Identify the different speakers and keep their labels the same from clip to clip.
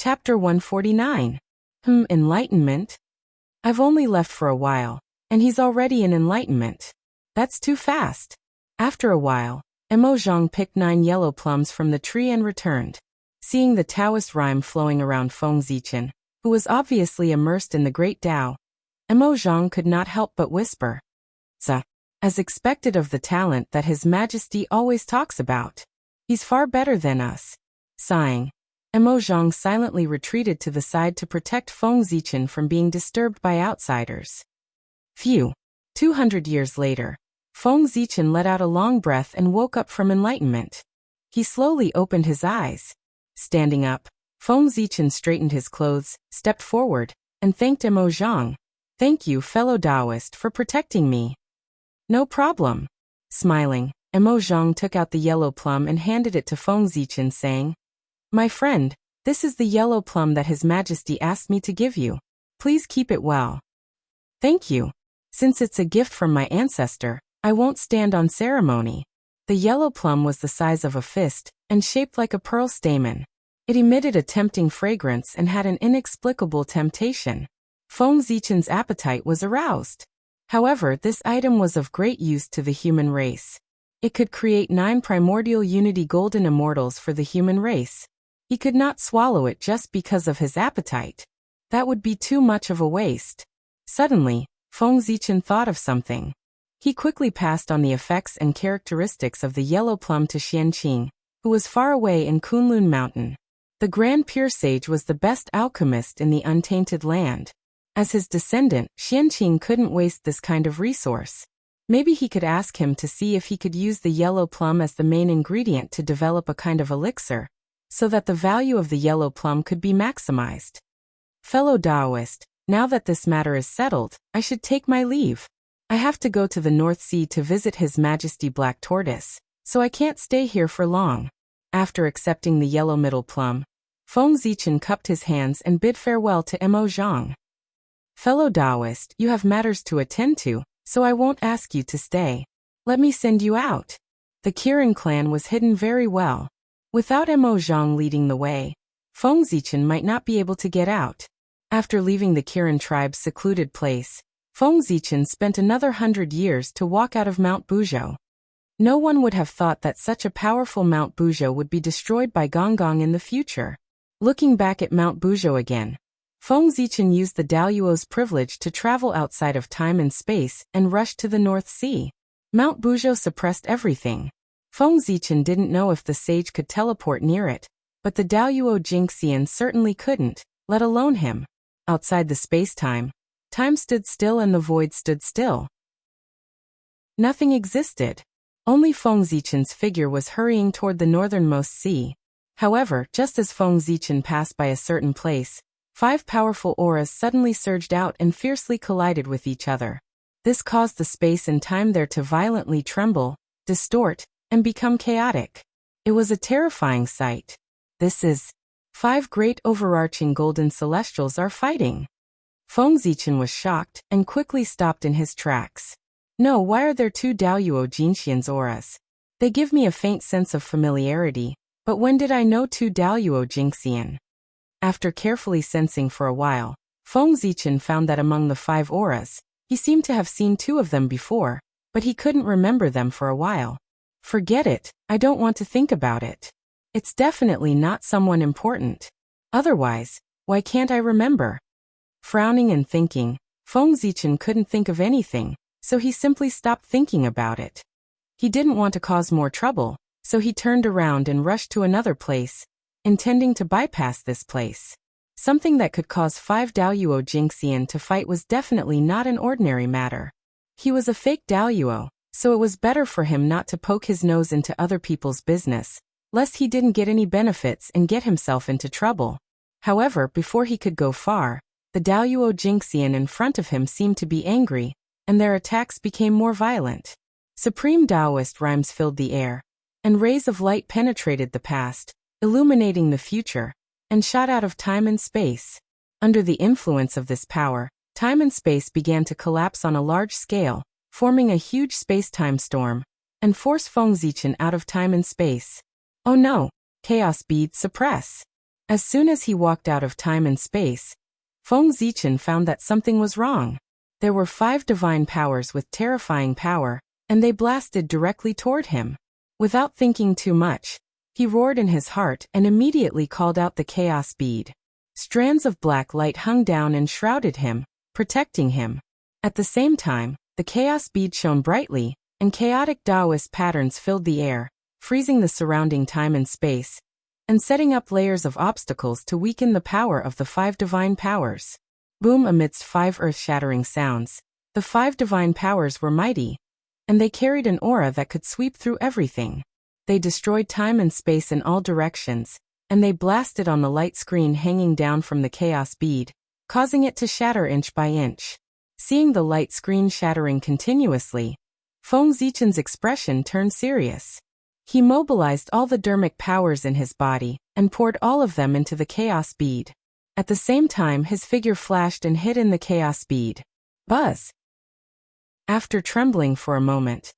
Speaker 1: Chapter 149. Enlightenment? I've only left for a while, and he's already in enlightenment. That's too fast. After a while, Zhang picked 9 yellow plums from the tree and returned. Seeing the Taoist rhyme flowing around Feng Zichen, who was obviously immersed in the great Tao, Zhang could not help but whisper, as expected of the talent that His Majesty always talks about. He's far better than us. Sighing, Zhang silently retreated to the side to protect Feng Zichen from being disturbed by outsiders. Phew. 200 years later, Feng Zichen let out a long breath and woke up from enlightenment. He slowly opened his eyes. Standing up, Feng Zichen straightened his clothes, stepped forward, and thanked Zhang. Thank you, fellow Taoist, for protecting me. No problem. Smiling, Zhang took out the yellow plum and handed it to Feng Zichen, saying, My friend, this is the yellow plum that His Majesty asked me to give you. Please keep it well. Thank you. Since it's a gift from my ancestor, I won't stand on ceremony. The yellow plum was the size of a fist, and shaped like a pearl stamen. It emitted a tempting fragrance and had an inexplicable temptation. Feng Zichen's appetite was aroused. However, this item was of great use to the human race. It could create 9 primordial unity golden immortals for the human race. He could not swallow it just because of his appetite. That would be too much of a waste. Suddenly, Feng Zichen thought of something. He quickly passed on the effects and characteristics of the yellow plum to Xianqing, who was far away in Kunlun Mountain. The Grand Pure Sage was the best alchemist in the untainted land. As his descendant, Xianqing couldn't waste this kind of resource. Maybe he could ask him to see if he could use the yellow plum as the main ingredient to develop a kind of elixir, so that the value of the yellow plum could be maximized. Fellow Taoist, now that this matter is settled, I should take my leave. I have to go to the North Sea to visit His Majesty Black Tortoise, so I can't stay here for long. After accepting the yellow middle plum, Feng Zichen cupped his hands and bid farewell to Zhang. Fellow Taoist, you have matters to attend to, so I won't ask you to stay. Let me send you out. The Kirin clan was hidden very well. Without Zhang leading the way, Feng Zichen might not be able to get out. After leaving the Kirin tribe's secluded place, Feng Zichen spent another 100 years to walk out of Mount Buzhou. No one would have thought that such a powerful Mount Buzhou would be destroyed by Gonggong in the future. Looking back at Mount Buzhou again, Feng Zichen used the Daoyuo's privilege to travel outside of time and space and rush to the North Sea. Mount Buzhou suppressed everything. Feng Zichen didn't know if the sage could teleport near it, but the Daoyuo Jingxian certainly couldn't, let alone him. Outside the space-time, time stood still and the void stood still. Nothing existed. Only Feng Zichen's figure was hurrying toward the northernmost sea. However, just as Feng Zichen passed by a certain place, 5 powerful auras suddenly surged out and fiercely collided with each other. This caused the space and time there to violently tremble, distort, and become chaotic. It was a terrifying sight. This is 5 great overarching golden celestials are fighting. Feng Zichen was shocked and quickly stopped in his tracks. No, why are there 2 Daoyuo Jingxian's auras? They give me a faint sense of familiarity, but when did I know 2 Daoyuo Jingxian? After carefully sensing for a while, Feng Zichen found that among the 5 auras, he seemed to have seen 2 of them before, but he couldn't remember them for a while. Forget it, I don't want to think about it. It's definitely not someone important. Otherwise, why can't I remember? Frowning and thinking, Feng Zichen couldn't think of anything, so he simply stopped thinking about it. He didn't want to cause more trouble, so he turned around and rushed to another place, intending to bypass this place. Something that could cause 5 Daoyuo Jingxian to fight was definitely not an ordinary matter. He was a fake Daoyuo, so it was better for him not to poke his nose into other people's business, lest he didn't get any benefits and get himself into trouble. However, before he could go far, the Daoyuo Jingxian in front of him seemed to be angry, and their attacks became more violent. Supreme Taoist rhymes filled the air, and rays of light penetrated the past, illuminating the future, and shot out of time and space. Under the influence of this power, time and space began to collapse on a large scale, forming a huge space-time storm, and forced Feng Zichen out of time and space. Oh no! Chaos bead suppress. As soon as he walked out of time and space, Feng Zichen found that something was wrong. There were 5 divine powers with terrifying power, and they blasted directly toward him. Without thinking too much, he roared in his heart and immediately called out the chaos bead. Strands of black light hung down and shrouded him, protecting him. At the same time, the chaos bead shone brightly, and chaotic Taoist patterns filled the air, freezing the surrounding time and space, and setting up layers of obstacles to weaken the power of the 5 divine powers. Boom! Amidst 5 earth-shattering sounds, the 5 divine powers were mighty, and they carried an aura that could sweep through everything. They destroyed time and space in all directions, and they blasted on the light screen hanging down from the chaos bead, causing it to shatter inch by inch. Seeing the light screen shattering continuously, Feng Zichen's expression turned serious. He mobilized all the dermic powers in his body and poured all of them into the chaos bead. At the same time, his figure flashed and hid in the chaos bead. Buzz! After trembling for a moment,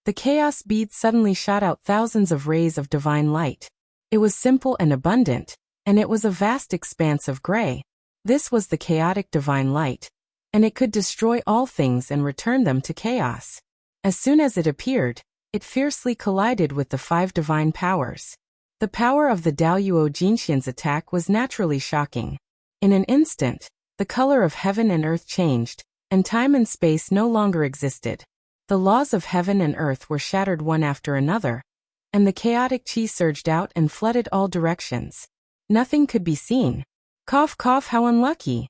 Speaker 1: the chaos bead suddenly shot out thousands of rays of divine light. It was simple and abundant, and it was a vast expanse of gray. This was the chaotic divine light, and it could destroy all things and return them to chaos. As soon as it appeared, it fiercely collided with the 5 divine powers. The power of the Daoyuo Jinxian's attack was naturally shocking. In an instant, the color of heaven and earth changed, and time and space no longer existed. The laws of heaven and earth were shattered one after another, and the chaotic chi surged out and flooded all directions. Nothing could be seen. Cough, cough, how unlucky.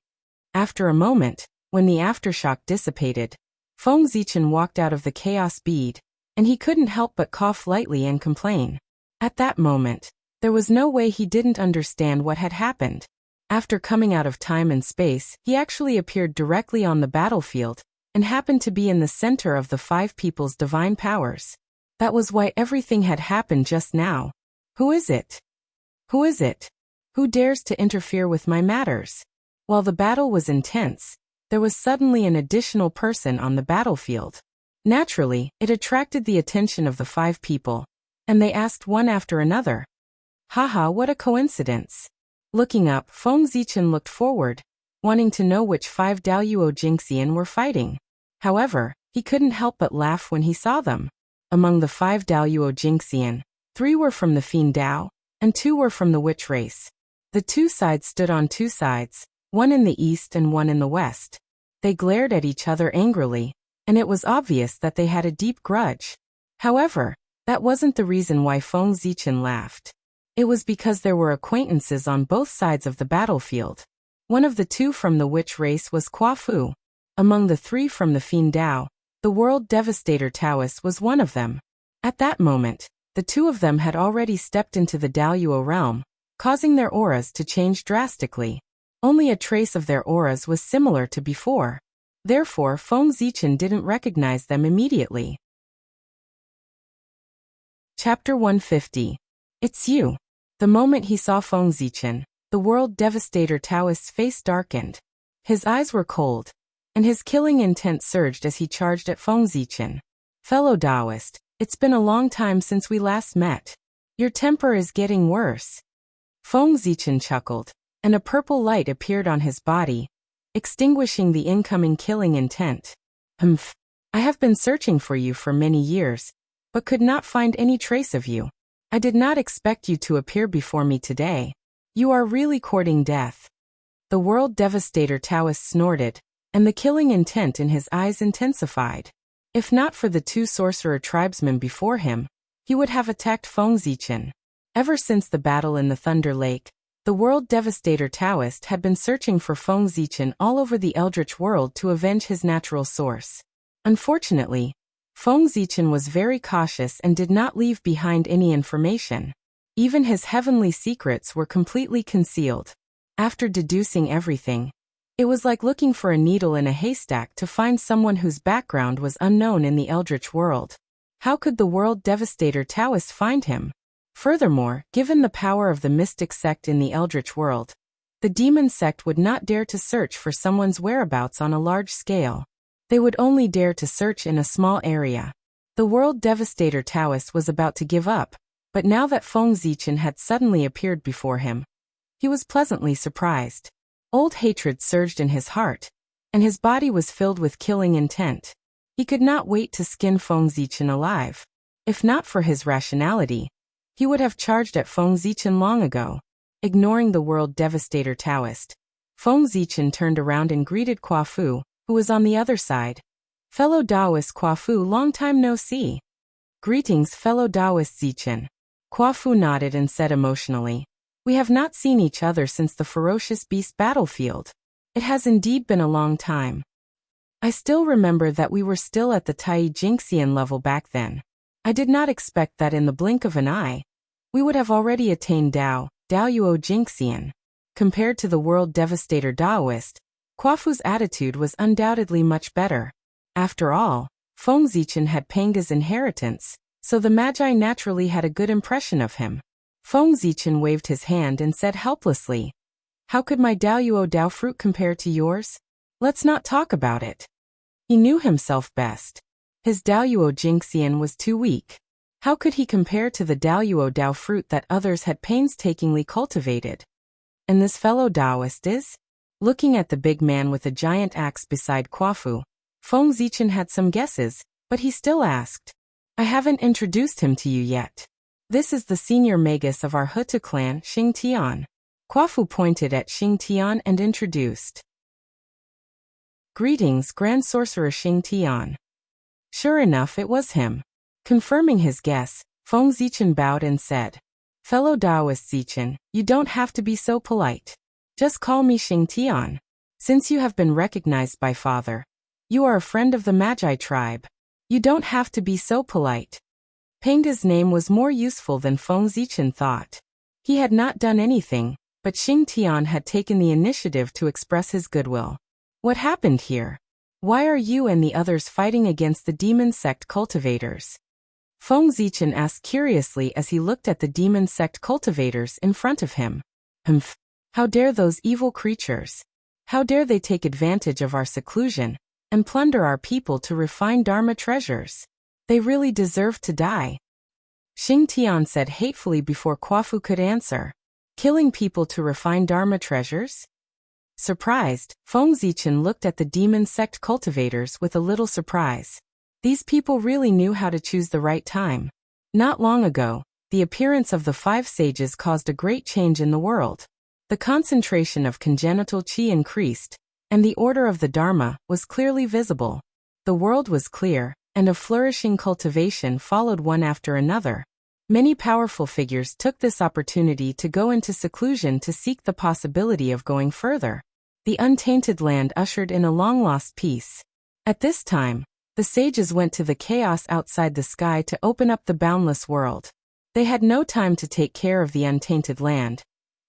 Speaker 1: After a moment, when the aftershock dissipated, Feng Zichen walked out of the chaos bead, and he couldn't help but cough lightly and complain. At that moment, there was no way he didn't understand what had happened. After coming out of time and space, he actually appeared directly on the battlefield, and happened to be in the center of the 5 people's divine powers. That was why everything had happened just now. Who is it? Who is it? Who dares to interfere with my matters? While the battle was intense, there was suddenly an additional person on the battlefield. Naturally, it attracted the attention of the 5 people, and they asked one after another. Haha, what a coincidence. Looking up, Feng Zichen looked forward, wanting to know which 5 Daoyuo Jinxian were fighting. However, he couldn't help but laugh when he saw them. Among the 5 Daoyuo Jinxian, 3 were from the Fiend Dao, and 2 were from the Witch race. The 2 sides stood on 2 sides, one in the east and one in the west. They glared at each other angrily, and it was obvious that they had a deep grudge. However, that wasn't the reason why Feng Zichen laughed. It was because there were acquaintances on both sides of the battlefield. One of the 2 from the Witch race was Qua Fu. Among the 3 from the Fiend Dao, the World Devastator Taoist was one of them. At that moment, the 2 of them had already stepped into the Daoyuo realm, causing their auras to change drastically. Only a trace of their auras was similar to before. Therefore, Feng Zichen didn't recognize them immediately. Chapter 150. It's you. The moment he saw Feng Zichen, the World Devastator Taoist's face darkened. His eyes were cold, and his killing intent surged as he charged at Feng Zichen. Fellow Taoist, it's been a long time since we last met. Your temper is getting worse. Feng Zichen chuckled, and a purple light appeared on his body, extinguishing the incoming killing intent. I have been searching for you for many years, but could not find any trace of you. I did not expect you to appear before me today. You are really courting death. The World Devastator Taoist snorted, and the killing intent in his eyes intensified. If not for the 2 sorcerer tribesmen before him, he would have attacked Feng Zichen. Ever since the battle in the Thunder Lake, the World Devastator Taoist had been searching for Feng Zichen all over the Eldritch world to avenge his natural source. Unfortunately, Feng Zichen was very cautious and did not leave behind any information. Even his heavenly secrets were completely concealed. After deducing everything, it was like looking for a needle in a haystack to find someone whose background was unknown in the Eldritch world. How could the World Devastator Taoist find him? Furthermore, given the power of the mystic sect in the Eldritch world, the demon sect would not dare to search for someone's whereabouts on a large scale. They would only dare to search in a small area. The World Devastator Taoist was about to give up, but now that Feng Zichen had suddenly appeared before him, he was pleasantly surprised. Old hatred surged in his heart, and his body was filled with killing intent. He could not wait to skin Feng Zichen alive. If not for his rationality, he would have charged at Feng Zichen long ago. Ignoring the world devastator Taoist, Feng Zichen turned around and greeted Kuo Fu, who was on the other side. Fellow Taoist Kuo Fu, long time no see. Greetings, fellow Taoist Zichen. Kuo Fu nodded and said emotionally, we have not seen each other since the ferocious beast battlefield. It has indeed been a long time. I still remember that we were still at the Tai Jingxian level back then. I did not expect that in the blink of an eye, we would have already attained Dao Yuo Jingxian. Compared to the world devastator Taoist, Kuo Fu's attitude was undoubtedly much better. After all, Feng Zichen had Panga's inheritance, so the Magi naturally had a good impression of him. Feng Zichen waved his hand and said helplessly, how could my Dao Yuo Dao fruit compare to yours? Let's not talk about it. He knew himself best. His Dao Yuo Jingxian was too weak. How could he compare to the Dao Yuo Dao fruit that others had painstakingly cultivated? And this fellow Taoist is? Looking at the big man with a giant axe beside Kuo Fu, Feng Zichen had some guesses, but he still asked, I haven't introduced him to you yet. This is the senior magus of our Hutu clan, Xing Tian. Kuo Fu pointed at Xing Tian and introduced. Greetings, Grand Sorcerer Xing Tian. Sure enough, it was him. Confirming his guess, Feng Zichen bowed and said, fellow Taoist Zichen, you don't have to be so polite. Just call me Xing Tian. Since you have been recognized by Father, you are a friend of the Magi tribe. You don't have to be so polite. Panga's name was more useful than Feng Zichen thought. He had not done anything, but Xing Tian had taken the initiative to express his goodwill. What happened here? Why are you and the others fighting against the demon sect cultivators? Feng Zichen asked curiously as he looked at the demon sect cultivators in front of him. Humph! How dare those evil creatures? How dare they take advantage of our seclusion and plunder our people to refine Dharma treasures? They really deserve to die. Xing Tian said hatefully before Kuo Fu could answer. Killing people to refine Dharma treasures? Surprised, Feng Zichen looked at the demon sect cultivators with a little surprise. These people really knew how to choose the right time. Not long ago, the appearance of the 5 sages caused a great change in the world. The concentration of congenital qi increased, and the order of the Dharma was clearly visible. The world was clear, and a flourishing cultivation followed one after another. Many powerful figures took this opportunity to go into seclusion to seek the possibility of going further. The untainted land ushered in a long-lost peace. At this time, the sages went to the chaos outside the sky to open up the boundless world. They had no time to take care of the untainted land,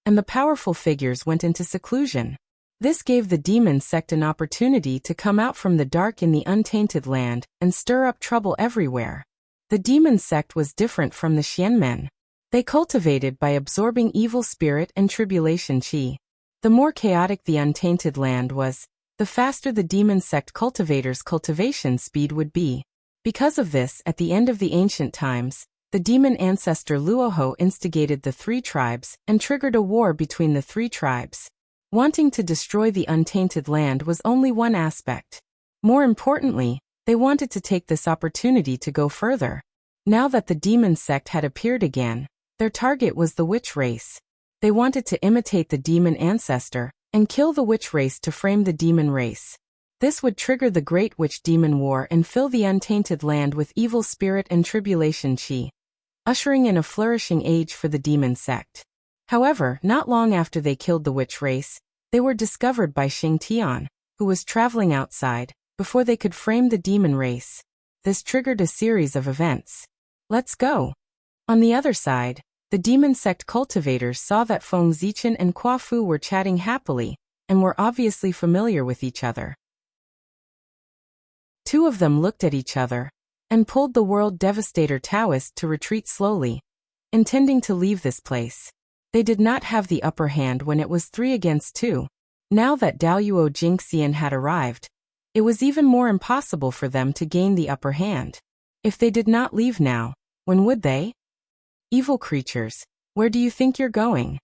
Speaker 1: and the powerful figures went into seclusion. This gave the demon sect an opportunity to come out from the dark in the untainted land and stir up trouble everywhere. The demon sect was different from the Xianmen. They cultivated by absorbing evil spirit and tribulation qi. The more chaotic the untainted land was, the faster the demon sect cultivators' cultivation speed would be. Because of this, at the end of the ancient times, the demon ancestor Luoho instigated the 3 tribes and triggered a war between the 3 tribes. Wanting to destroy the untainted land was only one aspect. More importantly, they wanted to take this opportunity to go further. Now that the demon sect had appeared again, their target was the witch race. They wanted to imitate the demon ancestor and kill the witch race to frame the demon race. This would trigger the Great Witch Demon War and fill the untainted land with evil spirit and tribulation qi, ushering in a flourishing age for the demon sect. However, not long after they killed the witch race, they were discovered by Xing Tian, who was traveling outside, before they could frame the demon race. This triggered a series of events. Let's go. On the other side, the demon sect cultivators saw that Feng Zichen and Kuo Fu were chatting happily, and were obviously familiar with each other. 2 of them looked at each other, and pulled the world devastator Taoist to retreat slowly, intending to leave this place. They did not have the upper hand when it was 3 against 2. Now that Dao Yuo Jingxian had arrived, it was even more impossible for them to gain the upper hand. If they did not leave now, when would they? Evil creatures, where do you think you're going?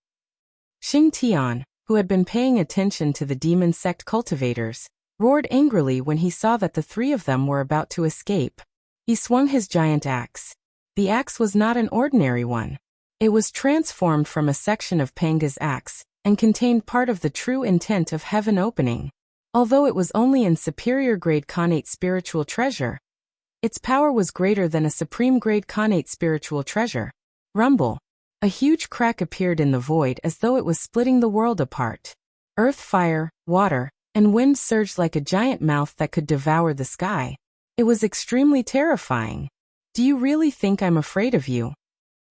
Speaker 1: Xing Tian, who had been paying attention to the demon sect cultivators, roared angrily when he saw that the three of them were about to escape. He swung his giant axe. The axe was not an ordinary one. It was transformed from a section of Panga's axe, and contained part of the true intent of heaven opening. Although it was only in superior-grade Khanate spiritual treasure, its power was greater than a supreme-grade Khanate spiritual treasure. Rumble. A huge crack appeared in the void as though it was splitting the world apart. Earth, fire, water, and wind surged like a giant mouth that could devour the sky. It was extremely terrifying. Do you really think I'm afraid of you?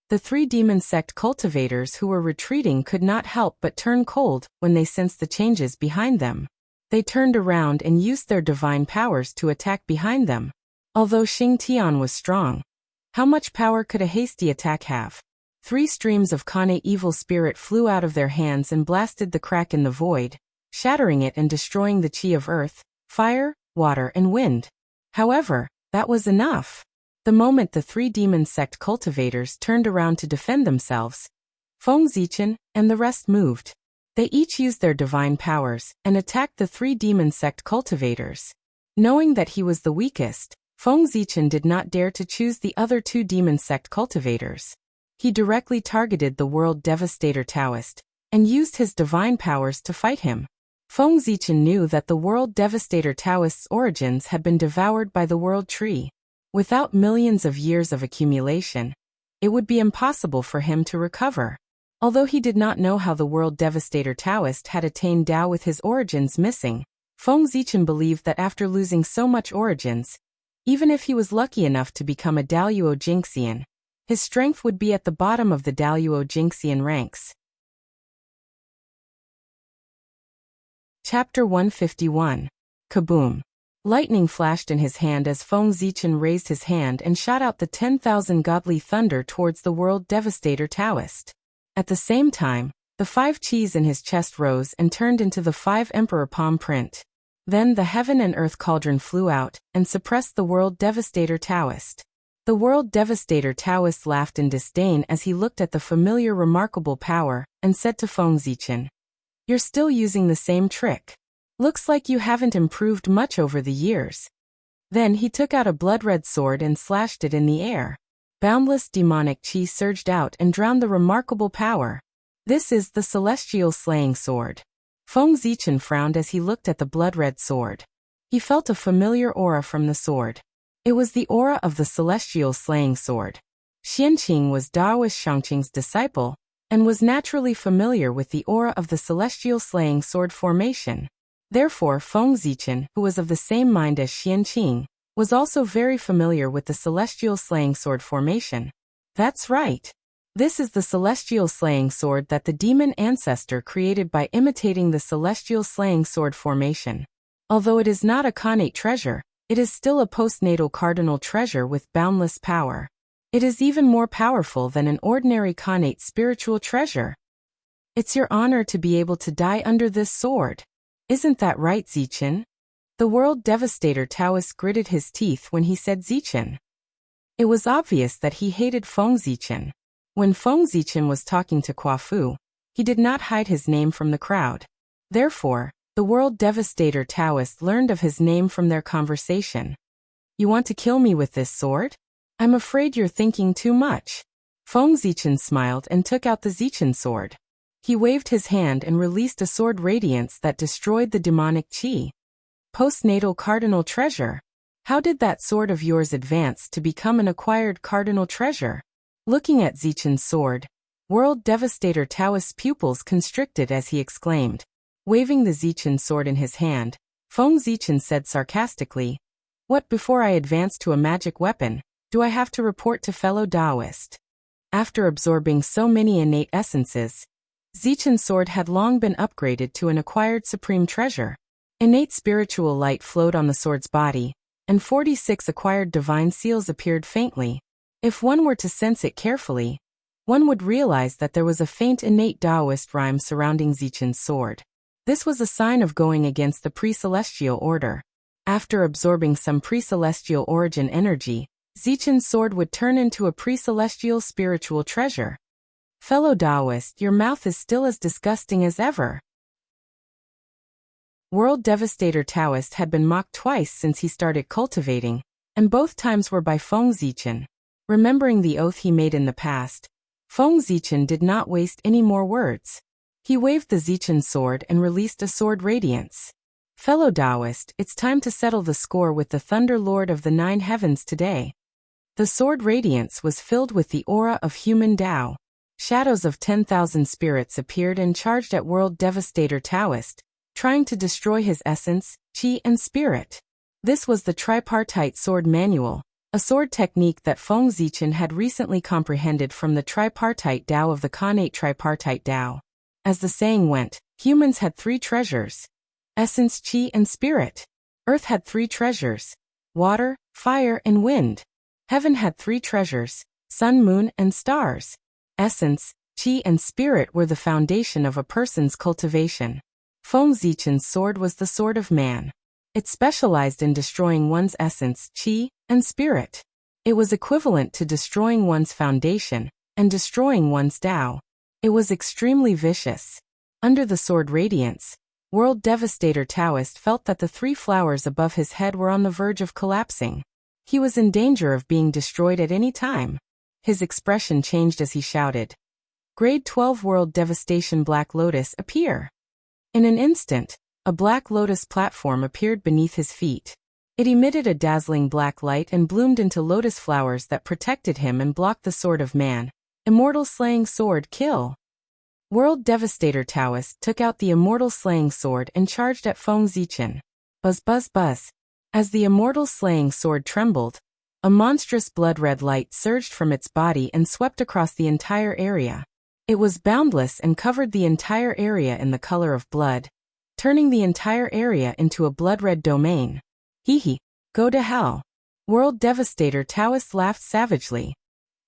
Speaker 1: The three demon sect cultivators who were retreating could not help but turn cold when they sensed the changes behind them. They turned around and used their divine powers to attack behind them. Although Xing Tian was strong, how much power could a hasty attack have? 3 streams of Khanate evil spirit flew out of their hands and blasted the crack in the void, shattering it and destroying the chi of earth, fire, water and wind. However, that was enough. The moment the 3 demon sect cultivators turned around to defend themselves, Feng Zichen and the rest moved. They each used their divine powers and attacked the 3 demon sect cultivators. Knowing that he was the weakest, Feng Zichen did not dare to choose the other 2 demon sect cultivators. He directly targeted the World Devastator Taoist, and used his divine powers to fight him. Feng Zichen knew that the World Devastator Taoist's origins had been devoured by the World Tree. Without millions of years of accumulation, it would be impossible for him to recover. Although he did not know how the World Devastator Taoist had attained Tao with his origins missing, Feng Zichen believed that after losing so much origins, even if he was lucky enough to become a Daluo Jinxian, his strength would be at the bottom of the Daluo Jinxian ranks. Chapter 151. Kaboom! Lightning flashed in his hand as Feng Zichen raised his hand and shot out the 10,000 godly thunder towards the World Devastator Taoist. At the same time, the 5 chis in his chest rose and turned into the 5 Emperor palm print. Then the heaven and earth cauldron flew out and suppressed the World Devastator Taoist. The World Devastator Taoist laughed in disdain as he looked at the familiar remarkable power and said to Feng Zichen, "You're still using the same trick. Looks like you haven't improved much over the years." Then he took out a blood-red sword and slashed it in the air. Boundless demonic chi surged out and drowned the remarkable power. This is the Celestial Slaying Sword. Feng Zichen frowned as he looked at the blood-red sword. He felt a familiar aura from the sword. It was the aura of the Celestial Slaying Sword. Xianqing was Daoist Shangqing's disciple, and was naturally familiar with the aura of the Celestial Slaying Sword formation. Therefore Feng Zichen, who was of the same mind as Xianqing, was also very familiar with the Celestial Slaying Sword formation. That's right. This is the Celestial Slaying Sword that the demon ancestor created by imitating the Celestial Slaying Sword formation. Although it is not a Khanate treasure, it is still a postnatal cardinal treasure with boundless power. It is even more powerful than an ordinary Khanate spiritual treasure. It's your honor to be able to die under this sword. Isn't that right, Zichen? The World Devastator Taoist gritted his teeth when he said Zichen. It was obvious that he hated Feng Zichen. When Feng Zichen was talking to Kuafu, he did not hide his name from the crowd. Therefore, the World Devastator Taoist learned of his name from their conversation. "You want to kill me with this sword? I'm afraid you're thinking too much." Feng Zichen smiled and took out the Zichen sword. He waved his hand and released a sword radiance that destroyed the demonic chi. Postnatal cardinal treasure. How did that sword of yours advance to become an acquired cardinal treasure? Looking at Zichen's sword, World Devastator Taoist's pupils constricted as he exclaimed. Waving the Zichen sword in his hand, Feng Zichen said sarcastically, "What, before I advance to a magic weapon, do I have to report to fellow Taoist?" After absorbing so many innate essences, Zichen's sword had long been upgraded to an acquired supreme treasure. Innate spiritual light flowed on the sword's body, and 46 acquired divine seals appeared faintly. If one were to sense it carefully, one would realize that there was a faint innate Taoist rhyme surrounding Zichen's sword. This was a sign of going against the pre-celestial order. After absorbing some pre-celestial origin energy, Zichen's sword would turn into a pre-celestial spiritual treasure. Fellow Taoist, your mouth is still as disgusting as ever. World Devastator Taoist had been mocked twice since he started cultivating, and both times were by Feng Zichen. Remembering the oath he made in the past, Feng Zichen did not waste any more words. He waved the Zichen sword and released a sword radiance. Fellow Taoist, it's time to settle the score with the Thunder Lord of the Nine Heavens today. The sword radiance was filled with the aura of human Tao. Shadows of 10,000 spirits appeared and charged at World Devastator Taoist, trying to destroy his essence, chi and spirit. This was the tripartite sword manual, a sword technique that Feng Zichen had recently comprehended from the tripartite Tao of the Khanate tripartite Tao. As the saying went, humans had three treasures: essence, chi and spirit. Earth had three treasures: water, fire and wind. Heaven had three treasures: sun, moon and stars. Essence, chi and spirit were the foundation of a person's cultivation. Feng Zichen's sword was the sword of man. It specialized in destroying one's essence, chi, and spirit. It was equivalent to destroying one's foundation and destroying one's Tao. It was extremely vicious. Under the sword radiance, World Devastator Taoist felt that the three flowers above his head were on the verge of collapsing. He was in danger of being destroyed at any time. His expression changed as he shouted, "Grade 12 World Devastation Black Lotus, appear!" In an instant, a black lotus platform appeared beneath his feet. It emitted a dazzling black light and bloomed into lotus flowers that protected him and blocked the sword of man. Immortal Slaying Sword, kill! World Devastator Taoist took out the Immortal Slaying Sword and charged at Feng Zichen. Buzz buzz buzz. As the Immortal Slaying Sword trembled, a monstrous blood-red light surged from its body and swept across the entire area. It was boundless and covered the entire area in the color of blood, turning the entire area into a blood-red domain. Hee hee, go to hell. World Devastator Taoist laughed savagely.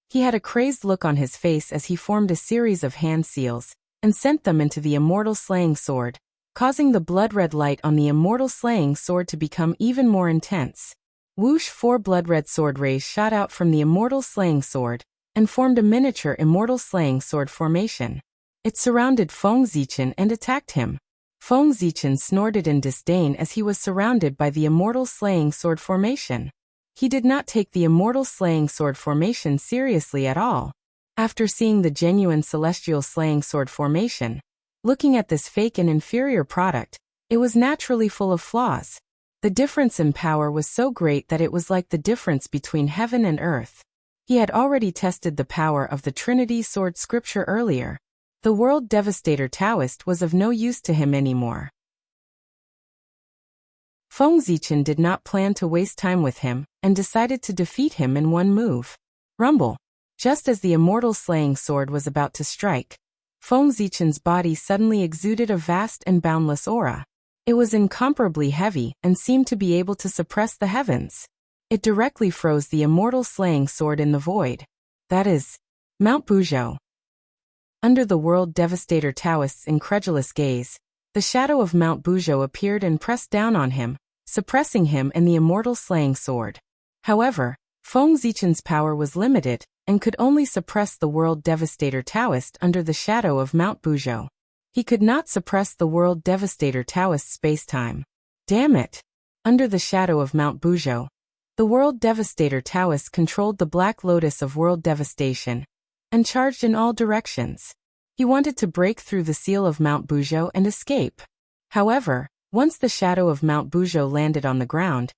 Speaker 1: He had a crazed look on his face as he formed a series of hand seals and sent them into the Immortal Slaying Sword, causing the blood-red light on the Immortal Slaying Sword to become even more intense. Whoosh! 4 blood-red sword rays shot out from the Immortal Slaying Sword and formed a miniature Immortal Slaying Sword formation. It surrounded Feng Zichen and attacked him. Feng Zichen snorted in disdain as he was surrounded by the Immortal Slaying Sword formation. He did not take the Immortal Slaying Sword formation seriously at all. After seeing the genuine Celestial Slaying Sword formation, looking at this fake and inferior product, it was naturally full of flaws. The difference in power was so great that it was like the difference between heaven and earth. He had already tested the power of the Trinity Sword scripture earlier. The World Devastator Taoist was of no use to him anymore. Feng Zichen did not plan to waste time with him and decided to defeat him in one move. Rumble! Just as the Immortal Slaying Sword was about to strike, Feng Zichen's body suddenly exuded a vast and boundless aura. It was incomparably heavy and seemed to be able to suppress the heavens. It directly froze the Immortal Slaying Sword in the void. That is, Mount Buzhou. Under the World Devastator Taoist's incredulous gaze, the shadow of Mount Buzhou appeared and pressed down on him, suppressing him and the Immortal Slaying Sword. However, Feng Zichen's power was limited and could only suppress the World Devastator Taoist under the shadow of Mount Buzhou. He could not suppress the World Devastator Taoist's space-time. Damn it! Under the shadow of Mount Buzhou, the World Devastator Taoist controlled the Black Lotus of World Devastation and charged in all directions. He wanted to break through the seal of Mount Buzhou and escape. However, once the shadow of Mount Buzhou landed on the ground,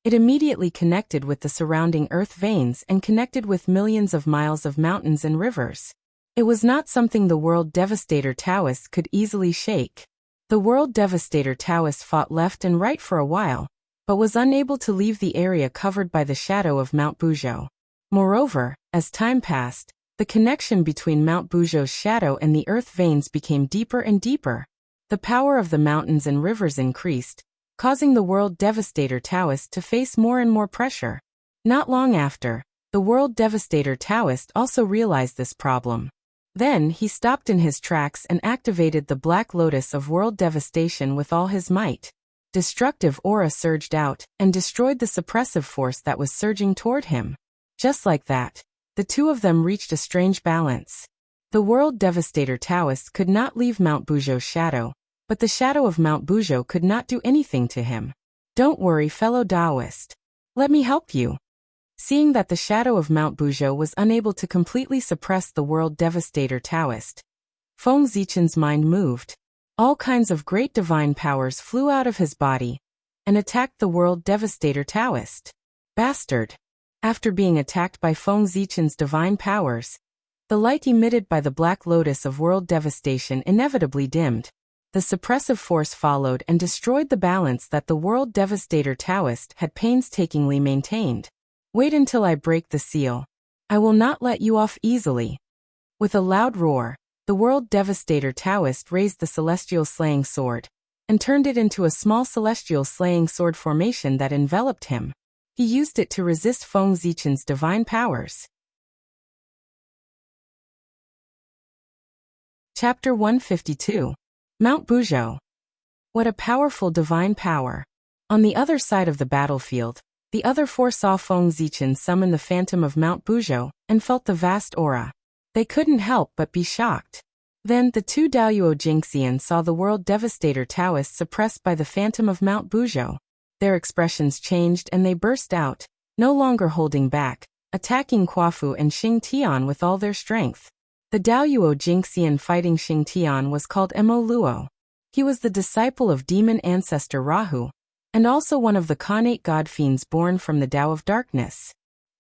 Speaker 1: it immediately connected with the surrounding earth veins and connected with millions of miles of mountains and rivers. It was not something the World Devastator Taoist could easily shake. The World Devastator Taoist fought left and right for a while, but was unable to leave the area covered by the shadow of Mount Buzhou. Moreover, as time passed, the connection between Mount Buzhou's shadow and the earth veins became deeper and deeper. The power of the mountains and rivers increased, causing the World Devastator Taoist to face more and more pressure. Not long after, the World Devastator Taoist also realized this problem. Then he stopped in his tracks and activated the Black Lotus of World Devastation with all his might. Destructive aura surged out and destroyed the suppressive force that was surging toward him. Just like that, the two of them reached a strange balance. The World Devastator Taoist could not leave Mount Buzhou's shadow, but the shadow of Mount Buzhou could not do anything to him. Don't worry, fellow Taoist. Let me help you. Seeing that the shadow of Mount Buzhou was unable to completely suppress the World Devastator Taoist, Feng Zichen's mind moved. All kinds of great divine powers flew out of his body and attacked the World Devastator Taoist. Bastard! After being attacked by Feng Zichen's divine powers, the light emitted by the Black Lotus of World Devastation inevitably dimmed. The suppressive force followed and destroyed the balance that the World Devastator Taoist had painstakingly maintained. Wait until I break the seal. I will not let you off easily. With a loud roar, the World Devastator Taoist raised the Celestial Slaying Sword and turned it into a small Celestial Slaying Sword formation that enveloped him. He used it to resist Feng Zichen's divine powers. Chapter 152. Mount Buzhou. What a powerful divine power. On the other side of the battlefield, the other four saw Feng Zichen summon the phantom of Mount Buzhou and felt the vast aura. They couldn't help but be shocked. Then the two Daoyuo Jingxian saw the World Devastator Taoist suppressed by the phantom of Mount Buzhou. Their expressions changed and they burst out, no longer holding back, attacking Quafu and Xing Tian with all their strength. The Daoyuo Jingxian fighting Xing Tian was called Mo Luo. He was the disciple of demon ancestor Rahu, and also one of the Khanate god fiends born from the Tao of Darkness.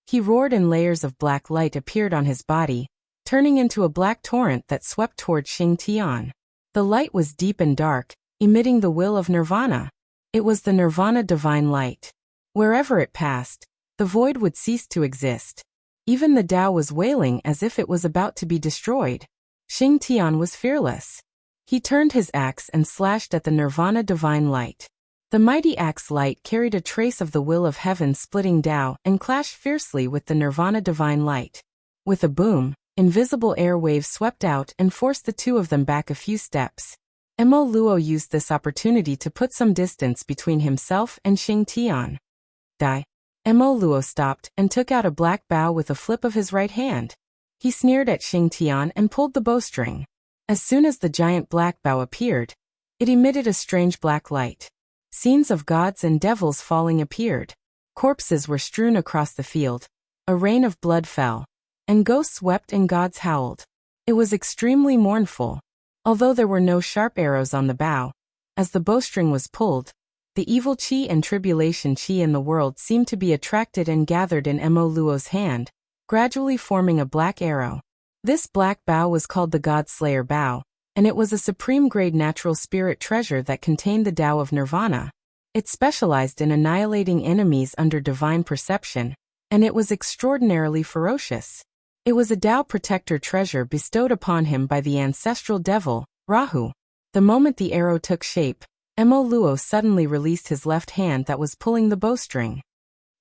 Speaker 1: He roared and layers of black light appeared on his body, turning into a black torrent that swept toward Xing Tian. The light was deep and dark, emitting the will of Nirvana. It was the Nirvana divine light. Wherever it passed, the void would cease to exist. Even the Tao was wailing as if it was about to be destroyed. Xing Tian was fearless. He turned his axe and slashed at the Nirvana divine light. The mighty axe light carried a trace of the will of heaven splitting Tao and clashed fiercely with the Nirvana divine light. With a boom, invisible air waves swept out and forced the two of them back a few steps. Mo Luo used this opportunity to put some distance between himself and Xing Tian. Die. Mo Luo stopped and took out a black bow with a flip of his right hand. He sneered at Xing Tian and pulled the bowstring. As soon as the giant black bow appeared, it emitted a strange black light. Scenes of gods and devils falling appeared. Corpses were strewn across the field. A rain of blood fell, and ghosts wept and gods howled. It was extremely mournful. Although there were no sharp arrows on the bow, as the bowstring was pulled, the evil chi and tribulation chi in the world seemed to be attracted and gathered in Mo Luo's hand, gradually forming a black arrow. This black bow was called the God Slayer bow, and it was a supreme-grade natural spirit treasure that contained the Tao of Nirvana. It specialized in annihilating enemies under divine perception, and it was extraordinarily ferocious. It was a Tao protector treasure bestowed upon him by the ancestral devil, Rahu. The moment the arrow took shape, Mo Luo suddenly released his left hand that was pulling the bowstring.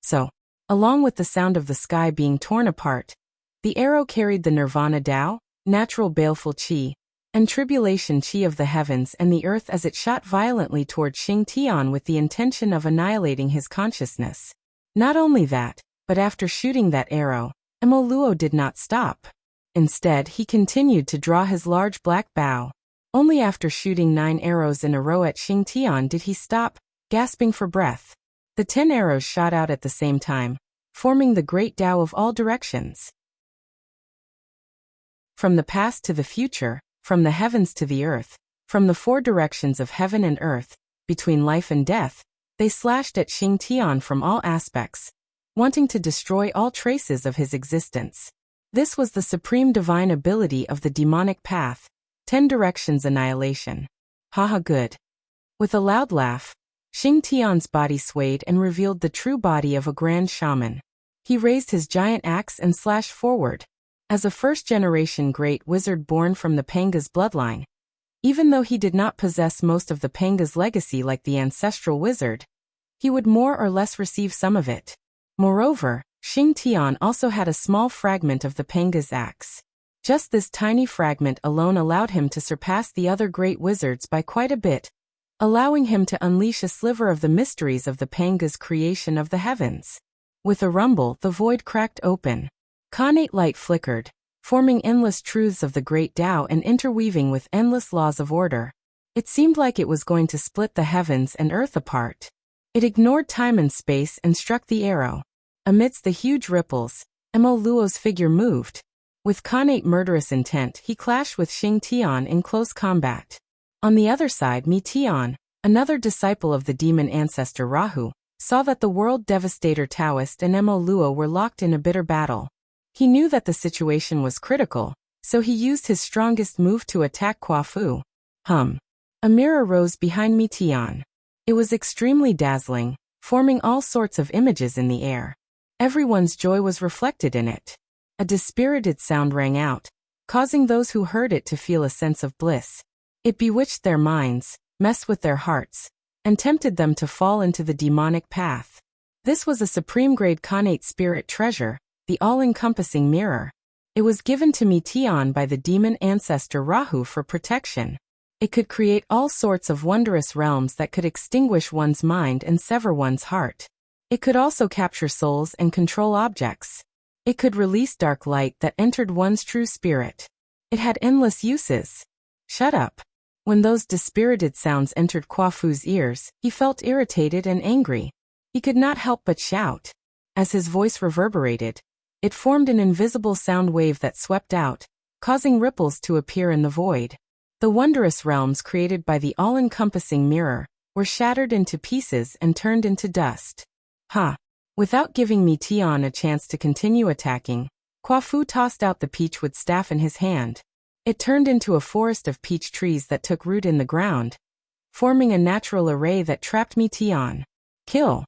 Speaker 1: So, along with the sound of the sky being torn apart, the arrow carried the Nirvana Tao, natural baleful chi, and tribulation chi of the heavens and the earth as it shot violently toward Xing Tian with the intention of annihilating his consciousness. Not only that, but after shooting that arrow, Mo Luo did not stop. Instead, he continued to draw his large black bow. Only after shooting 9 arrows in a row at Xing Tian did he stop, gasping for breath. The 10 arrows shot out at the same time, forming the great Tao of all directions. From the past to the future, from the heavens to the earth, from the 4 directions of heaven and earth, between life and death, they slashed at Xing Tian from all aspects, wanting to destroy all traces of his existence. This was the supreme divine ability of the demonic path, 10 directions annihilation. Haha good. With a loud laugh, Xing Tian's body swayed and revealed the true body of a grand shaman. He raised his giant axe and slashed forward. As a first-generation great wizard born from the Panga's bloodline, even though he did not possess most of the Panga's legacy like the ancestral wizard, he would more or less receive some of it. Moreover, Xing Tian also had a small fragment of the Panga's axe. Just this tiny fragment alone allowed him to surpass the other great wizards by quite a bit, allowing him to unleash a sliver of the mysteries of the Panga's creation of the heavens. With a rumble, the void cracked open. Khanate light flickered, forming endless truths of the great Tao and interweaving with endless laws of order. It seemed like it was going to split the heavens and earth apart. It ignored time and space and struck the arrow. Amidst the huge ripples, Mo Luo's figure moved. With connate murderous intent, he clashed with Xing Tian in close combat. On the other side, Mi Tian, another disciple of the demon ancestor Rahu, saw that the world devastator Taoist and Mo Luo were locked in a bitter battle. He knew that the situation was critical, so he used his strongest move to attack Qua Fu. A mirror rose behind Mi Tian. It was extremely dazzling, forming all sorts of images in the air. Everyone's joy was reflected in it. A dispirited sound rang out, causing those who heard it to feel a sense of bliss. It bewitched their minds, messed with their hearts, and tempted them to fall into the demonic path. This was a supreme-grade connate spirit treasure, the all-encompassing mirror. It was given to Mi Tian by the demon ancestor Rahu for protection. It could create all sorts of wondrous realms that could extinguish one's mind and sever one's heart. It could also capture souls and control objects. It could release dark light that entered one's true spirit. It had endless uses. Shut up. When those dispirited sounds entered Qua Fu's ears, he felt irritated and angry. He could not help but shout. As his voice reverberated, it formed an invisible sound wave that swept out, causing ripples to appear in the void. The wondrous realms created by the all-encompassing mirror were shattered into pieces and turned into dust. Without giving Mi Tian a chance to continue attacking, Qua Fu tossed out the peachwood staff in his hand. It turned into a forest of peach trees that took root in the ground, forming a natural array that trapped Mi Tian. Kill.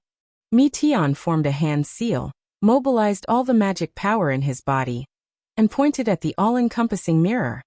Speaker 1: Mi Tian formed a hand seal, mobilized all the magic power in his body, and pointed at the all-encompassing mirror.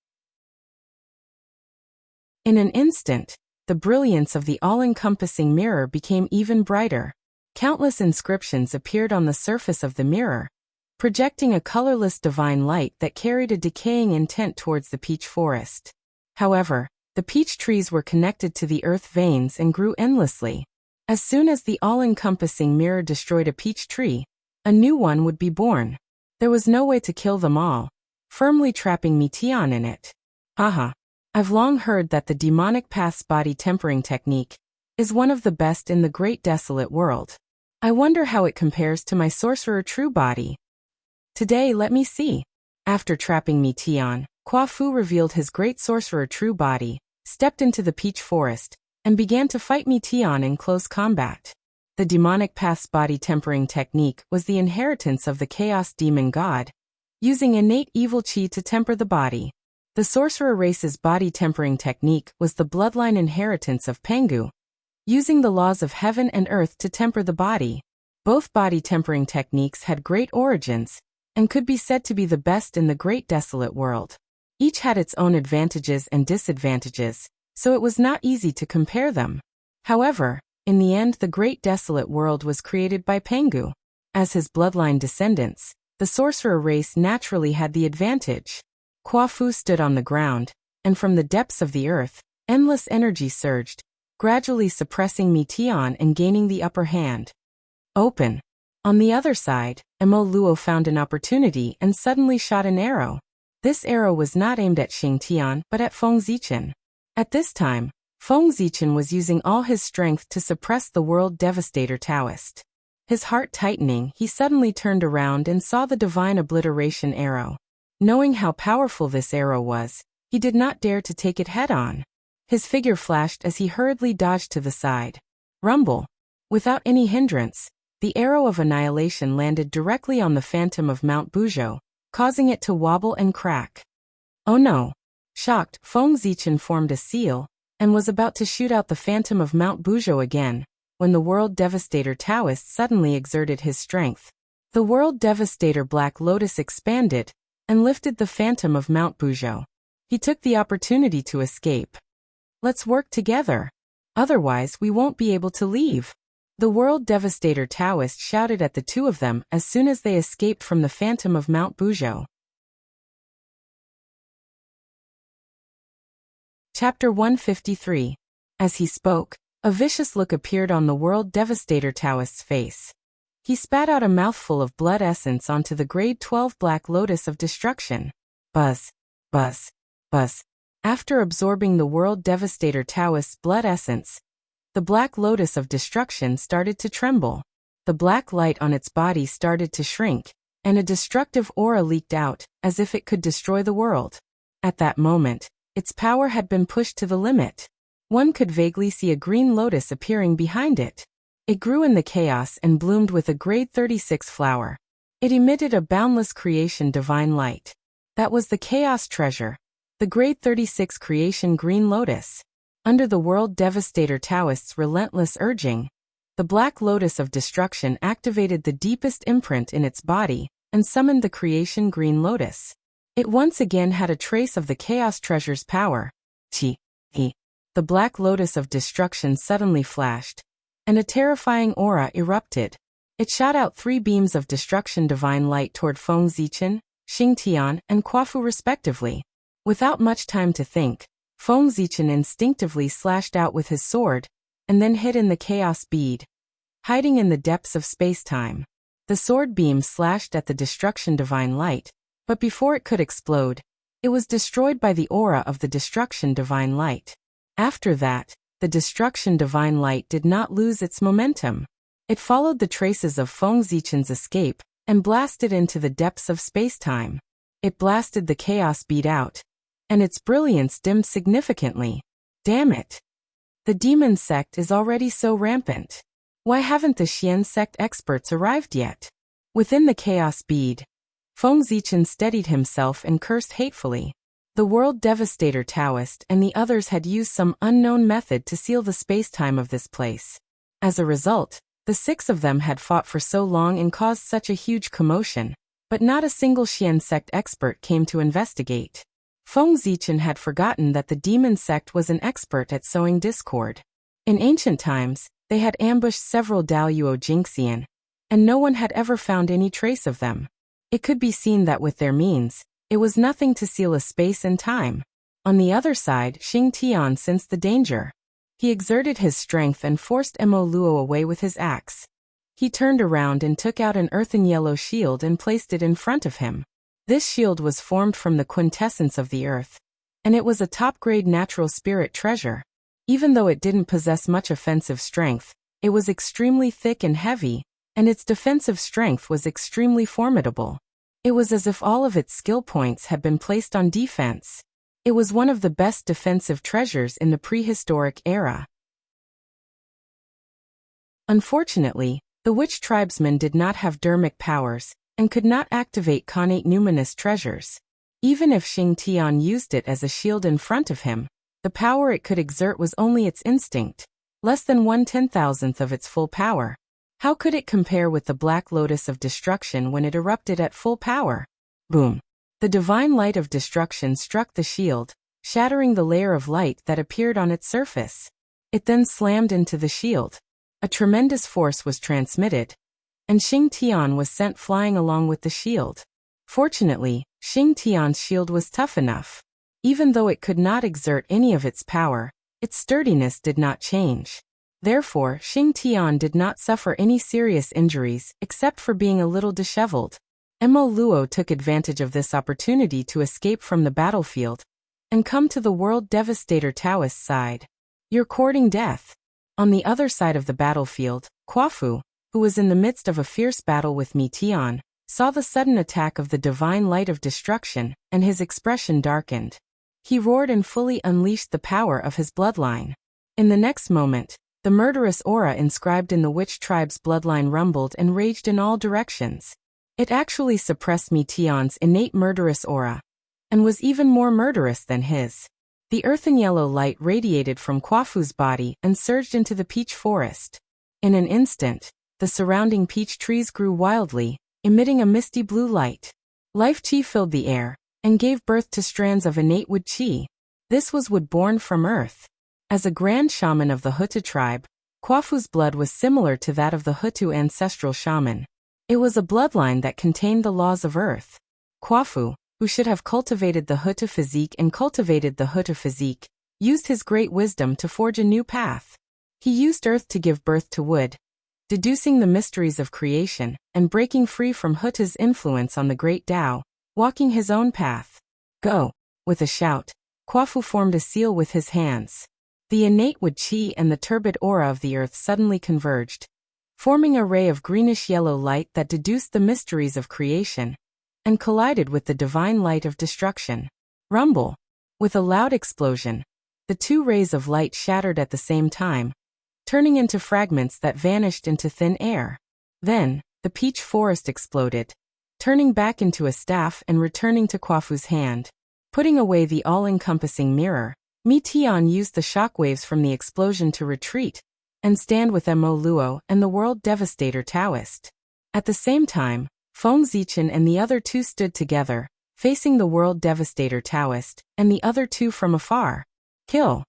Speaker 1: In an instant, the brilliance of the all-encompassing mirror became even brighter. Countless inscriptions appeared on the surface of the mirror, projecting a colorless divine light that carried a decaying intent towards the peach forest. However, the peach trees were connected to the earth veins and grew endlessly. As soon as the all-encompassing mirror destroyed a peach tree, a new one would be born. There was no way to kill them all, firmly trapping Mi Tian in it. I've long heard that the demonic path's body tempering technique is one of the best in the great desolate world. I wonder how it compares to my sorcerer true body. Today let me see. After trapping Mi Tian, Qua Fu revealed his great sorcerer true body, stepped into the peach forest, and began to fight Mi Tian in close combat. The demonic path's body tempering technique was the inheritance of the chaos demon god, using innate evil chi to temper the body. The sorcerer race's body tempering technique was the bloodline inheritance of Pengu, using the laws of heaven and earth to temper the body. Both body tempering techniques had great origins, and could be said to be the best in the great desolate world. Each had its own advantages and disadvantages, so it was not easy to compare them. However, in the end the great desolate world was created by Pengu. As his bloodline descendants, the sorcerer race naturally had the advantage. Qua Fu stood on the ground, and from the depths of the earth, endless energy surged, gradually suppressing Mi Tian and gaining the upper hand. Open. On the other side, Mo Luo found an opportunity and suddenly shot an arrow. This arrow was not aimed at Xing Tian but at Feng Zichen. At this time, Feng Zichen was using all his strength to suppress the world devastator Taoist. His heart tightening, he suddenly turned around and saw the divine obliteration arrow. Knowing how powerful this arrow was, he did not dare to take it head-on. His figure flashed as he hurriedly dodged to the side. Rumble. Without any hindrance, the arrow of annihilation landed directly on the phantom of Mount Buzhou, causing it to wobble and crack. Oh no! Shocked, Feng Zichen formed a seal, and was about to shoot out the phantom of Mount Buzhou again, when the world devastator Taoist suddenly exerted his strength. The world devastator Black Lotus expanded, and lifted the phantom of Mount Buzhou. He took the opportunity to escape. Let's work together. Otherwise we won't be able to leave. The world devastator Taoist shouted at the two of them as soon as they escaped from the phantom of Mount Buzhou. Chapter 153. As he spoke, a vicious look appeared on the world devastator Taoist's face. He spat out a mouthful of blood essence onto the grade 12 Black Lotus of destruction. Buzz. Buzz. Buzz. After absorbing the World Devastator Taoist's blood essence, the Black Lotus of Destruction started to tremble. The black light on its body started to shrink, and a destructive aura leaked out, as if it could destroy the world. At that moment, its power had been pushed to the limit. One could vaguely see a green lotus appearing behind it. It grew in the chaos and bloomed with a grade 36 flower. It emitted a boundless creation divine light. That was the chaos treasure, the grade 36 creation green lotus. Under the World Devastator Taoist's relentless urging, the Black Lotus of Destruction activated the deepest imprint in its body and summoned the creation green lotus. It once again had a trace of the chaos treasure's power. The Black Lotus of Destruction suddenly flashed, and a terrifying aura erupted. It shot out 3 beams of destruction divine light toward Feng Zichen, Xing Tian, and Quafu respectively. Without much time to think, Feng Zichen instinctively slashed out with his sword, and then hid in the chaos bead, hiding in the depths of space-time. The sword beam slashed at the destruction divine light, but before it could explode, it was destroyed by the aura of the destruction divine light. After that, the destruction divine light did not lose its momentum. It followed the traces of Feng Zichen's escape and blasted into the depths of space-time. It blasted the chaos bead out, and its brilliance dimmed significantly. Damn it! The demon sect is already so rampant. Why haven't the Xian sect experts arrived yet? Within the chaos bead, Feng Zichen steadied himself and cursed hatefully. The World Devastator Taoist and the others had used some unknown method to seal the space-time of this place. As a result, the 6 of them had fought for so long and caused such a huge commotion, but not a single Xian sect expert came to investigate. Feng Zichen had forgotten that the demon sect was an expert at sowing discord. In ancient times, they had ambushed several Daoyuo Jingxian, and no one had ever found any trace of them. It could be seen that with their means, it was nothing to seal a space and time. On the other side, Xing Tian sensed the danger. He exerted his strength and forced Mo Luo away with his axe. He turned around and took out an earthen yellow shield and placed it in front of him. This shield was formed from the quintessence of the earth, and it was a top-grade natural spirit treasure. Even though it didn't possess much offensive strength, it was extremely thick and heavy, and its defensive strength was extremely formidable. It was as if all of its skill points had been placed on defense. It was one of the best defensive treasures in the prehistoric era. Unfortunately, the witch tribesmen did not have dermic powers, and could not activate connate numinous treasures. Even if Xing Tian used it as a shield in front of him, the power it could exert was only its instinct, less than 1/10,000th of its full power. How could it compare with the Black Lotus of Destruction when it erupted at full power? Boom! The divine light of destruction struck the shield, shattering the layer of light that appeared on its surface. It then slammed into the shield. A tremendous force was transmitted, and Xing Tian was sent flying along with the shield. Fortunately, Xing Tian's shield was tough enough. Even though it could not exert any of its power, its sturdiness did not change. Therefore, Xing Tian did not suffer any serious injuries, except for being a little disheveled. Mo Luo took advantage of this opportunity to escape from the battlefield and come to the World Devastator Taoist side. You're courting death. On the other side of the battlefield, Quafu, who was in the midst of a fierce battle with Mi Tian, saw the sudden attack of the divine light of destruction, and his expression darkened. He roared and fully unleashed the power of his bloodline. In the next moment, the murderous aura inscribed in the witch tribe's bloodline rumbled and raged in all directions. It actually suppressed Mi Tian's innate murderous aura, and was even more murderous than his. The earthen yellow light radiated from Quafu's body and surged into the peach forest. In an instant, the surrounding peach trees grew wildly, emitting a misty blue light. Life chi filled the air, and gave birth to strands of innate wood chi. This was wood born from earth. As a grand shaman of the Hutu tribe, Quafu's blood was similar to that of the Hutu ancestral shaman. It was a bloodline that contained the laws of earth. Quafu, who should have cultivated the Hutu physique and cultivated the Hutu physique, used his great wisdom to forge a new path. He used earth to give birth to wood, deducing the mysteries of creation, and breaking free from Hutu's influence on the great Tao, walking his own path. Go! With a shout, Kwafu formed a seal with his hands. The innate wood chi and the turbid aura of the earth suddenly converged, forming a ray of greenish-yellow light that deduced the mysteries of creation, and collided with the divine light of destruction. Rumble! With a loud explosion, the two rays of light shattered at the same time, turning into fragments that vanished into thin air. Then, the peach forest exploded, turning back into a staff and returning to Kwafu's hand. Putting away the all-encompassing mirror, Mi Tian used the shockwaves from the explosion to retreat and stand with Mo Luo and the World Devastator Taoist. At the same time, Feng Zichen and the other two stood together, facing the World Devastator Taoist and the other two from afar. Kill!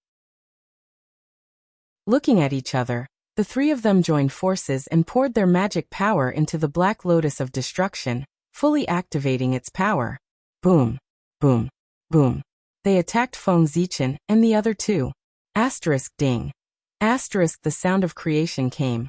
Speaker 1: Looking at each other, the three of them joined forces and poured their magic power into the Black Lotus of Destruction, fully activating its power. Boom! Boom! Boom! They attacked Feng Zichen and the other two. Asterisk ding. Asterisk the sound of creation came,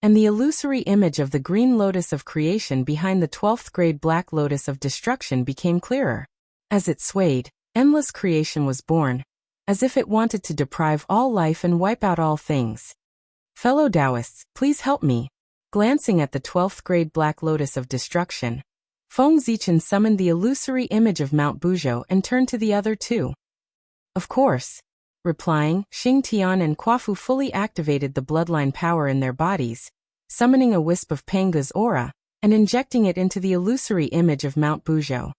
Speaker 1: and the illusory image of the green lotus of creation behind the 12th grade Black Lotus of Destruction became clearer. As it swayed, endless creation was born, as if it wanted to deprive all life and wipe out all things. Fellow Taoists, please help me. Glancing at the 12th grade Black Lotus of Destruction, Feng Zichen summoned the illusory image of Mount Buzhou and turned to the other two. Of course. Replying, Xing Tian and Kwafu fully activated the bloodline power in their bodies, summoning a wisp of Panga's aura, and injecting it into the illusory image of Mount Buzhou.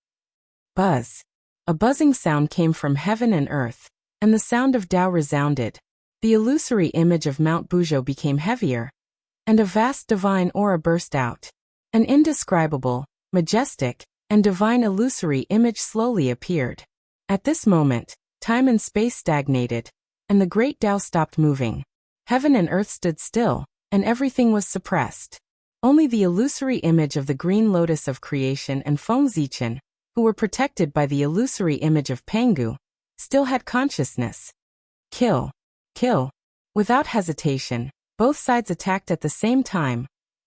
Speaker 1: Buzz. A buzzing sound came from heaven and earth, and the sound of Tao resounded. The illusory image of Mount Buzhou became heavier, and a vast divine aura burst out. An indescribable, majestic, and divine illusory image slowly appeared. At this moment, time and space stagnated, and the great Tao stopped moving. Heaven and earth stood still, and everything was suppressed. Only the illusory image of the green lotus of creation and Feng Zichen, who were protected by the illusory image of Pangu, still had consciousness. Kill! Kill! Without hesitation, both sides attacked at the same time,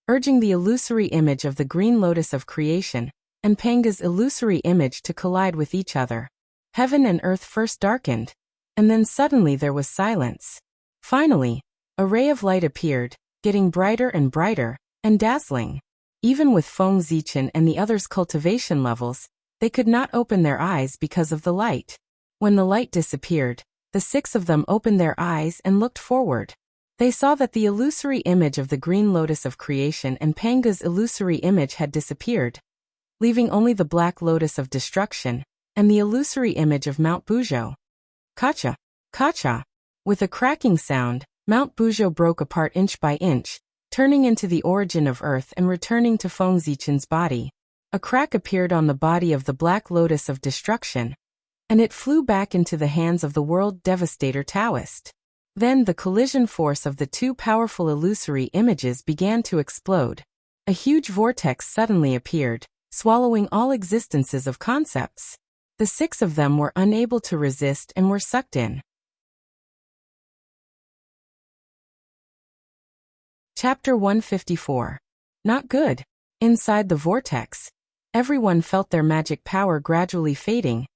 Speaker 1: urging the illusory image of the green lotus of creation and Panga's illusory image to collide with each other. Heaven and earth first darkened, and then suddenly there was silence. Finally, a ray of light appeared, getting brighter and brighter, and dazzling. Even with Feng Zichen and the others' cultivation levels, they could not open their eyes because of the light. When the light disappeared, the six of them opened their eyes and looked forward. They saw that the illusory image of the green lotus of creation and Panga's illusory image had disappeared, leaving only the Black Lotus of Destruction and the illusory image of Mount Buzhou. Kacha! Kacha! With a cracking sound, Mount Buzhou broke apart inch by inch, turning into the origin of Earth and returning to Feng Zichen's body. A crack appeared on the body of the Black Lotus of Destruction, and it flew back into the hands of the World Devastator Taoist. Then the collision force of the two powerful illusory images began to explode. A huge vortex suddenly appeared, swallowing all existences of concepts. The six of them were unable to resist and were sucked in. Chapter 154. Not good. Inside the vortex, everyone felt their magic power gradually fading,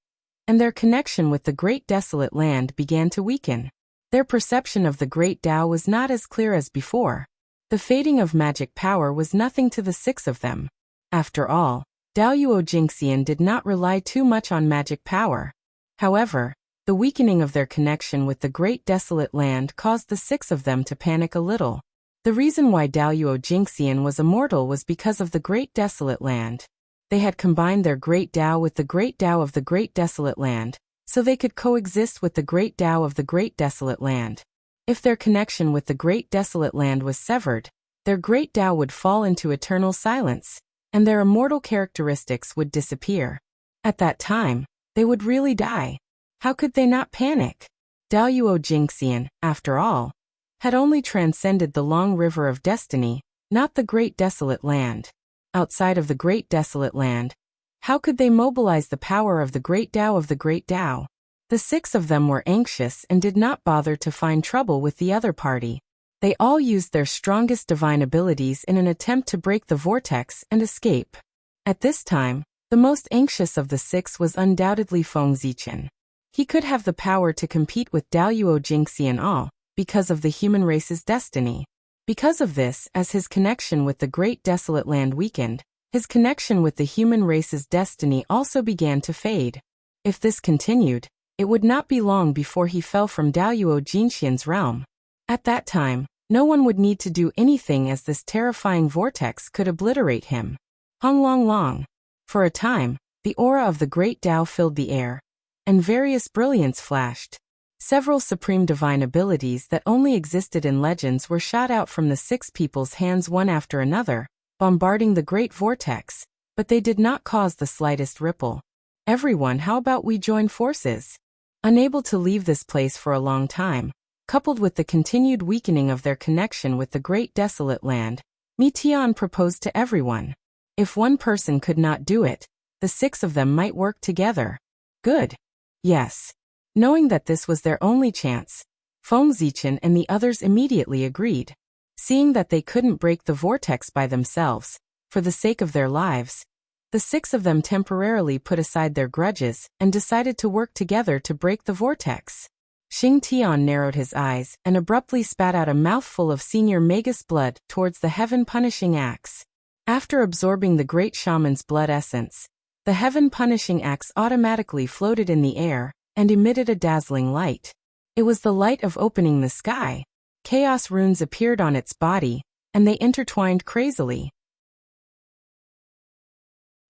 Speaker 1: and their connection with the great desolate land began to weaken. Their perception of the great Tao was not as clear as before. The fading of magic power was nothing to the six of them. After all, Daoyuo Jingxian did not rely too much on magic power. However, the weakening of their connection with the great desolate land caused the six of them to panic a little. The reason why Daoyuo Jingxian was immortal was because of the great desolate land. They had combined their great Tao with the great Tao of the great desolate land, so they could coexist with the great Tao of the great desolate land. If their connection with the great desolate land was severed, their great Tao would fall into eternal silence, and their immortal characteristics would disappear. At that time, they would really die. How could they not panic? Daoyuo Jingxian, after all, had only transcended the long river of destiny, not the great desolate land. Outside of the great desolate land, how could they mobilize the power of the great Tao of the great Tao? The six of them were anxious and did not bother to find trouble with the other party. They all used their strongest divine abilities in an attempt to break the vortex and escape. At this time, The most anxious of the six was undoubtedly Feng Zichen. He could have the power to compete with Daoyuo Jingxi and all, because of the human race's destiny. Because of this, as his connection with the Great Desolate Land weakened, his connection with the human race's destiny also began to fade. If this continued, it would not be long before he fell from Daoyuo Jinxian's realm. At that time, no one would need to do anything as this terrifying vortex could obliterate him. Hung Long Long. For a time, the aura of the great Tao filled the air, and various brilliance flashed. Several supreme divine abilities that only existed in legends were shot out from the six people's hands one after another, bombarding the great vortex, but they did not cause the slightest ripple. Everyone, how about we join forces? Unable to leave this place for a long time, coupled with the continued weakening of their connection with the Great Desolate Land, Mi Tian proposed to everyone. If one person could not do it, the six of them might work together. Good. Yes. Knowing that this was their only chance, Feng Zichen and the others immediately agreed. Seeing that they couldn't break the vortex by themselves, for the sake of their lives, the six of them temporarily put aside their grudges and decided to work together to break the vortex. Xing Tian narrowed his eyes and abruptly spat out a mouthful of Senior Magus blood towards the heaven-punishing axe. After absorbing the great shaman's blood essence, the heaven-punishing axe automatically floated in the air and emitted a dazzling light. It was the light of opening the sky. Chaos runes appeared on its body, and they intertwined crazily.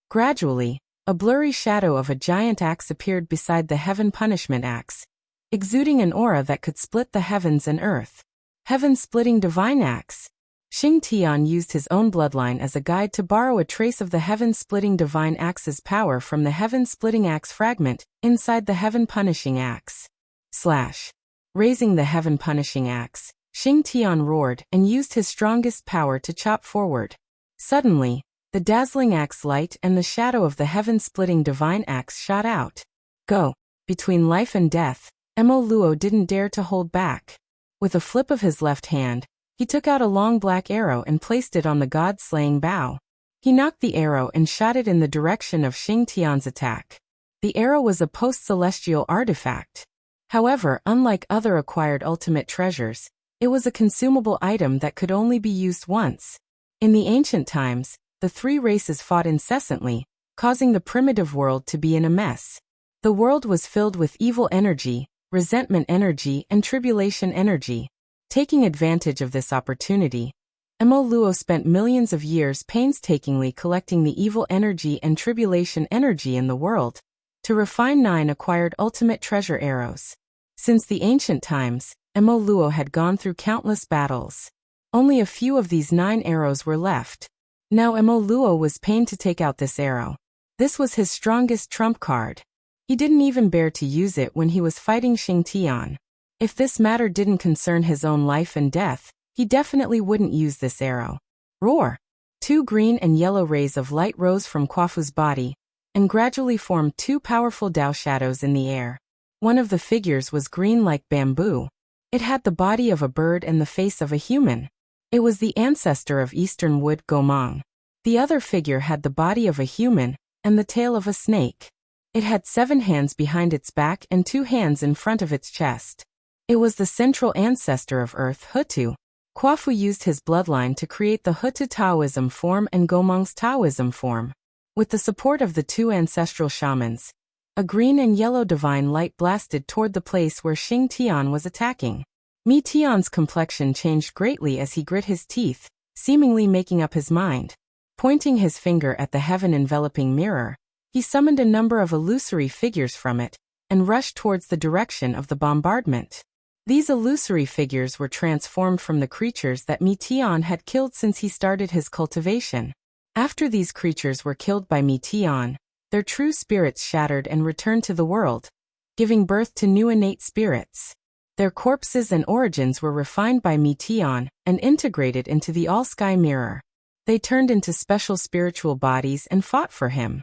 Speaker 1: Gradually, a blurry shadow of a giant axe appeared beside the heaven punishment axe, exuding an aura that could split the heavens and earth. Heaven-splitting divine axe. Xing Tian used his own bloodline as a guide to borrow a trace of the heaven-splitting divine axe's power from the heaven-splitting axe fragment inside the heaven-punishing axe. Slash. Raising the heaven-punishing axe, Xing Tian roared and used his strongest power to chop forward. Suddenly, the dazzling axe light and the shadow of the heaven-splitting divine axe shot out. Go. Between life and death, Mo Luo didn't dare to hold back. With a flip of his left hand, he took out a long black arrow and placed it on the god-slaying bow. He knocked the arrow and shot it in the direction of Xing Tian's attack. The arrow was a post-celestial artifact. However, unlike other acquired ultimate treasures, it was a consumable item that could only be used once. In the ancient times, the three races fought incessantly, causing the primitive world to be in a mess. The world was filled with evil energy, resentment energy, and tribulation energy. Taking advantage of this opportunity, Mo Luo spent millions of years painstakingly collecting the evil energy and tribulation energy in the world, to refine 9 acquired ultimate treasure arrows. Since the ancient times, Mo Luo had gone through countless battles. Only a few of these 9 arrows were left. Now Mo Luo was pained to take out this arrow. This was his strongest trump card. He didn't even bear to use it when he was fighting Xing Tian. If this matter didn't concern his own life and death, he definitely wouldn't use this arrow. Roar! 2 green and yellow rays of light rose from Quafu's body, and gradually formed 2 powerful Dao shadows in the air. One of the figures was green like bamboo. It had the body of a bird and the face of a human. It was the ancestor of Eastern Wood Gomang. The other figure had the body of a human, and the tail of a snake. It had 7 hands behind its back and 2 hands in front of its chest. It was the central ancestor of Earth, Hutu. Quafu used his bloodline to create the Hutu Taoism form and Gomang's Taoism form. With the support of the 2 ancestral shamans, a green and yellow divine light blasted toward the place where Xing Tian was attacking. Mi Tian's complexion changed greatly as he grit his teeth, seemingly making up his mind. Pointing his finger at the heaven-enveloping mirror, he summoned a number of illusory figures from it, and rushed towards the direction of the bombardment. These illusory figures were transformed from the creatures that Mi Tian had killed since he started his cultivation. After these creatures were killed by Mi Tian, their true spirits shattered and returned to the world, giving birth to new innate spirits. Their corpses and origins were refined by Mi Tian and integrated into the all-sky mirror. They turned into special spiritual bodies and fought for him.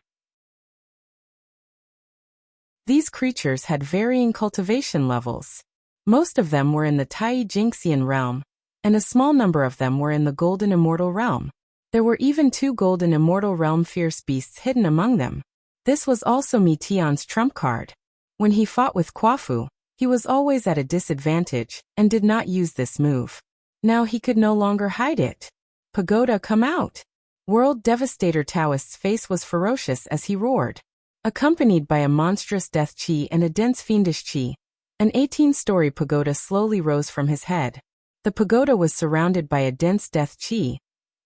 Speaker 1: These creatures had varying cultivation levels. Most of them were in the Tai Jinxian realm, and a small number of them were in the Golden Immortal realm. There were even 2 golden immortal realm fierce beasts hidden among them. This was also Mi Tian's trump card. When he fought with Quafu, he was always at a disadvantage and did not use this move. Now he could no longer hide it. Pagoda, come out! World Devastator Taoist's face was ferocious as he roared. Accompanied by a monstrous death chi and a dense fiendish chi, an 18-story pagoda slowly rose from his head. The pagoda was surrounded by a dense death chi,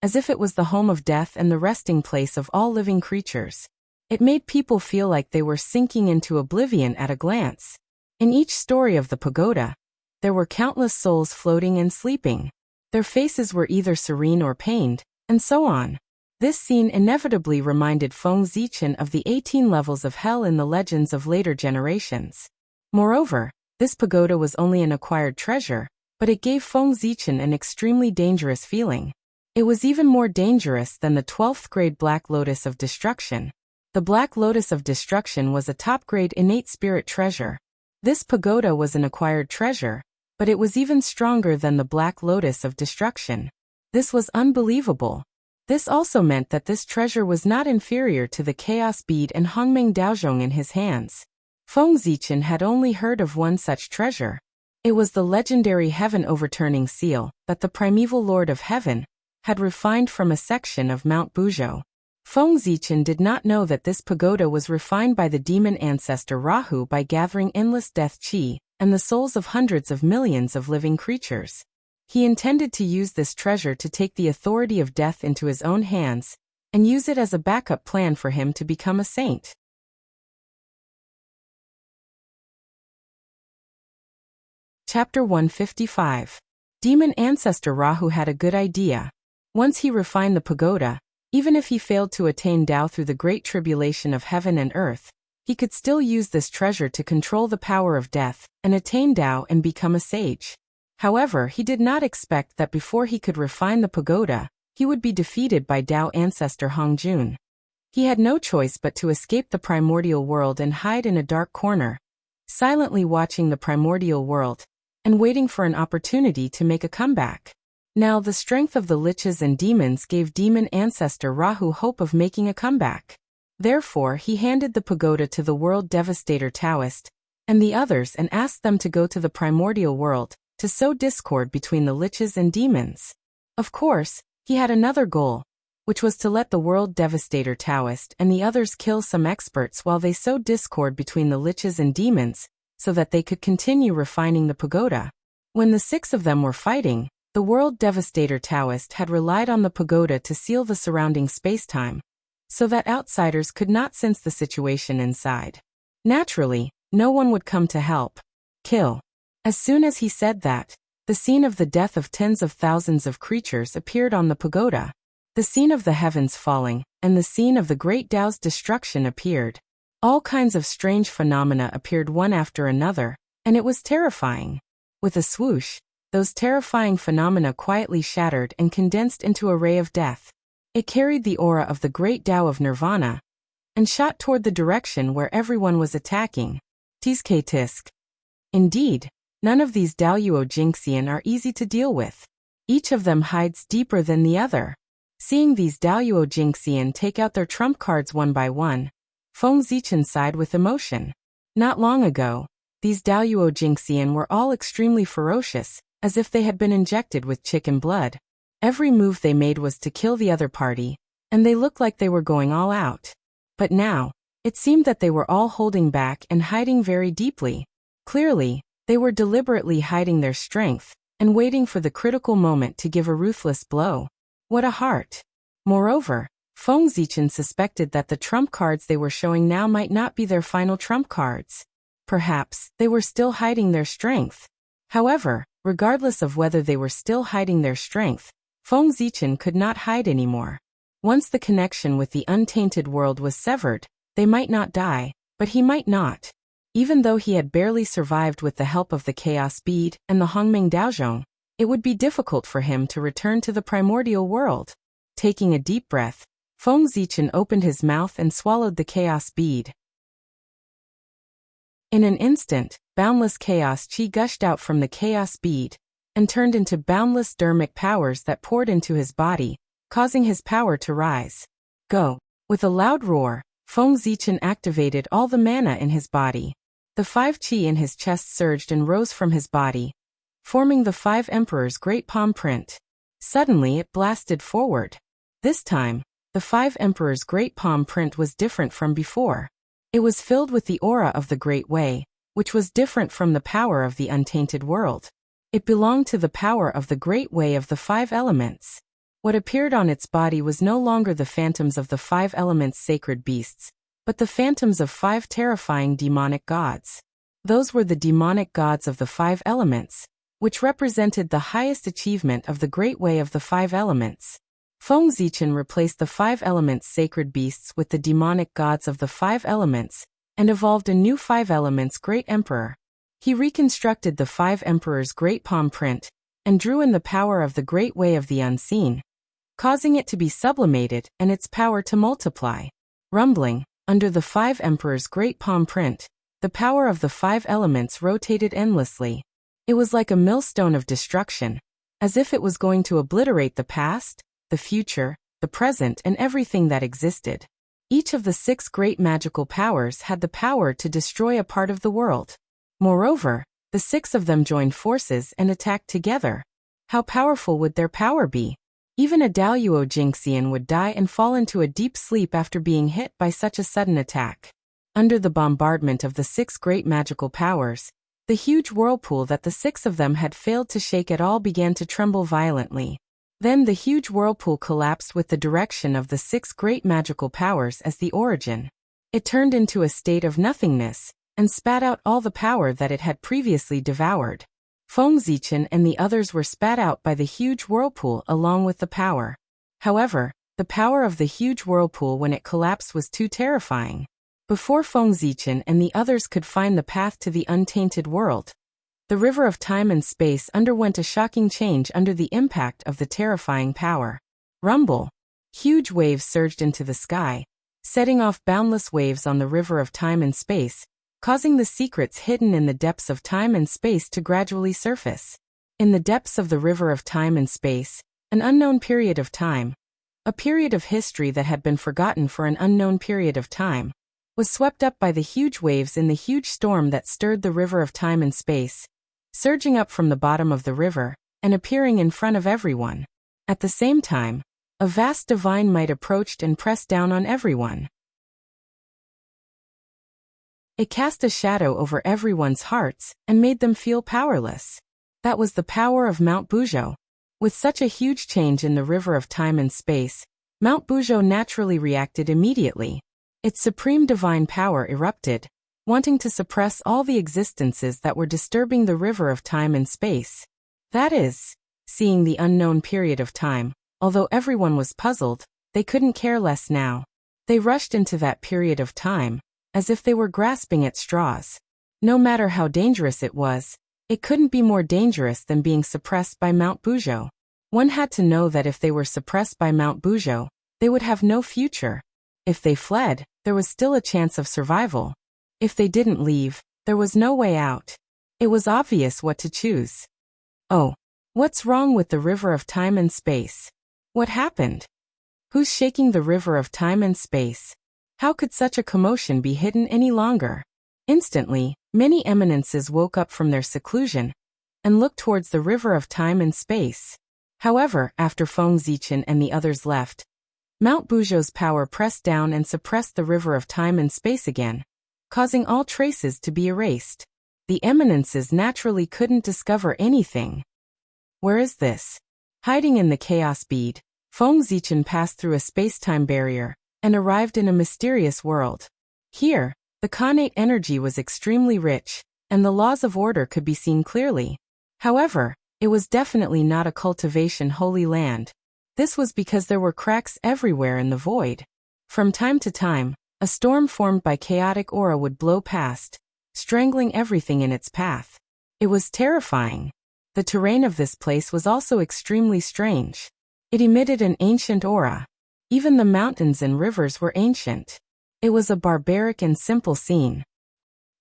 Speaker 1: as if it was the home of death and the resting place of all living creatures. It made people feel like they were sinking into oblivion at a glance. In each story of the pagoda, there were countless souls floating and sleeping. Their faces were either serene or pained, and so on. This scene inevitably reminded Feng Zichen of the 18 levels of hell in the legends of later generations. Moreover, this pagoda was only an acquired treasure, but it gave Feng Zichen an extremely dangerous feeling. It was even more dangerous than the 12th grade Black Lotus of Destruction. The Black Lotus of Destruction was a top-grade innate spirit treasure. This pagoda was an acquired treasure, but it was even stronger than the Black Lotus of Destruction. This was unbelievable. This also meant that this treasure was not inferior to the Chaos Bead and Hongmeng Daozhong in his hands. Feng Zichen had only heard of one such treasure. It was the legendary Heaven Overturning Seal that the primeval Lord of Heaven had refined from a section of Mount Buzhou. Feng Zichen did not know that this pagoda was refined by the demon ancestor Rahu by gathering endless death chi and the souls of hundreds of millions of living creatures. He intended to use this treasure to take the authority of death into his own hands and use it as a backup plan for him to become a saint. Chapter 155. Demon Ancestor Rahu had a good idea. Once he refined the pagoda, even if he failed to attain Tao through the great tribulation of heaven and earth, he could still use this treasure to control the power of death and attain Tao and become a sage. However, he did not expect that before he could refine the pagoda, he would be defeated by Tao ancestor Hongjun. He had no choice but to escape the primordial world and hide in a dark corner, silently watching the primordial world and waiting for an opportunity to make a comeback. Now the strength of the liches and demons gave demon ancestor Rahu hope of making a comeback. Therefore he handed the pagoda to the world devastator Taoist and the others and asked them to go to the primordial world to sow discord between the liches and demons. Of course, he had another goal, which was to let the world devastator Taoist and the others kill some experts while they sowed discord between the liches and demons, so that they could continue refining the pagoda. When the 6 of them were fighting, the world devastator Taoist had relied on the pagoda to seal the surrounding spacetime, so that outsiders could not sense the situation inside. Naturally, no one would come to help. Kill. As soon as he said that, the scene of the death of tens of thousands of creatures appeared on the pagoda. The scene of the heavens falling, and the scene of the great Tao's destruction appeared. All kinds of strange phenomena appeared one after another, and it was terrifying. With a swoosh, those terrifying phenomena quietly shattered and condensed into a ray of death. It carried the aura of the great Tao of Nirvana, and shot toward the direction where everyone was attacking. Tisk tisk. Indeed, none of these Daoyuo Jingxian are easy to deal with. Each of them hides deeper than the other. Seeing these Daoyuo Jingxian take out their trump cards one by one, Feng Zichen sighed with emotion. Not long ago, these Daoyuo Jingxian were all extremely ferocious, as if they had been injected with chicken blood. Every move they made was to kill the other party, and they looked like they were going all out. But now, it seemed that they were all holding back and hiding very deeply. Clearly, they were deliberately hiding their strength and waiting for the critical moment to give a ruthless blow. What a heart! Moreover, Feng Zichen suspected that the trump cards they were showing now might not be their final trump cards. Perhaps they were still hiding their strength. However, regardless of whether they were still hiding their strength, Feng Zichen could not hide anymore. Once the connection with the untainted world was severed, they might not die, but he might not. Even though he had barely survived with the help of the Chaos Bead and the Hongmeng Daozhong, it would be difficult for him to return to the primordial world. Taking a deep breath, Feng Zichen opened his mouth and swallowed the Chaos Bead. In an instant, boundless chaos chi gushed out from the Chaos Bead and turned into boundless dermic powers that poured into his body, causing his power to rise. Go! With a loud roar, Feng Zichen activated all the mana in his body. The 5 qi in his chest surged and rose from his body, forming the 5 emperors' great palm print. Suddenly it blasted forward. This time, the 5 emperors' great palm print was different from before. It was filled with the aura of the Great Way, which was different from the power of the untainted world. It belonged to the power of the Great Way of the 5 elements. What appeared on its body was no longer the phantoms of the 5 elements' sacred beasts, but the phantoms of 5 terrifying demonic gods. Those were the demonic gods of the 5 elements, which represented the highest achievement of the Great Way of the 5 elements. Feng Zichen replaced the 5 elements' sacred beasts with the demonic gods of the 5 elements, and evolved a new 5 elements Great Emperor. He reconstructed the 5 emperors' great palm print, and drew in the power of the Great Way of the Unseen, causing it to be sublimated and its power to multiply. Rumbling, under the 5 emperors' great palm print, the power of the 5 elements rotated endlessly. It was like a millstone of destruction, as if it was going to obliterate the past, the future, the present, and everything that existed. Each of the 6 great magical powers had the power to destroy a part of the world. Moreover, the 6 of them joined forces and attacked together. How powerful would their power be? Even a Daoyuo Jingxian would die and fall into a deep sleep after being hit by such a sudden attack. Under the bombardment of the 6 great magical powers, the huge whirlpool that the 6 of them had failed to shake at all began to tremble violently. Then the huge whirlpool collapsed with the direction of the 6 great magical powers as the origin. It turned into a state of nothingness, and spat out all the power that it had previously devoured. Feng Zichen and the others were spat out by the huge whirlpool along with the power. However, the power of the huge whirlpool when it collapsed was too terrifying. Before Feng Zichen and the others could find the path to the untainted world, the river of time and space underwent a shocking change under the impact of the terrifying power. Rumble! Huge waves surged into the sky, setting off boundless waves on the river of time and space, causing the secrets hidden in the depths of time and space to gradually surface. In the depths of the river of time and space, an unknown period of time, a period of history that had been forgotten for an unknown period of time, was swept up by the huge waves in the huge storm that stirred the river of time and space, surging up from the bottom of the river, and appearing in front of everyone. At the same time, a vast divine might approached and pressed down on everyone. It cast a shadow over everyone's hearts and made them feel powerless. That was the power of Mount Buzhou. With such a huge change in the river of time and space, Mount Buzhou naturally reacted immediately. Its supreme divine power erupted, wanting to suppress all the existences that were disturbing the river of time and space. That is, seeing the unknown period of time, although everyone was puzzled, they couldn't care less now. They rushed into that period of time, as if they were grasping at straws. No matter how dangerous it was, it couldn't be more dangerous than being suppressed by Mount Buzhou. One had to know that if they were suppressed by Mount Buzhou, they would have no future. If they fled, there was still a chance of survival. If they didn't leave, there was no way out. It was obvious what to choose. Oh, what's wrong with the river of time and space? What happened? Who's shaking the river of time and space? How could such a commotion be hidden any longer? Instantly, many eminences woke up from their seclusion and looked towards the river of time and space. However, after Feng Zichen and the others left, Mount Buzhou's power pressed down and suppressed the river of time and space again, causing all traces to be erased. The eminences naturally couldn't discover anything. Where is this? Hiding in the chaos bead, Feng Zichen passed through a space-time barrier and arrived in a mysterious world. Here, the Khanate energy was extremely rich, and the laws of order could be seen clearly. However, it was definitely not a cultivation holy land. This was because there were cracks everywhere in the void. From time to time, a storm formed by chaotic aura would blow past, strangling everything in its path. It was terrifying. The terrain of this place was also extremely strange. It emitted an ancient aura. Even the mountains and rivers were ancient. It was a barbaric and simple scene.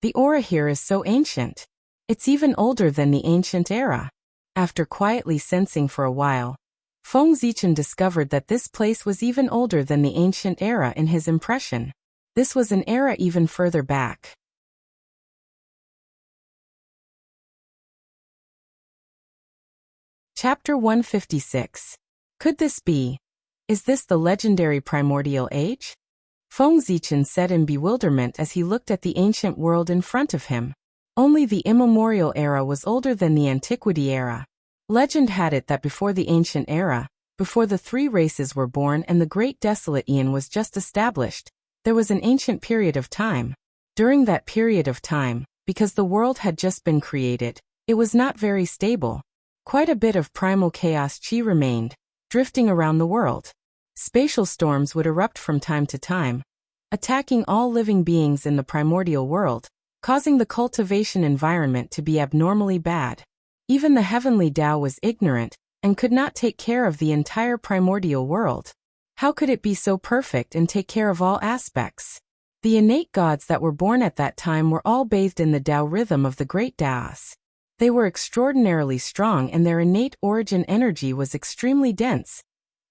Speaker 1: The aura here is so ancient. It's even older than the ancient era. After quietly sensing for a while, Feng Zichen discovered that this place was even older than the ancient era in his impression. This was an era even further back. Chapter 156. Could this be? Is this the legendary primordial age? Feng Zichen said in bewilderment as he looked at the ancient world in front of him. Only the immemorial era was older than the antiquity era. Legend had it that before the ancient era, before the three races were born and the great desolate Eon was just established, there was an ancient period of time. During that period of time, because the world had just been created, it was not very stable. Quite a bit of primal chaos chi remained, drifting around the world. Spatial storms would erupt from time to time, attacking all living beings in the primordial world, causing the cultivation environment to be abnormally bad. Even the heavenly Tao was ignorant, and could not take care of the entire primordial world. How could it be so perfect and take care of all aspects? The innate gods that were born at that time were all bathed in the Tao rhythm of the great Taos. They were extraordinarily strong and their innate origin energy was extremely dense,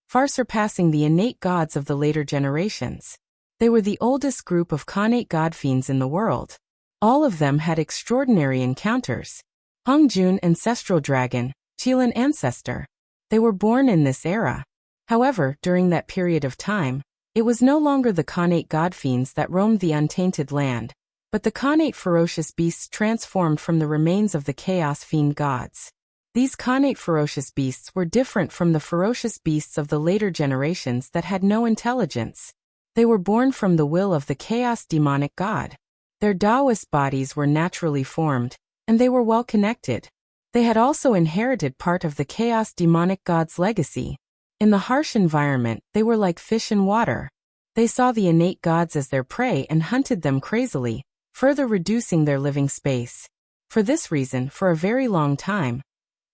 Speaker 1: far surpassing the innate gods of the later generations. They were the oldest group of Khanate god fiends in the world. All of them had extraordinary encounters. Hongjun Ancestral Dragon, Qilin Ancestor. They were born in this era. However, during that period of time, it was no longer the Khanate god fiends that roamed the untainted land, but the Khanate ferocious beasts transformed from the remains of the Chaos Fiend gods. These Khanate ferocious beasts were different from the ferocious beasts of the later generations that had no intelligence. They were born from the will of the Chaos Demonic God. Their Taoist bodies were naturally formed, and they were well connected. They had also inherited part of the Chaos Demonic God's legacy. In the harsh environment, they were like fish in water. They saw the innate gods as their prey and hunted them crazily, further reducing their living space. For this reason, for a very long time,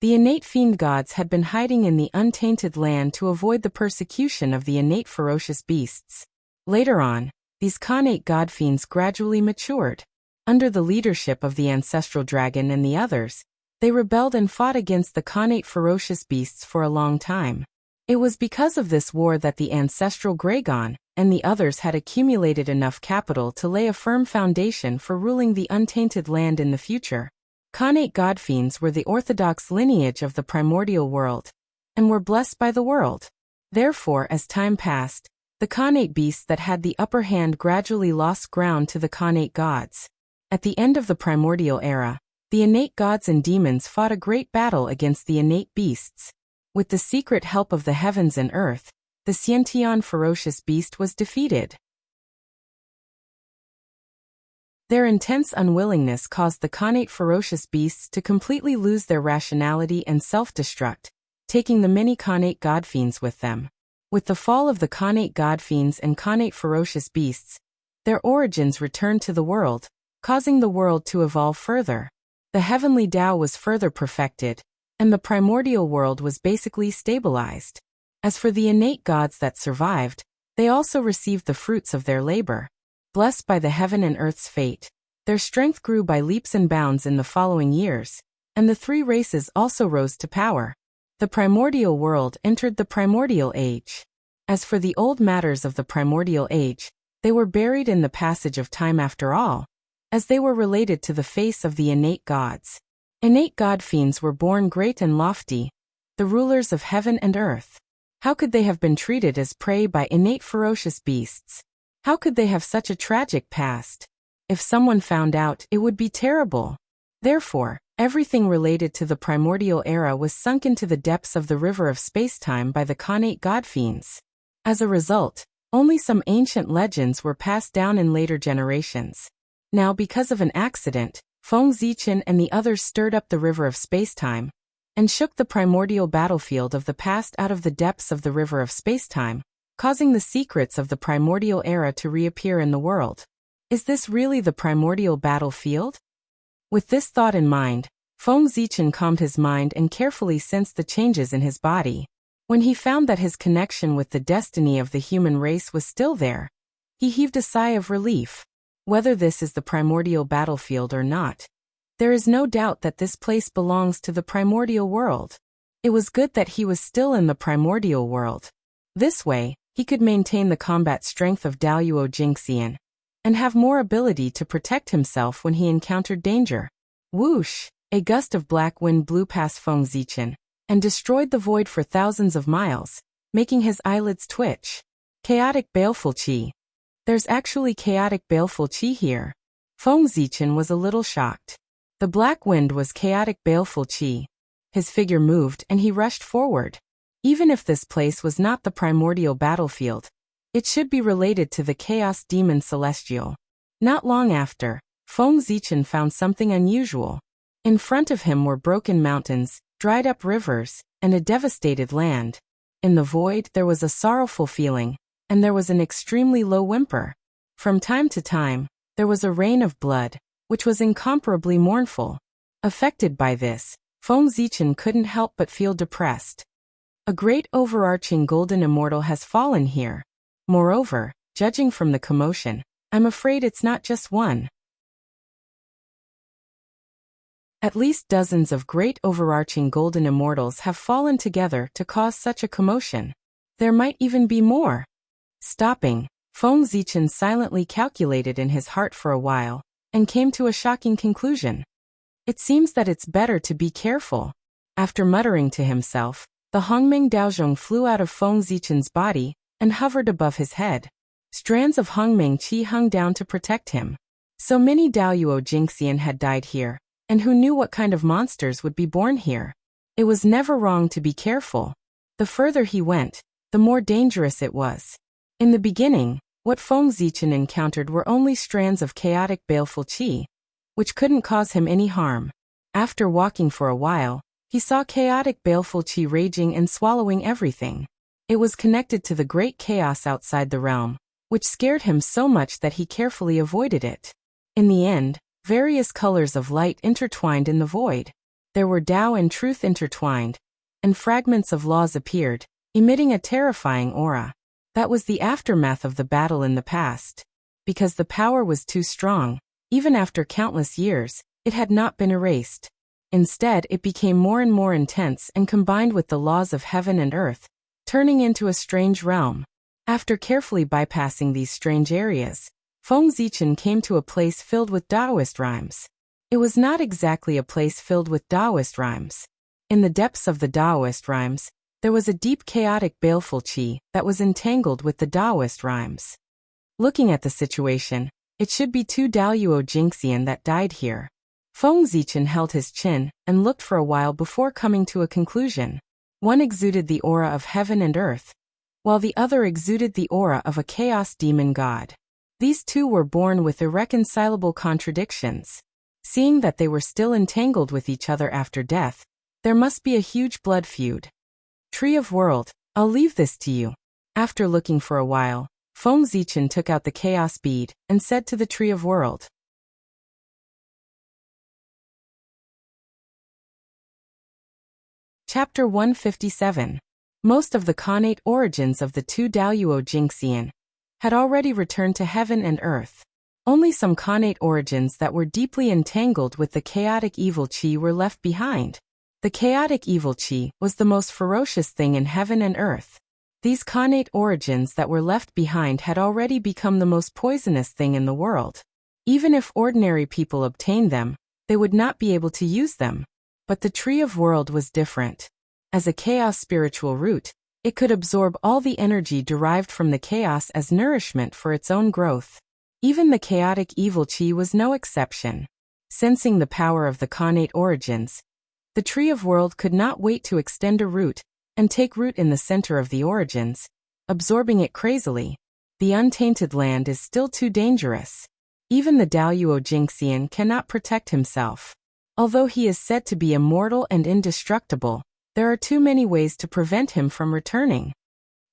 Speaker 1: the innate fiend gods had been hiding in the untainted land to avoid the persecution of the innate ferocious beasts. Later on, these Khanate god fiends gradually matured. Under the leadership of the ancestral dragon and the others, they rebelled and fought against the Khanate ferocious beasts for a long time. It was because of this war that the ancestral Gragon and the others had accumulated enough capital to lay a firm foundation for ruling the untainted land in the future. Khanate god fiends were the orthodox lineage of the primordial world, and were blessed by the world. Therefore, as time passed, the Khanate beasts that had the upper hand gradually lost ground to the Khanate gods. At the end of the primordial era, the innate gods and demons fought a great battle against the innate beasts. With the secret help of the heavens and earth, the Xiantian ferocious beast was defeated. Their intense unwillingness caused the Khanate ferocious beasts to completely lose their rationality and self-destruct, taking the many Khanate god fiends with them. With the fall of the Khanate god fiends and Khanate ferocious beasts, their origins returned to the world, causing the world to evolve further. The heavenly Tao was further perfected, and the primordial world was basically stabilized. As for the innate gods that survived, they also received the fruits of their labor. Blessed by the heaven and earth's fate, their strength grew by leaps and bounds in the following years, and the three races also rose to power. The primordial world entered the primordial age. As for the old matters of the primordial age, they were buried in the passage of time after all, as they were related to the face of the innate gods. Innate god fiends were born great and lofty, the rulers of heaven and earth. How could they have been treated as prey by innate ferocious beasts? How could they have such a tragic past? If someone found out, it would be terrible. Therefore, everything related to the primordial era was sunk into the depths of the river of spacetime by the Khanate god fiends. As a result, only some ancient legends were passed down in later generations. Now, because of an accident, Feng Zichen and the others stirred up the river of spacetime and shook the primordial battlefield of the past out of the depths of the river of spacetime, causing the secrets of the primordial era to reappear in the world. Is this really the primordial battlefield? With this thought in mind, Feng Zichen calmed his mind and carefully sensed the changes in his body. When he found that his connection with the destiny of the human race was still there, he heaved a sigh of relief. Whether this is the primordial battlefield or not, there is no doubt that this place belongs to the primordial world. It was good that he was still in the primordial world. This way, he could maintain the combat strength of Daluo Jingxian and have more ability to protect himself when he encountered danger. Whoosh! A gust of black wind blew past Feng Zichen and destroyed the void for thousands of miles, making his eyelids twitch. Chaotic baleful qi. There's actually chaotic baleful qi here. Feng Zichen was a little shocked. The black wind was chaotic baleful qi. His figure moved and he rushed forward. Even if this place was not the primordial battlefield, it should be related to the chaos demon celestial. Not long after, Feng Zichen found something unusual. In front of him were broken mountains, dried-up rivers, and a devastated land. In the void there was a sorrowful feeling, and there was an extremely low whimper. From time to time, there was a rain of blood, which was incomparably mournful. Affected by this, Feng Zichen couldn't help but feel depressed. A great overarching golden immortal has fallen here. Moreover, judging from the commotion, I'm afraid it's not just one. At least dozens of great overarching golden immortals have fallen together to cause such a commotion. There might even be more. Stopping, Feng Zichen silently calculated in his heart for a while, and came to a shocking conclusion. It seems that it's better to be careful. After muttering to himself, the Hongmeng Daozhong flew out of Feng Zichen's body and hovered above his head. Strands of Hongmeng Qi hung down to protect him. So many Daluo Jingxian had died here, and who knew what kind of monsters would be born here? It was never wrong to be careful. The further he went, the more dangerous it was. In the beginning, what Feng Zichen encountered were only strands of chaotic baleful qi, which couldn't cause him any harm. After walking for a while, he saw chaotic baleful qi raging and swallowing everything. It was connected to the great chaos outside the realm, which scared him so much that he carefully avoided it. In the end, various colors of light intertwined in the void. There were Tao and truth intertwined, and fragments of laws appeared, emitting a terrifying aura. That was the aftermath of the battle in the past. Because the power was too strong, even after countless years, it had not been erased. Instead, it became more and more intense and combined with the laws of heaven and earth, turning into a strange realm. After carefully bypassing these strange areas, Feng Zichen came to a place filled with Taoist rhymes. It was not exactly a place filled with Taoist rhymes. In the depths of the Taoist rhymes, there was a deep chaotic baleful qi that was entangled with the Taoist rhymes. Looking at the situation, it should be two Daluo Jingxian that died here. Feng Zichen held his chin and looked for a while before coming to a conclusion. One exuded the aura of heaven and earth, while the other exuded the aura of a chaos demon god. These two were born with irreconcilable contradictions. Seeing that they were still entangled with each other after death, there must be a huge blood feud. Tree of World, I'll leave this to you. After looking for a while, Feng Zichen took out the chaos bead and said to the Tree of World. Chapter 157. Most of the connate origins of the two Daluo Jingxian had already returned to heaven and earth. Only some connate origins that were deeply entangled with the chaotic evil qi were left behind. The chaotic evil qi was the most ferocious thing in heaven and earth. These connate origins that were left behind had already become the most poisonous thing in the world. Even if ordinary people obtained them, they would not be able to use them. But the Tree of World was different. As a chaos spiritual root, it could absorb all the energy derived from the chaos as nourishment for its own growth. Even the chaotic evil qi was no exception. Sensing the power of the connate origins, the Tree of World could not wait to extend a root and take root in the center of the origins, absorbing it crazily. The untainted land is still too dangerous. Even the Daluo Jingxian cannot protect himself. Although he is said to be immortal and indestructible, there are too many ways to prevent him from returning.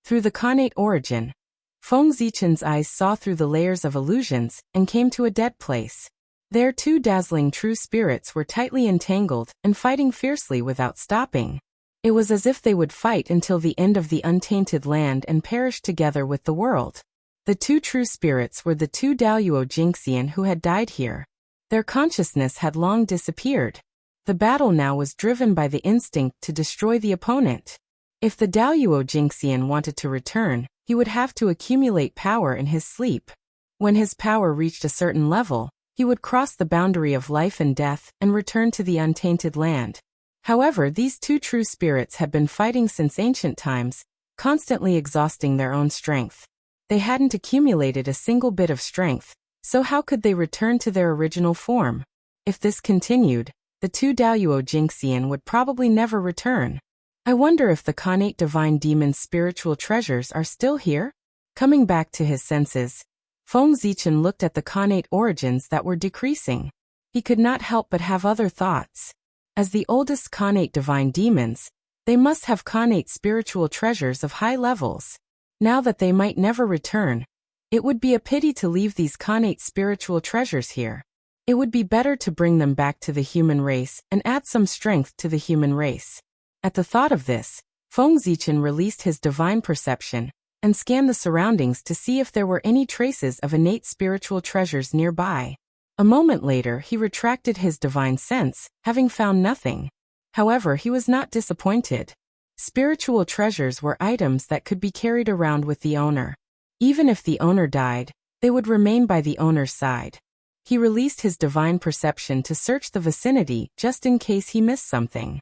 Speaker 1: Through the connate origin, Feng Zichen's eyes saw through the layers of illusions and came to a dead place. There two dazzling true spirits were tightly entangled and fighting fiercely without stopping. It was as if they would fight until the end of the untainted land and perish together with the world. The two true spirits were the two Daluo Jingxian who had died here. Their consciousness had long disappeared. The battle now was driven by the instinct to destroy the opponent. If the Daoyuo Jingxian wanted to return, he would have to accumulate power in his sleep. When his power reached a certain level, he would cross the boundary of life and death and return to the untainted land. However, these two true spirits had been fighting since ancient times, constantly exhausting their own strength. They hadn't accumulated a single bit of strength, so how could they return to their original form? If this continued, the two Daoyuo Jingxian would probably never return. I wonder if the Khanate Divine Demon's spiritual treasures are still here? Coming back to his senses, Feng Zichen looked at the Khanate origins that were decreasing. He could not help but have other thoughts. As the oldest Khanate Divine Demons, they must have Khanate spiritual treasures of high levels. Now that they might never return, it would be a pity to leave these Khanate spiritual treasures here. It would be better to bring them back to the human race and add some strength to the human race. At the thought of this, Feng Zichen released his divine perception and scanned the surroundings to see if there were any traces of innate spiritual treasures nearby. A moment later, he retracted his divine sense, having found nothing. However, he was not disappointed. Spiritual treasures were items that could be carried around with the owner. Even if the owner died, they would remain by the owner's side. He released his divine perception to search the vicinity just in case he missed something.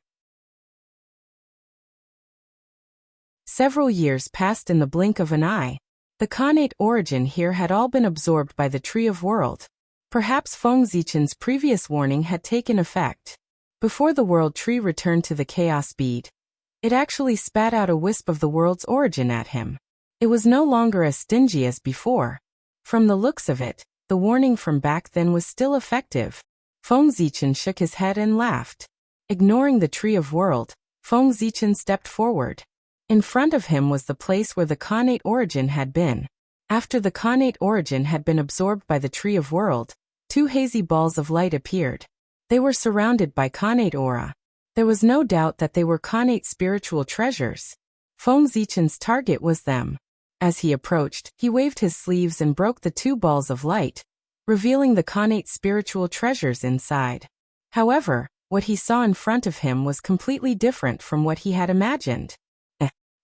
Speaker 1: Several years passed in the blink of an eye. The Khanate origin here had all been absorbed by the Tree of World. Perhaps Feng Zichen's previous warning had taken effect. Before the World Tree returned to the Chaos Bead, it actually spat out a wisp of the world's origin at him. It was no longer as stingy as before. From the looks of it, the warning from back then was still effective. Feng Zichen shook his head and laughed. Ignoring the Tree of World, Feng Zichen stepped forward. In front of him was the place where the Khanate origin had been. After the Khanate origin had been absorbed by the Tree of World, two hazy balls of light appeared. They were surrounded by Khanate aura. There was no doubt that they were Khanate spiritual treasures. Feng Zichen's target was them. As he approached, he waved his sleeves and broke the two balls of light, revealing the Khanate spiritual treasures inside. However, what he saw in front of him was completely different from what he had imagined.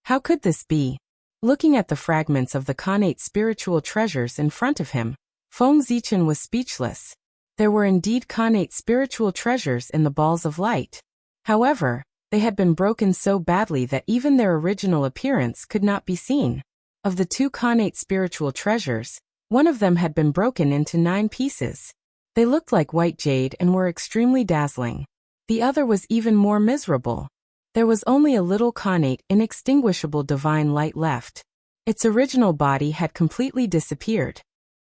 Speaker 1: How could this be? Looking at the fragments of the Khanate spiritual treasures in front of him, Feng Zichen was speechless. There were indeed Khanate spiritual treasures in the balls of light. However, they had been broken so badly that even their original appearance could not be seen. Of the two Khanate spiritual treasures, one of them had been broken into 9 pieces. They looked like white jade and were extremely dazzling. The other was even more miserable. There was only a little Khanate inextinguishable divine light left. Its original body had completely disappeared.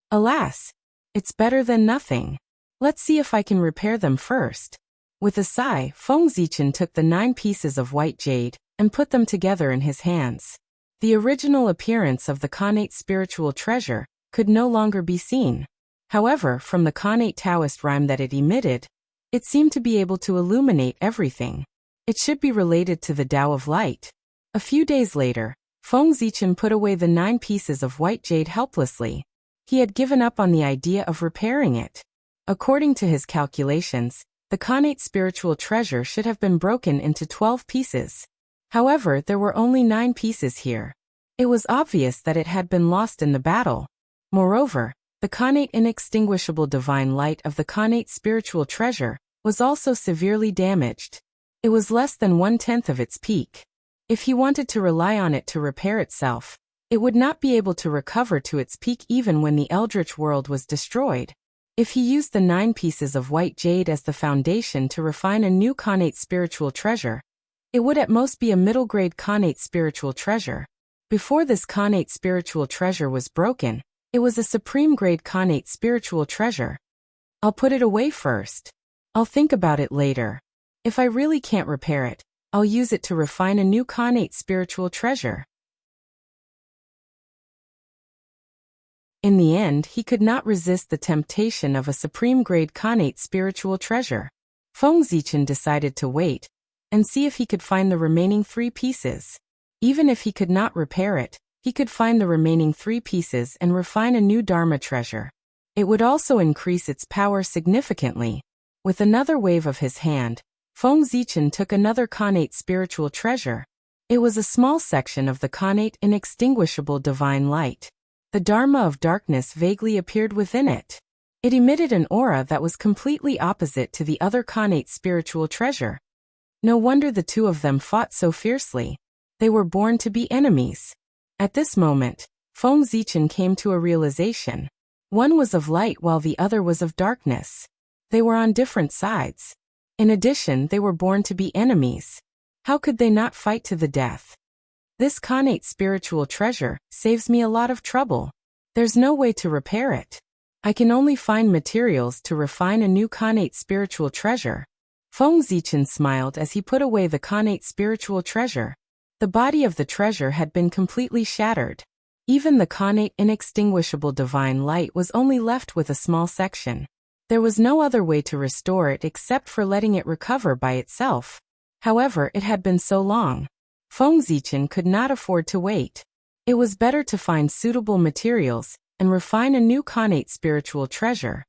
Speaker 1: Alas! It's better than nothing. Let's see if I can repair them first. With a sigh, Feng Zichen took the 9 pieces of white jade and put them together in his hands. The original appearance of the Khanate spiritual treasure could no longer be seen. However, from the Khanate Taoist rhyme that it emitted, it seemed to be able to illuminate everything. It should be related to the Tao of Light. A few days later, Feng Zichen put away the 9 pieces of white jade helplessly. He had given up on the idea of repairing it. According to his calculations, the Khanate spiritual treasure should have been broken into 12 pieces. However, there were only 9 pieces here. It was obvious that it had been lost in the battle. Moreover, the Khanate inextinguishable divine light of the Khanate spiritual treasure was also severely damaged. It was less than 1/10 of its peak. If he wanted to rely on it to repair itself, it would not be able to recover to its peak even when the Eldritch world was destroyed. If he used the 9 pieces of white jade as the foundation to refine a new Khanate spiritual treasure, it would at most be a middle-grade Khanate spiritual treasure. Before this Khanate spiritual treasure was broken, it was a supreme-grade Khanate spiritual treasure. I'll put it away first. I'll think about it later. If I really can't repair it, I'll use it to refine a new Khanate spiritual treasure. In the end, he could not resist the temptation of a supreme-grade Khanate spiritual treasure. Feng Zichen decided to wait and see if he could find the remaining 3 pieces. Even if he could not repair it, he could find the remaining 3 pieces and refine a new Dharma treasure. It would also increase its power significantly. With another wave of his hand, Feng Zichen took another connate spiritual treasure. It was a small section of the connate inextinguishable divine light. The Dharma of darkness vaguely appeared within it. It emitted an aura that was completely opposite to the other connate spiritual treasure. No wonder the two of them fought so fiercely. They were born to be enemies. At this moment, Feng Zichen came to a realization. One was of light while the other was of darkness. They were on different sides. In addition, they were born to be enemies. How could they not fight to the death? This connate spiritual treasure saves me a lot of trouble. There's no way to repair it. I can only find materials to refine a new connate spiritual treasure. Feng Zichen smiled as he put away the connate spiritual treasure. The body of the treasure had been completely shattered. Even the connate inextinguishable divine light was only left with a small section. There was no other way to restore it except for letting it recover by itself. However, it had been so long. Feng Zichen could not afford to wait. It was better to find suitable materials and refine a new connate spiritual treasure.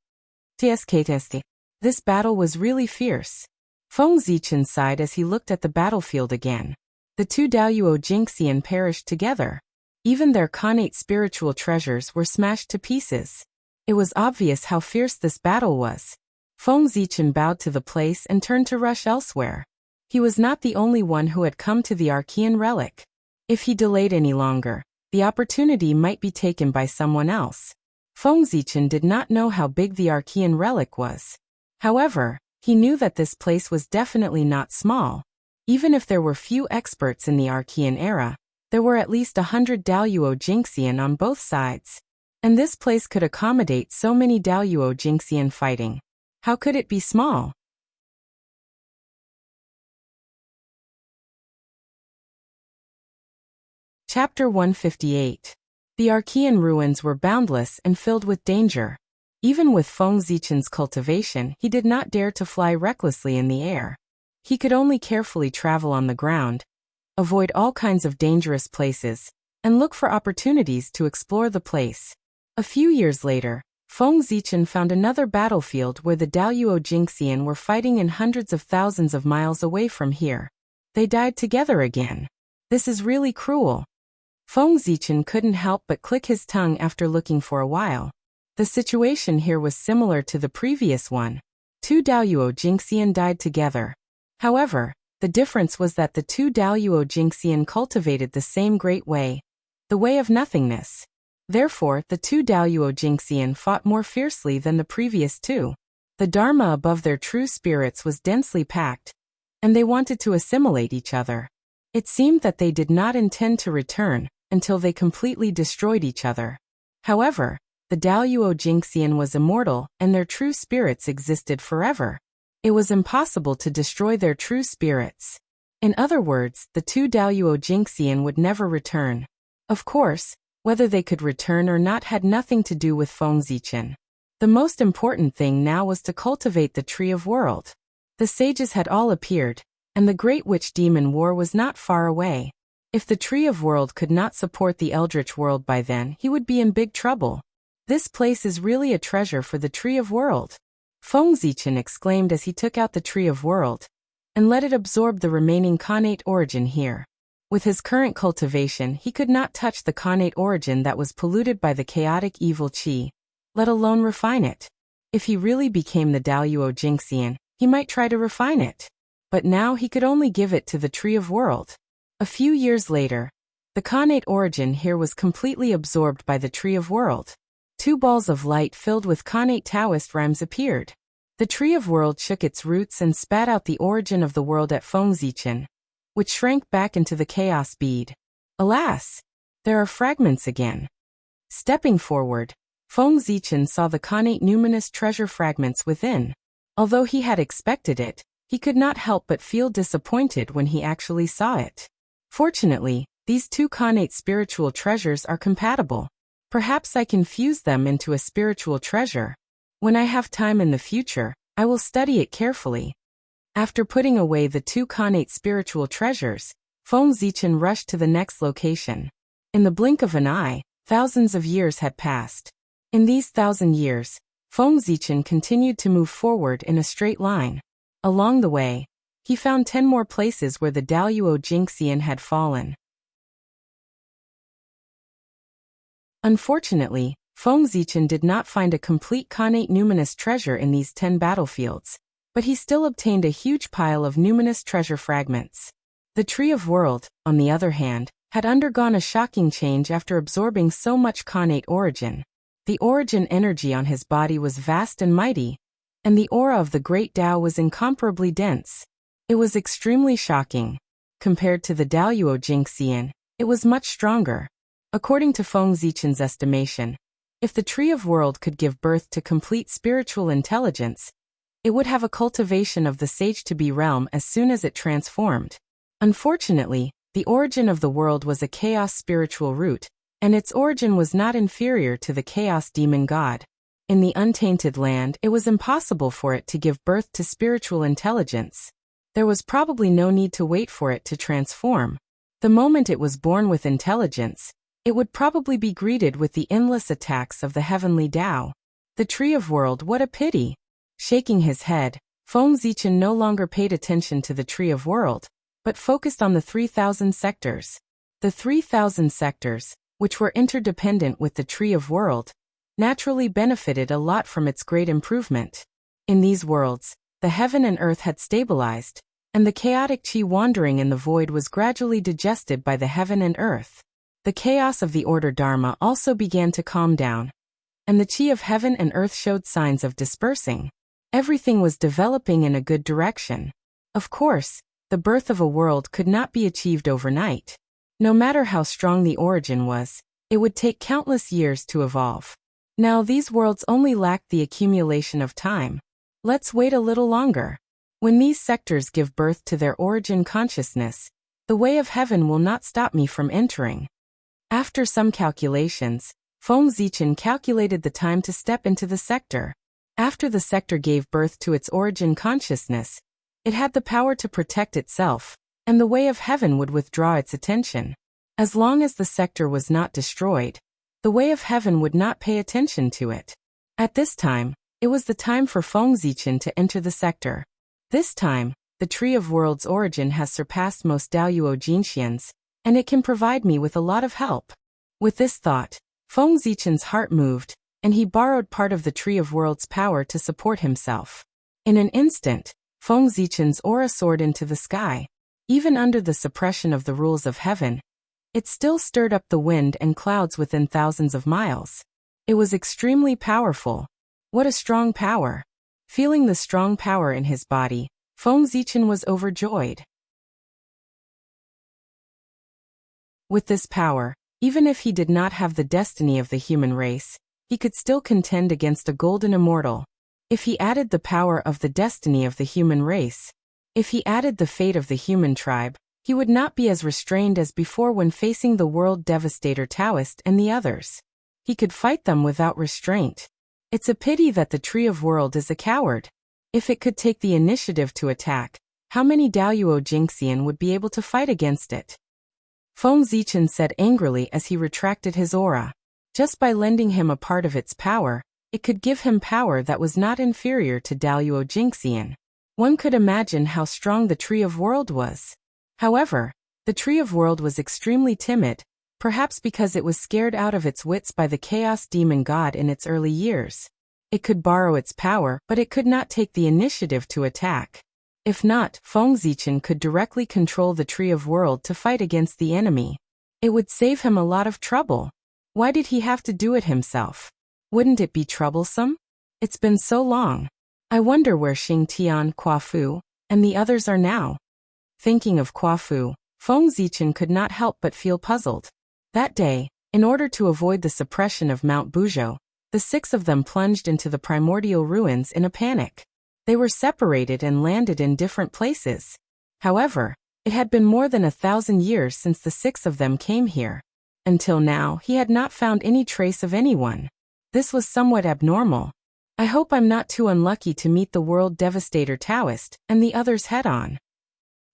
Speaker 1: This battle was really fierce. Feng Zichen sighed as he looked at the battlefield again. The two Daoyuo Jingxian perished together. Even their connate spiritual treasures were smashed to pieces. It was obvious how fierce this battle was. Feng Zichen bowed to the place and turned to rush elsewhere. He was not the only one who had come to the Archean relic. If he delayed any longer, the opportunity might be taken by someone else. Feng Zichen did not know how big the Archean relic was. However, he knew that this place was definitely not small. Even if there were few experts in the Archean era, there were at least 100 Daoyuo Jingxian on both sides. And this place could accommodate so many Daoyuo Jingxian fighting. How could it be small? Chapter 158. The Archean ruins were boundless and filled with danger. Even with Feng Zichen's cultivation, he did not dare to fly recklessly in the air. He could only carefully travel on the ground, avoid all kinds of dangerous places, and look for opportunities to explore the place. A few years later, Feng Zichen found another battlefield where the Daoyuo Jingxian were fighting in hundreds of thousands of miles away from here. They died together again. This is really cruel. Feng Zichen couldn't help but click his tongue after looking for a while. The situation here was similar to the previous one. Two Daoyuo Jingxian died together. However, the difference was that the two Daoyuo Jingxian cultivated the same great way, the way of nothingness. Therefore, the two Daoyuo Jingxian fought more fiercely than the previous two. The Dharma above their true spirits was densely packed, and they wanted to assimilate each other. It seemed that they did not intend to return until they completely destroyed each other. However, the Daoyuo Jingxian was immortal and their true spirits existed forever. It was impossible to destroy their true spirits. In other words, the two Daoyuo Jingxian would never return. Of course, whether they could return or not had nothing to do with Feng Zichen. The most important thing now was to cultivate the Tree of World. The sages had all appeared, and the Great Witch Demon War was not far away. If the Tree of World could not support the Eldritch World by then, he would be in big trouble. This place is really a treasure for the Tree of World. Feng Zichen exclaimed as he took out the Tree of World and let it absorb the remaining connate origin here. With his current cultivation, he could not touch the connate origin that was polluted by the chaotic evil qi, let alone refine it. If he really became the Daoyuo Jingxian, he might try to refine it. But now he could only give it to the Tree of World. A few years later, the connate origin here was completely absorbed by the Tree of World. Two balls of light filled with connate Taoist rhymes appeared. The Tree of World shook its roots and spat out the origin of the world at Feng Zichen, which shrank back into the chaos bead. Alas! There are fragments again. Stepping forward, Feng Zichen saw the connate numinous treasure fragments within. Although he had expected it, he could not help but feel disappointed when he actually saw it. Fortunately, these two connate spiritual treasures are compatible. Perhaps I can fuse them into a spiritual treasure. When I have time in the future, I will study it carefully. After putting away the two connate spiritual treasures, Feng Zichen rushed to the next location. In the blink of an eye, thousands of years had passed. In these 1,000 years, Feng Zichen continued to move forward in a straight line. Along the way, He found 10 more places where the Daluo Jingxian had fallen. Unfortunately, Feng Zichen did not find a complete Khanate numinous treasure in these 10 battlefields, but he still obtained a huge pile of numinous treasure fragments. The Tree of World, on the other hand, had undergone a shocking change after absorbing so much Khanate origin. The origin energy on his body was vast and mighty, and the aura of the Great Tao was incomparably dense. It was extremely shocking. Compared to the Daluo Jingxian, it was much stronger. According to Feng Zichen's estimation, if the Tree of World could give birth to complete spiritual intelligence, it would have a cultivation of the Sage-to-Be realm as soon as it transformed. Unfortunately, the origin of the world was a chaos spiritual root, and its origin was not inferior to the chaos demon god. In the untainted land, it was impossible for it to give birth to spiritual intelligence. There was probably no need to wait for it to transform. The moment it was born with intelligence, it would probably be greeted with the endless attacks of the heavenly Tao. The Tree of World, what a pity! Shaking his head, Feng Zichen no longer paid attention to the Tree of World, but focused on the 3,000 sectors. The 3,000 sectors, which were interdependent with the Tree of World, naturally benefited a lot from its great improvement. In these worlds, the heaven and earth had stabilized, and the chaotic chi wandering in the void was gradually digested by the heaven and earth. The chaos of the order Dharma also began to calm down, and the chi of heaven and earth showed signs of dispersing. Everything was developing in a good direction. Of course, the birth of a world could not be achieved overnight. No matter how strong the origin was, it would take countless years to evolve. Now these worlds only lacked the accumulation of time. Let's wait a little longer. When these sectors give birth to their origin consciousness, the way of heaven will not stop me from entering. After some calculations, Feng Zichen calculated the time to step into the sector. After the sector gave birth to its origin consciousness, it had the power to protect itself, and the way of heaven would withdraw its attention. As long as the sector was not destroyed, the way of heaven would not pay attention to it. At this time, it was the time for Feng Zichen to enter the sector. This time, the Tree of World's origin has surpassed most Daluo Jinxians, and it can provide me with a lot of help. With this thought, Feng Zichen's heart moved, and he borrowed part of the Tree of World's power to support himself. In an instant, Feng Zichen's aura soared into the sky. Even under the suppression of the rules of heaven, it still stirred up the wind and clouds within thousands of miles. It was extremely powerful. What a strong power! Feeling the strong power in his body, Feng Zichen was overjoyed. With this power, even if he did not have the destiny of the human race, he could still contend against a golden immortal. If he added the power of the destiny of the human race, if he added the fate of the human tribe, he would not be as restrained as before when facing the world devastator Taoist and the others. He could fight them without restraint. It's a pity that the Tree of World is a coward. If it could take the initiative to attack, how many Daluo Jingxian would be able to fight against it? Feng Zichen said angrily as he retracted his aura. Just by lending him a part of its power, it could give him power that was not inferior to Daluo Jingxian. One could imagine how strong the Tree of World was. However, the Tree of World was extremely timid, perhaps because it was scared out of its wits by the Chaos Demon God in its early years. It could borrow its power, but it could not take the initiative to attack. If not, Feng Zichen could directly control the Tree of World to fight against the enemy. It would save him a lot of trouble. Why did he have to do it himself? Wouldn't it be troublesome? It's been so long. I wonder where Xing Tian, Kuafu, and the others are now. Thinking of Kuafu, Feng Zichen could not help but feel puzzled. That day, in order to avoid the suppression of Mount Buzhou, the 6 of them plunged into the primordial ruins in a panic. They were separated and landed in different places. However, it had been more than 1,000 years since the 6 of them came here. Until now, he had not found any trace of anyone. This was somewhat abnormal. I hope I'm not too unlucky to meet the world devastator Taoist and the others head-on.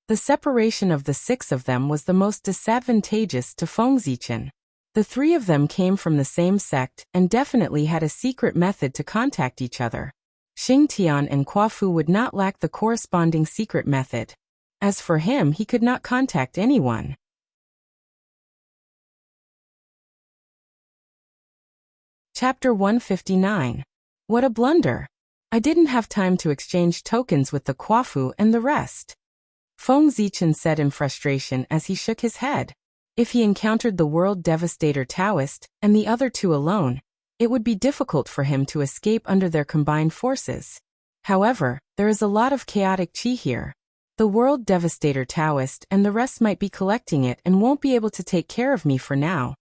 Speaker 1: The separation of the 6 of them was the most disadvantageous to Feng Zichen. The 3 of them came from the same sect and definitely had a secret method to contact each other. Xingtian and Kuafu would not lack the corresponding secret method. As for him, he could not contact anyone. Chapter 159. What a blunder! I didn't have time to exchange tokens with the Kuafu and the rest. Feng Zichen said in frustration as he shook his head. If he encountered the World Devastator Taoist and the other two alone, it would be difficult for him to escape under their combined forces. However, there is a lot of chaotic chi here. The World Devastator Taoist and the rest might be collecting it and won't be able to take care of me for now.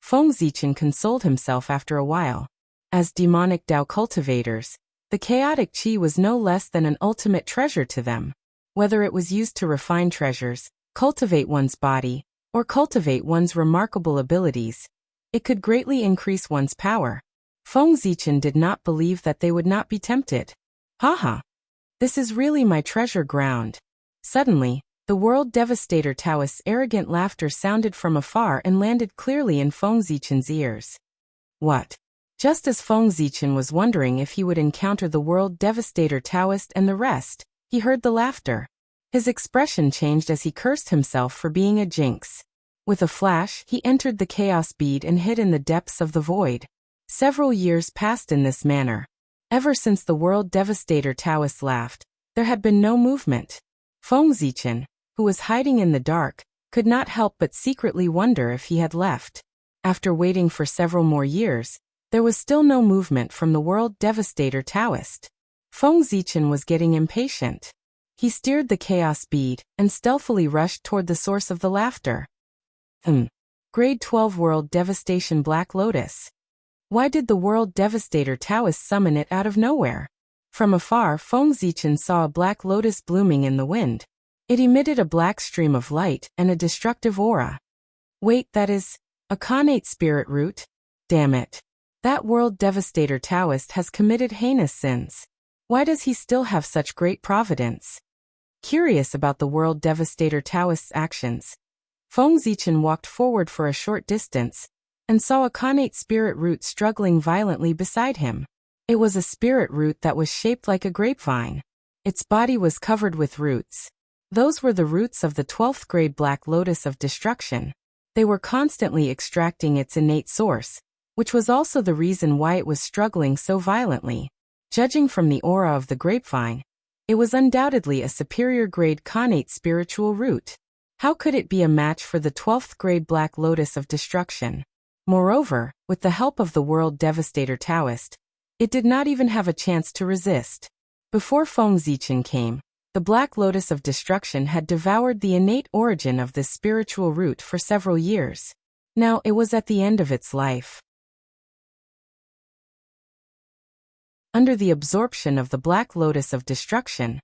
Speaker 1: Feng Zichen consoled himself after a while. As demonic Dao cultivators, the chaotic chi was no less than an ultimate treasure to them. Whether it was used to refine treasures, cultivate one's body, or cultivate one's remarkable abilities, it could greatly increase one's power. Feng Zichen did not believe that they would not be tempted. Haha! This is really my treasure ground. Suddenly, the World Devastator Taoist's arrogant laughter sounded from afar and landed clearly in Feng Zichen's ears. What? Just as Feng Zichen was wondering if he would encounter the World Devastator Taoist and the rest, he heard the laughter. His expression changed as he cursed himself for being a jinx. With a flash, he entered the chaos bead and hid in the depths of the void. Several years passed in this manner. Ever since the World Devastator Taoist laughed, there had been no movement. Feng Zichen, who was hiding in the dark, could not help but secretly wonder if he had left. After waiting for several more years, there was still no movement from the World Devastator Taoist. Feng Zichen was getting impatient. He steered the chaos bead and stealthily rushed toward the source of the laughter. Grade 12 World Devastation Black Lotus. Why did the World Devastator Taoist summon it out of nowhere? From afar, Feng Zichen saw a black lotus blooming in the wind. It emitted a black stream of light and a destructive aura. Wait, that is a Khanate spirit root? Damn it. That World Devastator Taoist has committed heinous sins. Why does he still have such great providence? Curious about the World Devastator Taoist's actions, Feng Zichen walked forward for a short distance and saw a Khanate spirit root struggling violently beside him. It was a spirit root that was shaped like a grapevine. Its body was covered with roots. Those were the roots of the 12th grade Black Lotus of Destruction. They were constantly extracting its innate source, which was also the reason why it was struggling so violently. Judging from the aura of the grapevine, it was undoubtedly a superior grade Khanate spiritual root. How could it be a match for the 12th grade Black Lotus of Destruction? Moreover, with the help of the World Devastator Taoist, it did not even have a chance to resist. Before Feng Zichen came, the Black Lotus of Destruction had devoured the innate origin of this spiritual root for several years. Now it was at the end of its life. Under the absorption of the Black Lotus of Destruction,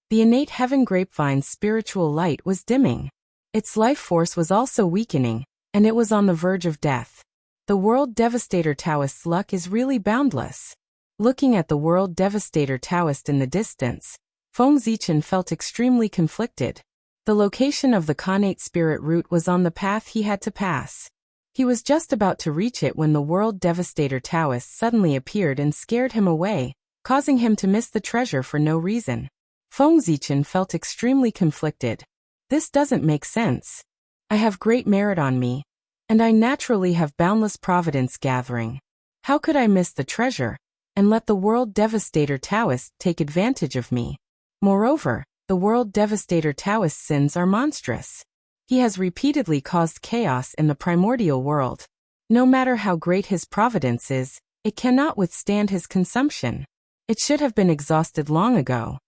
Speaker 1: the innate heaven grapevine's spiritual light was dimming. Its life force was also weakening, and it was on the verge of death. The World Devastator Taoist's luck is really boundless. Looking at the World Devastator Taoist in the distance, Feng Zichen felt extremely conflicted. The location of the Khanate spirit root was on the path he had to pass. He was just about to reach it when the World Devastator Taoist suddenly appeared and scared him away, causing him to miss the treasure for no reason. Feng Zichen felt extremely conflicted. This doesn't make sense. I have great merit on me, and I naturally have boundless providence gathering. How could I miss the treasure and let the World Devastator Taoist take advantage of me? Moreover, the World Devastator Taoist's sins are monstrous. He has repeatedly caused chaos in the primordial world. No matter how great his providence is, it cannot withstand his consumption. It should have been exhausted long ago.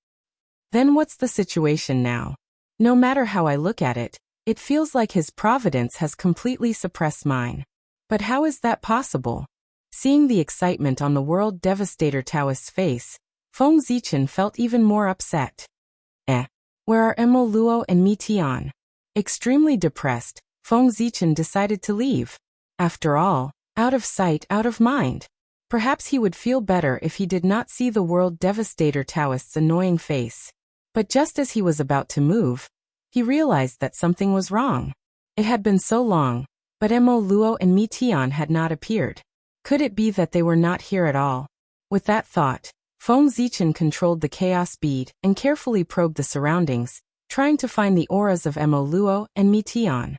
Speaker 1: Then what's the situation now? No matter how I look at it, it feels like his providence has completely suppressed mine. But how is that possible? Seeing the excitement on the World Devastator Taoist's face, Feng Zichen felt even more upset. Where are Emo Luo and Mi Tian? Extremely depressed, Feng Zichen decided to leave. After all, out of sight, out of mind. Perhaps he would feel better if he did not see the World Devastator Taoist's annoying face. But just as he was about to move, he realized that something was wrong. It had been so long, but Emo Luo and Mi Tian had not appeared. Could it be that they were not here at all? With that thought, Feng Zichen controlled the chaos bead and carefully probed the surroundings, trying to find the auras of Mo Luo and Mi Tian.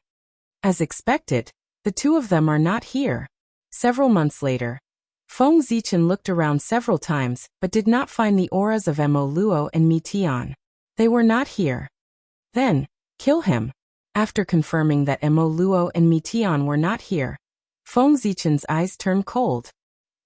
Speaker 1: As expected, the two of them are not here. Several months later, Feng Zichen looked around several times but did not find the auras of Mo Luo and Mi Tian. They were not here. Then, kill him. After confirming that Mo Luo and Mi Tian were not here, Feng Zichen's eyes turned cold.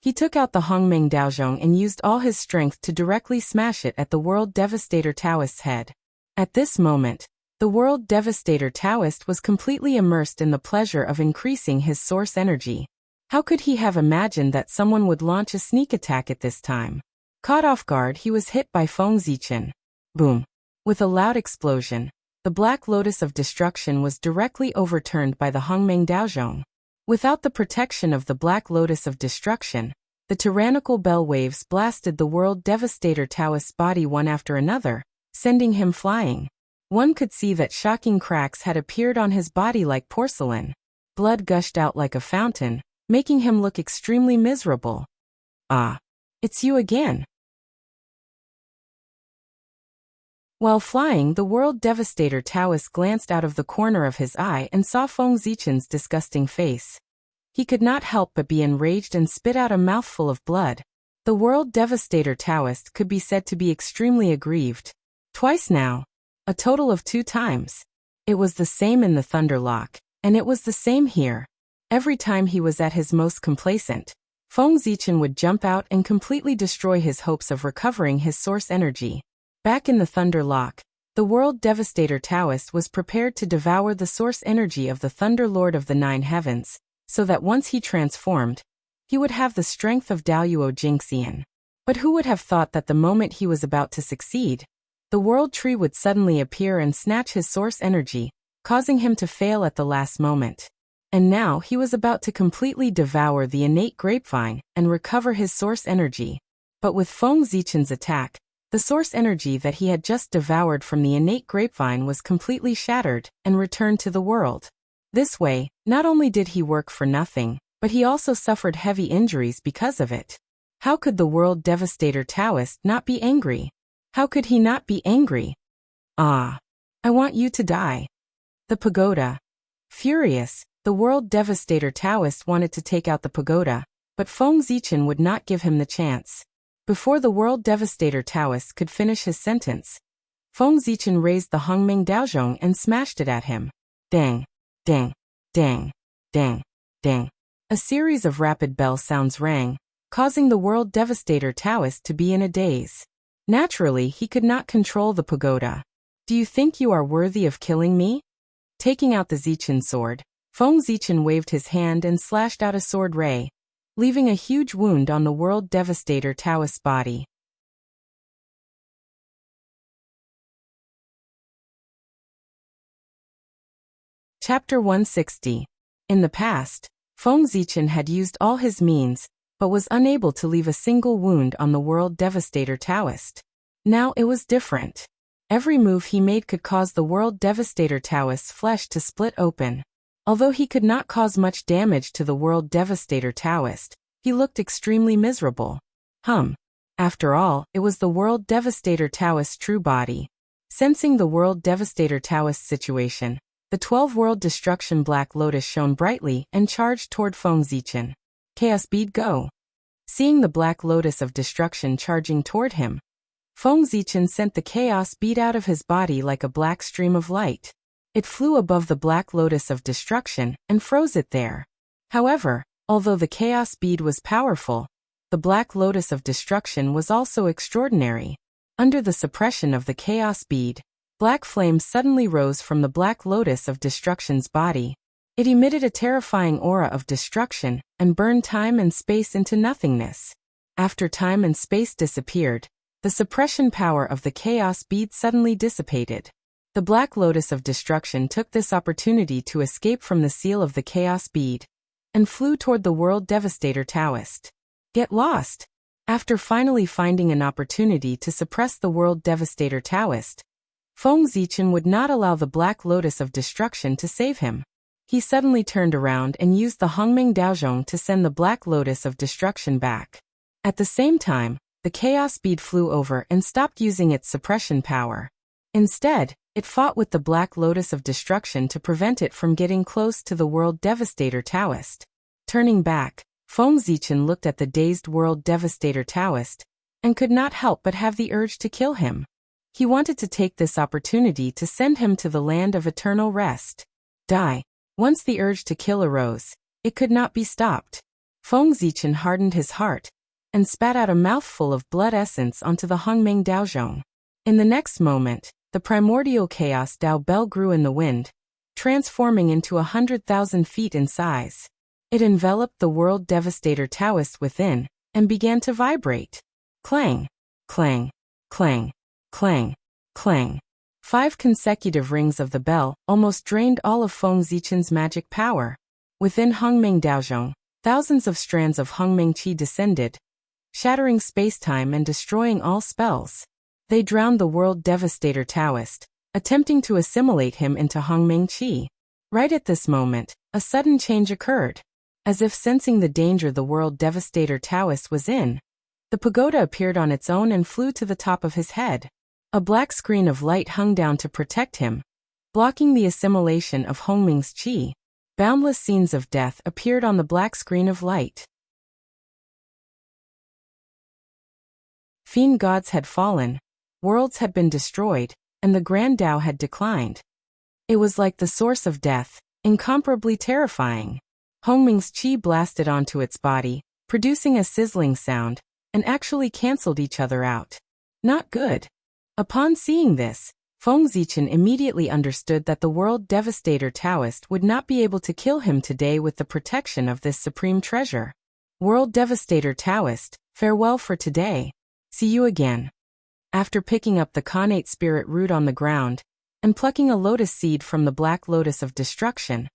Speaker 1: He took out the Hongmeng Daozhong and used all his strength to directly smash it at the World Devastator Taoist's head. At this moment, the World Devastator Taoist was completely immersed in the pleasure of increasing his source energy. How could he have imagined that someone would launch a sneak attack at this time? Caught off guard, he was hit by Feng Zichen. Boom! With a loud explosion, the Black Lotus of Destruction was directly overturned by the Hongmeng Daozhong. Without the protection of the Black Lotus of Destruction, the tyrannical bell waves blasted the World Devastator Taoist's body one after another, sending him flying. One could see that shocking cracks had appeared on his body like porcelain. Blood gushed out like a fountain, making him look extremely miserable. Ah, it's you again. While flying, the World Devastator Taoist glanced out of the corner of his eye and saw Feng Zichen's disgusting face. He could not help but be enraged and spit out a mouthful of blood. The World Devastator Taoist could be said to be extremely aggrieved. Twice now. A total of 2 times. It was the same in the Thunderlock, and it was the same here. Every time he was at his most complacent, Feng Zichen would jump out and completely destroy his hopes of recovering his source energy. Back in the Thunderlock, the World Devastator Taoist was prepared to devour the source energy of the Thunder Lord of the 9 Heavens, so that once he transformed, he would have the strength of Daoyuo Jingxian. But who would have thought that the moment he was about to succeed, the World Tree would suddenly appear and snatch his source energy, causing him to fail at the last moment. And now he was about to completely devour the innate grapevine and recover his source energy. But with Feng Zichen's attack, the source energy that he had just devoured from the innate grapevine was completely shattered and returned to the world. This way, not only did he work for nothing, but he also suffered heavy injuries because of it. How could the World Devastator Taoist not be angry? How could he not be angry? Ah, I want you to die. The pagoda. Furious, the World Devastator Taoist wanted to take out the pagoda, but Feng Zichen would not give him the chance. Before the World Devastator Taoist could finish his sentence, Feng Zichen raised the Hongmeng Daozhong and smashed it at him. Dang, dang, dang, dang, dang. A series of rapid bell sounds rang, causing the World Devastator Taoist to be in a daze. Naturally, he could not control the pagoda. Do you think you are worthy of killing me? Taking out the Zichen sword, Feng Zichen waved his hand and slashed out a sword ray, leaving a huge wound on the World Devastator Taoist's body. Chapter 160. In the past, Feng Zichen had used all his means, but was unable to leave a single wound on the World Devastator Taoist. Now it was different. Every move he made could cause the World Devastator Taoist's flesh to split open. Although he could not cause much damage to the World Devastator Taoist, he looked extremely miserable. After all, it was the World Devastator Taoist's true body. Sensing the World Devastator Taoist's situation, the 12 World Destruction Black Lotus shone brightly and charged toward Feng Zichen. Chaos Bead go! Seeing the Black Lotus of Destruction charging toward him, Feng Zichen sent the Chaos Bead out of his body like a black stream of light. It flew above the Black Lotus of Destruction and froze it there. However, although the Chaos Bead was powerful, the Black Lotus of Destruction was also extraordinary. Under the suppression of the Chaos Bead, black flames suddenly rose from the Black Lotus of Destruction's body. It emitted a terrifying aura of destruction and burned time and space into nothingness. After time and space disappeared, the suppression power of the Chaos Bead suddenly dissipated. The Black Lotus of Destruction took this opportunity to escape from the seal of the Chaos Bead and flew toward the World Devastator Taoist. Get lost! After finally finding an opportunity to suppress the World Devastator Taoist, Feng Zichen would not allow the Black Lotus of Destruction to save him. He suddenly turned around and used the Hongmeng Daozhong to send the Black Lotus of Destruction back. At the same time, the chaos bead flew over and stopped using its suppression power. Instead, it fought with the Black Lotus of Destruction to prevent it from getting close to the World Devastator Taoist. Turning back, Feng Zichen looked at the dazed World Devastator Taoist and could not help but have the urge to kill him. He wanted to take this opportunity to send him to the land of eternal rest. Die. Once the urge to kill arose, it could not be stopped. Feng Zichen hardened his heart and spat out a mouthful of blood essence onto the Hongmeng Daozhong. In the next moment, the primordial chaos Dao Bell grew in the wind, transforming into 100,000 feet in size. It enveloped the World Devastator Taoist within and began to vibrate. Clang, clang, clang, clang, clang. 5 consecutive rings of the bell almost drained all of Feng Zichen's magic power. Within Hongmeng Daozhong, thousands of strands of Hongmeng Qi descended, shattering spacetime and destroying all spells. They drowned the World Devastator Taoist, attempting to assimilate him into Hongmeng Qi. Right at this moment, a sudden change occurred. As if sensing the danger the World Devastator Taoist was in, the pagoda appeared on its own and flew to the top of his head. A black screen of light hung down to protect him, blocking the assimilation of Hongmeng's qi. Boundless scenes of death appeared on the black screen of light. Fiend gods had fallen, worlds had been destroyed, and the Grand Tao had declined. It was like the source of death, incomparably terrifying. Hongmeng's qi blasted onto its body, producing a sizzling sound, and actually cancelled each other out. Not good. Upon seeing this, Feng Zichen immediately understood that the World Devastator Taoist would not be able to kill him today with the protection of this supreme treasure. World Devastator Taoist, farewell for today. See you again. After picking up the Khanate spirit root on the ground and plucking a lotus seed from the Black Lotus of Destruction,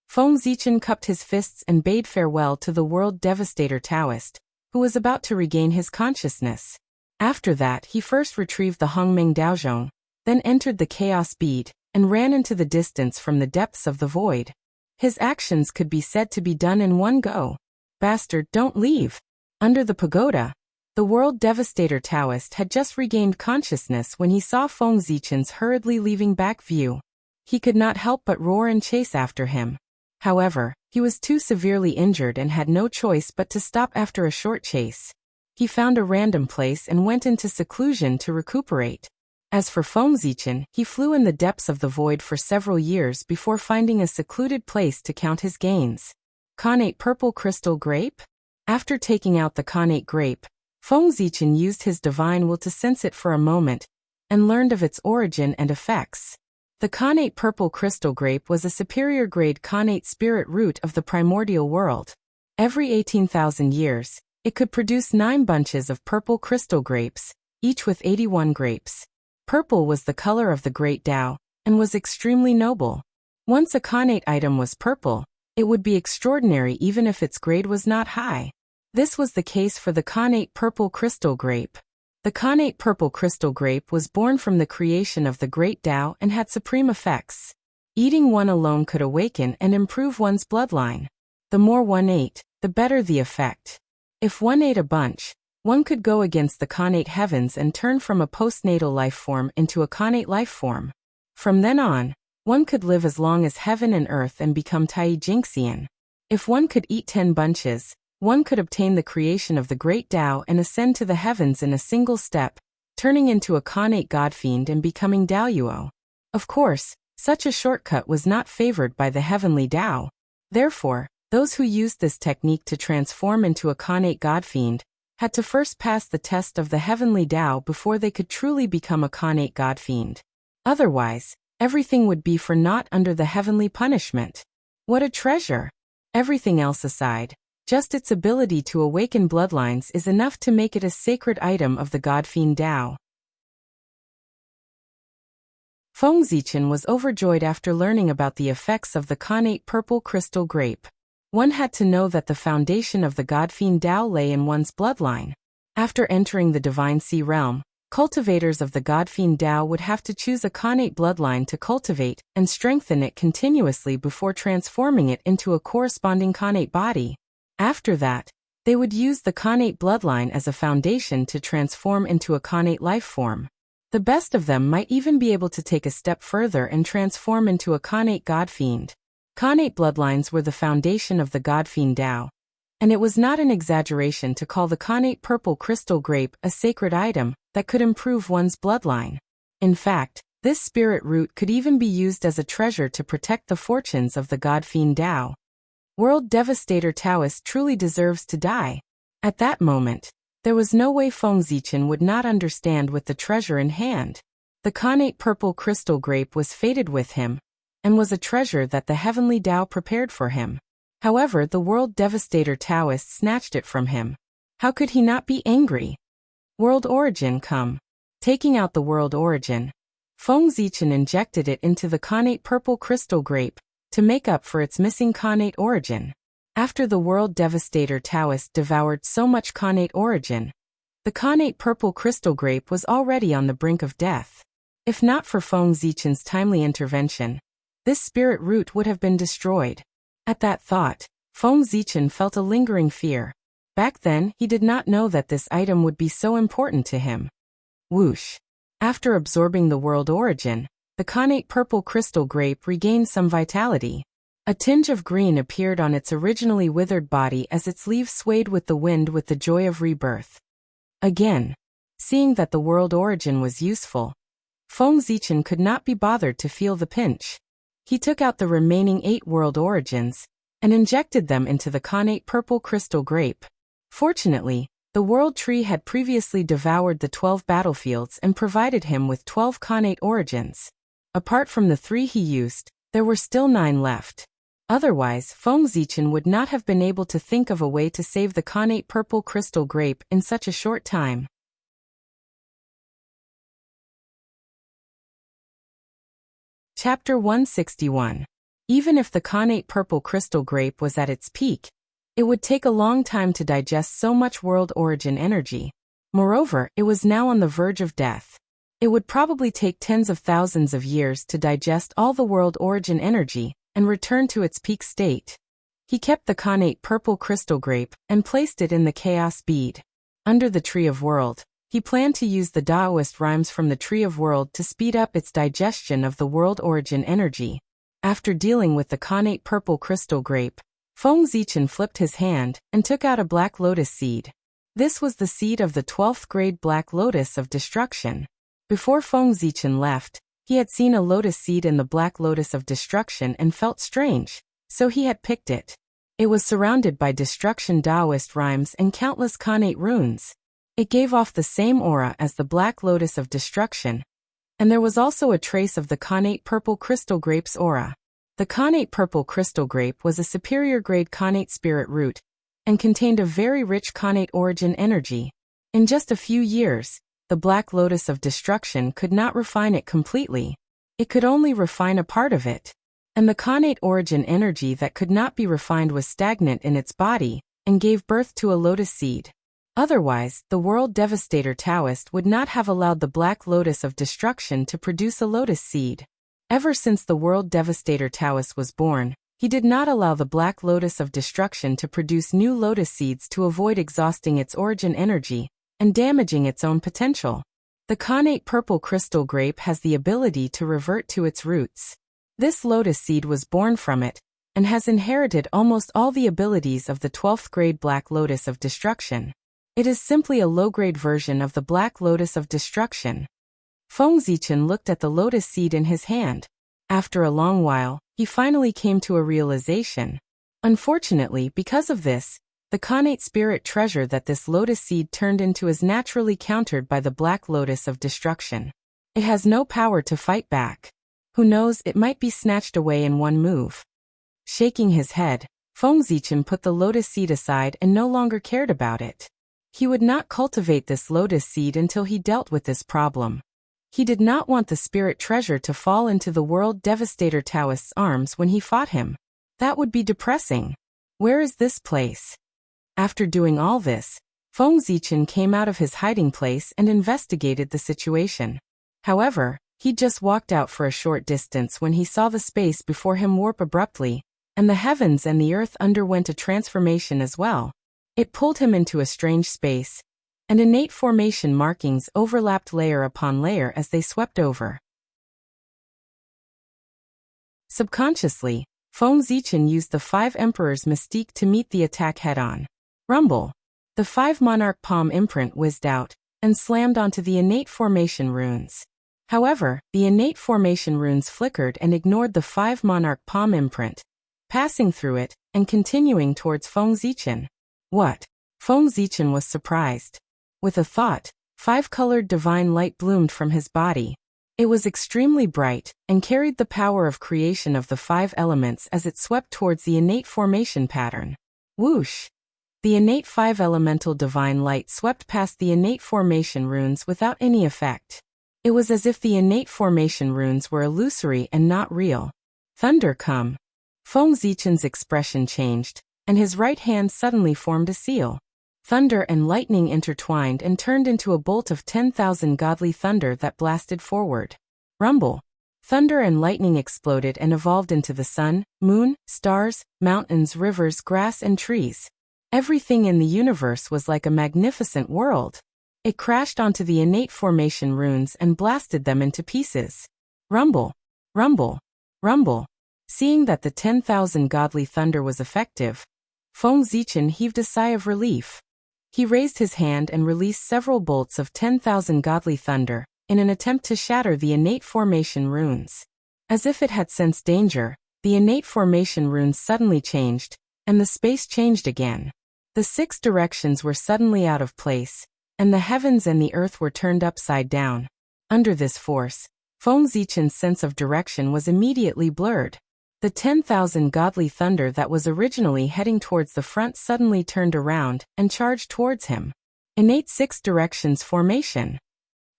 Speaker 1: Feng Zichen cupped his fists and bade farewell to the World Devastator Taoist, who was about to regain his consciousness. After that, he first retrieved the Hongmeng Daozhong, then entered the Chaos Bead, and ran into the distance from the depths of the void. His actions could be said to be done in one go. Bastard, don't leave. Under the pagoda, the World Devastator Taoist had just regained consciousness when he saw Feng Zichen's hurriedly leaving back view. He could not help but roar and chase after him. However, he was too severely injured and had no choice but to stop after a short chase. He found a random place and went into seclusion to recuperate. As for Feng Zichen, he flew in the depths of the void for several years before finding a secluded place to count his gains. Khanate Purple Crystal Grape? After taking out the Khanate Grape, Feng Zichen used his divine will to sense it for a moment, and learned of its origin and effects. The Khanate Purple Crystal Grape was a superior grade Khanate spirit root of the primordial world. Every 18,000 years, it could produce 9 bunches of purple crystal grapes, each with 81 grapes. Purple was the color of the Great Tao, and was extremely noble. Once a Khanate item was purple, it would be extraordinary even if its grade was not high. This was the case for the Khanate Purple Crystal Grape. The Khanate Purple Crystal Grape was born from the creation of the Great Tao and had supreme effects. Eating one alone could awaken and improve one's bloodline. The more one ate, the better the effect. If one ate a bunch, one could go against the Khanate heavens and turn from a postnatal life form into a Khanate life form. From then on, one could live as long as heaven and earth and become Tai Jinxian. If one could eat 10 bunches, one could obtain the creation of the Great Tao and ascend to the heavens in a single step, turning into a Khanate godfiend and becoming Daoyuo. Of course, such a shortcut was not favored by the heavenly Tao. Therefore, those who used this technique to transform into a Khanate godfiend had to first pass the test of the heavenly Tao before they could truly become a Khanate godfiend. Otherwise, everything would be for naught under the heavenly punishment. What a treasure! Everything else aside, just its ability to awaken bloodlines is enough to make it a sacred item of the Godfiend Tao. Feng Zichen was overjoyed after learning about the effects of the Khanate Purple Crystal Grape. One had to know that the foundation of the Godfiend Tao lay in one's bloodline. After entering the Divine Sea Realm, cultivators of the Godfiend Tao would have to choose a Khanate bloodline to cultivate and strengthen it continuously before transforming it into a corresponding Khanate body. After that, They would use the Khanate bloodline as a foundation to transform into a Khanate life form. The best of them might even be able to take a step further and transform into a Khanate God-Fiend. Khanate bloodlines were the foundation of the God-Fiend Tao, and it was not an exaggeration to call the Khanate purple crystal grape a sacred item that could improve one's bloodline. In fact, this spirit root could even be used as a treasure to protect the fortunes of the God-Fiend Tao. World Devastator Taoist truly deserves to die. At that moment, there was no way Feng Zichen would not understand with the treasure in hand. The Khanate purple crystal grape was fated with him, and was a treasure that the heavenly Tao prepared for him. However, the World Devastator Taoist snatched it from him. How could he not be angry? World Origin come. Taking out the World Origin, Feng Zichen injected it into the Khanate purple crystal grape to make up for its missing Khanate origin. After the World Devastator Taoist devoured so much Khanate origin, the Khanate purple crystal grape was already on the brink of death. If not for Feng Zichen's timely intervention, this spirit root would have been destroyed. At that thought, Feng Zichen felt a lingering fear. Back then, he did not know that this item would be so important to him. Whoosh! After absorbing the world origin, the Khanate purple crystal grape regained some vitality. A tinge of green appeared on its originally withered body as its leaves swayed with the wind with the joy of rebirth. Again, seeing that the world origin was useful, Feng Zichen could not be bothered to feel the pinch. He took out the remaining 8 world origins and injected them into the Khanate purple crystal grape. Fortunately, the world tree had previously devoured the 12 battlefields and provided him with 12 Khanate origins. Apart from the 3 he used, there were still 9 left. Otherwise, Feng Zichen would not have been able to think of a way to save the Khanate purple crystal grape in such a short time. Chapter 161. Even if the Khanate purple crystal grape was at its peak, it would take a long time to digest so much world origin energy. Moreover, it was now on the verge of death. It would probably take tens of thousands of years to digest all the world origin energy and return to its peak state. He kept the Khanate purple crystal grape and placed it in the chaos bead. Under the Tree of World, he planned to use the Taoist rhymes from the Tree of World to speed up its digestion of the world origin energy. After dealing with the Khanate purple crystal grape, Feng Zichen flipped his hand and took out a black lotus seed. This was the seed of the 12th grade black lotus of destruction. Before Feng Zichen left, he had seen a lotus seed in the black lotus of destruction and felt strange, so he had picked it. It was surrounded by destruction Taoist rhymes and countless Khanate runes. It gave off the same aura as the black lotus of destruction, and there was also a trace of the Khanate purple crystal grape's aura. The Khanate purple crystal grape was a superior grade Khanate spirit root, and contained a very rich Khanate origin energy. In just a few years, the black lotus of destruction could not refine it completely. It could only refine a part of it. And the Khanate origin energy that could not be refined was stagnant in its body, and gave birth to a lotus seed. Otherwise, the World Devastator Taoist would not have allowed the black lotus of destruction to produce a lotus seed. Ever since the World Devastator Taoist was born, he did not allow the black lotus of destruction to produce new lotus seeds to avoid exhausting its origin energy and damaging its own potential. The Khanate purple crystal grape has the ability to revert to its roots. This lotus seed was born from it, and has inherited almost all the abilities of the 12th grade black lotus of destruction. It is simply a low-grade version of the black lotus of destruction. Feng Zichen looked at the lotus seed in his hand. After a long while, he finally came to a realization. Unfortunately, because of this, the Khanate spirit treasure that this lotus seed turned into is naturally countered by the black lotus of destruction. It has no power to fight back. Who knows, it might be snatched away in one move. Shaking his head, Feng Zichen put the lotus seed aside and no longer cared about it. He would not cultivate this lotus seed until he dealt with this problem. He did not want the spirit treasure to fall into the World Devastator Taoist's arms when he fought him. That would be depressing. Where is this place? After doing all this, Feng Zichen came out of his hiding place and investigated the situation. However, he just walked out for a short distance when he saw the space before him warp abruptly, and the heavens and the earth underwent a transformation as well. It pulled him into a strange space, and innate formation markings overlapped layer upon layer as they swept over. Subconsciously, Feng Zichen used the 5 Emperors' mystique to meet the attack head-on. Rumble! The 5 Monarch palm imprint whizzed out, and slammed onto the innate formation runes. However, the innate formation runes flickered and ignored the 5 Monarch palm imprint, passing through it, and continuing towards Feng Zichen. What? Feng Zichen was surprised. With a thought, 5-colored divine light bloomed from his body. It was extremely bright, and carried the power of creation of the 5 elements as it swept towards the innate formation pattern. Whoosh! The innate 5 elemental divine light swept past the innate formation runes without any effect. It was as if the innate formation runes were illusory and not real. Thunder come! Feng Zichen's expression changed, and his right hand suddenly formed a seal. Thunder and lightning intertwined and turned into a bolt of 10,000 godly thunder that blasted forward. Rumble! Thunder and lightning exploded and evolved into the sun, moon, stars, mountains, rivers, grass, and trees. Everything in the universe was like a magnificent world. It crashed onto the innate formation runes and blasted them into pieces. Rumble! Rumble! Rumble! Seeing that the 10,000 godly thunder was effective, Feng Zichen heaved a sigh of relief. He raised his hand and released several bolts of 10,000 godly thunder, in an attempt to shatter the innate formation runes. As if it had sensed danger, the innate formation runes suddenly changed, and the space changed again. The 6 directions were suddenly out of place, and the heavens and the earth were turned upside down. Under this force, Feng Zichen's sense of direction was immediately blurred. The 10,000 godly thunder that was originally heading towards the front suddenly turned around and charged towards him. Innate 6 directions formation.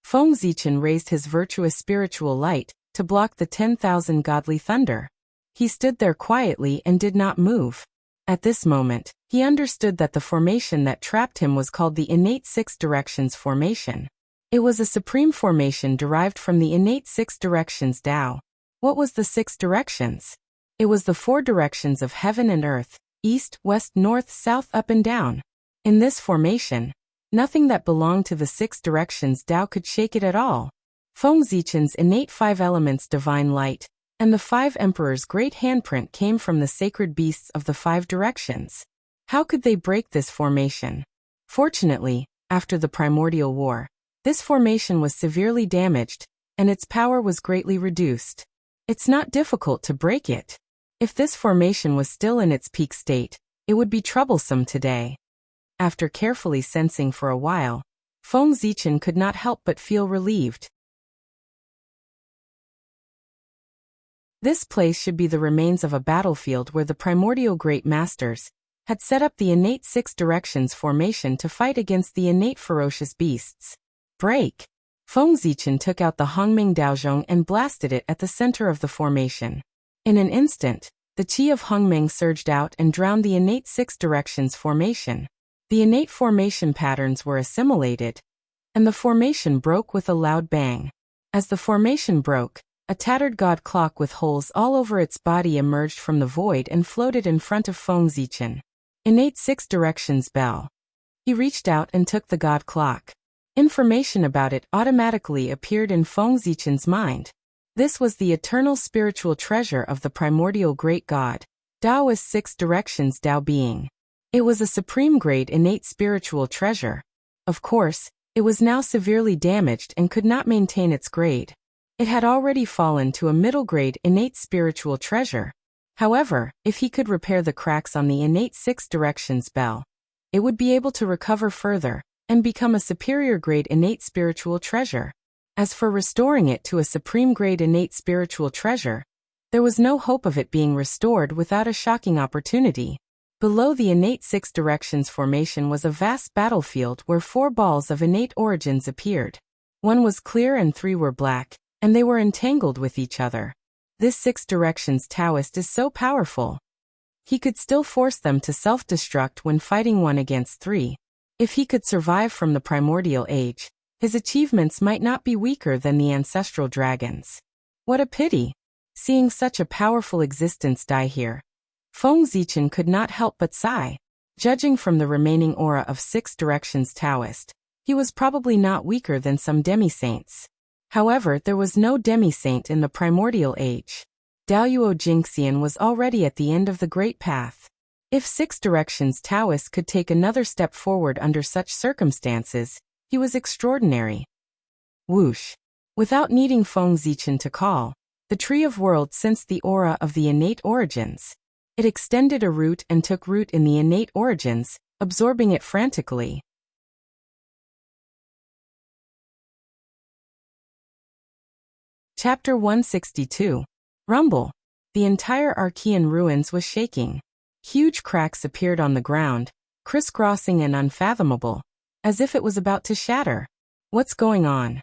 Speaker 1: Feng Zichen raised his virtuous spiritual light to block the 10,000 godly thunder. He stood there quietly and did not move. At this moment, he understood that the formation that trapped him was called the innate 6 directions formation. It was a supreme formation derived from the innate 6 directions Tao. What was the 6 directions? It was the 4 directions of heaven and earth, east, west, north, south, up and down. In this formation, nothing that belonged to the 6 directions Tao could shake it at all. Feng Zichen's innate 5 elements divine light, and the 5 emperors' great handprint came from the sacred beasts of the 5 directions. How could they break this formation? Fortunately, after the primordial war, this formation was severely damaged, and its power was greatly reduced. It's not difficult to break it. If this formation was still in its peak state, it would be troublesome today. After carefully sensing for a while, Feng Zichen could not help but feel relieved. This place should be the remains of a battlefield where the primordial great masters had set up the innate 6 directions formation to fight against the innate ferocious beasts. Break! Feng Zichen took out the Hongming Daozhong and blasted it at the center of the formation. In an instant, the qi of Hongming surged out and drowned the innate 6 directions formation. The innate formation patterns were assimilated, and the formation broke with a loud bang. As the formation broke, a tattered god clock with holes all over its body emerged from the void and floated in front of Feng Zichen. Innate 6 directions bell. He reached out and took the god clock. Information about it automatically appeared in Feng Zichen's mind. This was the eternal spiritual treasure of the primordial great god, Taoist 6 directions Tao being. It was a supreme grade innate spiritual treasure. Of course, it was now severely damaged and could not maintain its grade. It had already fallen to a middle grade innate spiritual treasure. However, if he could repair the cracks on the innate 6 directions bell, it would be able to recover further and become a superior grade innate spiritual treasure. As for restoring it to a supreme grade innate spiritual treasure, there was no hope of it being restored without a shocking opportunity. Below the innate 6 directions formation was a vast battlefield where 4 balls of innate origins appeared. 1 was clear and 3 were black, and they were entangled with each other. This 6 directions Taoist is so powerful. He could still force them to self-destruct when fighting 1 against 3. If he could survive from the primordial age, his achievements might not be weaker than the ancestral dragons. What a pity! Seeing such a powerful existence die here, Feng Zichen could not help but sigh. Judging from the remaining aura of 6 Directions Taoist, he was probably not weaker than some demi-saints. However, there was no demi-saint in the primordial age. Daoyuo Jingxian was already at the end of the Great Path. If 6 Directions Taoist could take another step forward under such circumstances, he was extraordinary. Whoosh! Without needing Feng Zichen to call, the Tree of Worlds sensed the aura of the innate origins. It extended a root and took root in the innate origins, absorbing it frantically. Chapter 162. Rumble. The entire Archean ruins was shaking. Huge cracks appeared on the ground, crisscrossing and unfathomable, as if it was about to shatter. What's going on?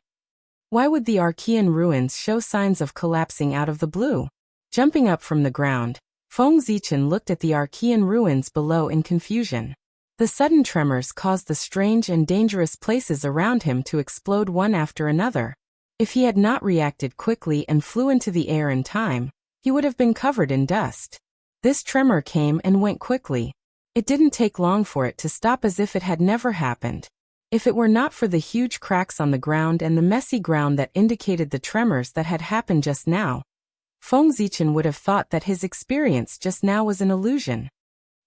Speaker 1: Why would the Archean ruins show signs of collapsing out of the blue? Jumping up from the ground, Feng Zichen looked at the Archean ruins below in confusion. The sudden tremors caused the strange and dangerous places around him to explode one after another. If he had not reacted quickly and flew into the air in time, he would have been covered in dust. This tremor came and went quickly. It didn't take long for it to stop as if it had never happened. If it were not for the huge cracks on the ground and the messy ground that indicated the tremors that had happened just now, Feng Zichen would have thought that his experience just now was an illusion.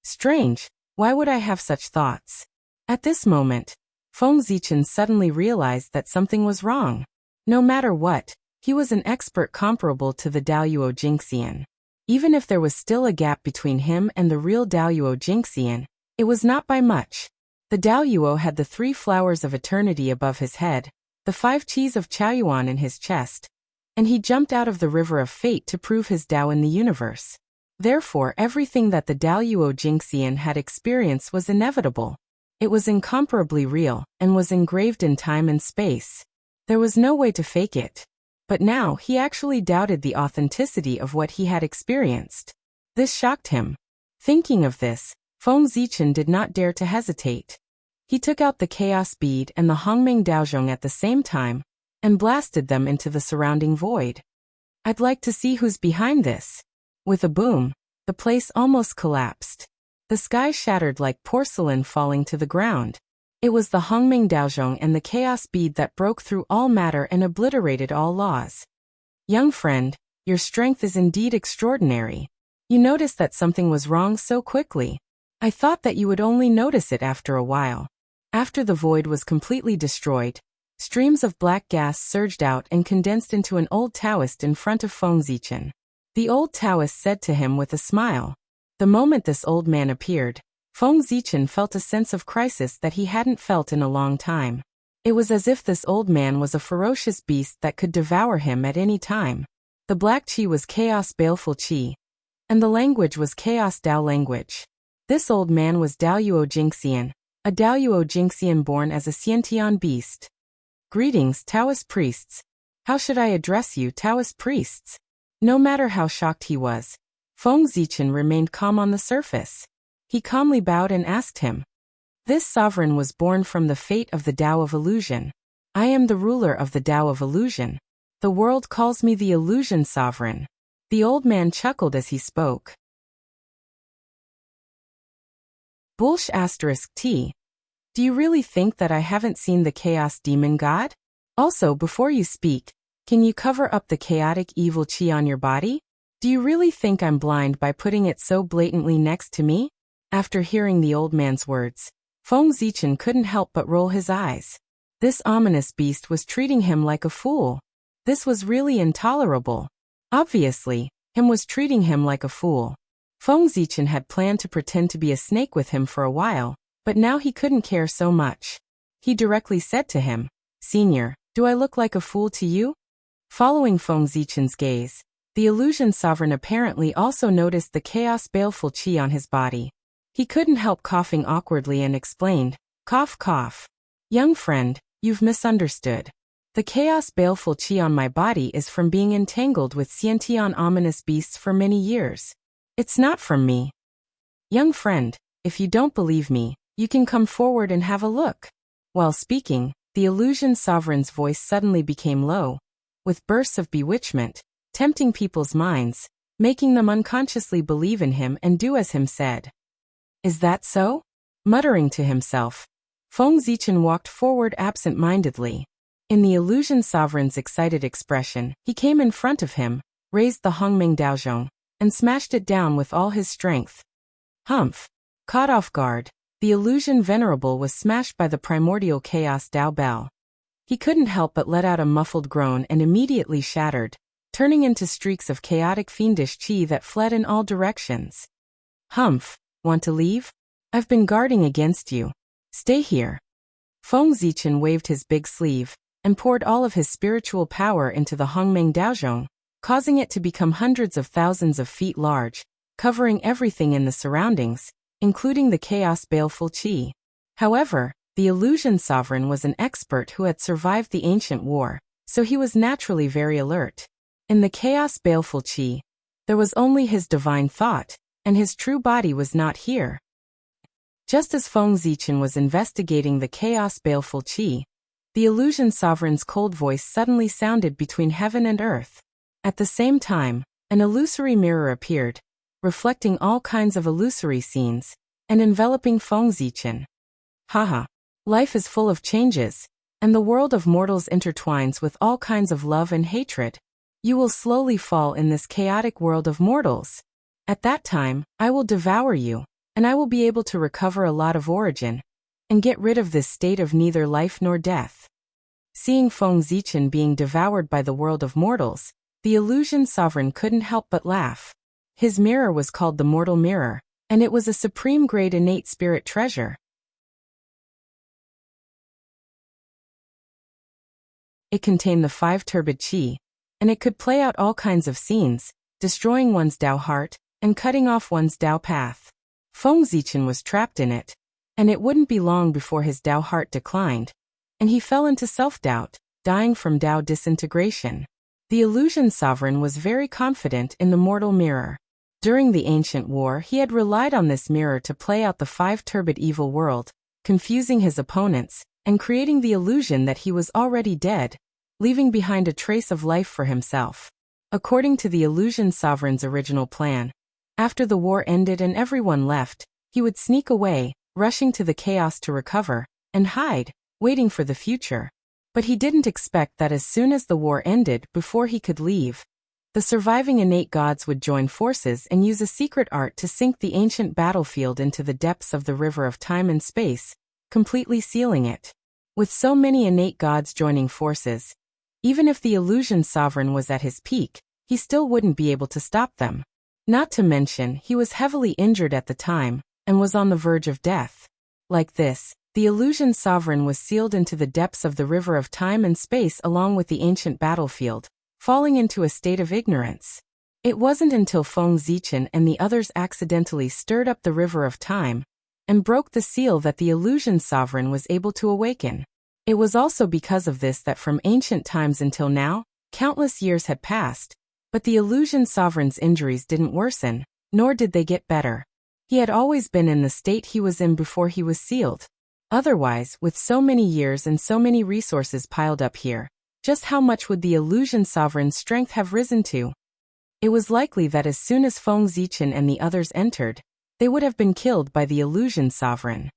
Speaker 1: Strange, why would I have such thoughts? At this moment, Feng Zichen suddenly realized that something was wrong. No matter what, he was an expert comparable to the Daoyuo Jingxian. Even if there was still a gap between him and the real Daoyuo Jingxian, it was not by much. The Daoyuo had the 3 flowers of eternity above his head, the 5 qis of Chaoyuan in his chest, and he jumped out of the river of fate to prove his Dao in the universe. Therefore, everything that the Daoyuo Jingxian had experienced was inevitable. It was incomparably real, and was engraved in time and space. There was no way to fake it. But now he actually doubted the authenticity of what he had experienced. This shocked him. Thinking of this, Feng Zichen did not dare to hesitate. He took out the Chaos Bead and the Hongmeng Daozhong at the same time, and blasted them into the surrounding void. I'd like to see who's behind this. With a boom, the place almost collapsed. The sky shattered like porcelain falling to the ground. It was the Hongmeng Daozhong and the Chaos Bead that broke through all matter and obliterated all laws. Young friend, your strength is indeed extraordinary. You noticed that something was wrong so quickly. I thought that you would only notice it after a while. After the void was completely destroyed, streams of black gas surged out and condensed into an old Taoist in front of Feng Zichen. The old Taoist said to him with a smile. The moment this old man appeared, Feng Zichen felt a sense of crisis that he hadn't felt in a long time. It was as if this old man was a ferocious beast that could devour him at any time. The black qi was chaos baleful qi, and the language was chaos Dao language. This old man was Daoyuo Jingxian, a Daoyuo Jingxian born as a Xiantian beast. Greetings, Taoist priests. How should I address you, Taoist priests? No matter how shocked he was, Feng Zichen remained calm on the surface. He calmly bowed and asked him. This sovereign was born from the fate of the Tao of illusion. I am the ruler of the Tao of illusion. The world calls me the illusion sovereign. The old man chuckled as he spoke. Bullsh *T. Do you really think that I haven't seen the chaos demon god? Also, before you speak, can you cover up the chaotic evil qi on your body? Do you really think I'm blind by putting it so blatantly next to me? After hearing the old man's words, Feng Zichen couldn't help but roll his eyes. This ominous beast was treating him like a fool. This was really intolerable. Obviously, him was treating him like a fool. Feng Zichen had planned to pretend to be a snake with him for a while, but now he couldn't care so much. He directly said to him, Senior, do I look like a fool to you? Following Feng Zichen's gaze, the illusion sovereign apparently also noticed the chaos baleful qi on his body. He couldn't help coughing awkwardly and explained, Cough cough. Young friend, you've misunderstood. The chaos baleful qi on my body is from being entangled with Xiantian ominous beasts for many years. It's not from me. Young friend, if you don't believe me, you can come forward and have a look. While speaking, the illusion sovereign's voice suddenly became low, with bursts of bewitchment, tempting people's minds, making them unconsciously believe in him and do as him said. Is that so? Muttering to himself, Feng Zichen walked forward absent-mindedly. In the illusion sovereign's excited expression, he came in front of him, raised the Hongming Daozhong, and smashed it down with all his strength. Humph! Caught off guard, the illusion venerable was smashed by the primordial chaos Dao Bell. He couldn't help but let out a muffled groan and immediately shattered, turning into streaks of chaotic fiendish qi that fled in all directions. Humph! Want to leave? I've been guarding against you. Stay here. Feng Zichen waved his big sleeve and poured all of his spiritual power into the Hongmeng Daozhong, causing it to become hundreds of thousands of feet large, covering everything in the surroundings, including the chaos baleful qi. However, the illusion sovereign was an expert who had survived the ancient war, so he was naturally very alert. In the chaos baleful qi, there was only his divine thought, and his true body was not here. Just as Feng Zichen was investigating the chaos baleful qi, the illusion sovereign's cold voice suddenly sounded between heaven and earth. At the same time, an illusory mirror appeared, reflecting all kinds of illusory scenes, and enveloping Feng Zichen. Haha. Life is full of changes, and the world of mortals intertwines with all kinds of love and hatred. You will slowly fall in this chaotic world of mortals. At that time, I will devour you, and I will be able to recover a lot of origin, and get rid of this state of neither life nor death. Seeing Feng Zichen being devoured by the world of mortals, the illusion sovereign couldn't help but laugh. His mirror was called the Mortal Mirror, and it was a supreme-grade innate spirit treasure. It contained the 5 turbid qi, and it could play out all kinds of scenes, destroying one's Dao heart, and cutting off one's Dao path. Feng Zichen was trapped in it, and it wouldn't be long before his Dao heart declined, and he fell into self-doubt, dying from Dao disintegration. The illusion sovereign was very confident in the mortal mirror. During the ancient war, he had relied on this mirror to play out the 5 turbid evil world, confusing his opponents, and creating the illusion that he was already dead, leaving behind a trace of life for himself. According to the illusion sovereign's original plan, after the war ended and everyone left, he would sneak away, rushing to the chaos to recover, and hide, waiting for the future. But he didn't expect that as soon as the war ended, before he could leave, the surviving innate gods would join forces and use a secret art to sink the ancient battlefield into the depths of the river of time and space, completely sealing it. With so many innate gods joining forces, even if the illusion sovereign was at his peak, he still wouldn't be able to stop them. Not to mention, he was heavily injured at the time, and was on the verge of death. Like this, the illusion sovereign was sealed into the depths of the river of time and space along with the ancient battlefield, falling into a state of ignorance. It wasn't until Feng Zichen and the others accidentally stirred up the river of time, and broke the seal that the illusion sovereign was able to awaken. It was also because of this that from ancient times until now, countless years had passed, but the illusion sovereign's injuries didn't worsen, nor did they get better. He had always been in the state he was in before he was sealed. Otherwise, with so many years and so many resources piled up here, just how much would the illusion sovereign's strength have risen to? It was likely that as soon as Feng Zichen and the others entered, they would have been killed by the illusion sovereign.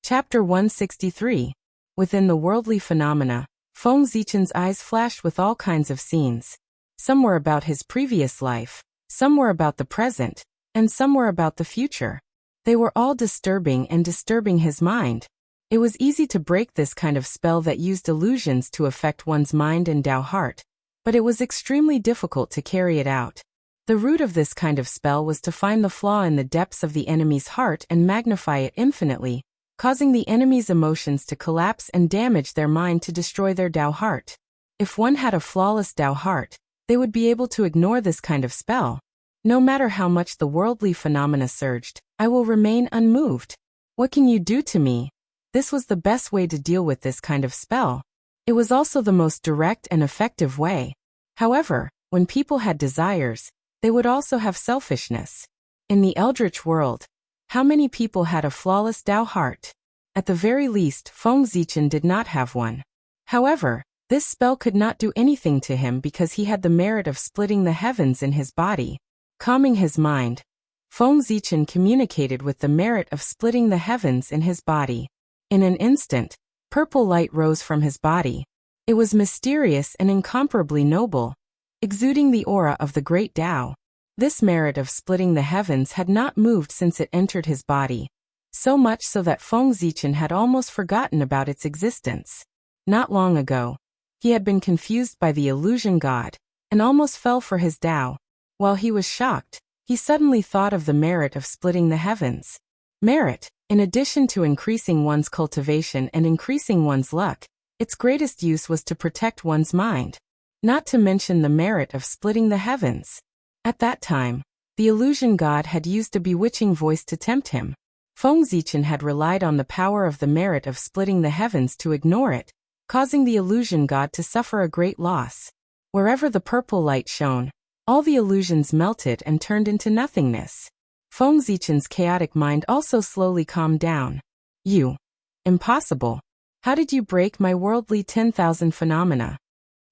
Speaker 1: Chapter 163. Within the worldly phenomena, Feng Zichen's eyes flashed with all kinds of scenes. Some were about his previous life, some were about the present, and some were about the future. They were all disturbing and disturbing his mind. It was easy to break this kind of spell that used illusions to affect one's mind and Dao heart, but it was extremely difficult to carry it out. The root of this kind of spell was to find the flaw in the depths of the enemy's heart and magnify it infinitely, causing the enemy's emotions to collapse and damage their mind to destroy their Dao heart. If one had a flawless Dao heart, they would be able to ignore this kind of spell. No matter how much the worldly phenomena surged, I will remain unmoved. What can you do to me? This was the best way to deal with this kind of spell. It was also the most direct and effective way. However, when people had desires, they would also have selfishness. In the Eldritch world, how many people had a flawless Dao heart? At the very least, Feng Zichen did not have one. However, This spell could not do anything to him because he had the merit of splitting the heavens in his body. Calming his mind, Feng Zichen communicated with the merit of splitting the heavens in his body. In an instant, purple light rose from his body. It was mysterious and incomparably noble, exuding the aura of the great Tao. This merit of splitting the heavens had not moved since it entered his body, so much so that Feng Zichen had almost forgotten about its existence. Not long ago, he had been confused by the illusion god, and almost fell for his Tao. While he was shocked, he suddenly thought of the merit of splitting the heavens. Merit, in addition to increasing one's cultivation and increasing one's luck, its greatest use was to protect one's mind. Not to mention the merit of splitting the heavens. At that time, the illusion god had used a bewitching voice to tempt him. Feng Zichen had relied on the power of the merit of splitting the heavens to ignore it, causing the illusion god to suffer a great loss. Wherever the purple light shone, all the illusions melted and turned into nothingness. Feng Zichen's chaotic mind also slowly calmed down. You. Impossible. How did you break my worldly 10,000 phenomena?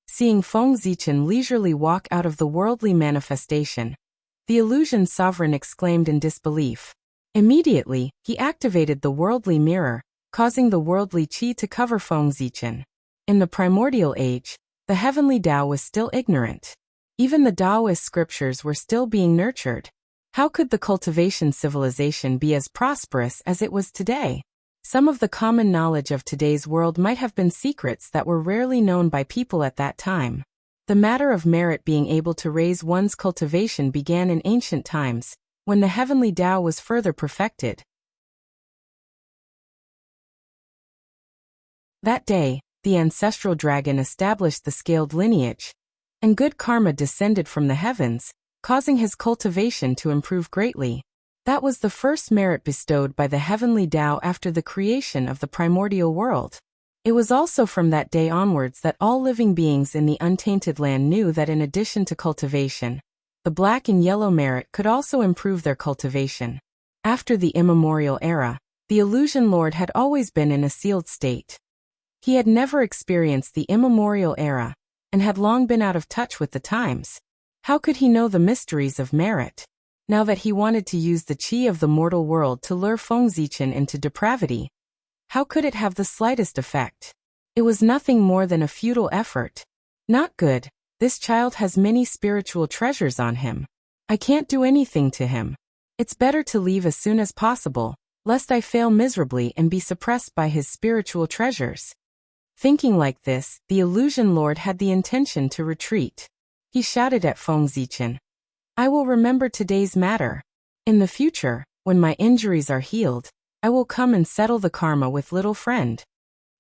Speaker 1: Seeing Feng Zichen leisurely walk out of the worldly manifestation, the illusion sovereign exclaimed in disbelief. Immediately, he activated the worldly mirror, causing the worldly qi to cover Feng Zichen. In the primordial age, the heavenly Tao was still ignorant. Even the Taoist scriptures were still being nurtured. How could the cultivation civilization be as prosperous as it was today? Some of the common knowledge of today's world might have been secrets that were rarely known by people at that time. The matter of merit being able to raise one's cultivation began in ancient times, when the heavenly Tao was further perfected. That day, the ancestral dragon established the scaled lineage, and good karma descended from the heavens, causing his cultivation to improve greatly. That was the first merit bestowed by the heavenly Tao after the creation of the primordial world. It was also from that day onwards that all living beings in the untainted land knew that in addition to cultivation, the black and yellow merit could also improve their cultivation. After the immemorial era, the illusion lord had always been in a sealed state. He had never experienced the immemorial era, and had long been out of touch with the times. How could he know the mysteries of merit? Now that he wanted to use the qi of the mortal world to lure Feng Zichen into depravity, how could it have the slightest effect? It was nothing more than a futile effort. Not good. This child has many spiritual treasures on him. I can't do anything to him. It's better to leave as soon as possible, lest I fail miserably and be suppressed by his spiritual treasures. Thinking like this, the illusion lord had the intention to retreat. He shouted at Feng Zichen, I will remember today's matter. In the future, when my injuries are healed, I will come and settle the karma with little friend.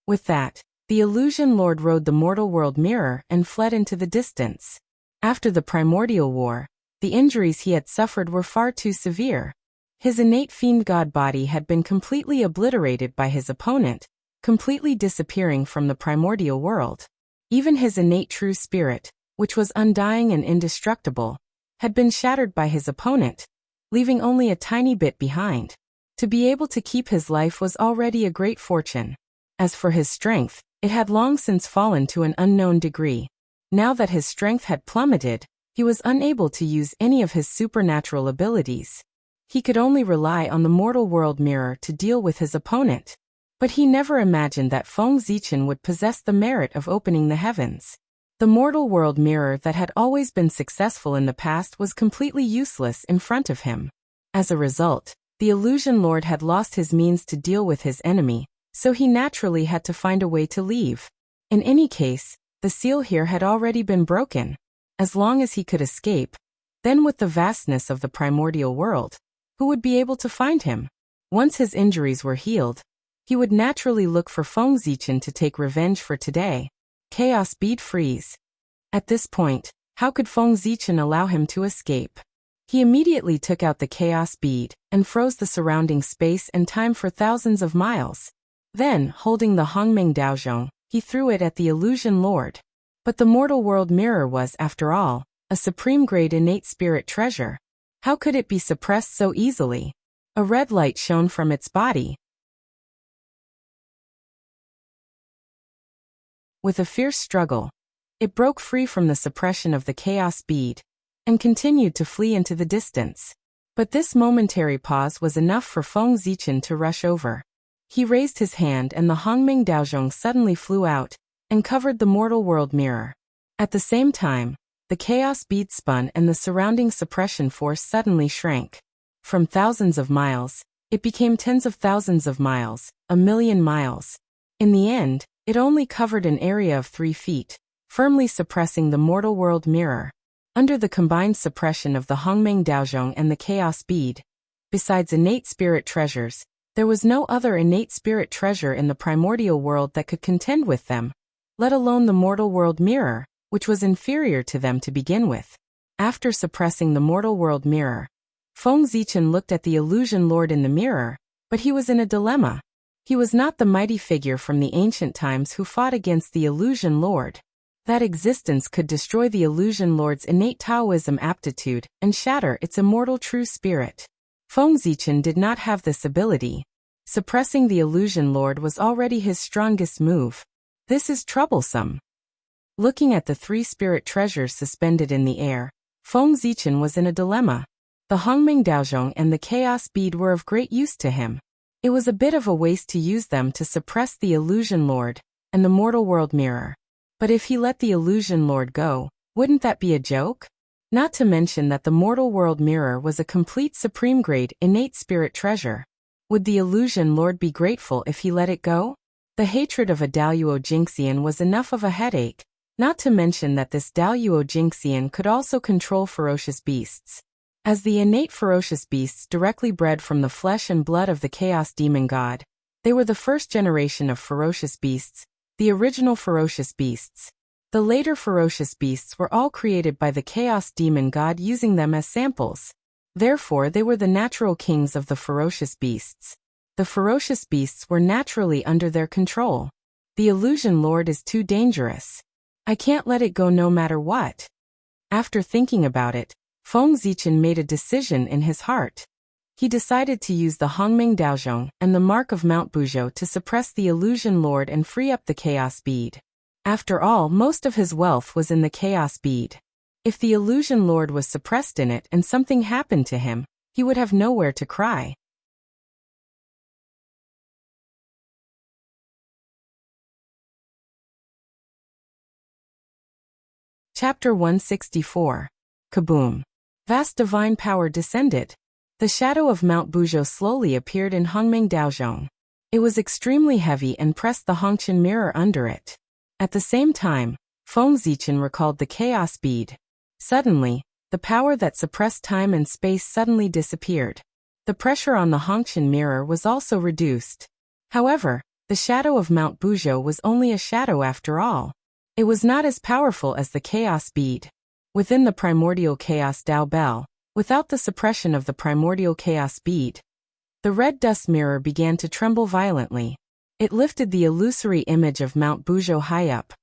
Speaker 1: With that, the illusion lord rode the mortal world mirror and fled into the distance. After the primordial war, the injuries he had suffered were far too severe. His innate fiend god body had been completely obliterated by his opponent, completely disappearing from the primordial world. Even his innate true spirit, which was undying and indestructible, had been shattered by his opponent, leaving only a tiny bit behind. To be able to keep his life was already a great fortune. As for his strength, it had long since fallen to an unknown degree. Now that his strength had plummeted, he was unable to use any of his supernatural abilities. He could only rely on the mortal world mirror to deal with his opponent. But he never imagined that Feng Zichen would possess the merit of opening the heavens. The mortal world mirror that had always been successful in the past was completely useless in front of him. As a result, the illusion lord had lost his means to deal with his enemy, so he naturally had to find a way to leave. In any case, the seal here had already been broken. As long as he could escape, then with the vastness of the primordial world, who would be able to find him? Once his injuries were healed, he would naturally look for Feng Zichen to take revenge for today. Chaos bead freeze. At this point, how could Feng Zichen allow him to escape? He immediately took out the chaos bead and froze the surrounding space and time for thousands of miles. Then, holding the Hongmeng Daozhong, he threw it at the illusion lord. But the mortal world mirror was, after all, a supreme-grade innate spirit treasure. How could it be suppressed so easily? A red light shone from its body. with a fierce struggle, it broke free from the suppression of the chaos bead and continued to flee into the distance. But this momentary pause was enough for Feng Zichen to rush over. He raised his hand and the Hongming Daozhong suddenly flew out and covered the mortal world mirror. At the same time, the chaos bead spun and the surrounding suppression force suddenly shrank. From thousands of miles, it became tens of thousands of miles, 1,000,000 miles. In the end, it only covered an area of 3 feet, firmly suppressing the mortal world mirror. Under the combined suppression of the Hongming Daozhong and the chaos bead, besides innate spirit treasures, there was no other innate spirit treasure in the primordial world that could contend with them, let alone the mortal world mirror, which was inferior to them to begin with. After suppressing the mortal world mirror, Feng Zichen looked at the illusion lord in the mirror, but he was in a dilemma. He was not the mighty figure from the ancient times who fought against the illusion lord. That existence could destroy the illusion lord's innate Taoism aptitude and shatter its immortal true spirit. Feng Zichen did not have this ability. Suppressing the illusion lord was already his strongest move. This is troublesome. Looking at the 3 spirit treasures suspended in the air, Feng Zichen was in a dilemma. The Hongming Daozhong and the chaos bead were of great use to him. It was a bit of a waste to use them to suppress the illusion lord and the mortal world mirror. But if he let the illusion lord go, wouldn't that be a joke? Not to mention that the mortal world mirror was a complete supreme grade innate spirit treasure. Would the illusion lord be grateful if he let it go? The hatred of a Daluo Jinxian was enough of a headache, not to mention that this Daluo Jinxian could also control ferocious beasts. As the innate ferocious beasts directly bred from the flesh and blood of the chaos demon god, they were the first generation of ferocious beasts, the original ferocious beasts. The later ferocious beasts were all created by the chaos demon god using them as samples. Therefore they were the natural kings of the ferocious beasts. The ferocious beasts were naturally under their control. The illusion lord is too dangerous. I can't let it go no matter what. After thinking about it, Feng Zichen made a decision in his heart. He decided to use the Hongming Daozhong and the mark of Mount Buzhou to suppress the illusion lord and free up the chaos bead. After all, most of his wealth was in the chaos bead. If the illusion lord was suppressed in it and something happened to him, he would have nowhere to cry. Chapter 164. Kaboom! Vast divine power descended. The shadow of Mount Buzhou slowly appeared in Hongming Daozhong. It was extremely heavy and pressed the Hongqian mirror under it. At the same time, Feng Zichen recalled the chaos bead. Suddenly, the power that suppressed time and space suddenly disappeared. The pressure on the Hongqian mirror was also reduced. However, the shadow of Mount Buzhou was only a shadow after all. It was not as powerful as the chaos bead. Within the primordial chaos Dao Bell, without the suppression of the primordial chaos bead, the red dust mirror began to tremble violently. It lifted the illusory image of Mount Buzhou high up,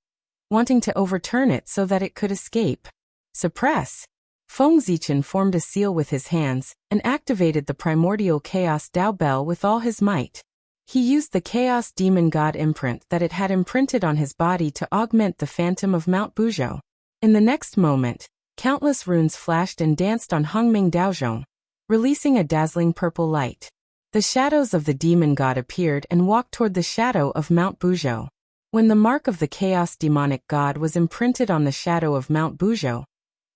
Speaker 1: wanting to overturn it so that it could escape. Suppress! Feng Zichen formed a seal with his hands and activated the primordial chaos Dao Bell with all his might. He used the chaos demon god imprint that it had imprinted on his body to augment the phantom of Mount Buzhou. In the next moment, countless runes flashed and danced on Hongming Daozhong, releasing a dazzling purple light. The shadows of the demon god appeared and walked toward the shadow of Mount Buzhou. When the mark of the chaos demonic god was imprinted on the shadow of Mount Buzhou,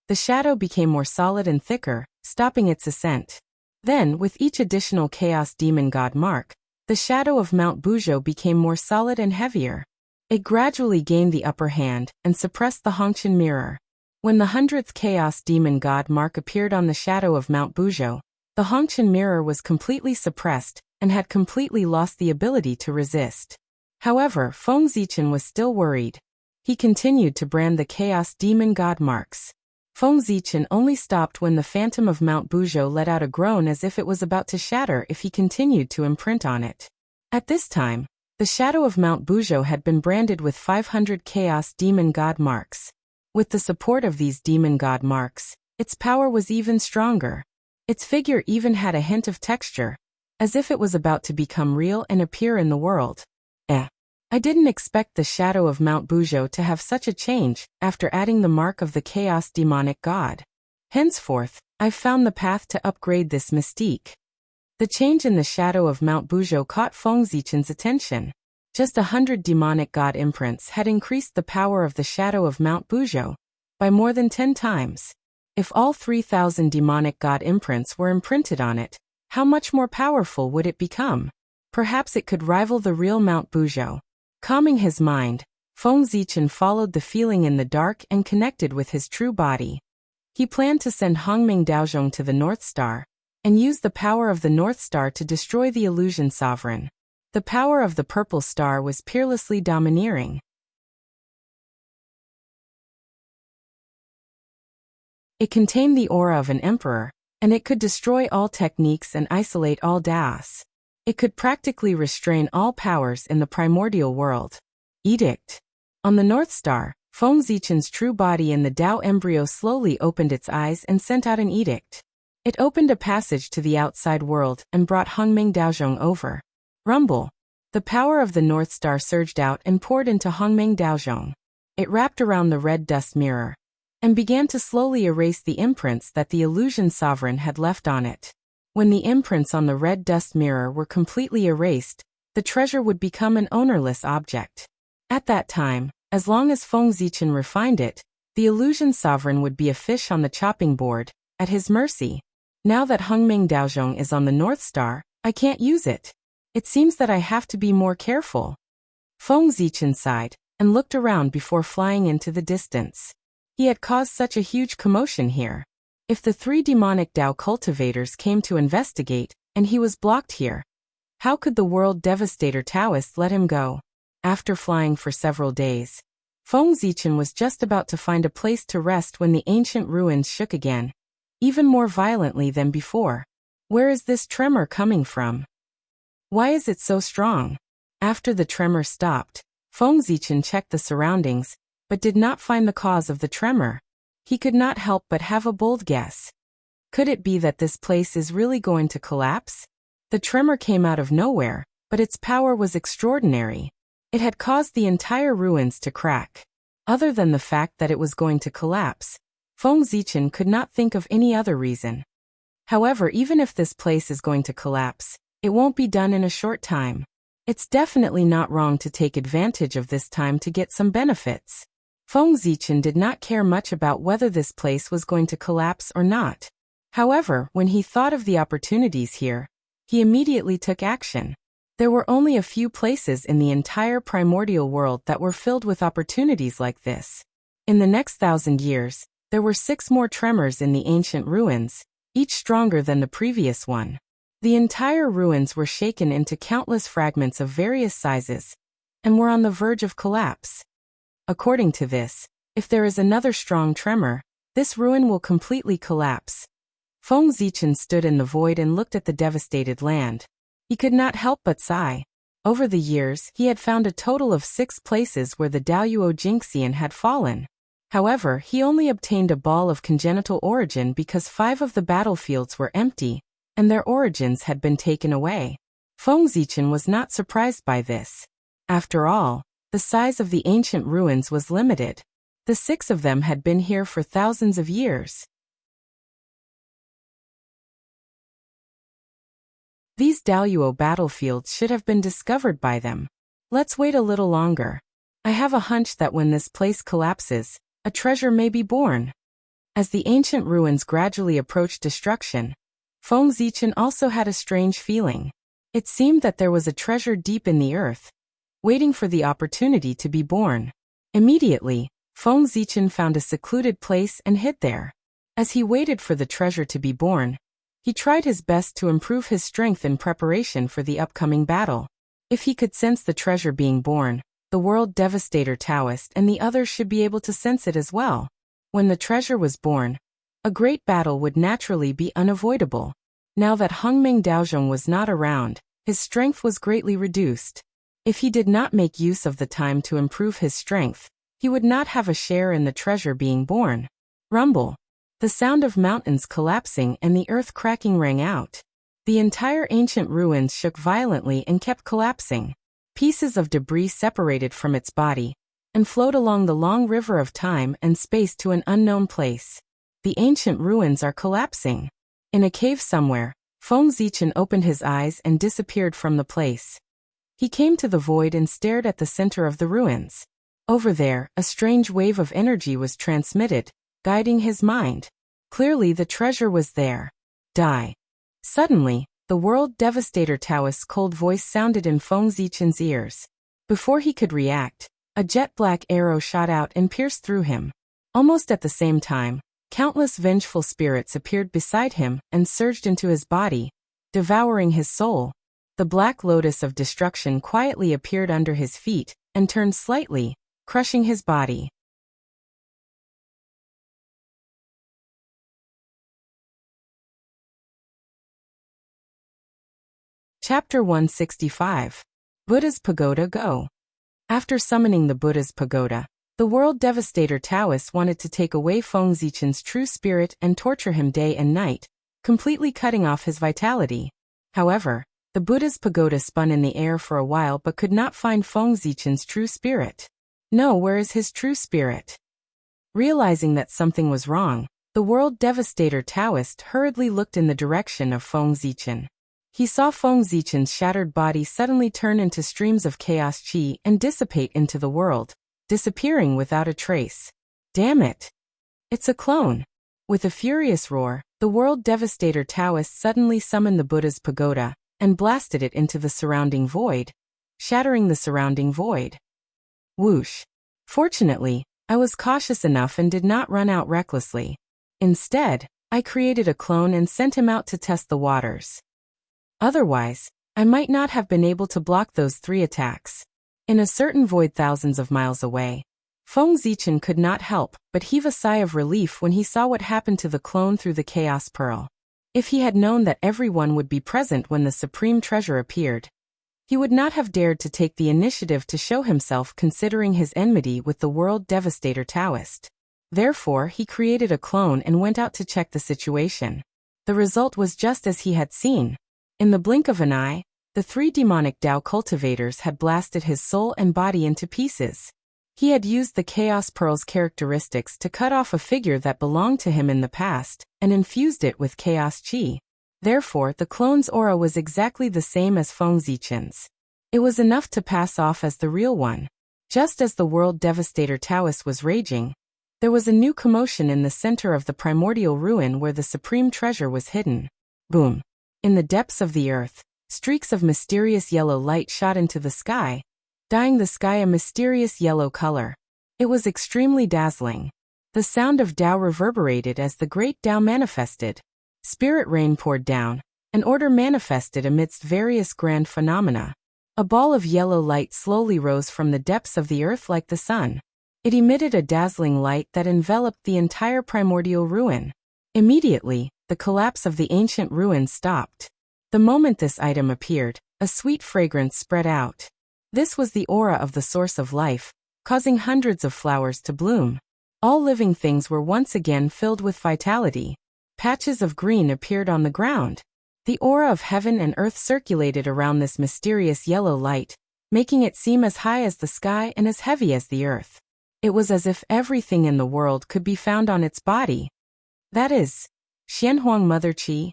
Speaker 1: the shadow became more solid and thicker, stopping its ascent. Then, with each additional chaos demon god mark, the shadow of Mount Buzhou became more solid and heavier. It gradually gained the upper hand and suppressed the Hongqian mirror. When the 100th chaos demon god mark appeared on the shadow of Mount Buzhou, the Hongqian mirror was completely suppressed and had completely lost the ability to resist. However, Feng Zichen was still worried. He continued to brand the chaos demon god marks. Feng Zichen only stopped when the phantom of Mount Buzhou let out a groan as if it was about to shatter if he continued to imprint on it. At this time, the shadow of Mount Buzhou had been branded with 500 chaos demon god marks. With the support of these demon god marks, its power was even stronger. Its figure even had a hint of texture, as if it was about to become real and appear in the world. I I didn't expect the shadow of Mount Buzhou to have such a change after adding the mark of the chaos demonic god. Henceforth, I've found the path to upgrade this mystique. The change in the shadow of Mount Buzhou caught Feng Zichen's attention. Just 100 demonic god imprints had increased the power of the shadow of Mount Buzhou by more than 10 times. If all 3,000 demonic god imprints were imprinted on it, how much more powerful would it become? Perhaps it could rival the real Mount Buzhou. Calming his mind, Feng Zichen followed the feeling in the dark and connected with his true body. He planned to send Hongming Daozhong to the North Star, and use the power of the North Star to destroy the illusion sovereign. The power of the Purple Star was peerlessly domineering. It contained the aura of an emperor, and it could destroy all techniques and isolate all Daos. It could practically restrain all powers in the primordial world. Edict. On the North Star, Feng Zichen's true body in the Dao embryo slowly opened its eyes and sent out an edict. It opened a passage to the outside world and brought Hongming Daozhong over. Rumble. The power of the North Star surged out and poured into Hongming Daozhong. It wrapped around the red dust mirror and began to slowly erase the imprints that the illusion sovereign had left on it. When the imprints on the red dust mirror were completely erased, the treasure would become an ownerless object. At that time, as long as Feng Zichen refined it, the illusion sovereign would be a fish on the chopping board, at his mercy. Now that Hongming Daozhong is on the North Star, I can't use it. It seems that I have to be more careful. Feng Zichen sighed and looked around before flying into the distance. He had caused such a huge commotion here. If the 3 demonic Dao cultivators came to investigate, and he was blocked here, how could the world devastator Taoist let him go? After flying for several days, Feng Zichen was just about to find a place to rest when the ancient ruins shook again, even more violently than before. Where is this tremor coming from? Why is it so strong? After the tremor stopped, Feng Zichen checked the surroundings, but did not find the cause of the tremor. He could not help but have a bold guess. Could it be that this place is really going to collapse? The tremor came out of nowhere, but its power was extraordinary. It had caused the entire ruins to crack. Other than the fact that it was going to collapse, Feng Zichen could not think of any other reason. However, even if this place is going to collapse, it won't be done in a short time. It's definitely not wrong to take advantage of this time to get some benefits. Feng Zichen did not care much about whether this place was going to collapse or not. However, when he thought of the opportunities here, he immediately took action. There were only a few places in the entire primordial world that were filled with opportunities like this. In the next 1,000 years, there were 6 more tremors in the ancient ruins, each stronger than the previous one. The entire ruins were shaken into countless fragments of various sizes, and were on the verge of collapse. According to this, if there is another strong tremor, this ruin will completely collapse. Feng Zichen stood in the void and looked at the devastated land. He could not help but sigh. Over the years, he had found a total of 6 places where the Daoyuo Jingxian had fallen. However, he only obtained a ball of congenital origin because 5 of the battlefields were empty, and their origins had been taken away. Feng Zichen was not surprised by this. After all, the size of the ancient ruins was limited. The 6 of them had been here for thousands of years. These Daoyuo battlefields should have been discovered by them. Let's wait a little longer. I have a hunch that when this place collapses, a treasure may be born. As the ancient ruins gradually approached destruction, Feng Zichen also had a strange feeling. It seemed that there was a treasure deep in the earth, waiting for the opportunity to be born. Immediately, Feng Zichen found a secluded place and hid there. As he waited for the treasure to be born, he tried his best to improve his strength in preparation for the upcoming battle. If he could sense the treasure being born, the world devastator Taoist and the others should be able to sense it as well. When the treasure was born, a great battle would naturally be unavoidable. Now that Hongming Daozhong was not around, his strength was greatly reduced. If he did not make use of the time to improve his strength, he would not have a share in the treasure being born. Rumble. The sound of mountains collapsing and the earth cracking rang out. The entire ancient ruins shook violently and kept collapsing. Pieces of debris separated from its body and flowed along the long river of time and space to an unknown place. The ancient ruins are collapsing. In a cave somewhere, Feng Zichen opened his eyes and disappeared from the place. He came to the void and stared at the center of the ruins. Over there, a strange wave of energy was transmitted, guiding his mind. Clearly the treasure was there. Die. Suddenly, the world devastator Taoist's cold voice sounded in Feng Zichen's ears. Before he could react, a jet-black arrow shot out and pierced through him. Almost at the same time, countless vengeful spirits appeared beside him and surged into his body, devouring his soul. The black lotus of destruction quietly appeared under his feet and turned slightly, crushing his body. Chapter 165. Buddha's Pagoda Go. After summoning the Buddha's pagoda, the world devastator Taoist wanted to take away Feng Zichen's true spirit and torture him day and night, completely cutting off his vitality. However, the Buddha's pagoda spun in the air for a while but could not find Feng Zichen's true spirit. No, where is his true spirit? Realizing that something was wrong, the world devastator Taoist hurriedly looked in the direction of Feng Zichen. He saw Feng Zichen's shattered body suddenly turn into streams of chaos qi and dissipate into the world, disappearing without a trace. Damn it! It's a clone! With a furious roar, the world devastator Taoist suddenly summoned the Buddha's pagoda and blasted it into the surrounding void, shattering the surrounding void. Whoosh! Fortunately, I was cautious enough and did not run out recklessly. Instead, I created a clone and sent him out to test the waters. Otherwise, I might not have been able to block those 3 attacks. In a certain void thousands of miles away, Feng Zichen could not help but heave a sigh of relief when he saw what happened to the clone through the Chaos Pearl. If he had known that everyone would be present when the Supreme Treasure appeared, he would not have dared to take the initiative to show himself considering his enmity with the world devastator Taoist. Therefore, he created a clone and went out to check the situation. The result was just as he had seen. In the blink of an eye, the 3 demonic Tao cultivators had blasted his soul and body into pieces. He had used the Chaos Pearl's characteristics to cut off a figure that belonged to him in the past, and infused it with chaos qi. Therefore, the clone's aura was exactly the same as Feng Zichen's. It was enough to pass off as the real one. Just as the world devastator Taoist was raging, there was a new commotion in the center of the primordial ruin where the supreme treasure was hidden. Boom! In the depths of the earth, streaks of mysterious yellow light shot into the sky, dyeing the sky a mysterious yellow color. It was extremely dazzling. The sound of Tao reverberated as the great Tao manifested. Spirit rain poured down, and order manifested amidst various grand phenomena. A ball of yellow light slowly rose from the depths of the earth like the sun. It emitted a dazzling light that enveloped the entire primordial ruin. Immediately, the collapse of the ancient ruins stopped. The moment this item appeared, a sweet fragrance spread out. This was the aura of the source of life, causing hundreds of flowers to bloom. All living things were once again filled with vitality. Patches of green appeared on the ground. The aura of heaven and earth circulated around this mysterious yellow light, making it seem as high as the sky and as heavy as the earth. It was as if everything in the world could be found on its body. That is, Xianhuang Mother Qi.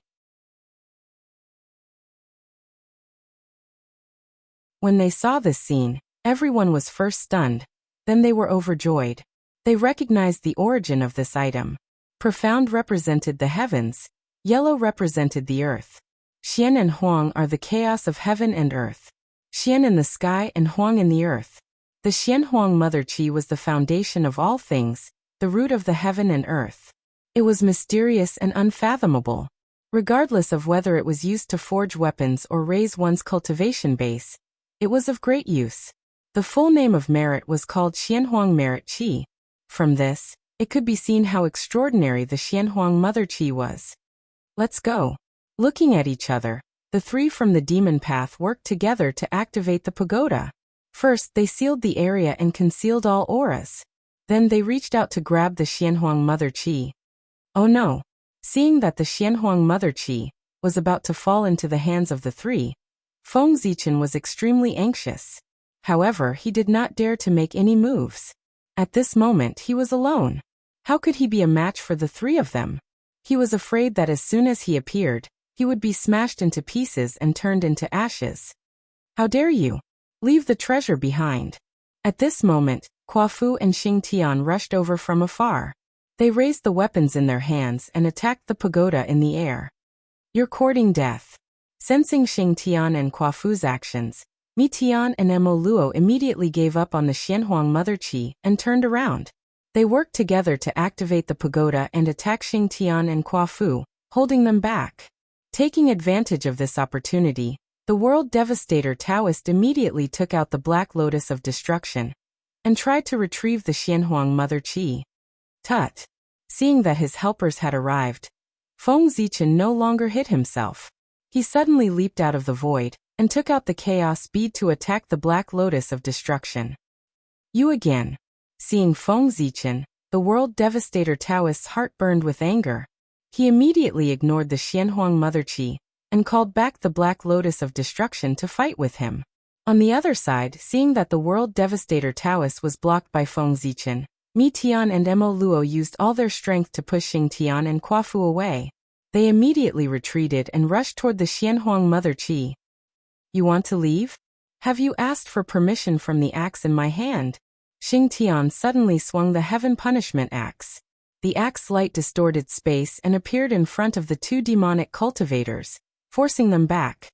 Speaker 1: When they saw this scene, everyone was first stunned, then they were overjoyed. They recognized the origin of this item. Profound represented the heavens, yellow represented the earth. Xian and Huang are the chaos of heaven and earth. Xian in the sky and Huang in the earth. The Xianhuang Mother Qi was the foundation of all things, the root of the heaven and earth. It was mysterious and unfathomable. Regardless of whether it was used to forge weapons or raise one's cultivation base, it was of great use. The full name of merit was called Xianhuang Merit Qi. From this, it could be seen how extraordinary the Xianhuang Mother Qi was. Let's go. Looking at each other, the 3 from the demon path worked together to activate the pagoda. First, they sealed the area and concealed all auras. Then they reached out to grab the Xianhuang Mother Qi. Oh no! Seeing that the Xianhuang Mother Qi was about to fall into the hands of the 3, Feng Zichen was extremely anxious. However, he did not dare to make any moves. At this moment he was alone. How could he be a match for the three of them? He was afraid that as soon as he appeared, he would be smashed into pieces and turned into ashes. How dare you? Leave the treasure behind. At this moment, Kuo-fu and Xing Tian rushed over from afar. They raised the weapons in their hands and attacked the pagoda in the air. You're courting death. Sensing Xing Tian and Kuo-fu's actions, Mi Tian and Mo Luo immediately gave up on the Xianhuang Mother Qi and turned around. They worked together to activate the pagoda and attack Xing Tian and Kuo-fu, holding them back. Taking advantage of this opportunity, the World Devastator Taoist immediately took out the Black Lotus of Destruction and tried to retrieve the Xianhuang Mother Qi. Tut! Seeing that his helpers had arrived, Feng Zichen no longer hid himself. He suddenly leaped out of the void and took out the chaos bead to attack the Black Lotus of Destruction. You again. Seeing Feng Zichen, the World Devastator Taoist's heart burned with anger. He immediately ignored the Xianhuang Mother Qi and called back the Black Lotus of Destruction to fight with him. On the other side, seeing that the World Devastator Taoist was blocked by Feng Zichen, Mi Tian and Mo Luo used all their strength to push Xing Tian and Kuo-fu away. They immediately retreated and rushed toward the Xianhuang Mother Qi. You want to leave? Have you asked for permission from the axe in my hand? Xing Tian suddenly swung the Heaven Punishment Axe. The axe light distorted space and appeared in front of the two demonic cultivators, forcing them back.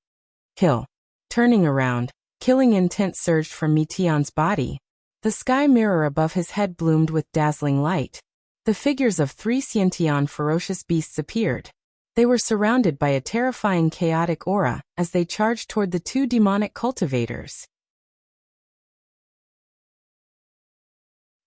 Speaker 1: Kill. Turning around, killing intent surged from Mi Tian's body. The sky mirror above his head bloomed with dazzling light. The figures of three Xiantian ferocious beasts appeared. They were surrounded by a terrifying chaotic aura as they charged toward the two demonic cultivators.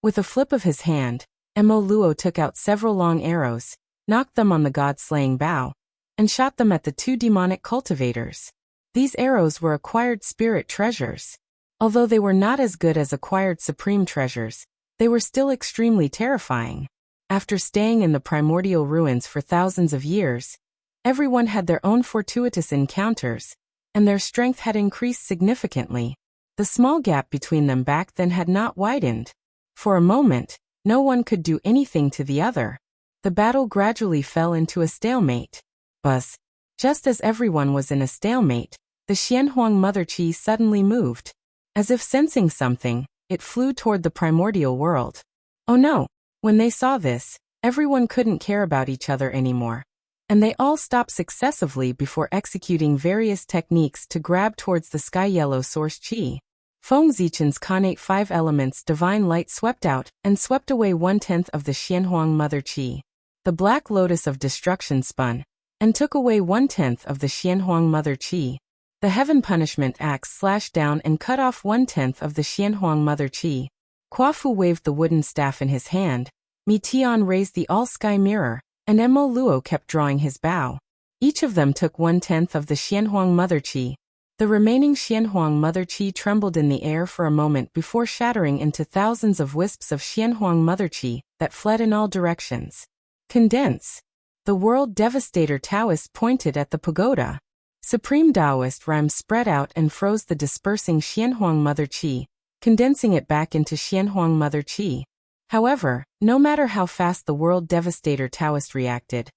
Speaker 1: With a flip of his hand, Mo Luo took out several long arrows, knocked them on the god-slaying bow, and shot them at the two demonic cultivators. These arrows were acquired spirit treasures. Although they were not as good as acquired supreme treasures, they were still extremely terrifying. After staying in the primordial ruins for thousands of years, everyone had their own fortuitous encounters, and their strength had increased significantly. The small gap between them back then had not widened. For a moment, no one could do anything to the other. The battle gradually fell into a stalemate. Buzz. Just as everyone was in a stalemate, the Xianhuang Mother Qi suddenly moved. As if sensing something, it flew toward the primordial world. Oh no! When they saw this, everyone couldn't care about each other anymore. And they all stopped successively before executing various techniques to grab towards the sky yellow source qi. Feng Zichen's Khanate 5 elements divine light swept out and swept away 1/10 of the Xianhuang Mother Qi. The Black Lotus of Destruction spun and took away 1/10 of the Xianhuang Mother Qi. The Heaven Punishment Axe slashed down and cut off 1/10 of the Xianhuang Mother Qi. Kuo-fu waved the wooden staff in his hand. Mi Tian raised the all-sky mirror, and Mo Luo kept drawing his bow. Each of them took 1/10 of the Xianhuang Mother Qi. The remaining Xianhuang Mother Qi trembled in the air for a moment before shattering into thousands of wisps of Xianhuang Mother Qi that fled in all directions. Condense. The World Devastator Taoist pointed at the pagoda. Supreme Taoist Ram spread out and froze the dispersing Xianhuang Mother Qi, condensing it back into Xianhuang Mother Qi. However, no matter how fast the World Devastator Taoist reacted,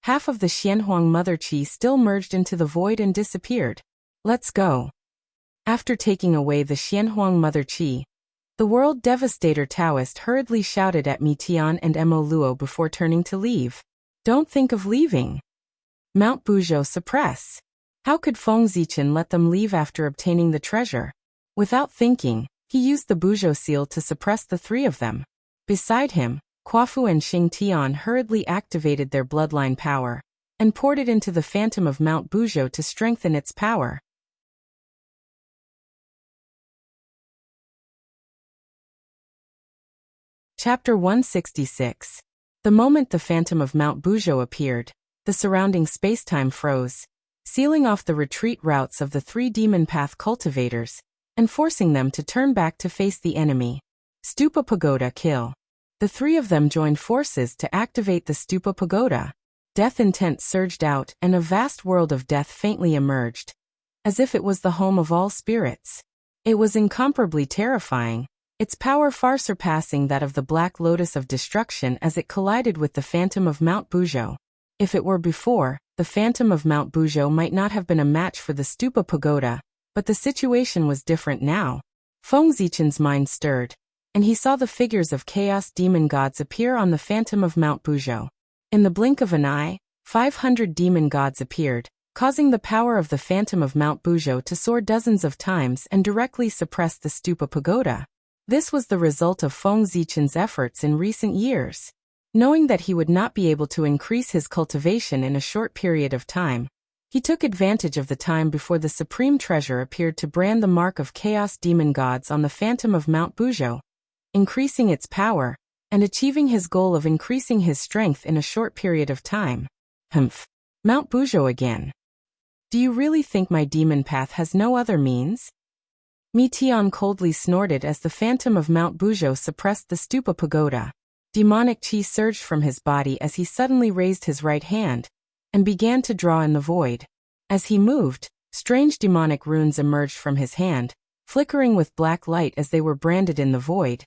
Speaker 1: half of the Xianhuang Mother Qi still merged into the void and disappeared. Let's go. After taking away the Xianhuang Mother Qi, the World Devastator Taoist hurriedly shouted at Mi Tian and Mo Luo before turning to leave. Don't think of leaving. Mount Buzhou suppress. How could Feng Zichen let them leave after obtaining the treasure? Without thinking, he used the Buzhou seal to suppress the three of them. Beside him, Kuo-fu and Xing Tian hurriedly activated their bloodline power and poured it into the phantom of Mount Buzhou to strengthen its power. Chapter 166. The moment the phantom of Mount Buzhou appeared, the surrounding spacetime froze, sealing off the retreat routes of the three demon path cultivators and forcing them to turn back to face the enemy. Stupa Pagoda kill. The three of them joined forces to activate the Stupa Pagoda. Death intent surged out and a vast world of death faintly emerged, as if it was the home of all spirits. It was incomparably terrifying, its power far surpassing that of the Black Lotus of Destruction as it collided with the Phantom of Mount Buzhou. If it were before, the Phantom of Mount Buzhou might not have been a match for the Stupa Pagoda, but the situation was different now. Feng Zichen's mind stirred, and he saw the figures of chaos demon gods appear on the Phantom of Mount Buzhou. In the blink of an eye, 500 demon gods appeared, causing the power of the Phantom of Mount Buzhou to soar dozens of times and directly suppress the Stupa Pagoda. This was the result of Feng Zichen's efforts in recent years. Knowing that he would not be able to increase his cultivation in a short period of time, he took advantage of the time before the Supreme Treasure appeared to brand the mark of Chaos Demon Gods on the Phantom of Mount Buzhou, increasing its power, and achieving his goal of increasing his strength in a short period of time. Humph. Mount Buzhou again. Do you really think my demon path has no other means? Mi Tian coldly snorted as the Phantom of Mount Buzhou suppressed the Stupa Pagoda. Demonic chi surged from his body as he suddenly raised his right hand and began to draw in the void. As he moved, strange demonic runes emerged from his hand, flickering with black light as they were branded in the void,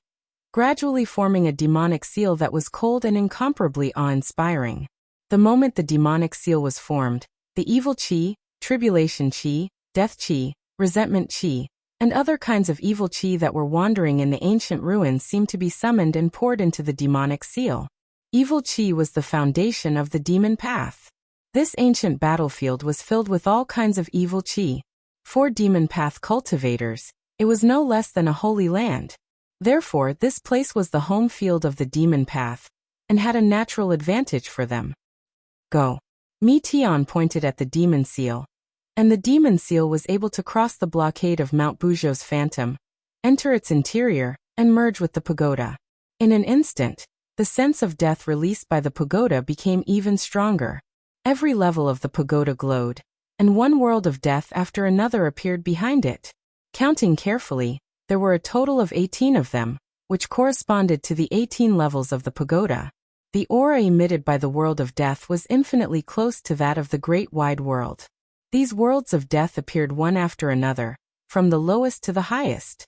Speaker 1: gradually forming a demonic seal that was cold and incomparably awe-inspiring. The moment the demonic seal was formed, the evil chi, tribulation chi, death chi, resentment chi, and other kinds of evil chi that were wandering in the ancient ruins seemed to be summoned and poured into the demonic seal. Evil chi was the foundation of the demon path. This ancient battlefield was filled with all kinds of evil chi. For demon path cultivators, it was no less than a holy land. Therefore, this place was the home field of the demon path, and had a natural advantage for them. Go. Mi Tian pointed at the demon seal, and the demon seal was able to cross the blockade of Mount Buzhou's phantom, enter its interior, and merge with the pagoda. In an instant, the sense of death released by the pagoda became even stronger. Every level of the pagoda glowed, and one world of death after another appeared behind it. Counting carefully, there were a total of 18 of them, which corresponded to the 18 levels of the pagoda. The aura emitted by the world of death was infinitely close to that of the great wide world. These worlds of death appeared one after another, from the lowest to the highest.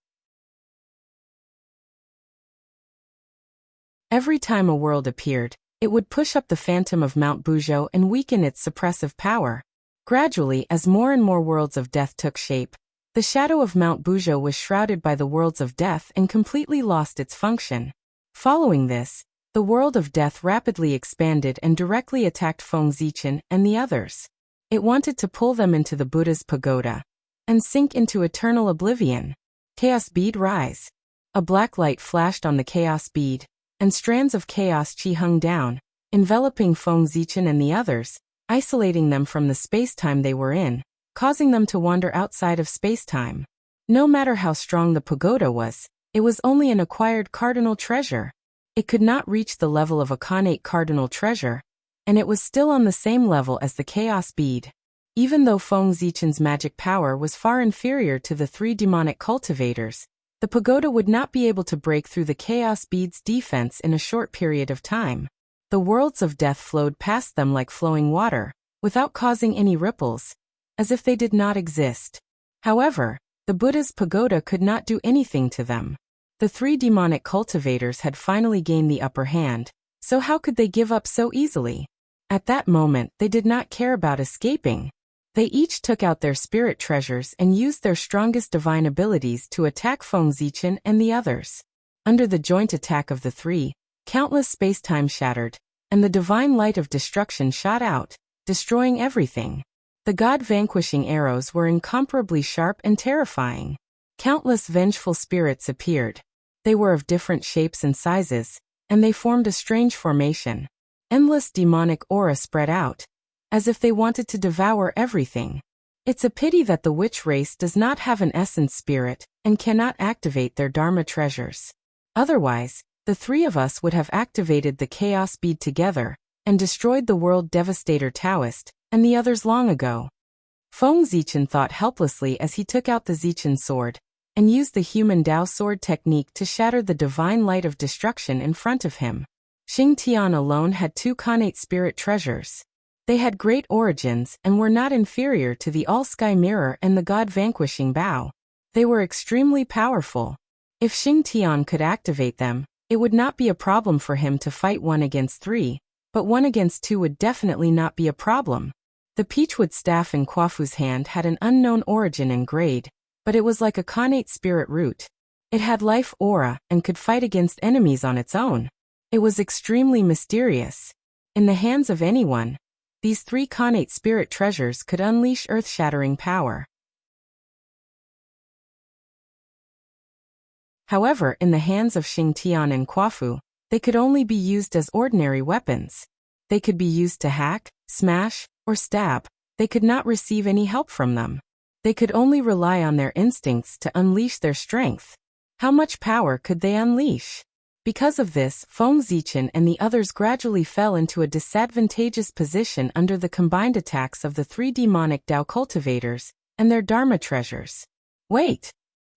Speaker 1: Every time a world appeared, it would push up the Phantom of Mount Buzhou and weaken its suppressive power. Gradually, as more and more worlds of death took shape, the shadow of Mount Buzhou was shrouded by the worlds of death and completely lost its function. Following this, the world of death rapidly expanded and directly attacked Feng Zichen and the others. It wanted to pull them into the Buddha's pagoda and sink into eternal oblivion. Chaos bead rise. A black light flashed on the chaos bead, and strands of chaos chi hung down, enveloping Feng Zichen and the others, isolating them from the space-time they were in, causing them to wander outside of space-time. No matter how strong the pagoda was, it was only an acquired cardinal treasure. It could not reach the level of a connate cardinal treasure, and it was still on the same level as the chaos bead. Even though Feng Zichen's magic power was far inferior to the 3 demonic cultivators, the pagoda would not be able to break through the chaos bead's defense in a short period of time. The worlds of death flowed past them like flowing water, without causing any ripples, as if they did not exist. However, the Buddha's pagoda could not do anything to them. The 3 demonic cultivators had finally gained the upper hand, so how could they give up so easily? At that moment, they did not care about escaping. They each took out their spirit treasures and used their strongest divine abilities to attack Feng Zichen and the others. Under the joint attack of the 3, countless space-time shattered, and the divine light of destruction shot out, destroying everything. The god-vanquishing arrows were incomparably sharp and terrifying. Countless vengeful spirits appeared. They were of different shapes and sizes, and they formed a strange formation. Endless demonic aura spread out, as if they wanted to devour everything. It's a pity that the witch race does not have an essence spirit and cannot activate their dharma treasures. Otherwise, the 3 of us would have activated the chaos bead together and destroyed the world devastator Taoist and the others long ago. Feng Zichen thought helplessly as he took out the Zichen sword and used the human Dao sword technique to shatter the divine light of destruction in front of him. Xing Tian alone had 2 connate spirit treasures. They had great origins and were not inferior to the all-sky mirror and the god-vanquishing bow. They were extremely powerful. If Xing Tian could activate them, it would not be a problem for him to fight 1 against 3, but 1 against 2 would definitely not be a problem. The peachwood staff in Quafu's hand had an unknown origin and grade, but it was like a connate spirit root. It had life aura and could fight against enemies on its own. It was extremely mysterious. In the hands of anyone, these 3 connate spirit treasures could unleash earth-shattering power. However, in the hands of Xing Tian and Quafu, they could only be used as ordinary weapons. They could be used to hack, smash, or stab. They could not receive any help from them. They could only rely on their instincts to unleash their strength. How much power could they unleash? Because of this, Feng Zichen and the others gradually fell into a disadvantageous position under the combined attacks of the 3 demonic Dao cultivators and their Dharma treasures. Wait!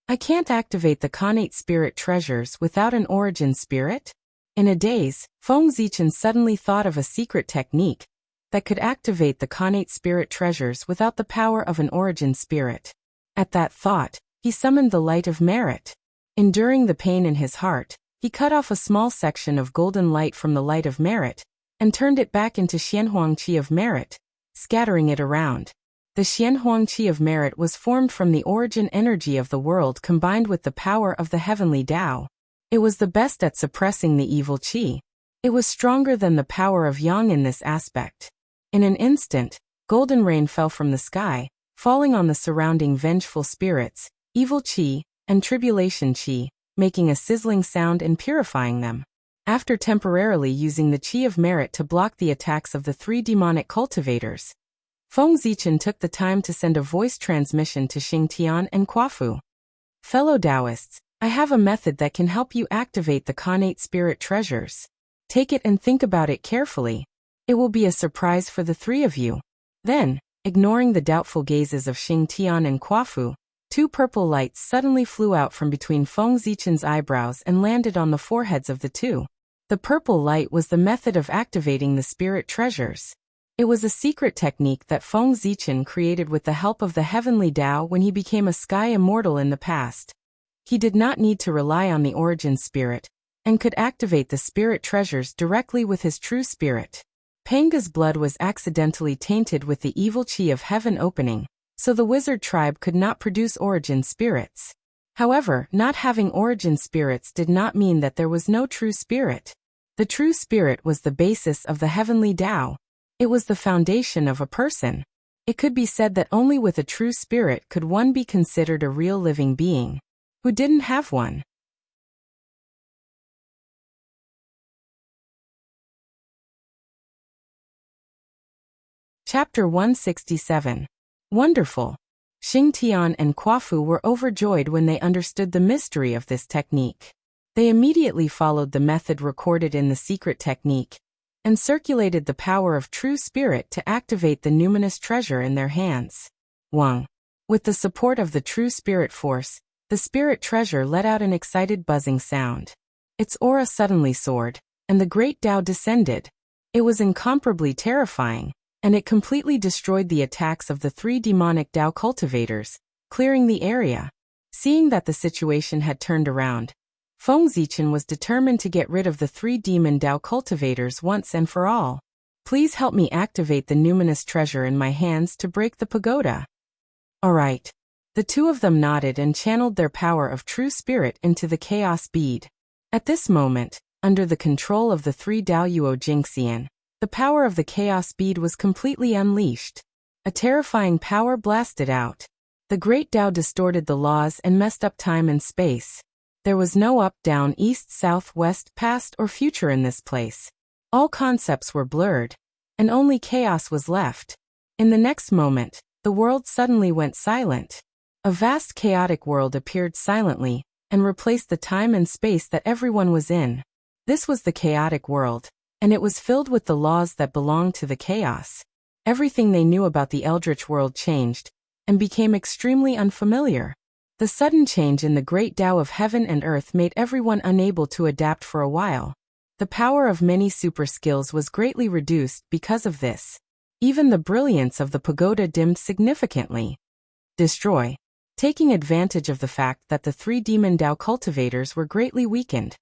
Speaker 1: I can't activate the connate spirit treasures without an origin spirit? In a daze, Feng Zichen suddenly thought of a secret technique that could activate the connate spirit treasures without the power of an origin spirit. At that thought, he summoned the light of merit. Enduring the pain in his heart, he cut off a small section of golden light from the light of merit and turned it back into Xianhuang Qi of merit, scattering it around. The Xianhuang Qi of merit was formed from the origin energy of the world combined with the power of the heavenly Tao. It was the best at suppressing the evil Qi. It was stronger than the power of Yang in this aspect. In an instant, golden rain fell from the sky, falling on the surrounding vengeful spirits, evil Qi, and tribulation Qi, making a sizzling sound and purifying them. After temporarily using the Qi of merit to block the attacks of the 3 demonic cultivators, Feng Zichen took the time to send a voice transmission to Xing Tian and Quafu. Fellow Taoists, I have a method that can help you activate the connate spirit treasures. Take it and think about it carefully. It will be a surprise for the 3 of you. Then, ignoring the doubtful gazes of Xing Tian and Quafu, 2 purple lights suddenly flew out from between Feng Zichen's eyebrows and landed on the foreheads of the 2. The purple light was the method of activating the spirit treasures. It was a secret technique that Feng Zichen created with the help of the heavenly Tao when he became a sky immortal in the past. He did not need to rely on the origin spirit, and could activate the spirit treasures directly with his true spirit. Panga's blood was accidentally tainted with the evil Qi of heaven opening, so the wizard tribe could not produce origin spirits. However, not having origin spirits did not mean that there was no true spirit. The true spirit was the basis of the heavenly Tao. It was the foundation of a person. It could be said that only with a true spirit could one be considered a real living being. Who didn't have one? Chapter 167. Wonderful. Xing Tian and Quafu were overjoyed when they understood the mystery of this technique. They immediately followed the method recorded in the secret technique, and circulated the power of true spirit to activate the numinous treasure in their hands. Wang. With the support of the true spirit force, the spirit treasure let out an excited buzzing sound. Its aura suddenly soared, and the great Tao descended. It was incomparably terrifying, and it completely destroyed the attacks of the 3 demonic Tao cultivators, clearing the area. Seeing that the situation had turned around, Feng Zichen was determined to get rid of the 3 demon Tao cultivators once and for all. Please help me activate the numinous treasure in my hands to break the pagoda. All right. The 2 of them nodded and channeled their power of true spirit into the chaos bead. At this moment, under the control of the 3 Dao Yuo Jingxian, the power of the chaos bead was completely unleashed. A terrifying power blasted out. The great Tao distorted the laws and messed up time and space. There was no up, down, east, south, west, past, or future in this place. All concepts were blurred, and only chaos was left. In the next moment, the world suddenly went silent. A vast chaotic world appeared silently, and replaced the time and space that everyone was in. This was the chaotic world, and it was filled with the laws that belonged to the chaos. Everything they knew about the eldritch world changed, and became extremely unfamiliar. The sudden change in the great Tao of heaven and earth made everyone unable to adapt for a while. The power of many super skills was greatly reduced because of this. Even the brilliance of the pagoda dimmed significantly. Destroy. taking advantage of the fact that the 3 demon Dao cultivators were greatly weakened.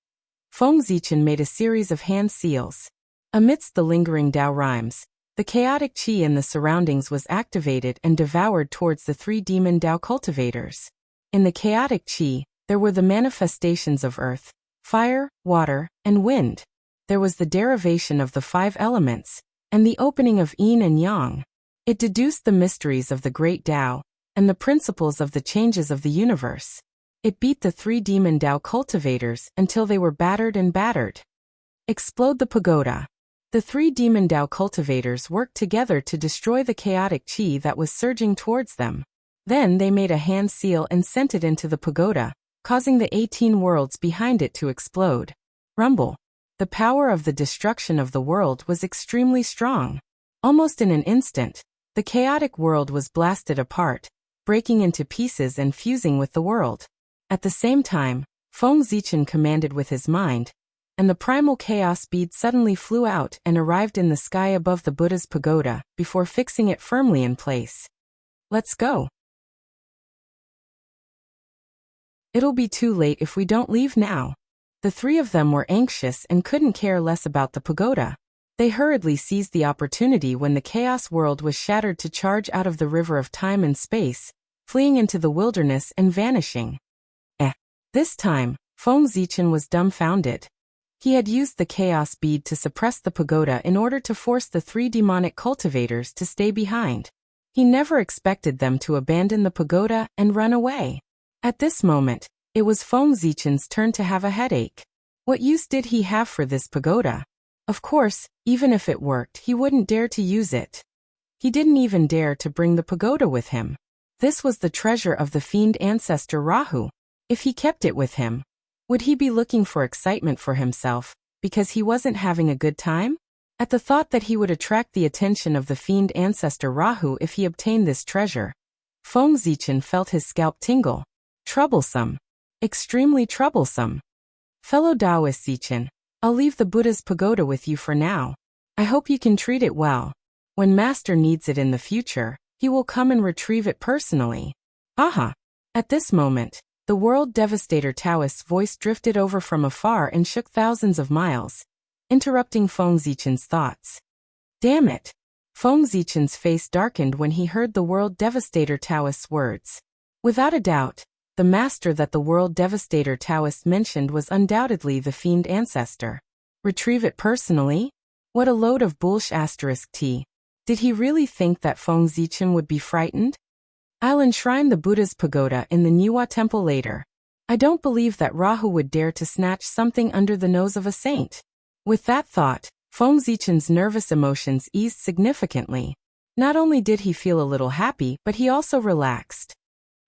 Speaker 1: Feng Zichen made a series of hand seals. Amidst the lingering Dao rhymes, the chaotic qi in the surroundings was activated and devoured towards the 3 demon Dao cultivators. In the chaotic qi, there were the manifestations of earth, fire, water, and wind. There was the derivation of the 5 elements, and the opening of yin and yang. It deduced the mysteries of the great Dao, and the principles of the changes of the universe. It beat the 3 demon Dao cultivators until they were battered and battered. Explode the pagoda. The 3 demon Dao cultivators worked together to destroy the chaotic qi that was surging towards them. Then they made a hand seal and sent it into the pagoda, causing the 18 worlds behind it to explode. Rumble. The power of the destruction of the world was extremely strong. Almost in an instant, the chaotic world was blasted apart, breaking into pieces and fusing with the world. At the same time, Feng Zichen commanded with his mind, and the primal chaos bead suddenly flew out and arrived in the sky above the Buddha's pagoda, before fixing it firmly in place. Let's go. It'll be too late if we don't leave now. The 3 of them were anxious and couldn't care less about the pagoda. They hurriedly seized the opportunity when the chaos world was shattered to charge out of the river of time and space, fleeing into the wilderness and vanishing. This time, Feng Zichen was dumbfounded. He had used the chaos bead to suppress the pagoda in order to force the 3 demonic cultivators to stay behind. He never expected them to abandon the pagoda and run away. At this moment, it was Feng Zichen's turn to have a headache. What use did he have for this pagoda? Of course, even if it worked, he wouldn't dare to use it. He didn't even dare to bring the pagoda with him. This was the treasure of the fiend ancestor Rahu. If he kept it with him, would he be looking for excitement for himself, because he wasn't having a good time? At the thought that he would attract the attention of the fiend ancestor Rahu if he obtained this treasure, Feng Zichen felt his scalp tingle. Troublesome. Extremely troublesome. Fellow Taoist Zichen, I'll leave the Buddha's pagoda with you for now. I hope you can treat it well. When Master needs it in the future, he will come and retrieve it personally. Aha! At this moment, the World Devastator Taoist's voice drifted over from afar and shook thousands of miles, interrupting Feng Zichen's thoughts. Damn it! Feng Zichen's face darkened when he heard the World Devastator Taoist's words. Without a doubt, the master that the World Devastator Taoist mentioned was undoubtedly the fiend ancestor. Retrieve it personally? What a load of bullsh*t. Did he really think that Feng Zichen would be frightened? I'll enshrine the Buddha's pagoda in the Niwa temple later. I don't believe that Rahu would dare to snatch something under the nose of a saint. With that thought, Feng Zichen's nervous emotions eased significantly. Not only did he feel a little happy, but he also relaxed.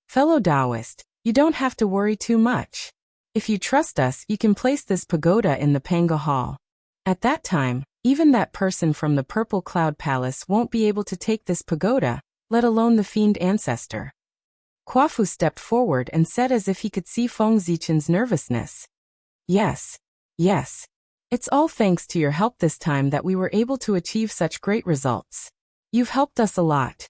Speaker 1: Fellow Taoist, you don't have to worry too much. If you trust us, you can place this pagoda in the Panga Hall. At that time, even that person from the Purple Cloud Palace won't be able to take this pagoda, let alone the fiend ancestor. Quafu stepped forward and said as if he could see Feng Zichen's nervousness. Yes. It's all thanks to your help this time that we were able to achieve such great results. You've helped us a lot.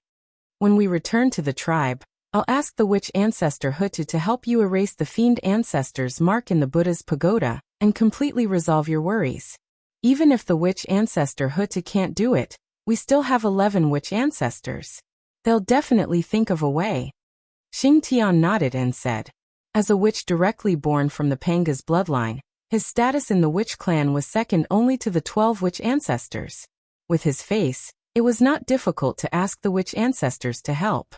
Speaker 1: When we return to the tribe, I'll ask the witch ancestor Hutu to help you erase the fiend ancestor's mark in the Buddha's pagoda and completely resolve your worries. Even if the witch ancestor Hutu can't do it, we still have 11 witch ancestors. They'll definitely think of a way. Xing Tian nodded and said, as a witch directly born from the Panga's bloodline, his status in the witch clan was second only to the 12 witch ancestors. With his face, it was not difficult to ask the witch ancestors to help.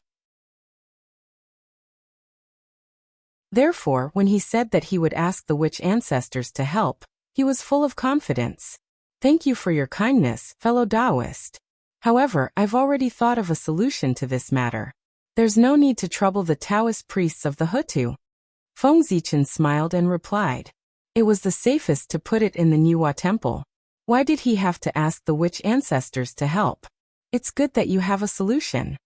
Speaker 1: Therefore, when he said that he would ask the witch ancestors to help, he was full of confidence. Thank you for your kindness, fellow Taoist. However, I've already thought of a solution to this matter. There's no need to trouble the Taoist priests of the Hutu. Feng Zichen smiled and replied. It was the safest to put it in the Niwa temple. Why did he have to ask the witch ancestors to help? It's good that you have a solution.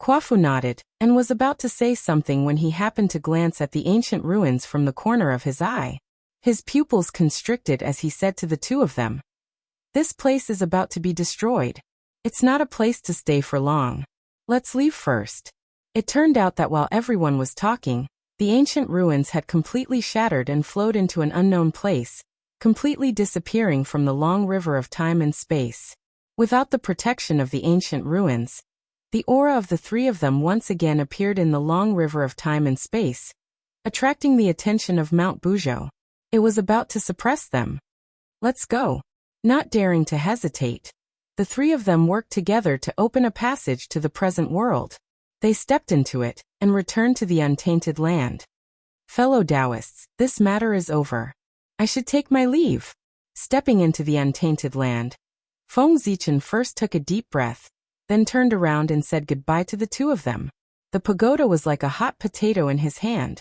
Speaker 1: Quafu nodded, and was about to say something when he happened to glance at the ancient ruins from the corner of his eye. His pupils constricted as he said to the 2 of them. This place is about to be destroyed. It's not a place to stay for long. Let's leave first. It turned out that while everyone was talking, the ancient ruins had completely shattered and flowed into an unknown place, completely disappearing from the long river of time and space. Without the protection of the ancient ruins, the aura of the three of them once again appeared in the long river of time and space, attracting the attention of Mount Buzhou. It was about to suppress them. Let's go. Not daring to hesitate, the three of them worked together to open a passage to the present world. They stepped into it and returned to the untainted land. Fellow Taoists, this matter is over. I should take my leave. Stepping into the untainted land, Feng Zichen first took a deep breath, then turned around and said goodbye to the two of them. The pagoda was like a hot potato in his hand.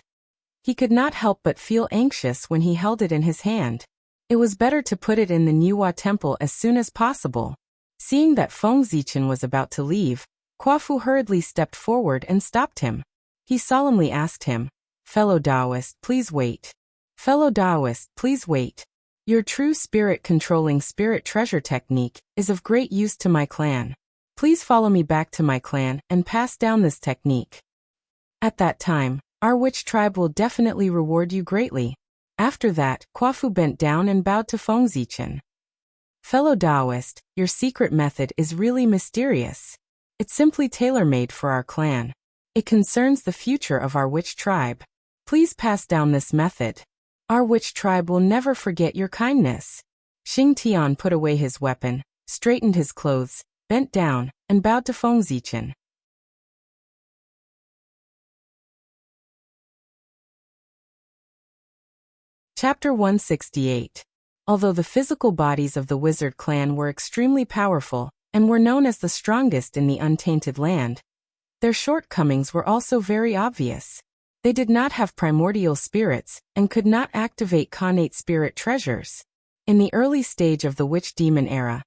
Speaker 1: He could not help but feel anxious when he held it in his hand. It was better to put it in the Niwa temple as soon as possible. Seeing that Feng Zichen was about to leave, Quafu hurriedly stepped forward and stopped him. He solemnly asked him, "Fellow Taoist, please wait. Fellow Taoist, please wait. Your true spirit-controlling spirit treasure technique is of great use to my clan. Please follow me back to my clan and pass down this technique. At that time, our witch tribe will definitely reward you greatly." After that, Quafu bent down and bowed to Feng Zichen. "Fellow Taoist, your secret method is really mysterious. It's simply tailor-made for our clan. It concerns the future of our witch tribe. Please pass down this method. Our witch tribe will never forget your kindness." Xing Tian put away his weapon, straightened his clothes, bent down, and bowed to Feng Zichen. Chapter 168. Although the physical bodies of the wizard clan were extremely powerful, and were known as the strongest in the untainted land, their shortcomings were also very obvious. They did not have primordial spirits, and could not activate connate spirit treasures. In the early stage of the witch-demon era,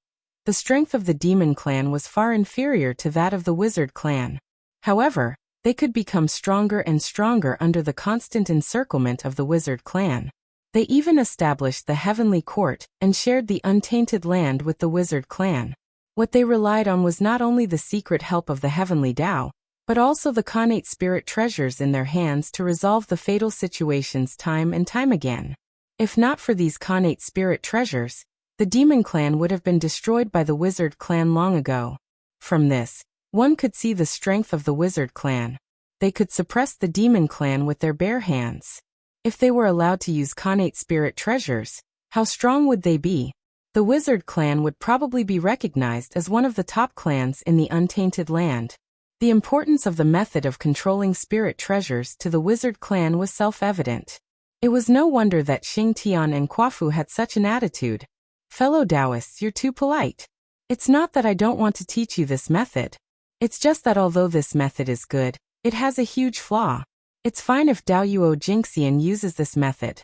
Speaker 1: the strength of the demon clan was far inferior to that of the wizard clan. However, they could become stronger and stronger under the constant encirclement of the wizard clan. They even established the heavenly court and shared the untainted land with the wizard clan. What they relied on was not only the secret help of the heavenly Tao, but also the connate spirit treasures in their hands to resolve the fatal situations time and time again. If not for these connate spirit treasures, the demon clan would have been destroyed by the wizard clan long ago. From this, one could see the strength of the wizard clan. They could suppress the demon clan with their bare hands. If they were allowed to use connate spirit treasures, how strong would they be? The wizard clan would probably be recognized as one of the top clans in the untainted land. The importance of the method of controlling spirit treasures to the wizard clan was self-evident. It was no wonder that Xing Tian and Quafu had such an attitude. "Fellow Taoists, you're too polite. It's not that I don't want to teach you this method. It's just that although this method is good, it has a huge flaw. It's fine if Daoyuo Jingxian uses this method.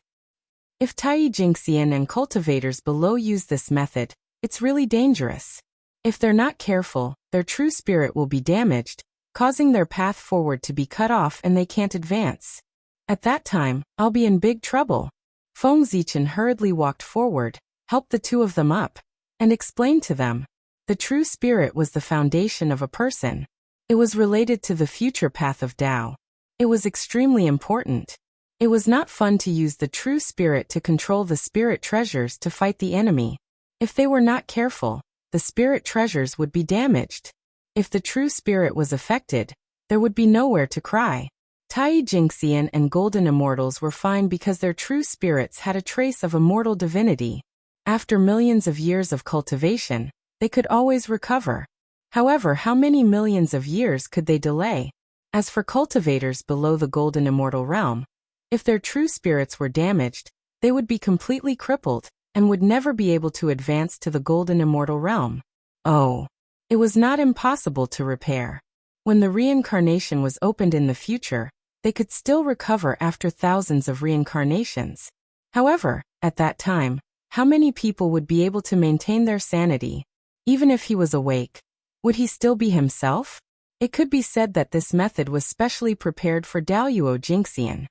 Speaker 1: If Tai Jingxian and cultivators below use this method, it's really dangerous. If they're not careful, their true spirit will be damaged, causing their path forward to be cut off and they can't advance. At that time, I'll be in big trouble." Feng Zichen hurriedly walked forward, helped the two of them up, and explained to them. The true spirit was the foundation of a person. It was related to the future path of Tao. It was extremely important. It was not fun to use the true spirit to control the spirit treasures to fight the enemy. If they were not careful, the spirit treasures would be damaged. If the true spirit was affected, there would be nowhere to cry. Tai Jingxian and Golden Immortals were fine because their true spirits had a trace of immortal divinity. After millions of years of cultivation, they could always recover. However, how many millions of years could they delay? As for cultivators below the Golden Immortal realm, if their true spirits were damaged, they would be completely crippled, and would never be able to advance to the Golden Immortal realm. Oh, it was not impossible to repair. When the reincarnation was opened in the future, they could still recover after thousands of reincarnations. However, at that time, how many people would be able to maintain their sanity? Even if he was awake, would he still be himself? It could be said that this method was specially prepared for Daoyuo Jingxian.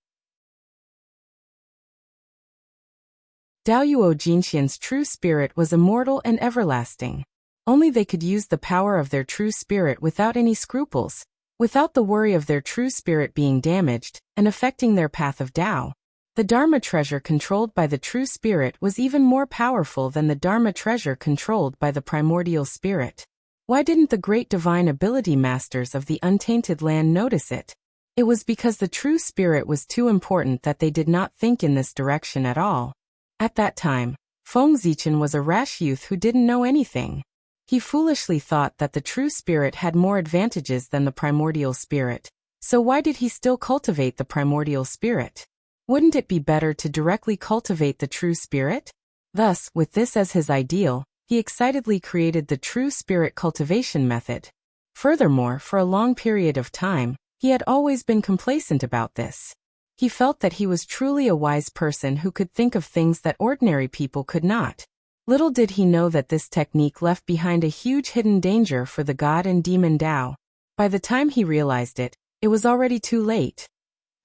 Speaker 1: Daoyuo Jingxian's true spirit was immortal and everlasting. Only they could use the power of their true spirit without any scruples, without the worry of their true spirit being damaged and affecting their path of Tao. The Dharma treasure controlled by the true spirit was even more powerful than the Dharma treasure controlled by the primordial spirit. Why didn't the great divine ability masters of the untainted land notice it? It was because the true spirit was too important that they did not think in this direction at all. At that time, Feng Zichen was a rash youth who didn't know anything. He foolishly thought that the true spirit had more advantages than the primordial spirit. So why did he still cultivate the primordial spirit? Wouldn't it be better to directly cultivate the true spirit? Thus, with this as his ideal, he excitedly created the true spirit cultivation method. Furthermore, for a long period of time, he had always been complacent about this. He felt that he was truly a wise person who could think of things that ordinary people could not. Little did he know that this technique left behind a huge hidden danger for the god and demon Tao. By the time he realized it, it was already too late.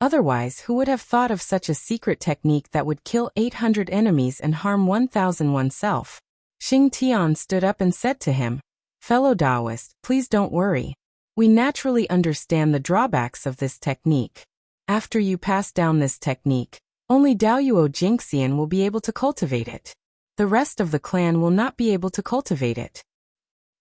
Speaker 1: Otherwise, who would have thought of such a secret technique that would kill 800 enemies and harm 1,000 oneself? Xing Tian stood up and said to him, "Fellow Taoist, please don't worry. We naturally understand the drawbacks of this technique. After you pass down this technique, only Daoyuo Jingxian will be able to cultivate it. The rest of the clan will not be able to cultivate it.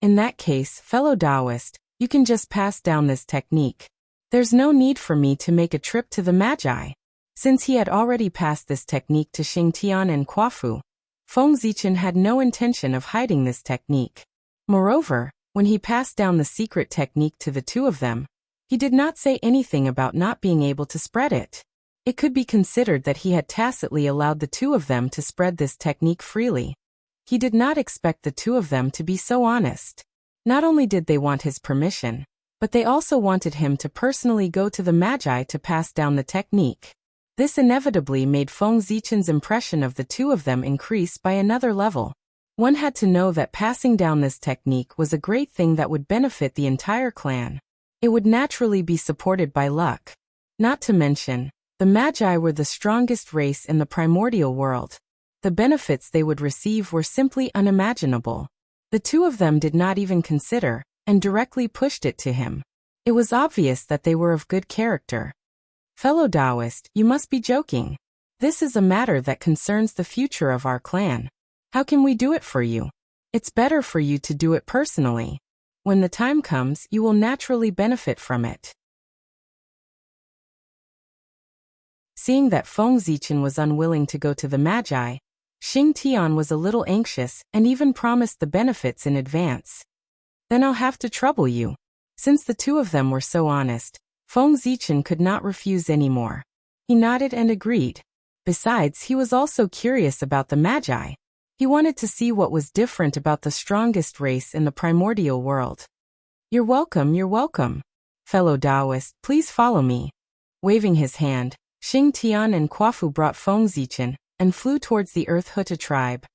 Speaker 1: In that case, fellow Taoist, you can just pass down this technique. There's no need for me to make a trip to the Magi." Since he had already passed this technique to Xing Tian and Quafu, Feng Zichen had no intention of hiding this technique. Moreover, when he passed down the secret technique to the two of them, he did not say anything about not being able to spread it. It could be considered that he had tacitly allowed the two of them to spread this technique freely. He did not expect the two of them to be so honest. Not only did they want his permission, but they also wanted him to personally go to the Magi to pass down the technique. This inevitably made Feng Zichen's impression of the two of them increase by another level. One had to know that passing down this technique was a great thing that would benefit the entire clan. It would naturally be supported by luck. Not to mention, the Magi were the strongest race in the primordial world. The benefits they would receive were simply unimaginable. The two of them did not even consider, and directly pushed it to him. It was obvious that they were of good character. "Fellow Taoist, you must be joking. This is a matter that concerns the future of our clan. How can we do it for you? It's better for you to do it personally. When the time comes, you will naturally benefit from it." Seeing that Feng Zichen was unwilling to go to the Magi, Xing Tian was a little anxious and even promised the benefits in advance. "Then I'll have to trouble you." Since the two of them were so honest, Feng Zichen could not refuse anymore. He nodded and agreed. Besides, he was also curious about the Magi. He wanted to see what was different about the strongest race in the primordial world. You're welcome. Fellow Taoist, please follow me." Waving his hand, Xing Tian and Quafu brought Feng Zichen and flew towards the Earth Huta tribe.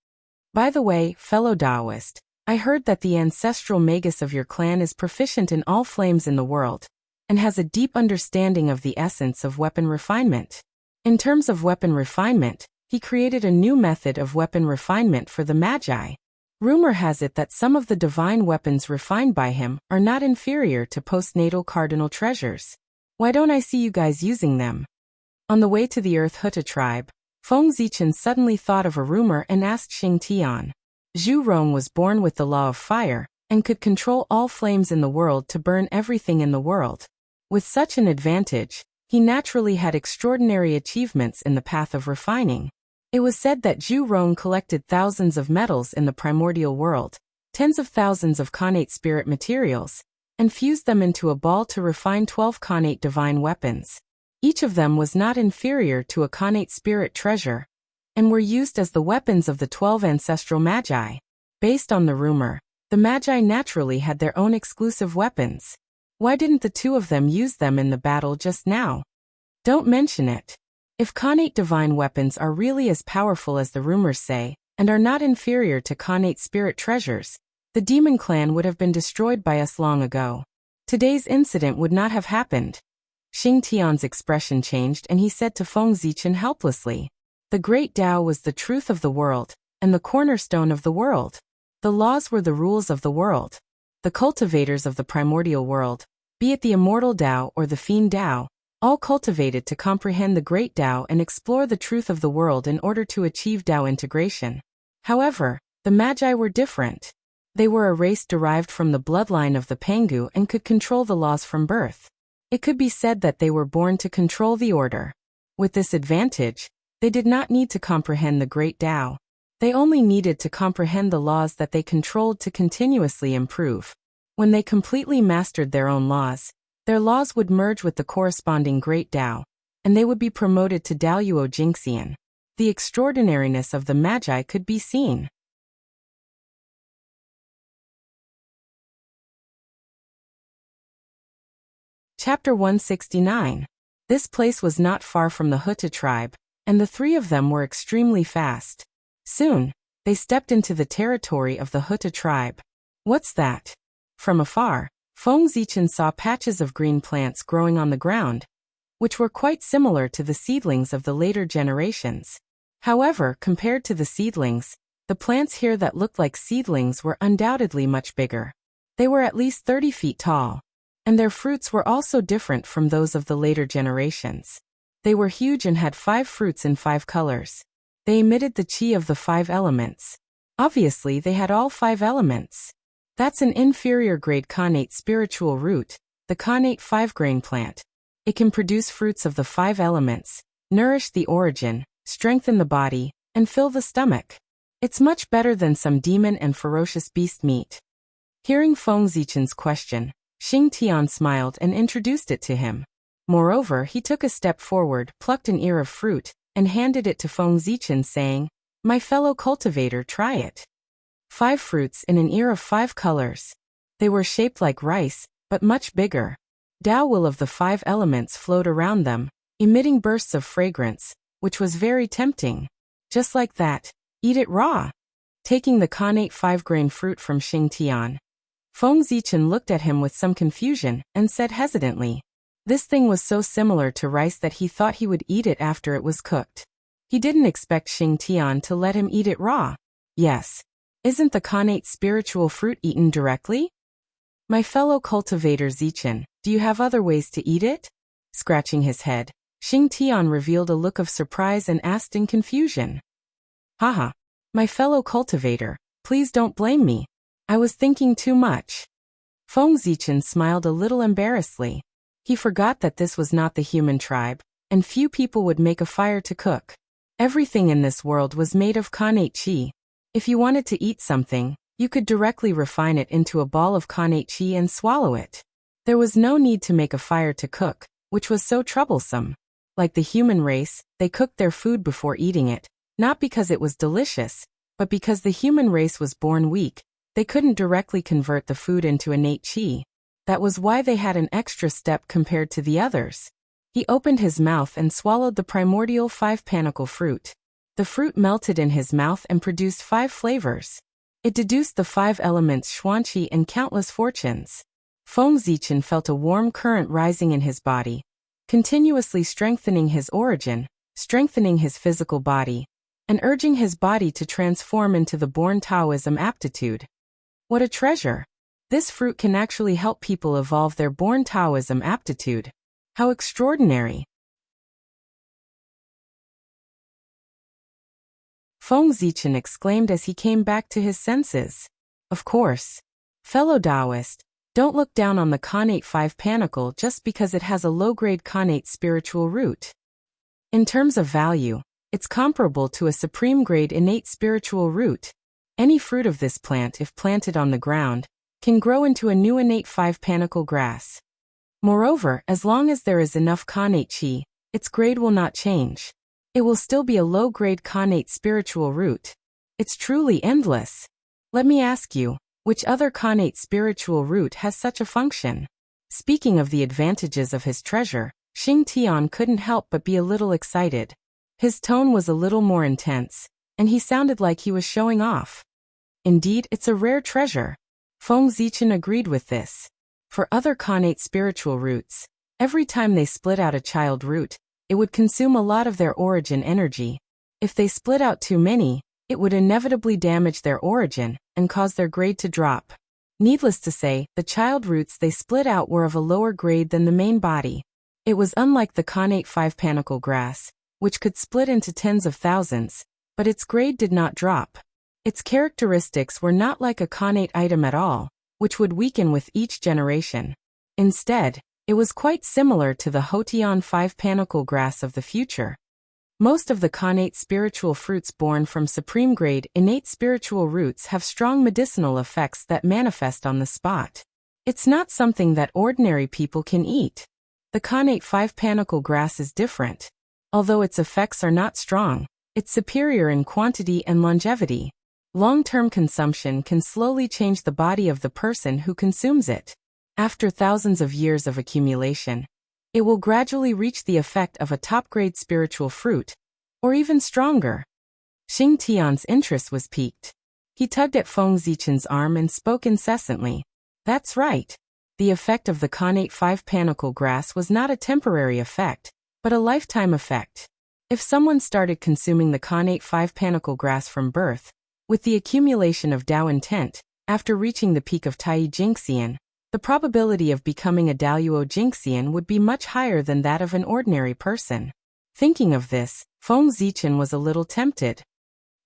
Speaker 1: "By the way, fellow Taoist, I heard that the ancestral magus of your clan is proficient in all flames in the world, and has a deep understanding of the essence of weapon refinement. In terms of weapon refinement, he created a new method of weapon refinement for the Magi. Rumor has it that some of the divine weapons refined by him are not inferior to postnatal cardinal treasures. Why don't I see you guys using them?" On the way to the Earth Huta tribe, Feng Zichen suddenly thought of a rumor and asked Xing Tian. Zhu Rong was born with the law of fire, and could control all flames in the world to burn everything in the world. With such an advantage, he naturally had extraordinary achievements in the path of refining. It was said that Zhu Rong collected thousands of metals in the primordial world, tens of thousands of connate spirit materials, and fused them into a ball to refine 12 connate divine weapons. Each of them was not inferior to a connate spirit treasure, and were used as the weapons of the 12 ancestral Magi. Based on the rumor, the Magi naturally had their own exclusive weapons. Why didn't the two of them use them in the battle just now? Don't mention it. If connate divine weapons are really as powerful as the rumors say, and are not inferior to connate spirit treasures, the demon clan would have been destroyed by us long ago. Today's incident would not have happened. Xing Tian's expression changed and he said to Feng Zichen helplessly, "The great Tao was the truth of the world, and the cornerstone of the world. The laws were the rules of the world. The cultivators of the primordial world, be it the immortal Tao or the fiend Tao, all cultivated to comprehend the great Tao and explore the truth of the world in order to achieve Tao integration. However, the Magi were different. They were a race derived from the bloodline of the Pangu and could control the laws from birth. It could be said that they were born to control the order. With this advantage, they did not need to comprehend the great Tao. They only needed to comprehend the laws that they controlled to continuously improve. When they completely mastered their own laws, their laws would merge with the corresponding great Tao, and they would be promoted to Daoyuo Jingxian. The extraordinariness of the Magi could be seen. Chapter 169. This place was not far from the Huta tribe, and the three of them were extremely fast. Soon, they stepped into the territory of the Huta tribe. What's that? From afar, Feng Zichen saw patches of green plants growing on the ground, which were quite similar to the seedlings of the later generations. However, compared to the seedlings, the plants here that looked like seedlings were undoubtedly much bigger. They were at least 30 feet tall, and their fruits were also different from those of the later generations. They were huge and had 5 fruits in 5 colors. They emitted the chi of the 5 elements. Obviously, they had all 5 elements. That's an inferior grade connate spiritual root, the connate 5-grain plant. It can produce fruits of the 5 elements, nourish the origin, strengthen the body, and fill the stomach. It's much better than some demon and ferocious beast meat. Hearing Feng Zichen's question, Xing Tian smiled and introduced it to him. Moreover, he took a step forward, plucked an ear of fruit, and handed it to Feng Zichen saying, "My fellow cultivator, try it." 5 fruits in an ear of 5 colors. They were shaped like rice, but much bigger. Tao will of the 5 elements flowed around them, emitting bursts of fragrance, which was very tempting. Just like that, eat it raw. Taking the connate 5-grain fruit from Xing Tian, Feng Zichen looked at him with some confusion and said hesitantly, this thing was so similar to rice that he thought he would eat it after it was cooked. He didn't expect Xing Tian to let him eat it raw. Yes. Isn't the connate spiritual fruit eaten directly? My fellow cultivator Zichen, do you have other ways to eat it? Scratching his head, Xing Tian revealed a look of surprise and asked in confusion. Haha. My fellow cultivator, please don't blame me. I was thinking too much. Feng Zichen smiled a little embarrassedly. He forgot that this was not the human tribe, and few people would make a fire to cook. Everything in this world was made of connate chi. If you wanted to eat something, you could directly refine it into a ball of connate chi and swallow it. There was no need to make a fire to cook, which was so troublesome. Like the human race, they cooked their food before eating it, not because it was delicious, but because the human race was born weak. They couldn't directly convert the food into innate chi. That was why they had an extra step compared to the others. He opened his mouth and swallowed the primordial 5-panicle fruit. The fruit melted in his mouth and produced 5 flavors. It deduced the 5 elements Xuanqi and countless fortunes. Feng Zichen felt a warm current rising in his body, continuously strengthening his origin, strengthening his physical body, and urging his body to transform into the born Taoism aptitude. What a treasure! This fruit can actually help people evolve their born Taoism aptitude. How extraordinary! Feng Zichen exclaimed as he came back to his senses. Of course. Fellow Taoist, don't look down on the connate 5-panicle just because it has a low-grade connate spiritual root. In terms of value, it's comparable to a supreme-grade innate spiritual root. Any fruit of this plant, if planted on the ground, can grow into a new innate 5-panicle grass. Moreover, as long as there is enough connate chi, its grade will not change. It will still be a low-grade connate spiritual root. It's truly endless. Let me ask you, which other connate spiritual root has such a function? Speaking of the advantages of his treasure, Xing Tian couldn't help but be a little excited. His tone was a little more intense, and he sounded like he was showing off. Indeed, it's a rare treasure. Feng Zichen agreed with this. For other connate spiritual roots, every time they split out a child root, it would consume a lot of their origin energy. If they split out too many, it would inevitably damage their origin and cause their grade to drop. Needless to say, the child roots they split out were of a lower grade than the main body. It was unlike the connate five-panicle grass, which could split into tens of thousands, but its grade did not drop. Its characteristics were not like a connate item at all, which would weaken with each generation. Instead, it was quite similar to the Hotian five-panicle grass of the future. Most of the connate spiritual fruits born from supreme-grade innate spiritual roots have strong medicinal effects that manifest on the spot. It's not something that ordinary people can eat. The connate five-panicle grass is different. Although its effects are not strong, it's superior in quantity and longevity. Long-term consumption can slowly change the body of the person who consumes it. After thousands of years of accumulation, it will gradually reach the effect of a top-grade spiritual fruit, or even stronger. Xing Tian's interest was piqued. He tugged at Feng Zichen's arm and spoke incessantly. That's right. The effect of the connate five-panicle grass was not a temporary effect, but a lifetime effect. If someone started consuming the connate five-panicle grass from birth, with the accumulation of Dao intent, after reaching the peak of Tai Jingxian, the probability of becoming a Daluo Jingxian would be much higher than that of an ordinary person. Thinking of this, Feng Zichen was a little tempted.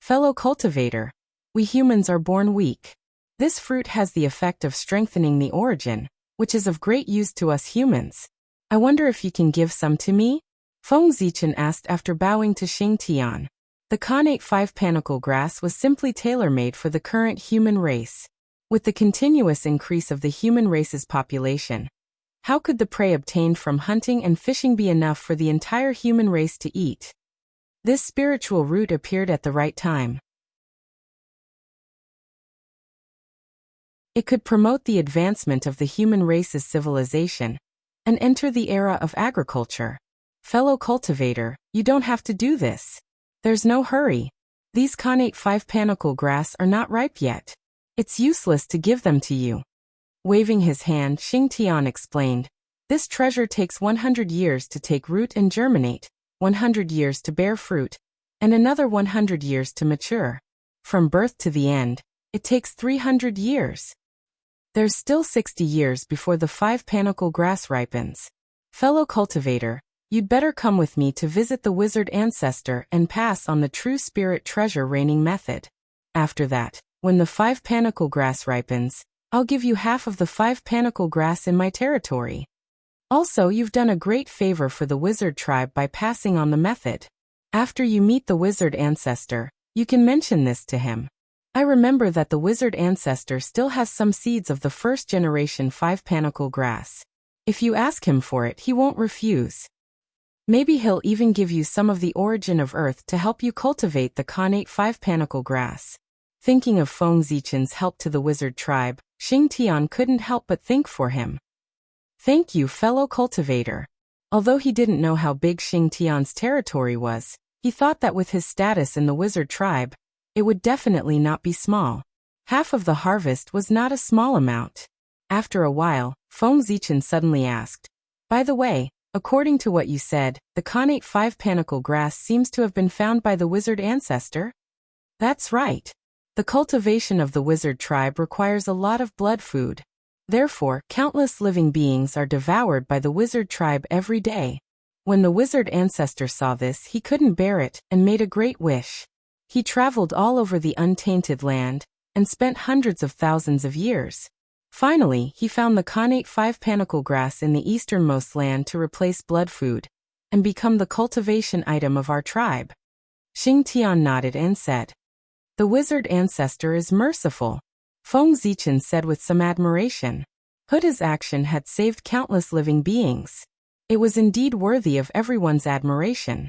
Speaker 1: Fellow cultivator, we humans are born weak. This fruit has the effect of strengthening the origin, which is of great use to us humans. I wonder if you can give some to me? Feng Zichen asked after bowing to Xing Tian. The connate five-panicle grass was simply tailor-made for the current human race. With the continuous increase of the human race's population, how could the prey obtained from hunting and fishing be enough for the entire human race to eat? This spiritual root appeared at the right time. It could promote the advancement of the human race's civilization and enter the era of agriculture. Fellow cultivator, you don't have to do this. There's no hurry. These connate five-panicle grass are not ripe yet. It's useless to give them to you. Waving his hand, Xing Tian explained, this treasure takes 100 years to take root and germinate, 100 years to bear fruit, and another 100 years to mature. From birth to the end, it takes 300 years. There's still 60 years before the five-panicle grass ripens. Fellow cultivator, you'd better come with me to visit the wizard ancestor and pass on the true spirit treasure raining method. After that, when the five-panicle grass ripens, I'll give you half of the five-panicle grass in my territory. Also, you've done a great favor for the wizard tribe by passing on the method. After you meet the wizard ancestor, you can mention this to him. I remember that the wizard ancestor still has some seeds of the first-generation five-panicle grass. If you ask him for it, he won't refuse. Maybe he'll even give you some of the origin of earth to help you cultivate the connate five-panicle grass. Thinking of Feng Zichen's help to the wizard tribe, Xing Tian couldn't help but think for him. Thank you, fellow cultivator. Although he didn't know how big Xing Tian's territory was, he thought that with his status in the wizard tribe, it would definitely not be small. Half of the harvest was not a small amount. After a while, Feng Zichen suddenly asked, by the way, according to what you said, the connate five-panicle grass seems to have been found by the wizard ancestor? That's right. The cultivation of the wizard tribe requires a lot of blood food. Therefore, countless living beings are devoured by the wizard tribe every day. When the wizard ancestor saw this, he couldn't bear it and made a great wish. He traveled all over the untainted land and spent hundreds of thousands of years. Finally, he found the connate five-panicle grass in the easternmost land to replace blood food and become the cultivation item of our tribe. Xing Tian nodded and said, the wizard ancestor is merciful. Feng Zichen said with some admiration. Huda's action had saved countless living beings. It was indeed worthy of everyone's admiration.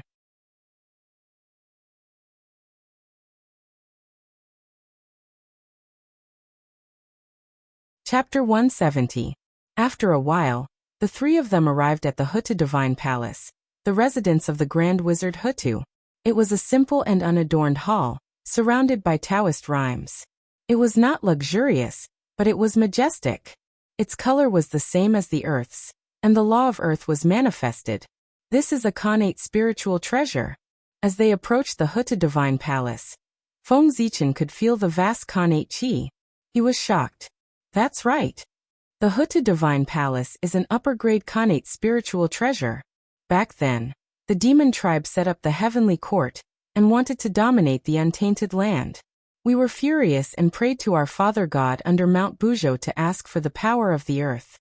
Speaker 1: Chapter 170. After a while, the three of them arrived at the Huta Divine Palace, the residence of the Grand Wizard Hutu. It was a simple and unadorned hall, surrounded by Taoist rhymes. It was not luxurious, but it was majestic. Its color was the same as the earth's, and the law of earth was manifested. This is a connate spiritual treasure. As they approached the Huta Divine Palace, Feng Zichen could feel the vast connate qi. He was shocked. That's right. The Hutu Divine Palace is an upper-grade Khanate spiritual treasure. Back then, the demon tribe set up the heavenly court and wanted to dominate the untainted land. We were furious and prayed to our Father God under Mount Bujo to ask for the power of the earth.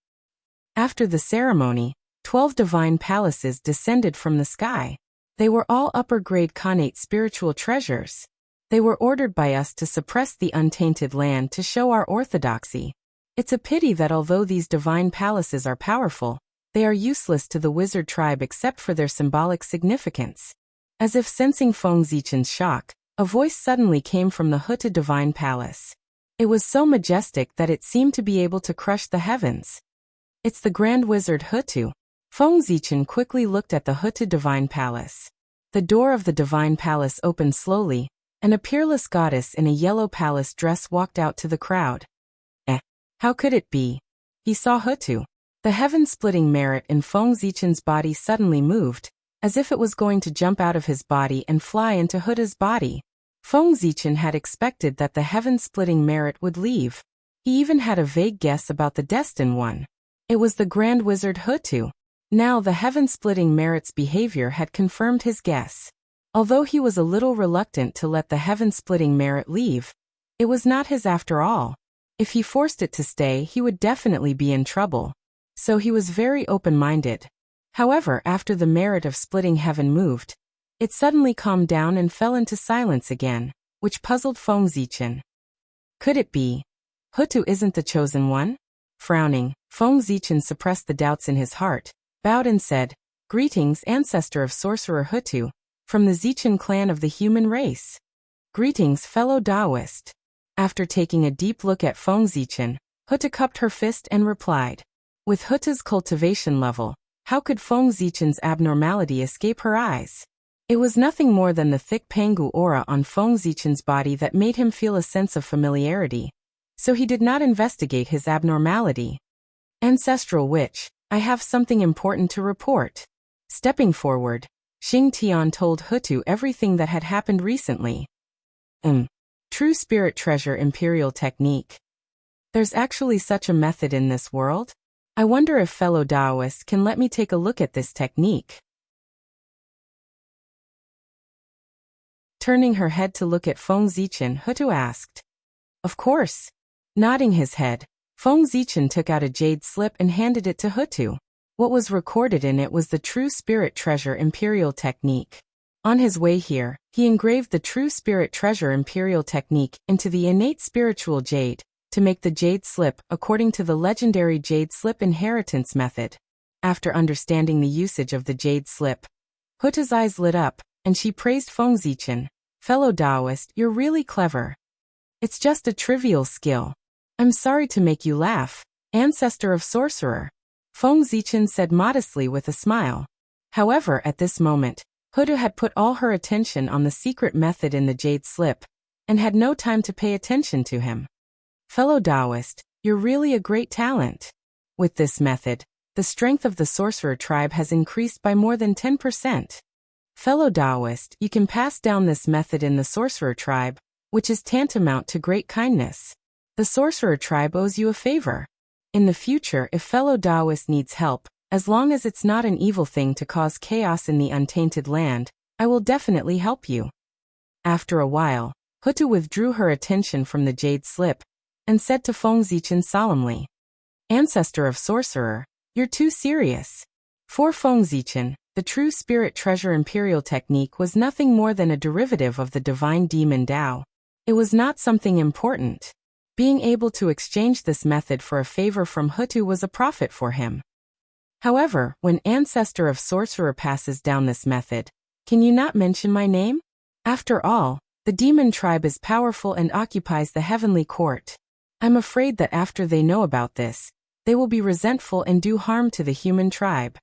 Speaker 1: After the ceremony, 12 divine palaces descended from the sky. They were all upper-grade Khanate spiritual treasures. They were ordered by us to suppress the untainted land to show our orthodoxy. It's a pity that although these divine palaces are powerful, they are useless to the wizard tribe except for their symbolic significance. As if sensing Feng Zichen's shock, a voice suddenly came from the Hutu Divine Palace. It was so majestic that it seemed to be able to crush the heavens. It's the Grand Wizard Hutu. Feng Zichen quickly looked at the Hutu Divine Palace. The door of the Divine Palace opened slowly, and a peerless goddess in a yellow palace dress walked out to the crowd. How could it be? He saw Hutu. The heaven-splitting merit in Feng Zichen's body suddenly moved, as if it was going to jump out of his body and fly into Hutu's body. Feng Zichen had expected that the heaven-splitting merit would leave. He even had a vague guess about the destined one. It was the Grand Wizard Hutu. Now the heaven-splitting merit's behavior had confirmed his guess. Although he was a little reluctant to let the heaven-splitting merit leave, it was not his after all. If he forced it to stay, he would definitely be in trouble. So he was very open-minded. However, after the merit of splitting heaven moved, it suddenly calmed down and fell into silence again, which puzzled Feng Zichen. Could it be? Hutu isn't the chosen one? Frowning, Feng Zichen suppressed the doubts in his heart, bowed and said, "Greetings, ancestor of sorcerer Hutu, from the Zichen clan of the human race. Greetings, fellow Taoist." After taking a deep look at Feng Zichen, Hutu cupped her fist and replied. With Hutu's cultivation level, how could Feng Zichen's abnormality escape her eyes? It was nothing more than the thick Pangu aura on Feng Zichen's body that made him feel a sense of familiarity, so he did not investigate his abnormality. Ancestral Witch, I have something important to report. Stepping forward, Xing Tian told Hutu everything that had happened recently. True Spirit Treasure Imperial Technique. There's actually such a method in this world? I wonder if fellow Taoists can let me take a look at this technique. Turning her head to look at Feng Zichen, Hutu asked. Of course. Nodding his head, Feng Zichen took out a jade slip and handed it to Hutu. What was recorded in it was the True Spirit Treasure Imperial Technique. On his way here, he engraved the True Spirit Treasure Imperial Technique into the innate spiritual jade, to make the jade slip according to the legendary jade slip inheritance method. After understanding the usage of the jade slip, Hutu's eyes lit up, and she praised Feng Zichen. Fellow Taoist, you're really clever. It's just a trivial skill. I'm sorry to make you laugh, ancestor of sorcerer. Feng Zichen said modestly with a smile. However, at this moment, Hutu had put all her attention on the secret method in the jade slip, and had no time to pay attention to him. Fellow Taoist, you're really a great talent. With this method, the strength of the sorcerer tribe has increased by more than 10%. Fellow Taoist, you can pass down this method in the sorcerer tribe, which is tantamount to great kindness. The sorcerer tribe owes you a favor. In the future, if fellow Taoist needs help, as long as it's not an evil thing to cause chaos in the untainted land, I will definitely help you. After a while, Hutu withdrew her attention from the jade slip, and said to Feng Zichen solemnly, Ancestor of sorcerer, you're too serious. For Feng Zichen, the True Spirit Treasure Imperial Technique was nothing more than a derivative of the divine demon Tao. It was not something important. Being able to exchange this method for a favor from Hutu was a profit for him. However, when Ancestor of Sorcerer passes down this method, can you not mention my name? After all, the demon tribe is powerful and occupies the heavenly court. I'm afraid that after they know about this, they will be resentful and do harm to the human tribe.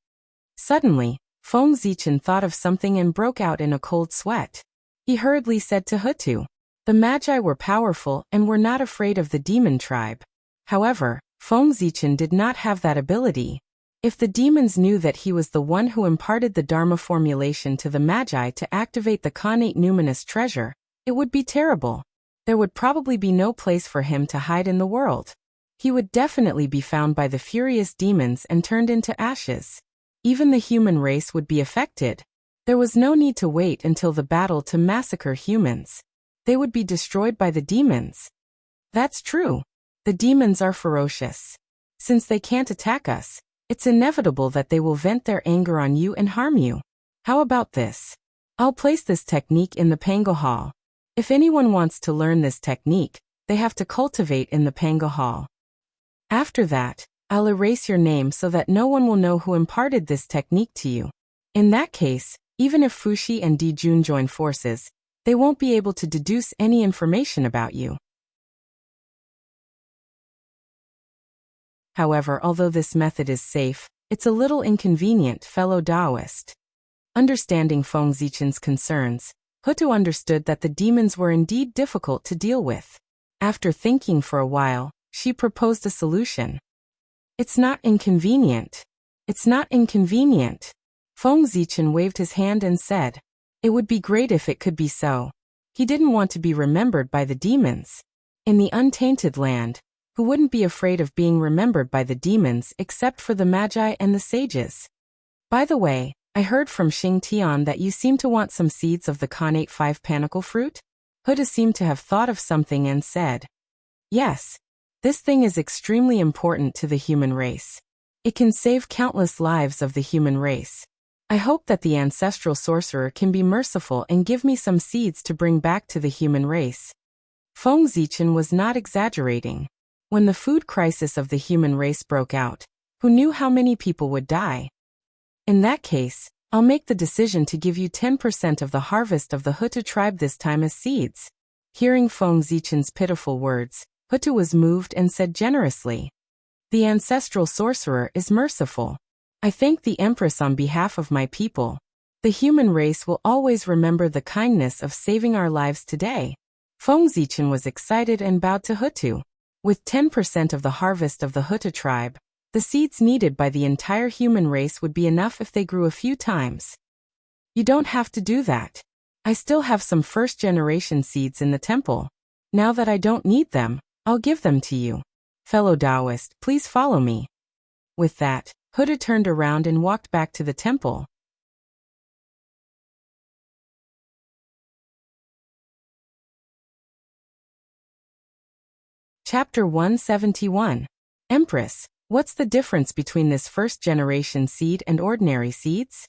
Speaker 1: Suddenly, Feng Zichen thought of something and broke out in a cold sweat. He hurriedly said to Hutu, the Magi were powerful and were not afraid of the demon tribe. However, Feng Zichen did not have that ability. If the demons knew that he was the one who imparted the Dharma formulation to the Magi to activate the Khanate numinous treasure, it would be terrible. There would probably be no place for him to hide in the world. he would definitely be found by the furious demons and turned into ashes. Even the human race would be affected. There was no need to wait until the battle to massacre humans. They would be destroyed by the demons. That's true. The demons are ferocious. Since they can't attack us, it's inevitable that they will vent their anger on you and harm you. How about this? I'll place this technique in the Pango Hall. If anyone wants to learn this technique, they have to cultivate in the Pango Hall. After that, I'll erase your name so that no one will know who imparted this technique to you. In that case, even if Fushi and Dijun join forces, they won't be able to deduce any information about you. However, although this method is safe, it's a little inconvenient, fellow Taoist. Understanding Feng Zichen's concerns, Hutu understood that the demons were indeed difficult to deal with. After thinking for a while, she proposed a solution. It's not inconvenient. It's not inconvenient. Feng Zichen waved his hand and said, it would be great if it could be so. He didn't want to be remembered by the demons. In the untainted land, who wouldn't be afraid of being remembered by the demons except for the magi and the sages? By the way, I heard from Xing Tian that you seem to want some seeds of the connate 5-panicle fruit? Huda seemed to have thought of something and said, yes. This thing is extremely important to the human race. It can save countless lives of the human race. I hope that the ancestral sorcerer can be merciful and give me some seeds to bring back to the human race. Feng Zichen was not exaggerating. When the food crisis of the human race broke out, who knew how many people would die? In that case, I'll make the decision to give you 10% of the harvest of the Hutu tribe this time as seeds. Hearing Feng Zichen's pitiful words, Hutu was moved and said generously, the ancestral sorcerer is merciful. I thank the Empress on behalf of my people. The human race will always remember the kindness of saving our lives today. Feng Zichen was excited and bowed to Hutu. With 10% of the harvest of the Hutu tribe, the seeds needed by the entire human race would be enough if they grew a few times. You don't have to do that. I still have some first-generation seeds in the temple. Now that I don't need them, I'll give them to you. Fellow Taoist, please follow me. With that, Huda turned around and walked back to the temple. Chapter 171. Empress, what's the difference between this first-generation seed and ordinary seeds?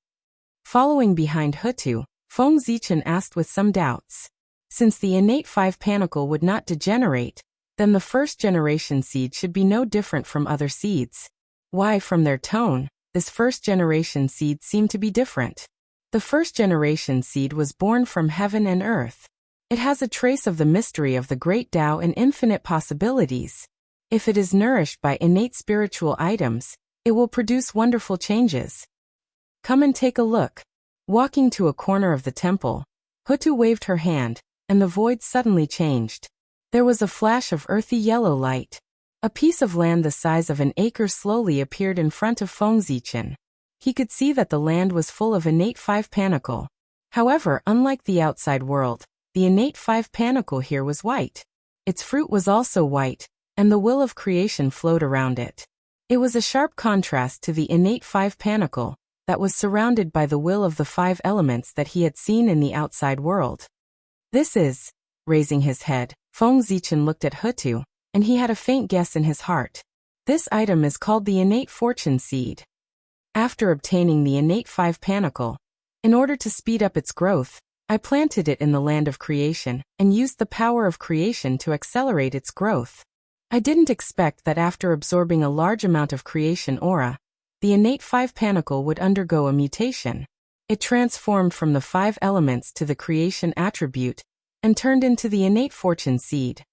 Speaker 1: Following behind Hutu, Feng Zichen asked with some doubts. Since the innate 5-panicle would not degenerate, then the first-generation seed should be no different from other seeds. Why, from their tone, this first-generation seed seemed to be different. The first-generation seed was born from heaven and earth. It has a trace of the mystery of the great Tao and infinite possibilities. If it is nourished by innate spiritual items, it will produce wonderful changes. Come and take a look. Walking to a corner of the temple, Hutu waved her hand, and the void suddenly changed. There was a flash of earthy yellow light. A piece of land the size of an acre slowly appeared in front of Feng Zichen. He could see that the land was full of innate 5-panicle. However, unlike the outside world, the innate 5-panicle here was white. Its fruit was also white, and the will of creation flowed around it. It was a sharp contrast to the innate 5-panicle that was surrounded by the will of the 5 elements that he had seen in the outside world. This is, raising his head, Feng Zichen looked at Hutu, and he had a faint guess in his heart. This item is called the innate fortune seed. After obtaining the innate 5-panicle, in order to speed up its growth, I planted it in the land of creation and used the power of creation to accelerate its growth. I didn't expect that after absorbing a large amount of creation aura, the innate 5-panicle would undergo a mutation. It transformed from the 5 elements to the creation attribute and turned into the innate fortune seed.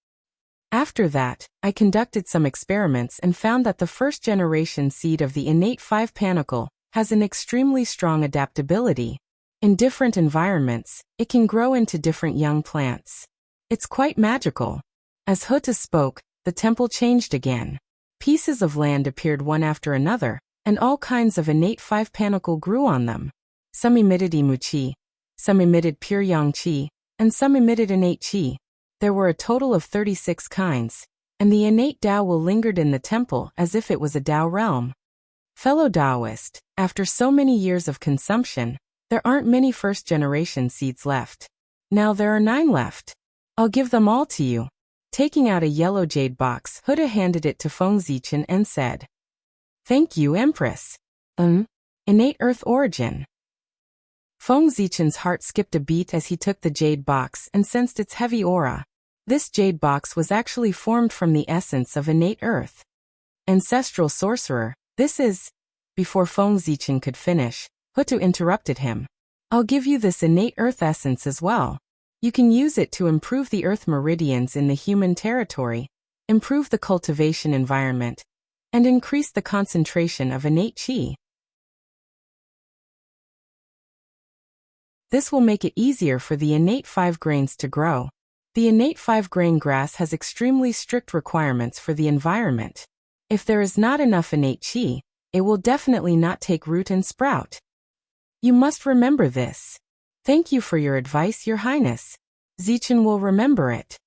Speaker 1: After that, I conducted some experiments and found that the first-generation seed of the innate 5-panicle has an extremely strong adaptability. In different environments, it can grow into different young plants. It's quite magical. As Huta spoke, the temple changed again. Pieces of land appeared one after another, and all kinds of innate 5-panicle grew on them. Some emitted Imu Qi, some emitted pure Yang Qi, and some emitted innate Qi. There were a total of 36 kinds, and the innate Tao will linger in the temple as if it was a Tao realm. Fellow Taoist, after so many years of consumption, there aren't many first-generation seeds left. Now there are 9 left. I'll give them all to you. Taking out a yellow jade box, Huda handed it to Feng Zichen and said, "Thank you, Empress." Innate Earth origin. Feng Zichen's heart skipped a beat as he took the jade box and sensed its heavy aura. This jade box was actually formed from the essence of innate Earth. Ancestral sorcerer, this is... Before Feng Zichen could finish, Hutu interrupted him. "I'll give you this innate Earth essence as well. You can use it to improve the Earth meridians in the human territory, improve the cultivation environment, and increase the concentration of innate Qi. This will make it easier for the innate 5 grains to grow. The innate 5-grain grass has extremely strict requirements for the environment. If there is not enough innate Qi, it will definitely not take root and sprout. You must remember this. Thank you for your advice, Your Highness. Zichen will remember it."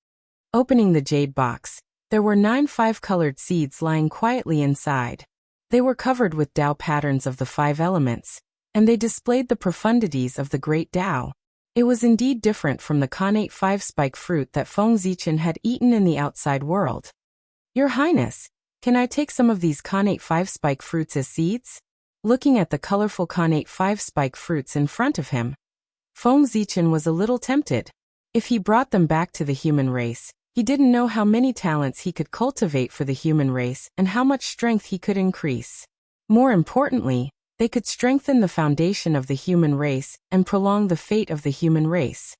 Speaker 1: Opening the jade box, there were 9 5-colored seeds lying quietly inside. They were covered with Tao patterns of the 5 elements, and they displayed the profundities of the great Tao. It was indeed different from the connate 5-spike fruit that Feng Zichen had eaten in the outside world. "Your Highness, can I take some of these connate 5-spike fruits as seeds?" Looking at the colorful connate 5-spike fruits in front of him, Feng Zichen was a little tempted. If he brought them back to the human race, he didn't know how many talents he could cultivate for the human race and how much strength he could increase. More importantly, they could strengthen the foundation of the human race and prolong the fate of the human race.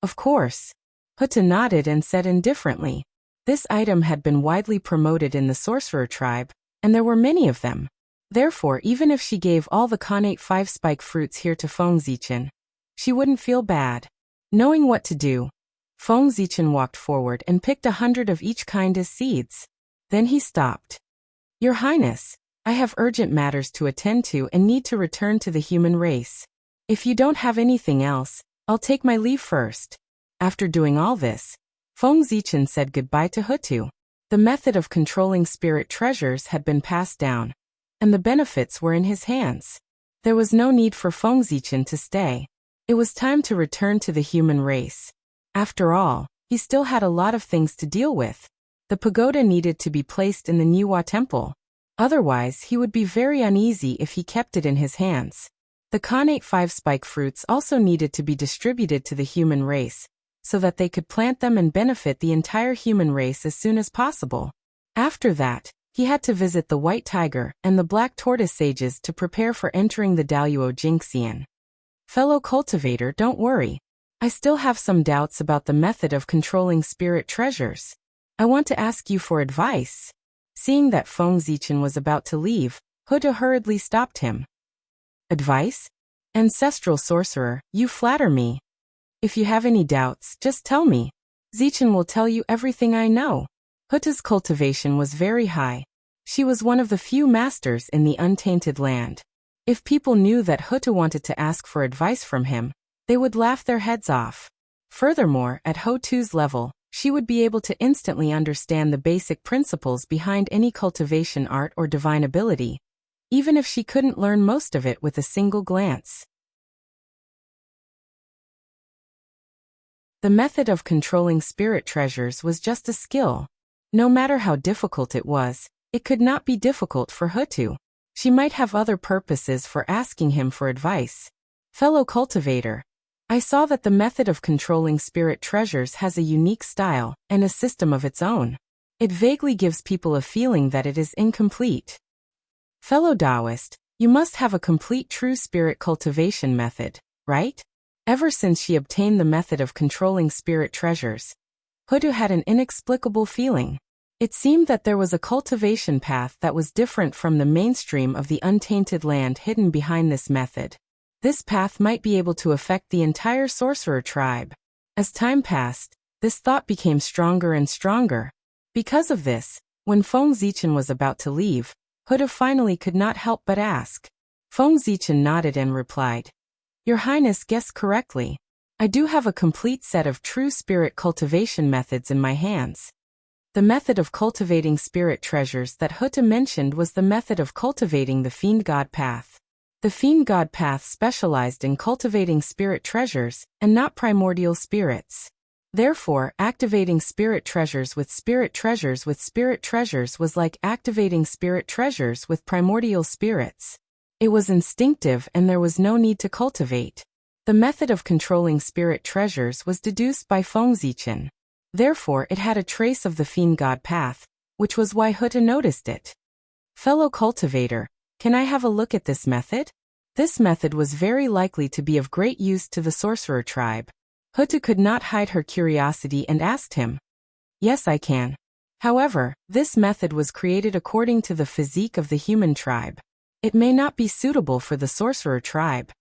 Speaker 1: Of course. Huta nodded and said indifferently. This item had been widely promoted in the sorcerer tribe, and there were many of them. Therefore, even if she gave all the connate 5-spike fruits here to Feng Zichen, she wouldn't feel bad. Knowing what to do, Feng Zichen walked forward and picked 100 of each kind as seeds. Then he stopped. "Your Highness, I have urgent matters to attend to and need to return to the human race. If you don't have anything else, I'll take my leave first." After doing all this, Feng Zichen said goodbye to Hutu. The method of controlling spirit treasures had been passed down, and the benefits were in his hands. There was no need for Feng Zichen to stay. It was time to return to the human race. After all, he still had a lot of things to deal with. The pagoda needed to be placed in the Niwa temple. Otherwise, he would be very uneasy if he kept it in his hands. The connate 5-spike fruits also needed to be distributed to the human race, so that they could plant them and benefit the entire human race as soon as possible. After that, he had to visit the white tiger and the black tortoise sages to prepare for entering the Daluo Jingxian. "Fellow cultivator, don't worry. I still have some doubts about the method of controlling spirit treasures. I want to ask you for advice." Seeing that Feng Zichen was about to leave, Huda hurriedly stopped him. "Advice? Ancestral sorcerer, you flatter me. If you have any doubts, just tell me. Zichen will tell you everything I know." Huda's cultivation was very high. She was one of the few masters in the untainted land. If people knew that Huta wanted to ask for advice from him, they would laugh their heads off. Furthermore, at Hutu's level, she would be able to instantly understand the basic principles behind any cultivation art or divine ability, even if she couldn't learn most of it with a single glance. The method of controlling spirit treasures was just a skill. No matter how difficult it was, it could not be difficult for Hutu. She might have other purposes for asking him for advice. "Fellow cultivator, I saw that the method of controlling spirit treasures has a unique style and a system of its own. It vaguely gives people a feeling that it is incomplete. Fellow Taoist, you must have a complete true spirit cultivation method, right?" Ever since she obtained the method of controlling spirit treasures, Hutu had an inexplicable feeling. It seemed that there was a cultivation path that was different from the mainstream of the untainted land hidden behind this method. This path might be able to affect the entire sorcerer tribe. As time passed, this thought became stronger and stronger. Because of this, when Feng Zichen was about to leave, Huda finally could not help but ask. Feng Zichen nodded and replied, "Your Highness guessed correctly. I do have a complete set of true spirit cultivation methods in my hands. The method of cultivating spirit treasures that Hutta mentioned was the method of cultivating the Fiend God path. The Fiend God path specialized in cultivating spirit treasures, and not primordial spirits. Therefore, activating spirit treasures with spirit treasures with spirit treasures was like activating spirit treasures with primordial spirits. It was instinctive and there was no need to cultivate. The method of controlling spirit treasures was deduced by Fengzichen. Therefore, it had a trace of the Fiend God path, which was why Hutta noticed it. Fellow cultivator, can I have a look at this method? This method was very likely to be of great use to the sorcerer tribe. Hutta could not hide her curiosity and asked him. Yes, I can. However, this method was created according to the physique of the human tribe. It may not be suitable for the sorcerer tribe.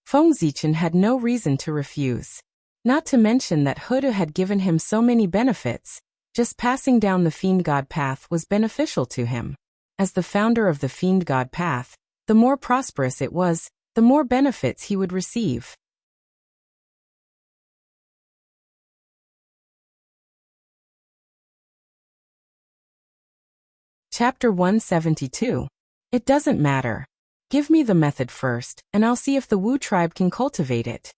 Speaker 1: Fengzichen had no reason to refuse. Not to mention that Hutta had given him so many benefits, just passing down the Fiend God path was beneficial to him. As the founder of the Fiend God path, the more prosperous it was, the more benefits he would receive. Chapter 172. It doesn't matter. Give me the method first, and I'll see if the Wu tribe can cultivate it.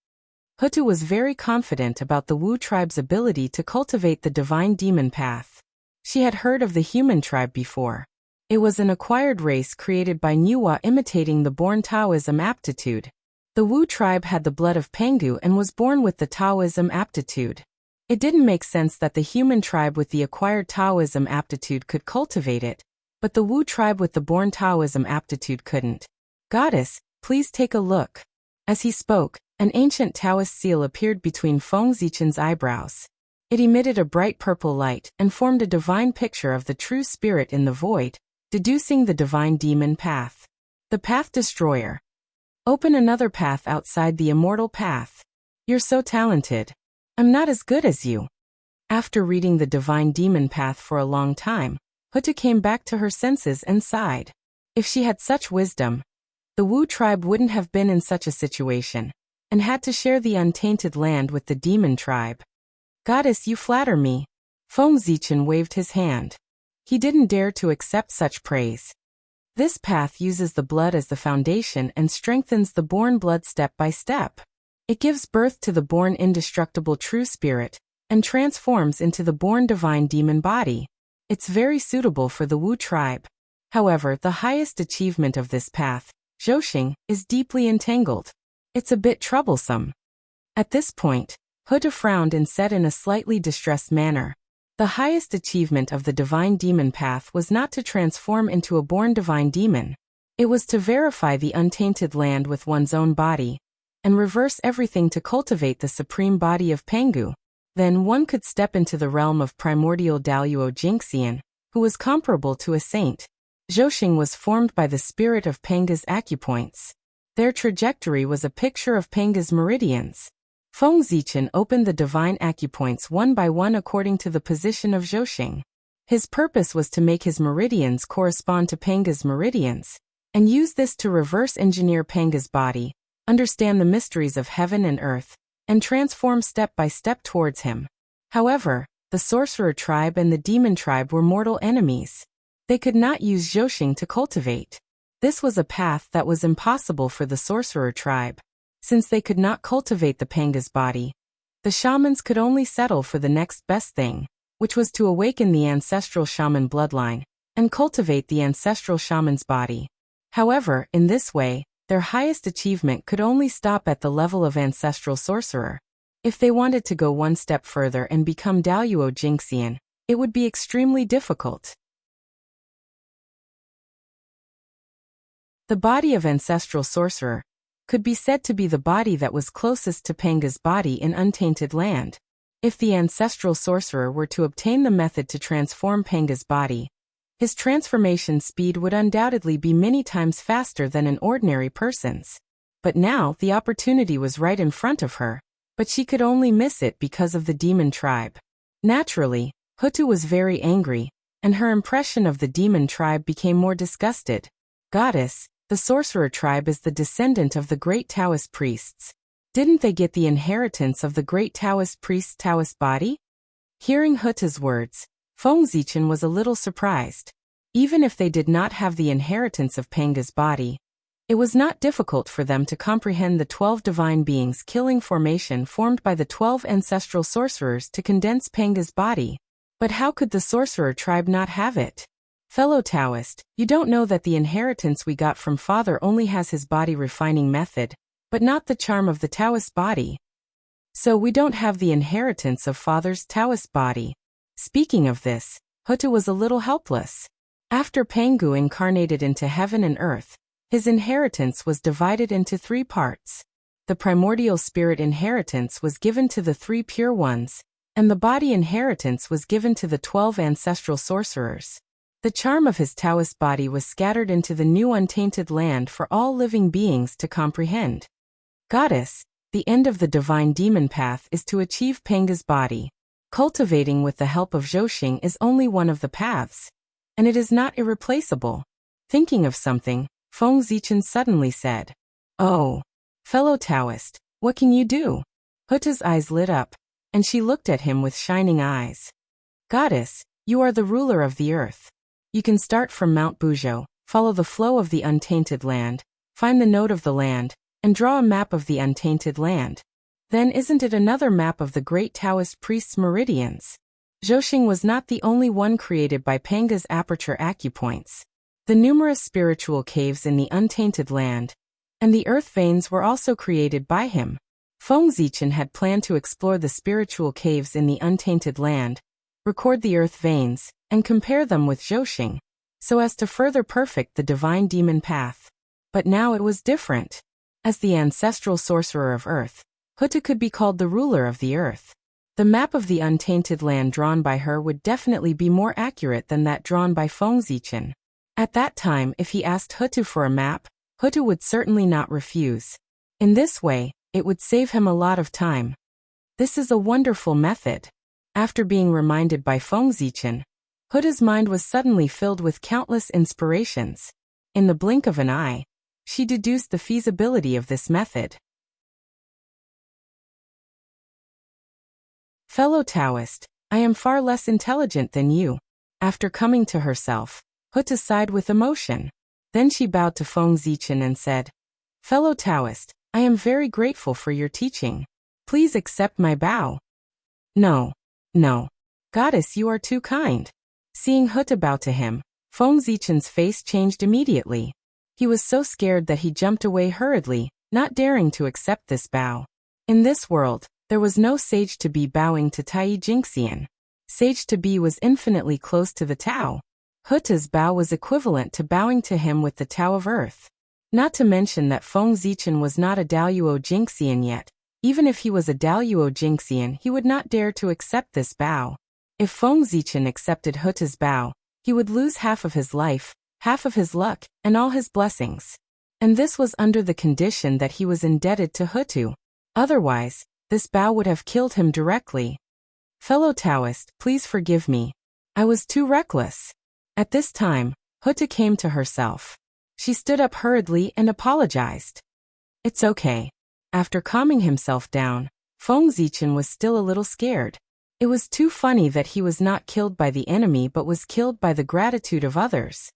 Speaker 1: Hutta was very confident about the Wu tribe's ability to cultivate the divine demon path. She had heard of the human tribe before. It was an acquired race created by Nuwa imitating the born Taoism aptitude. The Wu tribe had the blood of Pengu and was born with the Taoism aptitude. It didn't make sense that the human tribe with the acquired Taoism aptitude could cultivate it, but the Wu tribe with the born Taoism aptitude couldn't. Goddess, please take a look. As he spoke, an ancient Taoist seal appeared between Fengzichen's eyebrows. It emitted a bright purple light and formed a divine picture of the true spirit in the void, deducing the divine demon path. The path destroyer. Open another path outside the immortal path. You're so talented. I'm not as good as you. After reading the divine demon path for a long time, Hutta came back to her senses and sighed. If she had such wisdom, the Wu tribe wouldn't have been in such a situation, and had to share the untainted land with the demon tribe. Goddess, you flatter me. Fengzichen waved his hand. He didn't dare to accept such praise. This path uses the blood as the foundation and strengthens the born blood step by step. It gives birth to the born indestructible true spirit, and transforms into the born divine demon body. It's very suitable for the Wu tribe. However, the highest achievement of this path, Zhoxing, is deeply entangled. It's a bit troublesome. At this point, Hutta frowned and said in a slightly distressed manner, the highest achievement of the divine demon path was not to transform into a born divine demon. It was to verify the untainted land with one's own body, and reverse everything to cultivate the supreme body of Pengu. Then one could step into the realm of primordial Daluo Jingxian, who was comparable to a saint. Zhoxing was formed by the spirit of Penga's acupoints. Their trajectory was a picture of Penga's meridians. Fengzichen opened the divine acupoints one by one according to the position of Zhoxing. His purpose was to make his meridians correspond to Penga's meridians, and use this to reverse engineer Penga's body, understand the mysteries of heaven and earth, and transform step by step towards him. However, the sorcerer tribe and the demon tribe were mortal enemies. They could not use Zhoxing to cultivate. This was a path that was impossible for the sorcerer tribe. Since they could not cultivate the Penga's body, the shamans could only settle for the next best thing, which was to awaken the ancestral shaman bloodline, and cultivate the ancestral shaman's body. However, in this way, their highest achievement could only stop at the level of ancestral sorcerer. If they wanted to go one step further and become Daluo Jingxian, it would be extremely difficult. The body of ancestral sorcerer could be said to be the body that was closest to Penga's body in untainted land. If the ancestral sorcerer were to obtain the method to transform Penga's body, his transformation speed would undoubtedly be many times faster than an ordinary person's. But now the opportunity was right in front of her, but she could only miss it because of the demon tribe. Naturally, Hutta was very angry, and her impression of the demon tribe became more disgusted. Goddess, the sorcerer tribe is the descendant of the great Taoist priests. Didn't they get the inheritance of the great Taoist priest's Taoist body? Hearing Hutta's words, Feng Zichen was a little surprised. Even if they did not have the inheritance of Panga's body, it was not difficult for them to comprehend the 12 divine beings killing formation formed by the 12 ancestral sorcerers to condense Panga's body. But how could the sorcerer tribe not have it? Fellow Taoist, you don't know that the inheritance we got from father only has his body refining method, but not the charm of the Taoist body. So we don't have the inheritance of father's Taoist body. Speaking of this, Hutu was a little helpless. After Pangu incarnated into heaven and earth, his inheritance was divided into 3 parts. The primordial spirit inheritance was given to the 3 pure ones, and the body inheritance was given to the 12 ancestral sorcerers. The charm of his Taoist body was scattered into the new untainted land for all living beings to comprehend. Goddess, the end of the divine demon path is to achieve Panga's body. Cultivating with the help of Zhoxing is only one of the paths, and it is not irreplaceable. Thinking of something, Feng Zichen suddenly said, "Oh, fellow Taoist, what can you do?" Huta's eyes lit up, and she looked at him with shining eyes. "Goddess, you are the ruler of the earth. You can start from Mount Buzhou, follow the flow of the untainted land, find the node of the land, and draw a map of the untainted land. Then isn't it another map of the great Taoist priest's meridians?" Zhoxing was not the only one created by Panga's aperture acupoints. The numerous spiritual caves in the untainted land and the earth veins were also created by him. Feng Zichen had planned to explore the spiritual caves in the untainted land, record the earth veins, and compare them with Zhoxing, so as to further perfect the divine demon path. But now it was different. As the ancestral sorcerer of earth, Hutu could be called the ruler of the earth. The map of the untainted land drawn by her would definitely be more accurate than that drawn by Feng Zichen. At that time, if he asked Hutu for a map, Hutu would certainly not refuse. In this way, it would save him a lot of time. This is a wonderful method. After being reminded by Feng Zichen, Hutu's mind was suddenly filled with countless inspirations. In the blink of an eye, she deduced the feasibility of this method. Fellow Taoist, I am far less intelligent than you. After coming to herself, Hutu sighed with emotion. Then she bowed to Feng Zichen and said, "Fellow Taoist, I am very grateful for your teaching. Please accept my bow." No. Goddess, you are too kind." Seeing Hutu bow to him, Feng Zichen's face changed immediately. He was so scared that he jumped away hurriedly, not daring to accept this bow. In this world, there was no sage to be bowing to Tai Jingxian. Sage to be was infinitely close to the Tao. Hutu's bow was equivalent to bowing to him with the Tao of Earth. Not to mention that Feng Zichen was not a Daluo Jingxian yet. Even if he was a Daluo Jingxian, he would not dare to accept this bow. If Feng Zichen accepted Hutu's bow, he would lose half of his life, half of his luck, and all his blessings. And this was under the condition that he was indebted to Hutu. Otherwise, this bow would have killed him directly. Fellow Taoist, please forgive me. I was too reckless. At this time, Hutu came to herself. She stood up hurriedly and apologized. "It's okay." After calming himself down, Feng Zichen was still a little scared. It was too funny that he was not killed by the enemy but was killed by the gratitude of others.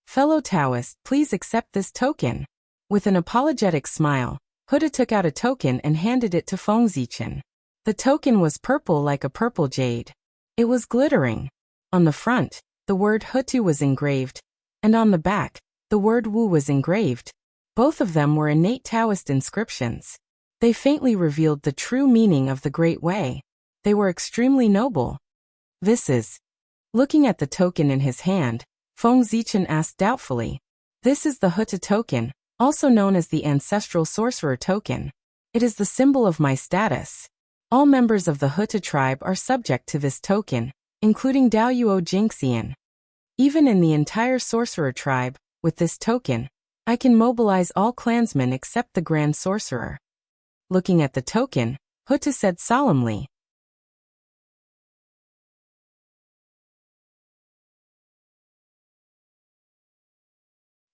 Speaker 1: "Fellow Taoist, please accept this token." With an apologetic smile, Hutu took out a token and handed it to Feng Zichen. The token was purple like a purple jade. It was glittering. On the front, the word Hutu was engraved, and on the back, the word Wu was engraved. Both of them were innate Taoist inscriptions. They faintly revealed the true meaning of the Great Way. They were extremely noble. "This is..." Looking at the token in his hand, Feng Zichen asked doubtfully. "This is the Hutu token, also known as the Ancestral Sorcerer token. It is the symbol of my status. All members of the Hutu tribe are subject to this token, including Daluo Jingxian. Even in the entire sorcerer tribe, with this token, I can mobilize all clansmen except the Grand Sorcerer." Looking at the token, Hutu said solemnly.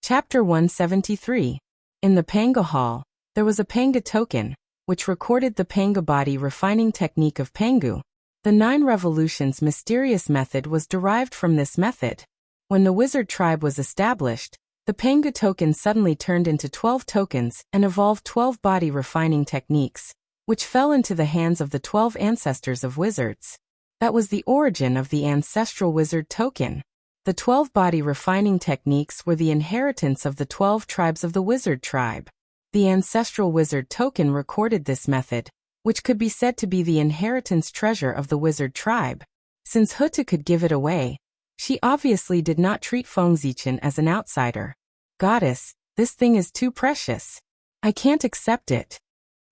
Speaker 1: Chapter 173. In the Panga Hall, there was a Panga token, which recorded the Panga body refining technique of Pangu. The 9 revolutions mysterious method was derived from this method. When the wizard tribe was established, the Pengu token suddenly turned into 12 tokens and evolved 12 body refining techniques, which fell into the hands of the 12 ancestors of wizards. That was the origin of the ancestral wizard token. The 12 body refining techniques were the inheritance of the 12 tribes of the wizard tribe. The ancestral wizard token recorded this method, which could be said to be the inheritance treasure of the wizard tribe. Since Hutu could give it away, she obviously did not treat Feng Zichen as an outsider. Goddess, this thing is too precious. I can't accept it.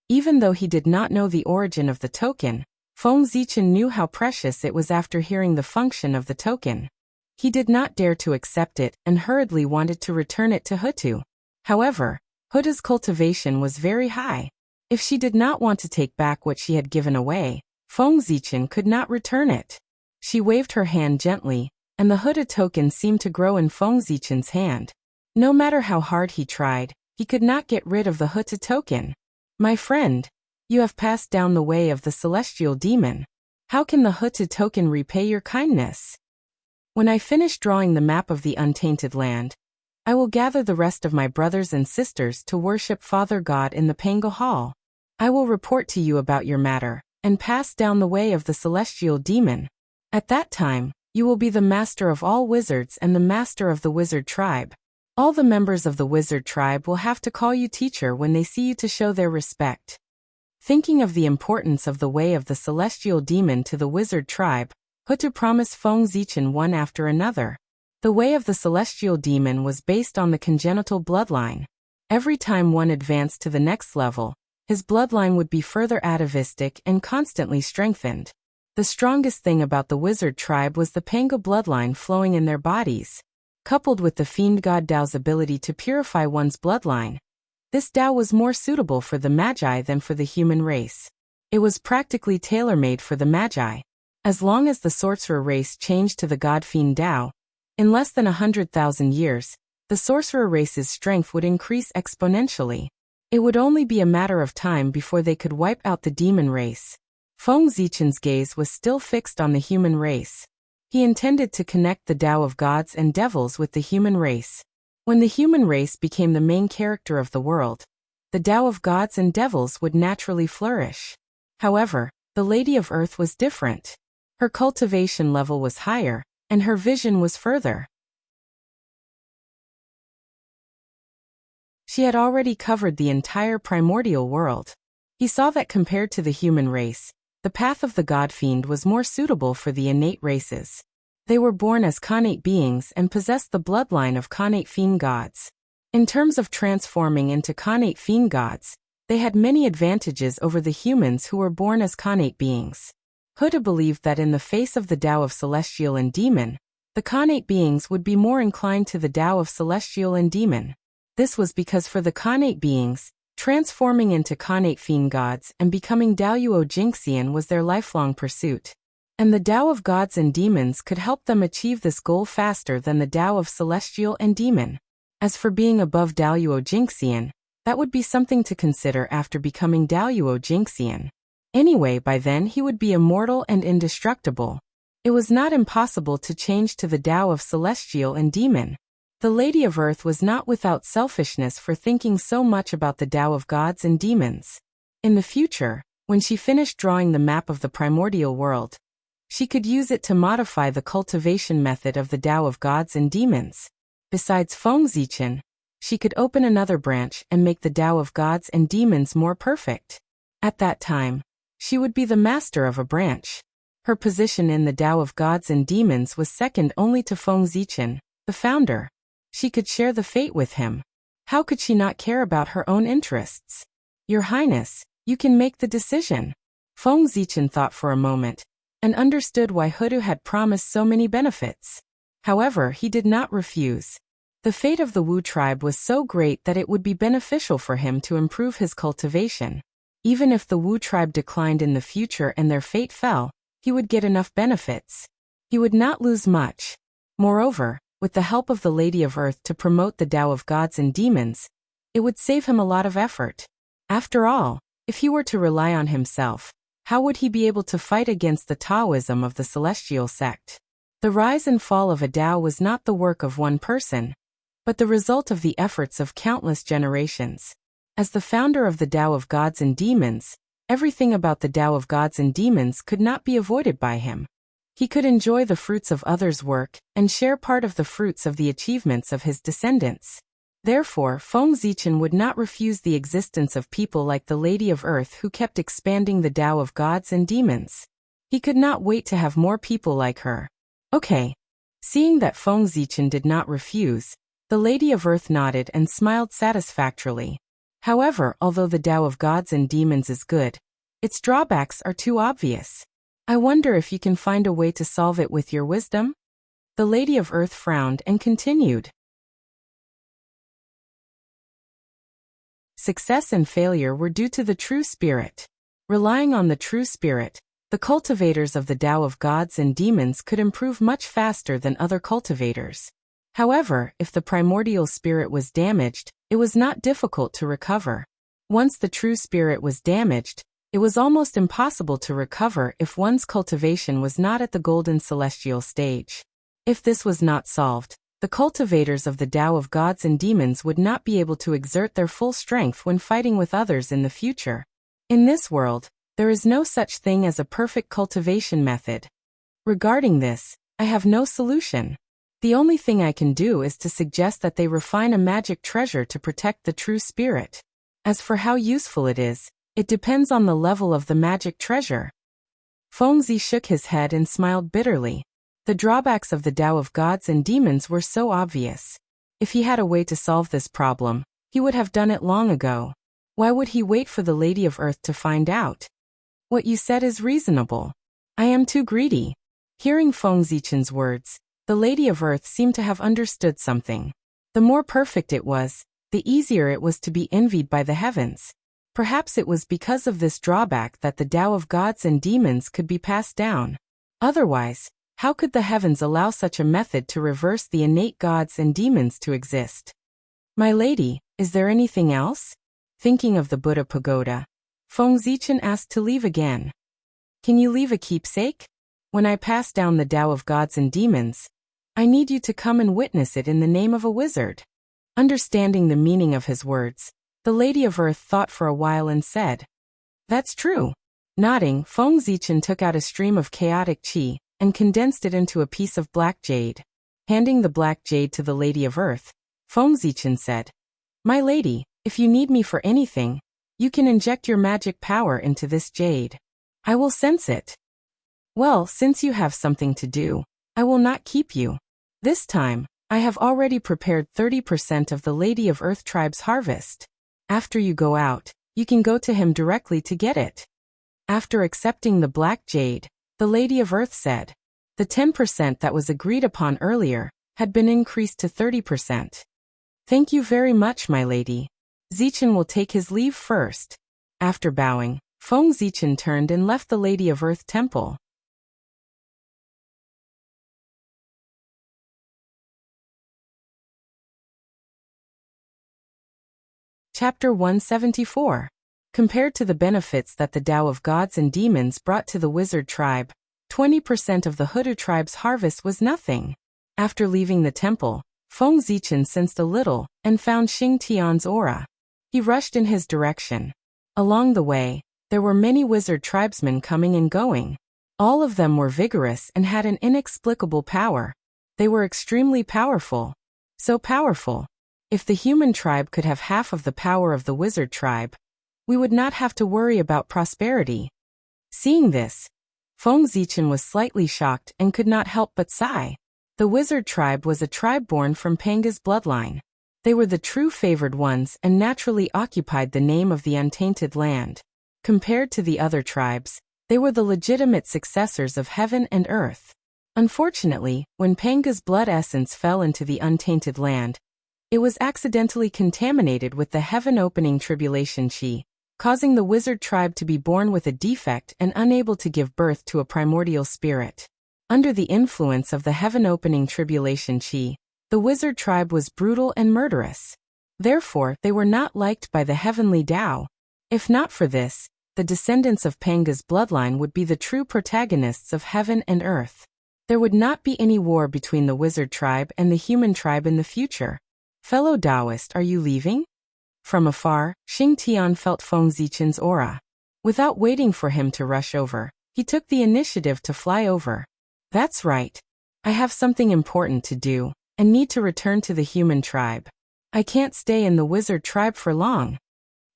Speaker 1: Even though he did not know the origin of the token, Feng Zichen knew how precious it was after hearing the function of the token. He did not dare to accept it and hurriedly wanted to return it to Hutu. However, Hutu's cultivation was very high. If she did not want to take back what she had given away, Feng Zichen could not return it. She waved her hand gently, and the Hutu token seemed to grow in Feng Zichen's hand. No matter how hard he tried, he could not get rid of the Hutu token. My friend, you have passed down the way of the celestial demon. How can the Hutu token repay your kindness? When I finish drawing the map of the untainted land, I will gather the rest of my brothers and sisters to worship Father God in the Pengu Hall. I will report to you about your matter, and pass down the way of the celestial demon. At that time, you will be the master of all wizards and the master of the wizard tribe. All the members of the wizard tribe will have to call you teacher when they see you to show their respect. Thinking of the importance of the way of the celestial demon to the wizard tribe, Hutu promised Feng Zichen one after another. The way of the celestial demon was based on the congenital bloodline. Every time one advanced to the next level, his bloodline would be further atavistic and constantly strengthened. The strongest thing about the wizard tribe was the Pengu bloodline flowing in their bodies. Coupled with the fiend god Dao's ability to purify one's bloodline, this Dao was more suitable for the Magi than for the human race. It was practically tailor-made for the Magi. As long as the sorcerer race changed to the god-fiend Dao, in less than 100,000 years, the sorcerer race's strength would increase exponentially. It would only be a matter of time before they could wipe out the demon race. Feng Zichen's gaze was still fixed on the human race. He intended to connect the Dao of gods and devils with the human race. When the human race became the main character of the world, the Dao of gods and devils would naturally flourish. However, the Lady of Earth was different. Her cultivation level was higher, and her vision was further. She had already covered the entire primordial world. He saw that compared to the human race, the path of the god-fiend was more suitable for the innate races. They were born as connate beings and possessed the bloodline of connate fiend gods. In terms of transforming into connate fiend gods, they had many advantages over the humans who were born as connate beings. Hutu believed that in the face of the Dao of celestial and demon, the connate beings would be more inclined to the Dao of celestial and demon. This was because for the connate beings, transforming into connate fiend gods and becoming Daoyuo Jingxian was their lifelong pursuit. And the Dao of gods and demons could help them achieve this goal faster than the Dao of celestial and demon. As for being above Daoyuo Jingxian, that would be something to consider after becoming Daoyuo Jingxian. Anyway, by then he would be immortal and indestructible. It was not impossible to change to the Dao of celestial and demon. The Lady of Earth was not without selfishness for thinking so much about the Dao of gods and demons. In the future, when she finished drawing the map of the primordial world, she could use it to modify the cultivation method of the Dao of gods and demons. Besides Feng Zichen, she could open another branch and make the Dao of gods and demons more perfect. At that time, she would be the master of a branch. Her position in the Dao of gods and demons was second only to Feng Zichen, the founder. She could share the fate with him. How could she not care about her own interests? Your Highness, you can make the decision. Feng Zichen thought for a moment, and understood why Hutu had promised so many benefits. However, he did not refuse. The fate of the Wu tribe was so great that it would be beneficial for him to improve his cultivation. Even if the Wu tribe declined in the future and their fate fell, he would get enough benefits. He would not lose much. Moreover, with the help of the Lady of Earth to promote the Dao of gods and demons, it would save him a lot of effort. After all, if he were to rely on himself, How would he be able to fight against the Taoism of the celestial sect? The rise and fall of a Tao was not the work of one person, but the result of the efforts of countless generations. As the founder of the Tao of Gods and Demons, everything about the Tao of Gods and Demons could not be avoided by him. He could enjoy the fruits of others' work and share part of the fruits of the achievements of his descendants. Therefore, Feng Zichen would not refuse the existence of people like the Lady of Earth who kept expanding the Tao of Gods and Demons. He could not wait to have more people like her. Okay. Seeing that Feng Zichen did not refuse, the Lady of Earth nodded and smiled satisfactorily. However, although the Tao of Gods and Demons is good, its drawbacks are too obvious. I wonder if you can find a way to solve it with your wisdom? The Lady of Earth frowned and continued. Success and failure were due to the true spirit. Relying on the true spirit, the cultivators of the Tao of Gods and Demons could improve much faster than other cultivators. However, if the primordial spirit was damaged, it was not difficult to recover. Once the true spirit was damaged, it was almost impossible to recover if one's cultivation was not at the golden celestial stage. If this was not solved, the cultivators of the Tao of Gods and Demons would not be able to exert their full strength when fighting with others in the future. In this world, there is no such thing as a perfect cultivation method. Regarding this, I have no solution. The only thing I can do is to suggest that they refine a magic treasure to protect the true spirit. As for how useful it is, it depends on the level of the magic treasure. Fengzi shook his head and smiled bitterly. The drawbacks of the Tao of Gods and Demons were so obvious. If he had a way to solve this problem, he would have done it long ago. Why would he wait for the Lady of Earth to find out? What you said is reasonable. I am too greedy. Hearing Feng Zichen's words, the Lady of Earth seemed to have understood something. The more perfect it was, the easier it was to be envied by the heavens. Perhaps it was because of this drawback that the Tao of Gods and Demons could be passed down. Otherwise, how could the heavens allow such a method to reverse the innate gods and demons to exist? My lady, is there anything else? Thinking of the Buddha pagoda, Feng Zichen asked to leave again. Can you leave a keepsake? When I pass down the Tao of Gods and Demons, I need you to come and witness it in the name of a wizard. Understanding the meaning of his words, the Lady of Earth thought for a while and said, That's true. Nodding, Feng Zichen took out a stream of chaotic qi and condensed it into a piece of black jade. Handing the black jade to the Lady of Earth, Feng Zichen said, My lady, if you need me for anything, you can inject your magic power into this jade. I will sense it. Well, since you have something to do, I will not keep you. This time, I have already prepared 30% of the Lady of Earth tribe's harvest. After you go out, you can go to him directly to get it. After accepting the black jade, the Lady of Earth said, the 10% that was agreed upon earlier had been increased to 30%. Thank you very much, my lady. Zichen will take his leave first. After bowing, Feng Zichen turned and left the Lady of Earth temple. Chapter 174. Compared to the benefits that the Tao of Gods and Demons brought to the wizard tribe, 20% of the Hudu tribe's harvest was nothing. After leaving the temple, Feng Zichen sensed a little and found Xing Tian's aura. He rushed in his direction. Along the way, there were many wizard tribesmen coming and going. All of them were vigorous and had an inexplicable power. They were extremely powerful. So powerful. If the human tribe could have half of the power of the wizard tribe, we would not have to worry about prosperity. Seeing this, Feng Zichen was slightly shocked and could not help but sigh. The wizard tribe was a tribe born from Panga's bloodline. They were the true favored ones and naturally occupied the name of the untainted land. Compared to the other tribes, they were the legitimate successors of heaven and earth. Unfortunately, when Panga's blood essence fell into the untainted land, it was accidentally contaminated with the heaven-opening tribulation qi, causing the wizard tribe to be born with a defect and unable to give birth to a primordial spirit. Under the influence of the heaven-opening tribulation qi, the wizard tribe was brutal and murderous. Therefore, they were not liked by the heavenly Tao. If not for this, the descendants of Panga's bloodline would be the true protagonists of heaven and earth. There would not be any war between the wizard tribe and the human tribe in the future. Fellow Taoist, are you leaving? From afar, Xing Tian felt Feng Zichen's aura. Without waiting for him to rush over, he took the initiative to fly over. That's right. I have something important to do, and need to return to the human tribe. I can't stay in the wizard tribe for long.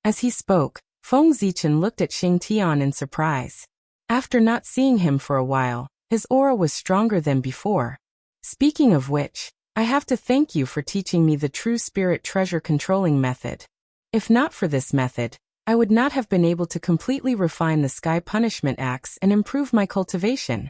Speaker 1: As he spoke, Feng Zichen looked at Xing Tian in surprise. After not seeing him for a while, his aura was stronger than before. Speaking of which, I have to thank you for teaching me the true spirit treasure controlling method. If not for this method, I would not have been able to completely refine the sky punishment axe and improve my cultivation.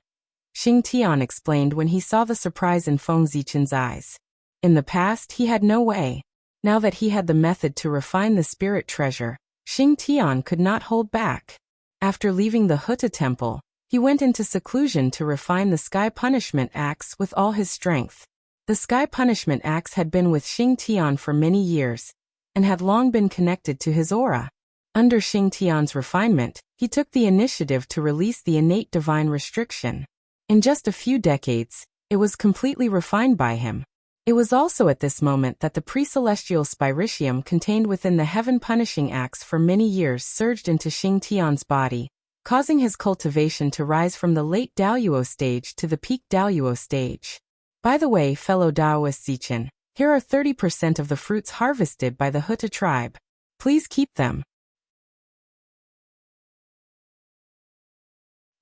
Speaker 1: Xing Tian explained when he saw the surprise in Feng Zichen's eyes. In the past he had no way. Now that he had the method to refine the spirit treasure, Xing Tian could not hold back. After leaving the Huta temple, he went into seclusion to refine the sky punishment axe with all his strength. The sky punishment axe had been with Xing Tian for many years, and had long been connected to his aura. Under Xing Tian's refinement, he took the initiative to release the innate divine restriction. In just a few decades, it was completely refined by him. It was also at this moment that the pre-celestial spiritium contained within the heaven punishing axe for many years surged into Xing Tian's body, causing his cultivation to rise from the late Daoyuo stage to the peak Daoyuo stage. By the way, fellow Daoist Zichen, here are 30% of the fruits harvested by the Huta tribe. Please keep them.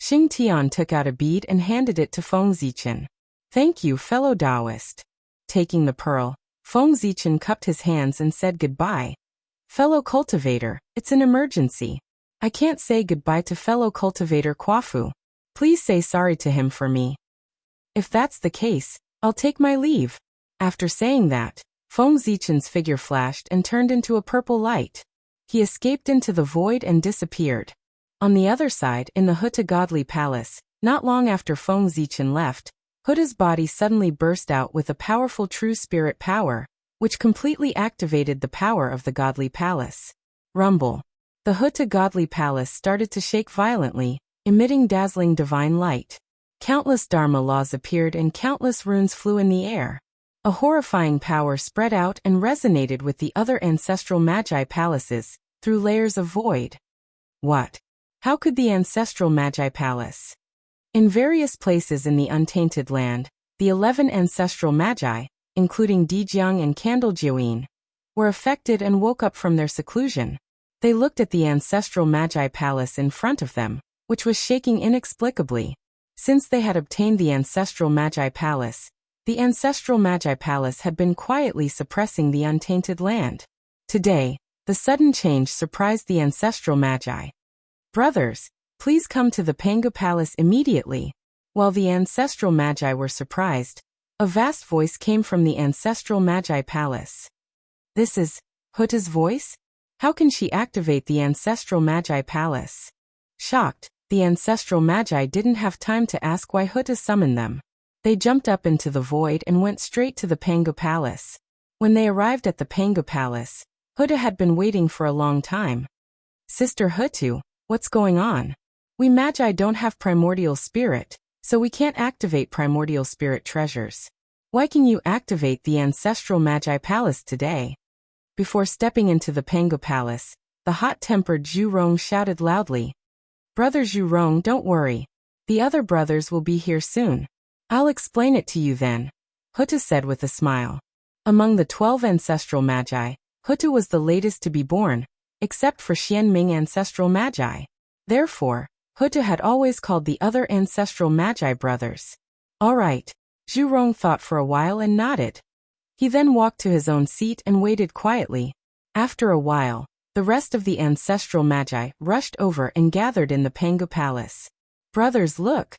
Speaker 1: Xing Tian took out a bead and handed it to Feng Zichen. Thank you, fellow Taoist. Taking the pearl, Feng Zichen cupped his hands and said goodbye. Fellow cultivator, it's an emergency. I can't say goodbye to fellow cultivator Quafu. Please say sorry to him for me. If that's the case, I'll take my leave. After saying that, Feng Zichen's figure flashed and turned into a purple light. He escaped into the void and disappeared. On the other side, in the Huta godly palace, not long after Feng Zichen left, Huta's body suddenly burst out with a powerful true spirit power, which completely activated the power of the godly palace. Rumble. The Huta godly palace started to shake violently, emitting dazzling divine light. Countless Dharma laws appeared and countless runes flew in the air. A horrifying power spread out and resonated with the other ancestral Magi palaces, through layers of void. What? How could the ancestral Magi palace? In various places in the untainted land, the 11 ancestral Magi, including Dijiang and Candlejiuyin, were affected and woke up from their seclusion. They looked at the ancestral Magi palace in front of them, which was shaking inexplicably. Since they had obtained the ancestral Magi palace, the ancestral Magi palace had been quietly suppressing the untainted land. Today, the sudden change surprised the ancestral Magi. Brothers, please come to the Panga Palace immediately. While the ancestral Magi were surprised, a vast voice came from the ancestral Magi Palace. This is Huta's voice? How can she activate the ancestral Magi Palace? Shocked, the ancestral Magi didn't have time to ask why Huta summoned them. They jumped up into the void and went straight to the Panga Palace. When they arrived at the Panga Palace, Huta had been waiting for a long time. Sister Hutu, what's going on? We Magi don't have primordial spirit, so we can't activate primordial spirit treasures. Why can you activate the ancestral Magi Palace today? Before stepping into the Panga Palace, the hot-tempered Zhu Rong shouted loudly. Brother Zhu Rong, don't worry. The other brothers will be here soon. I'll explain it to you then, Huta said with a smile. Among the 12 ancestral Magi, Huta was the latest to be born, except for Xianming ancestral Magi. Therefore, Huta had always called the other ancestral Magi brothers. All right, Zhu Rong thought for a while and nodded. He then walked to his own seat and waited quietly. After a while, the rest of the ancestral Magi rushed over and gathered in the Panga Palace. Brothers, look!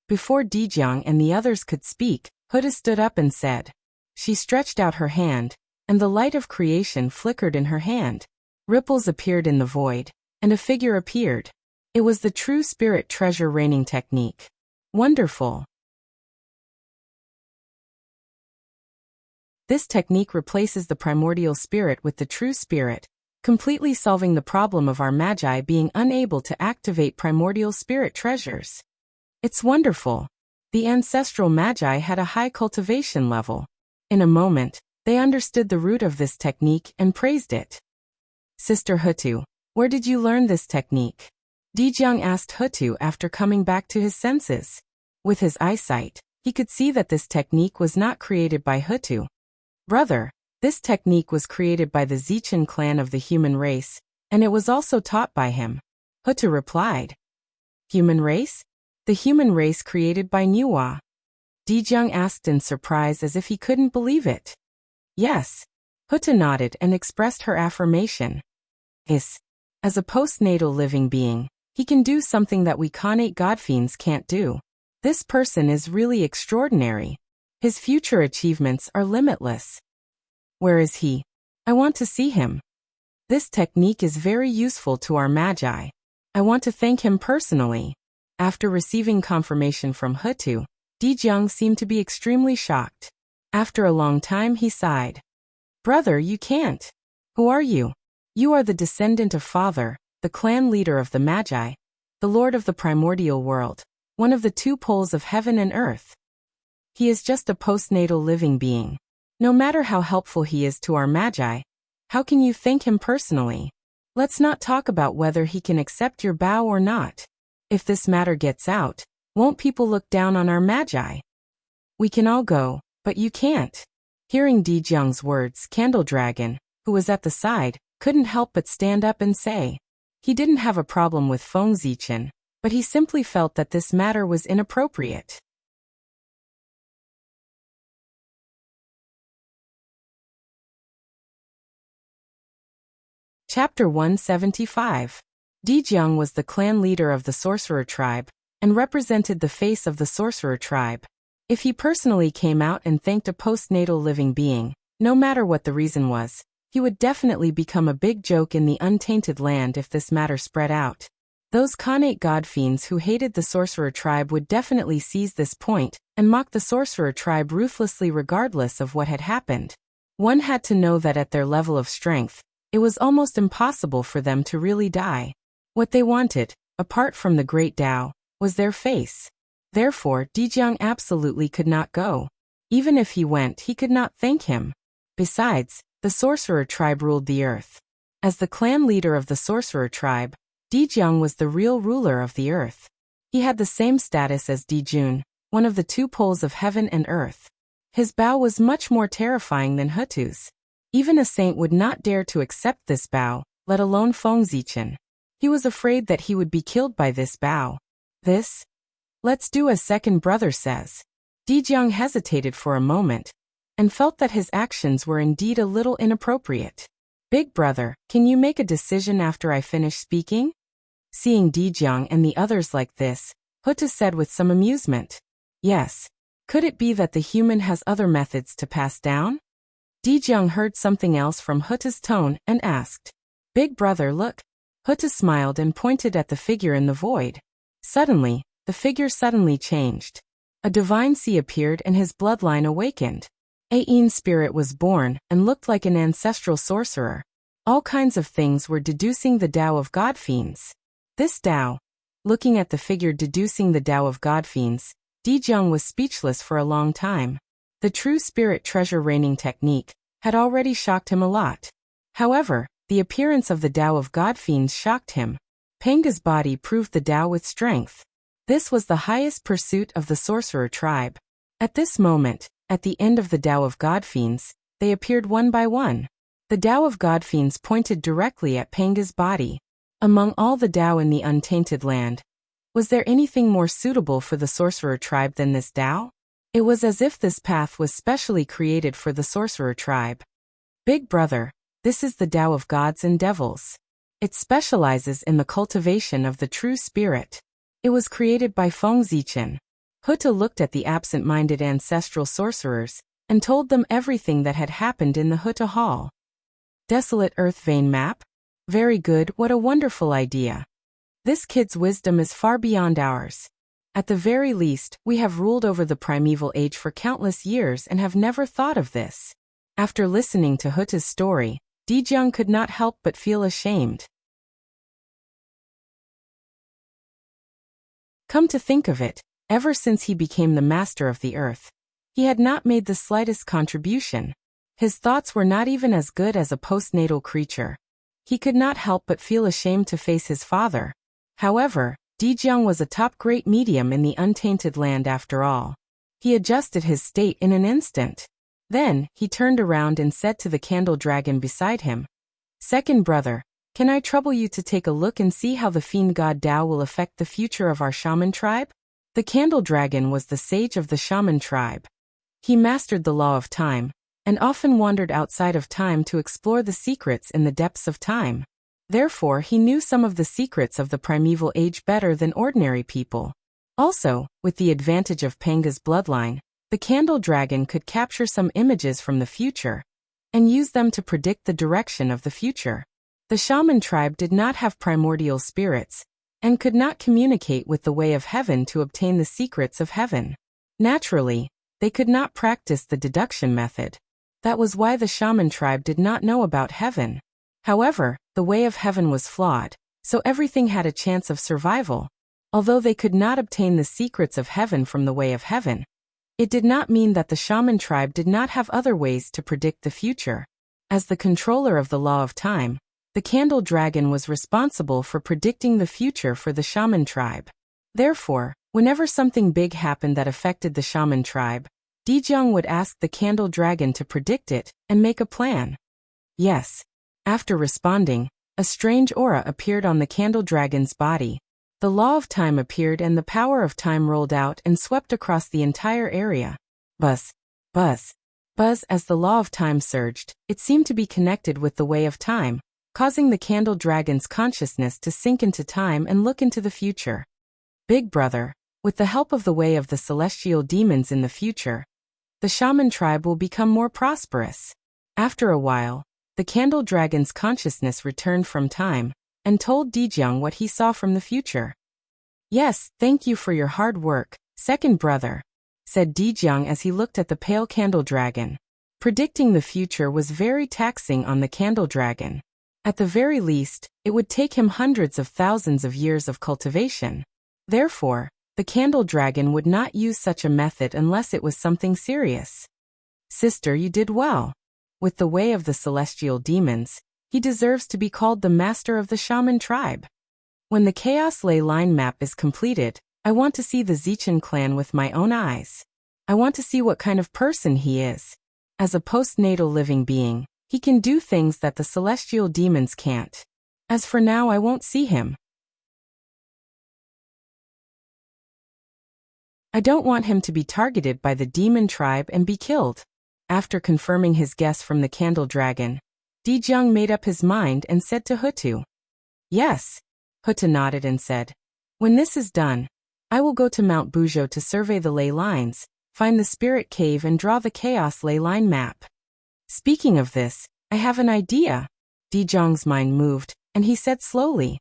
Speaker 1: Before Dijiang and the others could speak, Huta stood up and said. She stretched out her hand, and the light of creation flickered in her hand. Ripples appeared in the void, and a figure appeared. It was the true spirit treasure raining technique. Wonderful. This technique replaces the primordial spirit with the true spirit, completely solving the problem of our magi being unable to activate primordial spirit treasures. It's wonderful. The ancestral magi had a high cultivation level. In a moment, they understood the root of this technique and praised it. Sister Hutu, where did you learn this technique? Dijang asked Hutu after coming back to his senses. With his eyesight, he could see that this technique was not created by Hutu. Brother, this technique was created by the Zichen clan of the human race, and it was also taught by him. Hutu replied. Human race? The human race created by Nuwa. Dijang asked in surprise as if he couldn't believe it. Yes. Hutu nodded and expressed her affirmation. As a postnatal living being, he can do something that we connate godfiends can't do. This person is really extraordinary. His future achievements are limitless. Where is he? I want to see him. This technique is very useful to our magi. I want to thank him personally. After receiving confirmation from Hutu, Dijang seemed to be extremely shocked. After a long time he sighed. Brother, you can't. Who are you? You are the descendant of Father, the clan leader of the Magi, the Lord of the primordial world, one of the two poles of heaven and earth. He is just a postnatal living being. No matter how helpful he is to our Magi, how can you thank him personally? Let's not talk about whether he can accept your bow or not. If this matter gets out, won't people look down on our Magi? We can all go, but you can't. Hearing Dijang's words, Candle Dragon, who was at the side, couldn't help but stand up and say. He didn't have a problem with Feng Zichen, but he simply felt that this matter was inappropriate. Chapter 175. Dijang was the clan leader of the sorcerer tribe, and represented the face of the sorcerer tribe. If he personally came out and thanked a postnatal living being, no matter what the reason was, he would definitely become a big joke in the untainted land if this matter spread out. Those connate godfiends who hated the sorcerer tribe would definitely seize this point, and mock the sorcerer tribe ruthlessly regardless of what had happened. One had to know that at their level of strength, it was almost impossible for them to really die. What they wanted, apart from the great Tao, was their face. Therefore, Dijang absolutely could not go. Even if he went, he could not thank him. Besides, the sorcerer tribe ruled the earth. As the clan leader of the sorcerer tribe, Dijang was the real ruler of the earth. He had the same status as Dijun, one of the two poles of heaven and earth. His bow was much more terrifying than Hutu's. Even a saint would not dare to accept this bow, let alone Feng Zichen. He was afraid that he would be killed by this bow. Let's do as second brother says. Dijang hesitated for a moment, and felt that his actions were indeed a little inappropriate. Big brother, can you make a decision after I finish speaking? Seeing Dijang and the others like this, Hutu said with some amusement. Yes. Could it be that the human has other methods to pass down? Dijang heard something else from Hutu's tone and asked. Big brother, look. Hutu smiled and pointed at the figure in the void. Suddenly, the figure suddenly changed. A divine sea appeared and his bloodline awakened. Ain spirit was born and looked like an ancestral sorcerer. All kinds of things were deducing the Tao of godfiends. This Tao, looking at the figure deducing the Tao of godfiends, Dijang was speechless for a long time. The true spirit treasure raining technique had already shocked him a lot. However, the appearance of the Tao of godfiends shocked him. Panga's body proved the Tao with strength. This was the highest pursuit of the sorcerer tribe. At this moment, at the end of the Tao of godfiends, they appeared one by one. The Tao of godfiends pointed directly at Panga's body. Among all the Tao in the untainted land, was there anything more suitable for the sorcerer tribe than this Tao? It was as if this path was specially created for the sorcerer tribe. Big brother, this is the Tao of gods and devils. It specializes in the cultivation of the true spirit. It was created by Feng Zichen. Hutu looked at the absent-minded ancestral sorcerers, and told them everything that had happened in the Hutu Hall. Desolate Earth vein map? Very good, what a wonderful idea. This kid's wisdom is far beyond ours. At the very least, we have ruled over the primeval age for countless years and have never thought of this. After listening to Hutu's story, Dijong could not help but feel ashamed. Come to think of it, ever since he became the master of the earth, he had not made the slightest contribution. His thoughts were not even as good as a postnatal creature. He could not help but feel ashamed to face his father. However, Dijong was a top-grade medium in the untainted land after all. He adjusted his state in an instant. Then, he turned around and said to the candle dragon beside him, "Second brother, can I trouble you to take a look and see how the fiend god Dao will affect the future of our shaman tribe?" The candle dragon was the sage of the shaman tribe. He mastered the law of time, and often wandered outside of time to explore the secrets in the depths of time. Therefore, he knew some of the secrets of the primeval age better than ordinary people. Also, with the advantage of Panga's bloodline, the candle dragon could capture some images from the future and use them to predict the direction of the future. The shaman tribe did not have primordial spirits and could not communicate with the way of heaven to obtain the secrets of heaven. Naturally, they could not practice the deduction method. That was why the shaman tribe did not know about heaven. However, the way of heaven was flawed, so everything had a chance of survival. Although they could not obtain the secrets of heaven from the way of heaven, it did not mean that the shaman tribe did not have other ways to predict the future. As the controller of the law of time, the candle dragon was responsible for predicting the future for the shaman tribe. Therefore, whenever something big happened that affected the shaman tribe, Dijong would ask the candle dragon to predict it and make a plan. Yes. After responding, a strange aura appeared on the candle dragon's body. The law of time appeared and the power of time rolled out and swept across the entire area. Buzz, buzz, buzz. As the law of time surged, it seemed to be connected with the way of time, causing the candle dragon's consciousness to sink into time and look into the future. Big brother, with the help of the way of the celestial demons in the future, the shaman tribe will become more prosperous. After a while, the candle dragon's consciousness returned from time and told Dijong what he saw from the future. "Yes, thank you for your hard work, second brother," said Dijong as he looked at the pale candle dragon. Predicting the future was very taxing on the candle dragon. At the very least, it would take him hundreds of thousands of years of cultivation. Therefore, the candle dragon would not use such a method unless it was something serious. "Sister, you did well. With the way of the celestial demons, he deserves to be called the master of the shaman tribe. When the Chaos Ley line map is completed, I want to see the Zichen clan with my own eyes. I want to see what kind of person he is. As a postnatal living being, he can do things that the celestial demons can't. As for now, I won't see him. I don't want him to be targeted by the demon tribe and be killed." After confirming his guess from the candle dragon, Dijong made up his mind and said to Hutu, "Yes." Hutu nodded and said, "When this is done, I will go to Mount Bujo to survey the ley lines, find the spirit cave and draw the chaos ley line map. Speaking of this, I have an idea." Dijong's mind moved, and he said slowly,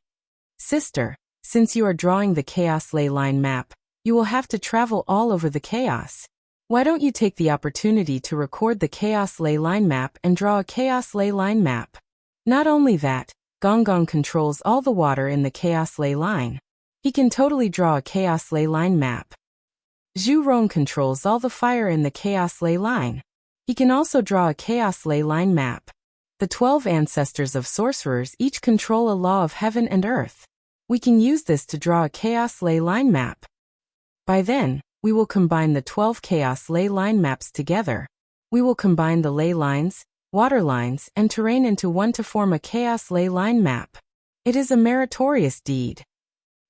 Speaker 1: "Sister, since you are drawing the chaos ley line map, you will have to travel all over the chaos. Why don't you take the opportunity to record the chaos ley line map and draw a chaos ley line map? Not only that, Gonggong controls all the water in the chaos ley line. He can totally draw a chaos ley line map. Zhu Rong controls all the fire in the chaos ley line. He can also draw a chaos ley line map. The 12 ancestors of sorcerers each control a law of heaven and earth. We can use this to draw a chaos ley line map. By then, we will combine the 12 chaos ley line maps together. We will combine the ley lines, water lines, and terrain into one to form a chaos ley line map. It is a meritorious deed.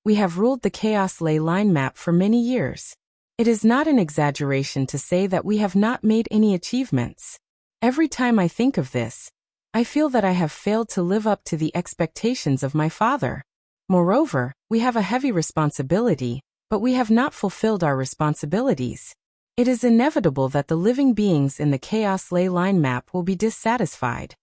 Speaker 1: We have ruled the chaos ley line map for many years. It is not an exaggeration to say that we have not made any achievements. Every time I think of this, I feel that I have failed to live up to the expectations of my father. Moreover, we have a heavy responsibility, but we have not fulfilled our responsibilities. It is inevitable that the living beings in the chaos ley line map will be dissatisfied.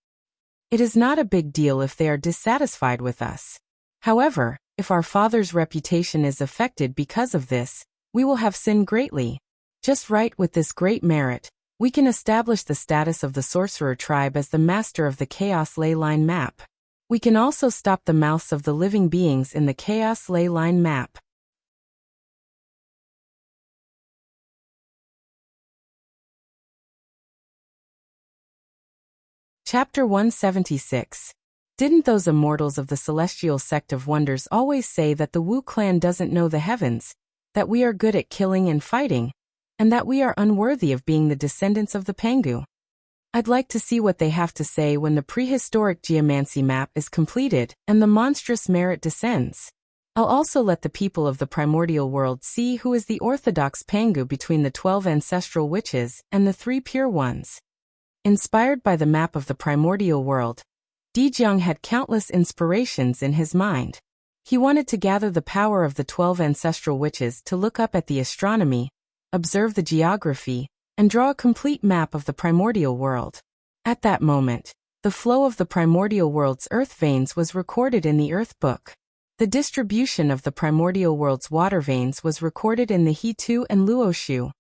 Speaker 1: It is not a big deal if they are dissatisfied with us. However, if our father's reputation is affected because of this, we will have sinned greatly. Just right with this great merit, We can establish the status of the sorcerer tribe as the master of the chaos ley line map. We can also stop the mouths of the living beings in the chaos ley line map. Chapter 176. Didn't those immortals of the celestial sect of wonders always say that the Wu clan doesn't know the heavens, that we are good at killing and fighting, and that we are unworthy of being the descendants of the Pangu? I'd like to see what they have to say when the prehistoric geomancy map is completed and the monstrous merit descends. I'll also let the people of the primordial world see who is the orthodox Pangu between the 12 ancestral witches and the 3 pure ones. Inspired by the map of the primordial world, Dijiang had countless inspirations in his mind. He wanted to gather the power of the 12 ancestral witches to look up at the astronomy, observe the geography, and draw a complete map of the primordial world. At that moment, the flow of the primordial world's earth veins was recorded in the Earth Book. The distribution of the primordial world's water veins was recorded in the He-Tu and Luoshu.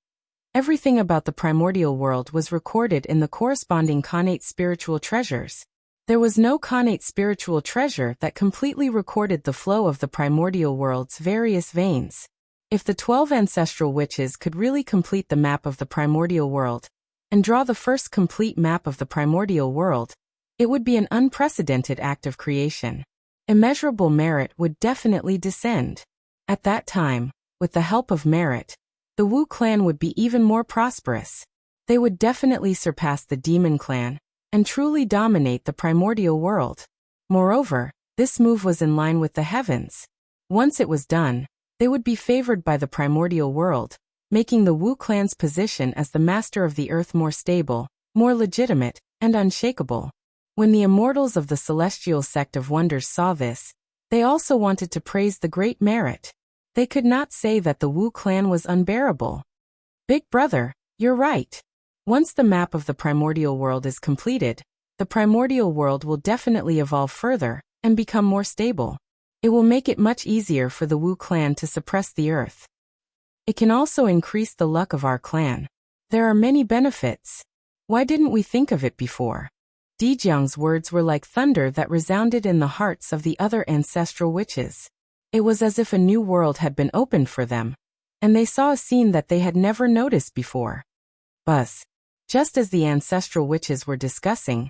Speaker 1: Everything about the primordial world was recorded in the corresponding connate spiritual treasures. There was no connate spiritual treasure that completely recorded the flow of the primordial world's various veins. If the 12 ancestral witches could really complete the map of the primordial world, and draw the first complete map of the primordial world, it would be an unprecedented act of creation. Immeasurable merit would definitely descend. At that time, with the help of merit, the Wu clan would be even more prosperous. They would definitely surpass the demon clan, and truly dominate the primordial world. Moreover, this move was in line with the heavens. Once it was done, they would be favored by the primordial world, making the Wu clan's position as the master of the earth more stable, more legitimate, and unshakable. When the immortals of the celestial sect of wonders saw this, they also wanted to praise the great merit. They could not say that the Wu clan was unbearable. Big brother, you're right. Once the map of the primordial world is completed, the primordial world will definitely evolve further and become more stable. It will make it much easier for the Wu clan to suppress the earth. It can also increase the luck of our clan. There are many benefits. Why didn't we think of it before? Dijiang's words were like thunder that resounded in the hearts of the other ancestral witches. It was as if a new world had been opened for them, and they saw a scene that they had never noticed before. Buzz. Just as the ancestral witches were discussing,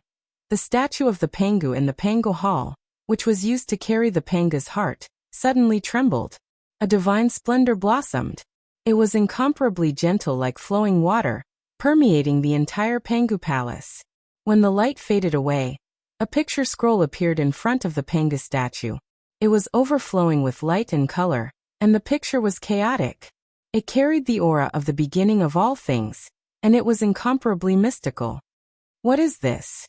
Speaker 1: the statue of the Pangu in the Pangu Hall, which was used to carry the Panga's heart, suddenly trembled. A divine splendor blossomed. It was incomparably gentle like flowing water, permeating the entire Pangu palace. When the light faded away, a picture scroll appeared in front of the Panga statue. It was overflowing with light and color, and the picture was chaotic. It carried the aura of the beginning of all things, and it was incomparably mystical. What is this?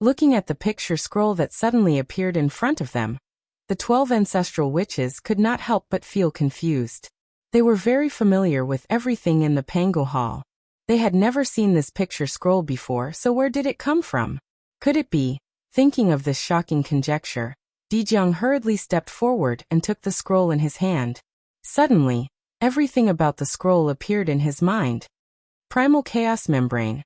Speaker 1: Looking at the picture scroll that suddenly appeared in front of them, the 12 ancestral witches could not help but feel confused. They were very familiar with everything in the Pangu Hall. They had never seen this picture scroll before, so where did it come from? Could it be? Thinking of this shocking conjecture, Dijiang hurriedly stepped forward and took the scroll in his hand. Suddenly, everything about the scroll appeared in his mind. Primal Chaos Membrane.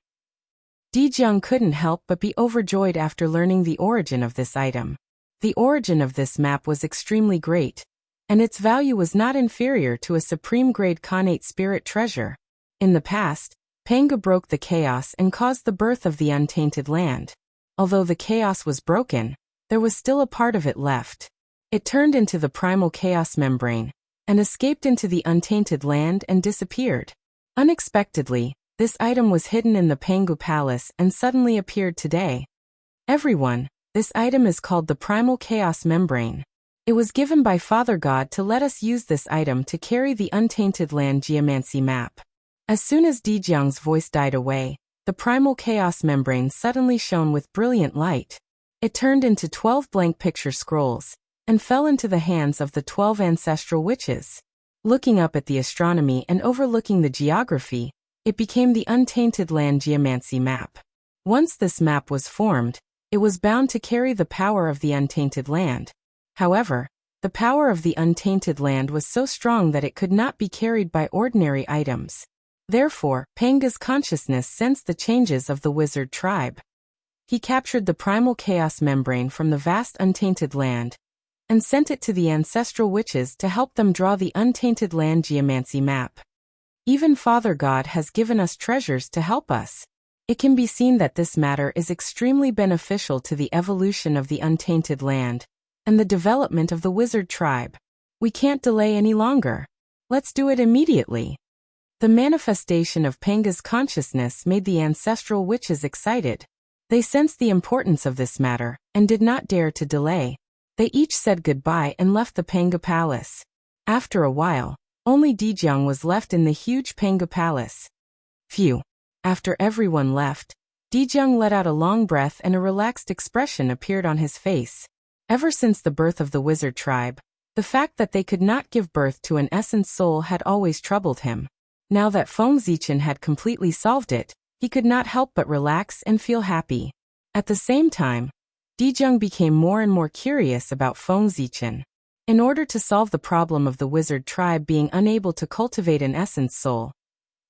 Speaker 1: Dijiang couldn't help but be overjoyed after learning the origin of this item. The origin of this map was extremely great, and its value was not inferior to a supreme-grade connate spirit treasure. In the past, Pangu broke the chaos and caused the birth of the untainted land. Although the chaos was broken, there was still a part of it left. It turned into the primal chaos membrane, and escaped into the untainted land and disappeared. Unexpectedly, this item was hidden in the Pangu Palace and suddenly appeared today. Everyone, this item is called the Primal Chaos Membrane. It was given by Father God to let us use this item to carry the untainted land geomancy map. As soon as Dijiang's voice died away, the Primal Chaos Membrane suddenly shone with brilliant light. It turned into 12 blank picture scrolls, and fell into the hands of the 12 ancestral witches. Looking up at the astronomy and overlooking the geography, it became the untainted land geomancy map. Once this map was formed, it was bound to carry the power of the untainted land. However, the The power of the untainted land was so strong that it could not be carried by ordinary items. Therefore, Panga's consciousness sensed the changes of the wizard tribe. He captured the primal chaos membrane from the vast untainted land and sent it to the ancestral witches to help them draw the untainted land geomancy map. Even Father God has given us treasures to help us. It can be seen that this matter is extremely beneficial to the evolution of the untainted land and the development of the wizard tribe. We can't delay any longer. Let's do it immediately. The manifestation of Panga's consciousness made the ancestral witches excited. They sensed the importance of this matter and did not dare to delay. They each said goodbye and left the Panga Palace. After a while, only Dijong was left in the huge Panga Palace. Phew. After everyone left, Dijong let out a long breath and a relaxed expression appeared on his face. Ever since the birth of the wizard tribe, the fact that they could not give birth to an essence soul had always troubled him. Now that Feng Zichen had completely solved it, he could not help but relax and feel happy. At the same time, Dijong became more and more curious about Feng Zichen. In order to solve the problem of the wizard tribe being unable to cultivate an essence soul,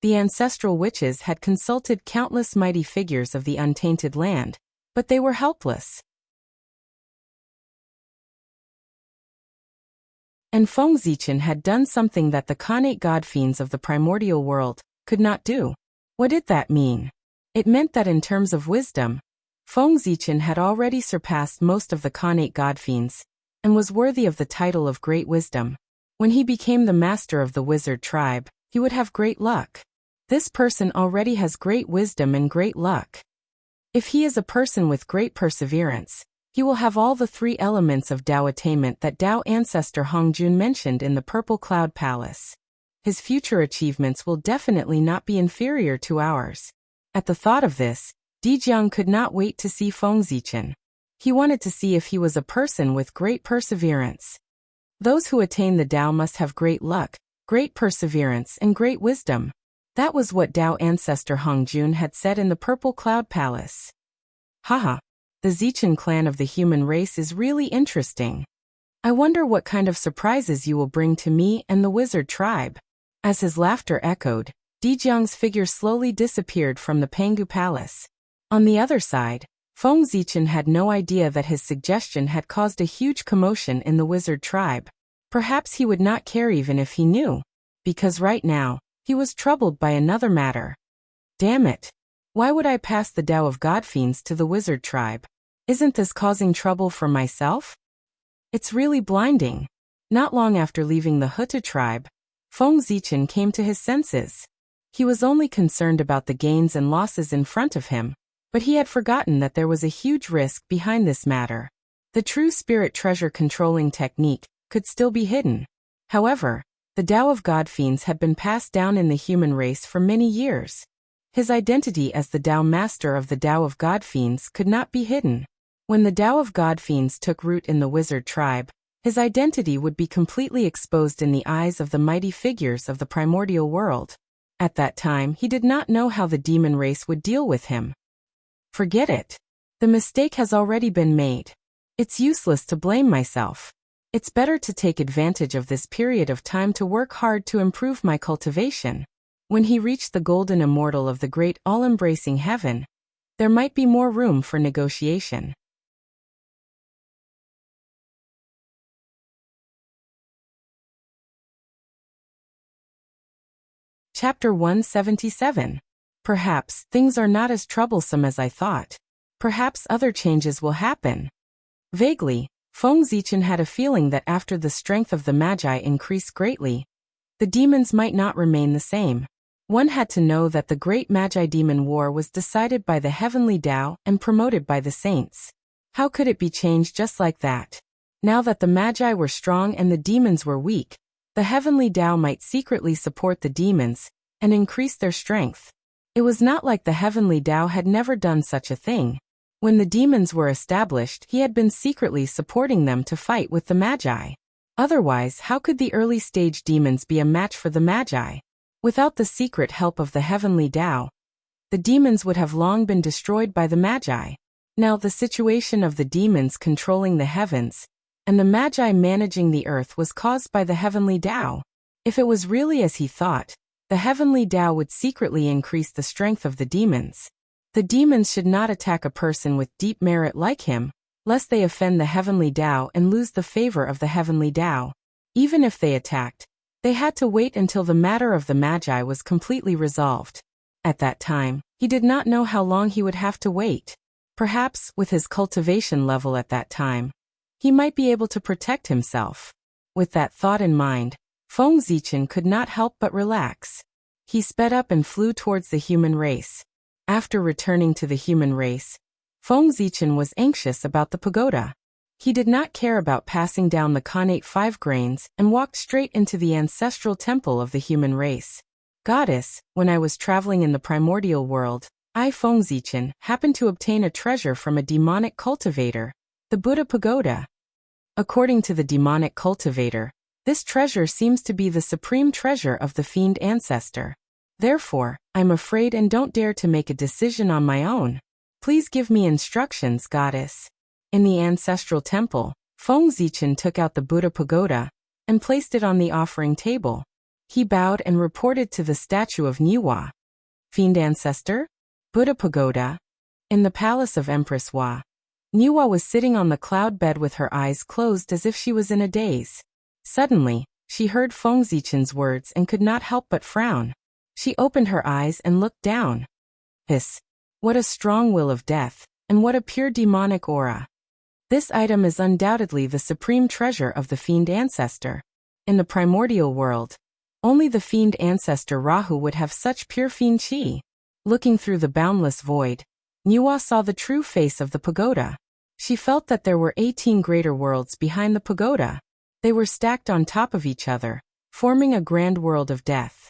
Speaker 1: the ancestral witches had consulted countless mighty figures of the untainted land, but they were helpless. And Feng Zichen had done something that the Khanate god fiends of the primordial world could not do. What did that mean? It meant that in terms of wisdom, Feng Zichen had already surpassed most of the Khanate god fiends, and was worthy of the title of Great Wisdom. When he became the master of the wizard tribe, he would have great luck. This person already has great wisdom and great luck. If he is a person with great perseverance, he will have all the three elements of Tao attainment that Tao ancestor Hongjun mentioned in the Purple Cloud Palace. His future achievements will definitely not be inferior to ours. At the thought of this, Dijiang could not wait to see Feng Zichen. He wanted to see if he was a person with great perseverance. Those who attain the Tao must have great luck, great perseverance and great wisdom. That was what Tao ancestor Hongjun had said in the Purple Cloud Palace. Haha, the Zichen clan of the human race is really interesting. I wonder what kind of surprises you will bring to me and the wizard tribe. As his laughter echoed, Dijiang's figure slowly disappeared from the Pangu Palace. On the other side, Feng Zichen had no idea that his suggestion had caused a huge commotion in the wizard tribe. Perhaps he would not care even if he knew, because right now, he was troubled by another matter. Damn it! Why would I pass the Tao of God Fiends to the wizard tribe? Isn't this causing trouble for myself? It's really blinding. Not long after leaving the Huta tribe, Feng Zichen came to his senses. He was only concerned about the gains and losses in front of him, but he had forgotten that there was a huge risk behind this matter. The true spirit treasure controlling technique could still be hidden. However, the Tao of God Fiends had been passed down in the human race for many years. His identity as the Tao master of the Tao of God Fiends could not be hidden. When the Tao of God Fiends took root in the wizard tribe, his identity would be completely exposed in the eyes of the mighty figures of the primordial world. At that time, he did not know how the demon race would deal with him. Forget it. The mistake has already been made. It's useless to blame myself. It's better to take advantage of this period of time to work hard to improve my cultivation. When he reached the golden immortal of the great all-embracing heaven, there might be more room for negotiation. Chapter 177. Perhaps things are not as troublesome as I thought. Perhaps other changes will happen. Vaguely, Feng Zichen had a feeling that after the strength of the Magi increased greatly, the demons might not remain the same. One had to know that the great Magi-demon war was decided by the heavenly Tao and promoted by the saints. How could it be changed just like that? Now that the Magi were strong and the demons were weak, the heavenly Tao might secretly support the demons and increase their strength. It was not like the heavenly Tao had never done such a thing. When the demons were established, he had been secretly supporting them to fight with the Magi. Otherwise, how could the early-stage demons be a match for the Magi? Without the secret help of the heavenly Tao, the demons would have long been destroyed by the Magi. Now the situation of the demons controlling the heavens and the Magi managing the earth was caused by the heavenly Tao. If it was really as he thought, the heavenly Tao would secretly increase the strength of the demons. The demons should not attack a person with deep merit like him, lest they offend the heavenly Tao and lose the favor of the heavenly Tao. Even if they attacked, they had to wait until the matter of the Magi was completely resolved. At that time, he did not know how long he would have to wait. Perhaps, with his cultivation level at that time, he might be able to protect himself. With that thought in mind, Feng Zichen could not help but relax. He sped up and flew towards the human race. After returning to the human race, Feng Zichen was anxious about the pagoda. He did not care about passing down the Khanate 5 grains and walked straight into the ancestral temple of the human race. Goddess, when I was traveling in the primordial world, I, Feng Zichen, happened to obtain a treasure from a demonic cultivator, the Buddha pagoda. According to the demonic cultivator, this treasure seems to be the supreme treasure of the fiend ancestor. Therefore, I'm afraid and don't dare to make a decision on my own. Please give me instructions, goddess. In the ancestral temple, Feng Zichen took out the Buddha pagoda and placed it on the offering table. He bowed and reported to the statue of Niwa. Fiend ancestor? Buddha pagoda? In the palace of Empress Hua, Niwa was sitting on the cloud bed with her eyes closed as if she was in a daze. Suddenly, she heard Feng Zichen's words and could not help but frown. She opened her eyes and looked down. What a strong will of death, and what a pure demonic aura. This item is undoubtedly the supreme treasure of the fiend ancestor. In the primordial world, only the fiend ancestor Rahu would have such pure fiend chi. Looking through the boundless void, Niwa saw the true face of the pagoda. She felt that there were 18 greater worlds behind the pagoda. They were stacked on top of each other, forming a grand world of death.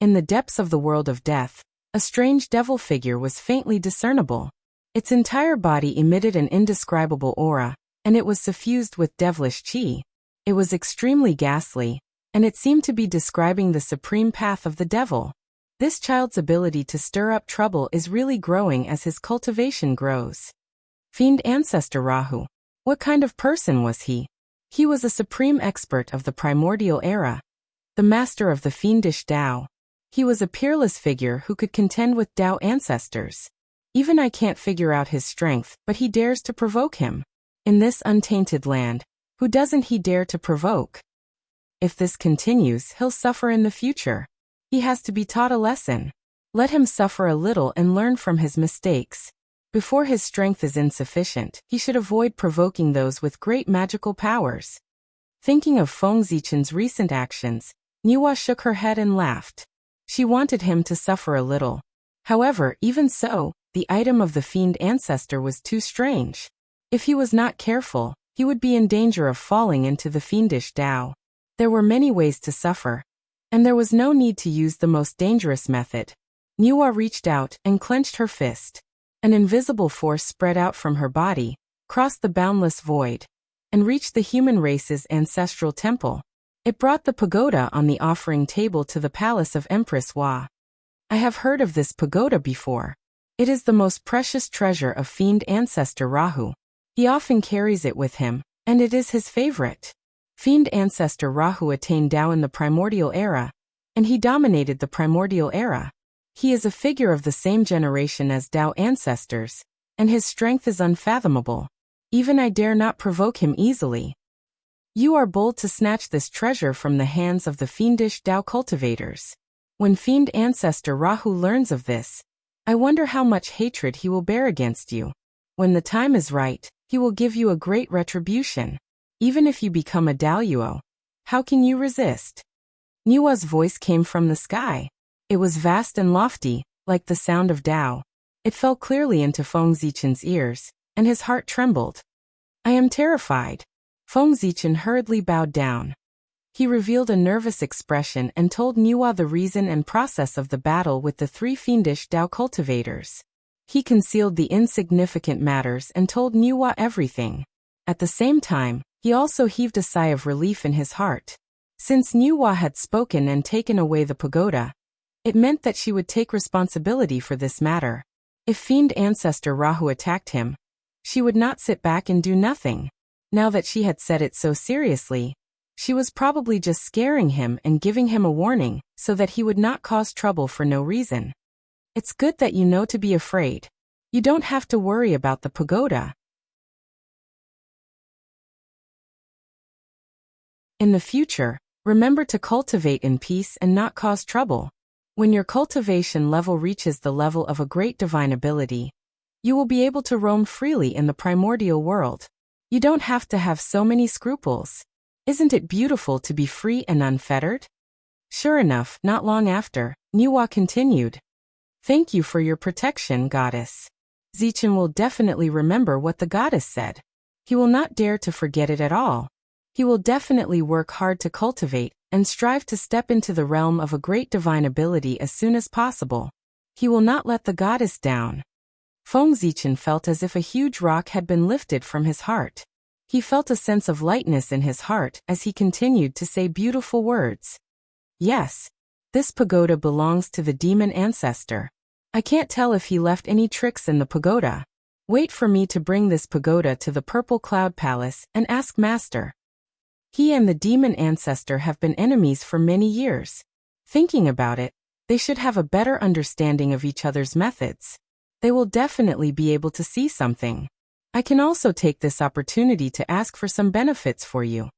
Speaker 1: In the depths of the world of death, a strange devil figure was faintly discernible. Its entire body emitted an indescribable aura, and it was suffused with devilish chi. It was extremely ghastly, and it seemed to be describing the supreme path of the devil. This child's ability to stir up trouble is really growing as his cultivation grows. Fiend ancestor Rahu. What kind of person was he? He was a supreme expert of the primordial era, the master of the fiendish Tao. He was a peerless figure who could contend with Tao ancestors. Even I can't figure out his strength, but he dares to provoke him. In this untainted land, who doesn't he dare to provoke? If this continues, he'll suffer in the future. He has to be taught a lesson. Let him suffer a little and learn from his mistakes. Before his strength is insufficient, he should avoid provoking those with great magical powers. Thinking of Feng Zichen's recent actions, Niwa shook her head and laughed. She wanted him to suffer a little. However, even so, the item of the fiend ancestor was too strange. If he was not careful, he would be in danger of falling into the fiendish Tao. There were many ways to suffer, and there was no need to use the most dangerous method. Niwa reached out and clenched her fist. An invisible force spread out from her body, crossed the boundless void, and reached the human race's ancestral temple. It brought the pagoda on the offering table to the palace of Empress Hua. I have heard of this pagoda before. It is the most precious treasure of fiend ancestor Rahu. He often carries it with him, and it is his favorite. Fiend ancestor Rahu attained Tao in the primordial era, and he dominated the primordial era. He is a figure of the same generation as Tao ancestors, and his strength is unfathomable. Even I dare not provoke him easily. You are bold to snatch this treasure from the hands of the fiendish Tao cultivators. When fiend ancestor Rahu learns of this, I wonder how much hatred he will bear against you. When the time is right, he will give you a great retribution. Even if you become a Daoyuo, how can you resist? Niwa's voice came from the sky. It was vast and lofty, like the sound of Tao. It fell clearly into Feng Zichen's ears, and his heart trembled. I am terrified. Feng Zichen hurriedly bowed down. He revealed a nervous expression and told Niwa the reason and process of the battle with the 3 fiendish Tao cultivators. He concealed the insignificant matters and told Niwa everything. At the same time, he also heaved a sigh of relief in his heart. Since Niwa had spoken and taken away the pagoda, it meant that she would take responsibility for this matter. If fiend ancestor Rahu attacked him, She would not sit back and do nothing. Now that she had said it so seriously, she was probably just scaring him and giving him a warning so that he would not cause trouble for no reason. It's good that you know to be afraid. You don't have to worry about the pagoda. In the future, remember to cultivate in peace and not cause trouble. When your cultivation level reaches the level of a great divine ability, you will be able to roam freely in the primordial world. You don't have to have so many scruples. Isn't it beautiful to be free and unfettered? Sure enough, not long after, Niwa continued. Thank you for your protection, goddess. Zichen will definitely remember what the goddess said. He will not dare to forget it at all. He will definitely work hard to cultivate and strive to step into the realm of a great divine ability as soon as possible. He will not let the goddess down. Feng Zichen felt as if a huge rock had been lifted from his heart. He felt a sense of lightness in his heart as he continued to say beautiful words. Yes, this pagoda belongs to the demon ancestor. I can't tell if he left any tricks in the pagoda. Wait for me to bring this pagoda to the Purple Cloud Palace and ask Master. He and the demon ancestor have been enemies for many years. Thinking about it, they should have a better understanding of each other's methods. They will definitely be able to see something. I can also take this opportunity to ask for some benefits for you.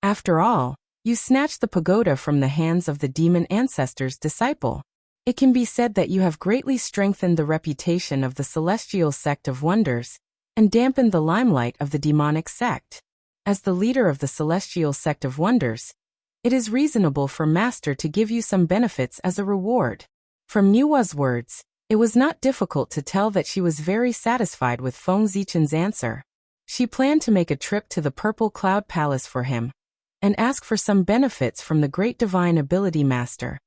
Speaker 1: After all, you snatched the pagoda from the hands of the demon ancestor's disciple. It can be said that you have greatly strengthened the reputation of the celestial sect of wonders and dampened the limelight of the demonic sect. As the leader of the celestial sect of wonders, it is reasonable for Master to give you some benefits as a reward. From Niwa's words, it was not difficult to tell that she was very satisfied with Feng Zichen's answer. She planned to make a trip to the Purple Cloud Palace for him and ask for some benefits from the great divine ability master.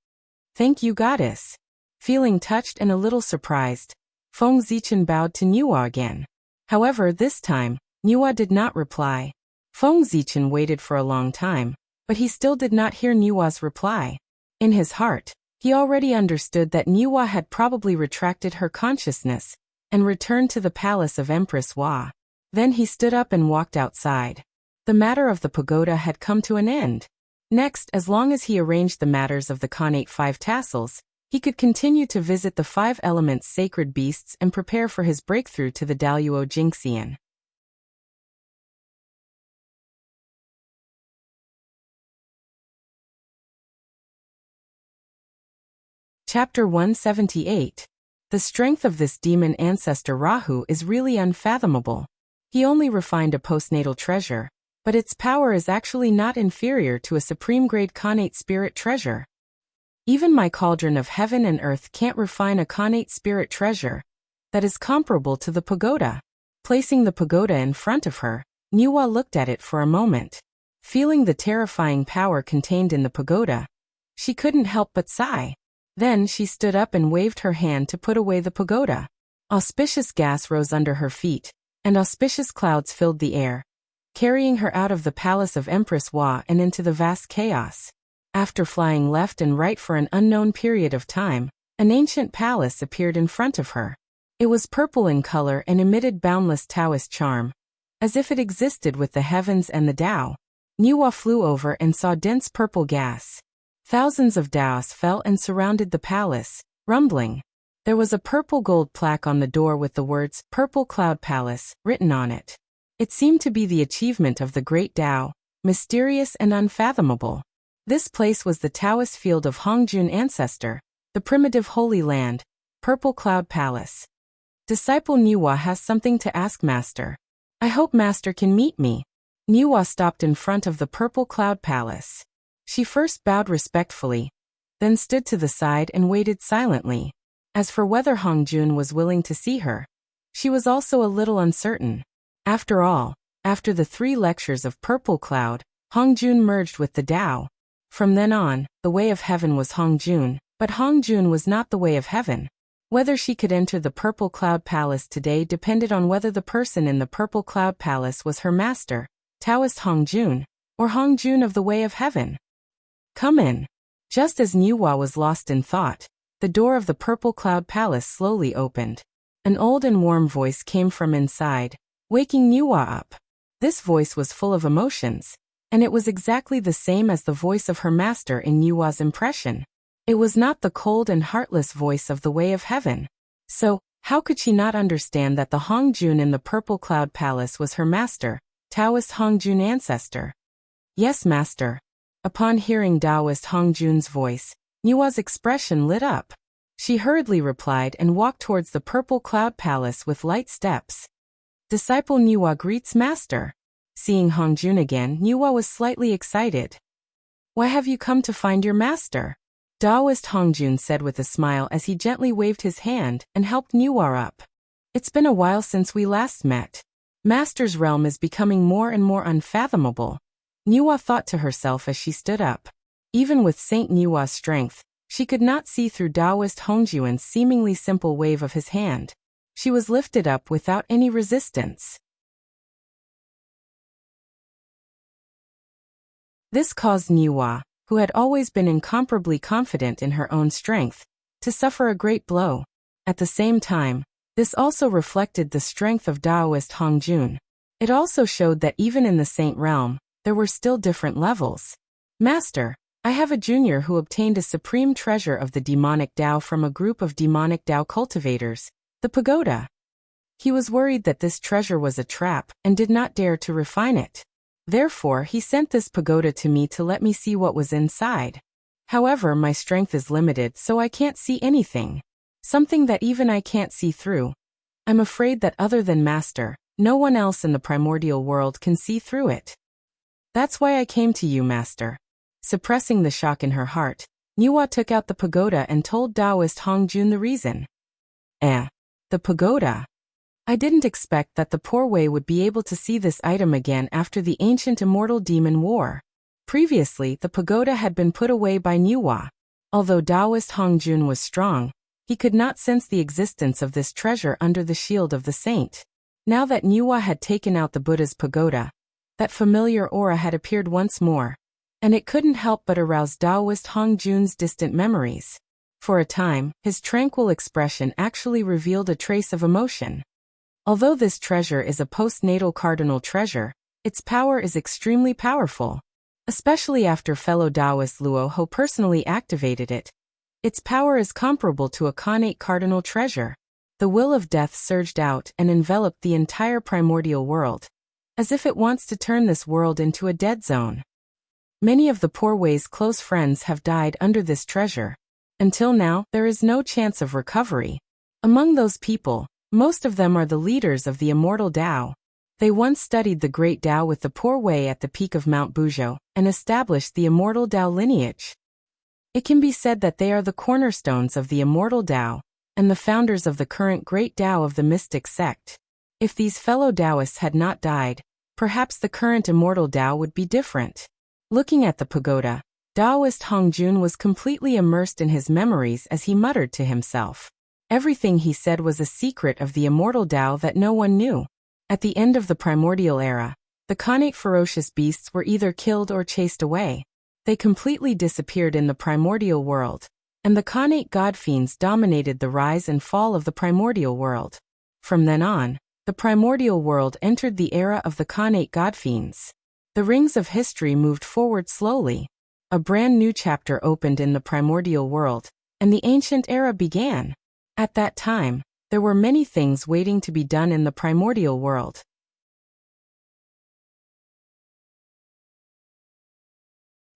Speaker 1: Thank you, goddess. Feeling touched and a little surprised, Feng Zichen bowed to Niwa again. However, this time, Niwa did not reply. Feng Zichen waited for a long time, but he still did not hear Niwa's reply. In his heart, he already understood that Niwa had probably retracted her consciousness and returned to the palace of Empress Hua. Then he stood up and walked outside. The matter of the pagoda had come to an end. Next, as long as he arranged the matters of the Khanate 5 tassels, he could continue to visit the 5 elements sacred beasts and prepare for his breakthrough to the Daluo Jingxian. Chapter 178. The strength of this demon ancestor Rahu is really unfathomable. He only refined a postnatal treasure, but its power is actually not inferior to a supreme-grade Khanate spirit treasure. Even my cauldron of heaven and earth can't refine a Khanate spirit treasure that is comparable to the pagoda. Placing the pagoda in front of her, Niwa looked at it for a moment. Feeling the terrifying power contained in the pagoda, she couldn't help but sigh. Then she stood up and waved her hand to put away the pagoda. Auspicious gas rose under her feet, and auspicious clouds filled the air, carrying her out of the palace of Empress Hua and into the vast chaos. After flying left and right for an unknown period of time, an ancient palace appeared in front of her. It was purple in color and emitted boundless Taoist charm, as if it existed with the heavens and the Tao. Niwa flew over and saw dense purple gas. Thousands of Daos fell and surrounded the palace, rumbling. There was a purple gold plaque on the door with the words, Purple Cloud Palace, written on it. It seemed to be the achievement of the great Tao, mysterious and unfathomable. This place was the Taoist field of Hongjun ancestor, the primitive Holy Land, Purple Cloud Palace. Disciple Niwa has something to ask Master. I hope Master can meet me. Niwa stopped in front of the Purple Cloud Palace. She first bowed respectfully, then stood to the side and waited silently. As for whether Hongjun was willing to see her, she was also a little uncertain. After all, after the 3 lectures of Purple Cloud, Hongjun merged with the Tao. From then on, the way of heaven was Hongjun, but Hongjun was not the way of heaven. Whether she could enter the Purple Cloud Palace today depended on whether the person in the Purple Cloud Palace was her master, Taoist Hongjun, or Hongjun of the way of heaven. Come in. Just as Niwa was lost in thought, the door of the Purple Cloud Palace slowly opened. An old and warm voice came from inside, waking Niwa up. This voice was full of emotions, and it was exactly the same as the voice of her master in Niwa's impression. It was not the cold and heartless voice of the Way of Heaven. So, how could she not understand that the Hongjun in the Purple Cloud Palace was her master, Taoist Hongjun ancestor? Yes, master. Upon hearing Taoist Hongjun's voice, Niwa's expression lit up. She hurriedly replied and walked towards the Purple Cloud Palace with light steps. Disciple Niwa greets master. Seeing Hongjun again, Niwa was slightly excited. Why have you come to find your master? Taoist Hongjun said with a smile as he gently waved his hand and helped Niwa up. It's been a while since we last met. Master's realm is becoming more and more unfathomable. Niwa thought to herself as she stood up. Even with Saint Niwa's strength, she could not see through Taoist Hongjun's seemingly simple wave of his hand. She was lifted up without any resistance. This caused Niwa, who had always been incomparably confident in her own strength, to suffer a great blow. At the same time, this also reflected the strength of Taoist Hongjun. It also showed that even in the saint realm, there were still different levels. Master, I have a junior who obtained a supreme treasure of the demonic Tao from a group of demonic Tao cultivators, the pagoda. He was worried that this treasure was a trap and did not dare to refine it. Therefore, he sent this pagoda to me to let me see what was inside. However, my strength is limited, so I can't see anything. Something that even I can't see through. I'm afraid that other than Master, no one else in the primordial world can see through it. That's why I came to you, Master. Suppressing the shock in her heart, Niwa took out the pagoda and told Taoist Hongjun the reason. The pagoda. I didn't expect that the poor Wei would be able to see this item again after the ancient immortal demon war. Previously, the pagoda had been put away by Niwa. Although Taoist Hongjun was strong, he could not sense the existence of this treasure under the shield of the saint. Now that Niwa had taken out the Buddha's pagoda, that familiar aura had appeared once more, and it couldn't help but arouse Taoist Hongjun's distant memories. For a time, his tranquil expression actually revealed a trace of emotion. Although this treasure is a postnatal cardinal treasure, its power is extremely powerful. Especially after fellow Taoist Luo Ho personally activated it. Its power is comparable to a connate cardinal treasure. The will of death surged out and enveloped the entire primordial world, as if it wants to turn this world into a dead zone. Many of the poor Wei's close friends have died under this treasure. Until now, there is no chance of recovery. Among those people, most of them are the leaders of the immortal Tao. They once studied the great Tao with the poor Wei at the peak of Mount Buzhou and established the immortal Tao lineage. It can be said that they are the cornerstones of the immortal Tao and the founders of the current great Tao of the mystic sect. If these fellow Taoists had not died, perhaps the current immortal Tao would be different. Looking at the pagoda, Taoist Hongjun was completely immersed in his memories as he muttered to himself. Everything he said was a secret of the immortal Tao that no one knew. At the end of the primordial era, the connate ferocious beasts were either killed or chased away. They completely disappeared in the primordial world, and the connate god-fiends dominated the rise and fall of the primordial world. From then on, the primordial world entered the era of the connate god-fiends. The rings of history moved forward slowly. A brand new chapter opened in the primordial world, and the ancient era began. At that time, there were many things waiting to be done in the primordial world.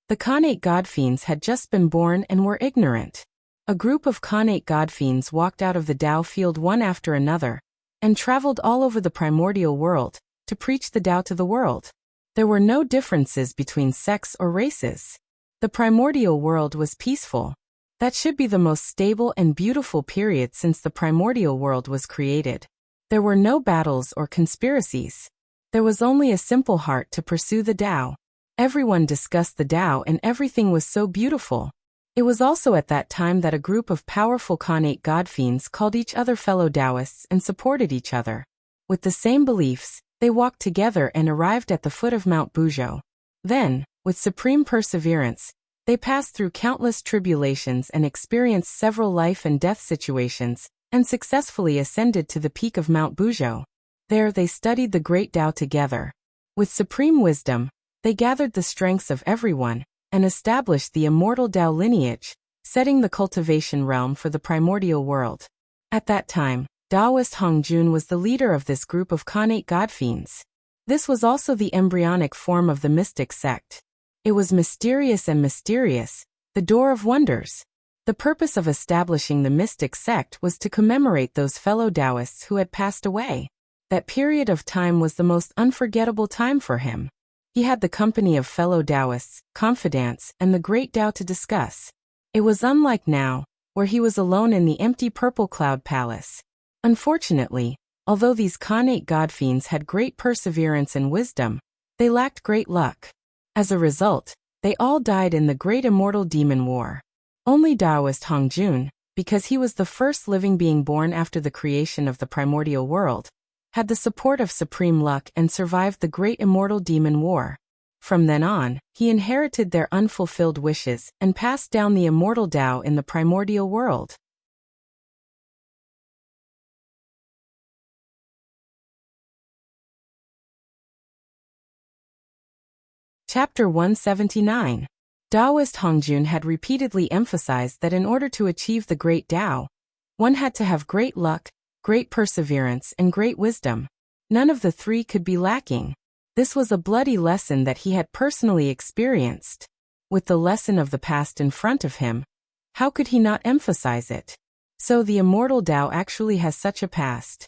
Speaker 1: The connate god-fiends had just been born and were ignorant. A group of connate god-fiends walked out of the Tao field one after another, and traveled all over the primordial world, to preach the Tao to the world. There were no differences between sex or races. The primordial world was peaceful. That should be the most stable and beautiful period since the primordial world was created. There were no battles or conspiracies. There was only a simple heart to pursue the Tao. Everyone discussed the Tao and everything was so beautiful. It was also at that time that a group of powerful connate god-fiends called each other fellow Taoists and supported each other. With the same beliefs, they walked together and arrived at the foot of Mount Buzhou. Then, with supreme perseverance, they passed through countless tribulations and experienced several life and death situations, and successfully ascended to the peak of Mount Buzhou. There they studied the great Tao together. With supreme wisdom, they gathered the strengths of everyone and established the immortal Tao lineage, setting the cultivation realm for the primordial world. At that time, Taoist Hongjun was the leader of this group of Khanate godfiends. This was also the embryonic form of the mystic sect. It was mysterious and mysterious, the door of wonders. The purpose of establishing the mystic sect was to commemorate those fellow Taoists who had passed away. That period of time was the most unforgettable time for him. He had the company of fellow Taoists, confidants, and the great Tao to discuss. It was unlike now, where he was alone in the empty purple cloud palace. Unfortunately, although these Khanate godfiends had great perseverance and wisdom, they lacked great luck. As a result, they all died in the great immortal demon war. Only Taoist Hongjun, because he was the first living being born after the creation of the primordial world, had the support of supreme luck and survived the great immortal demon war. From then on, he inherited their unfulfilled wishes and passed down the immortal Tao in the primordial world. Chapter 179. Taoist Hongjun had repeatedly emphasized that in order to achieve the great Tao, one had to have great luck, great perseverance, and great wisdom. None of the three could be lacking. This was a bloody lesson that he had personally experienced. With the lesson of the past in front of him, how could he not emphasize it? So the immortal Tao actually has such a past.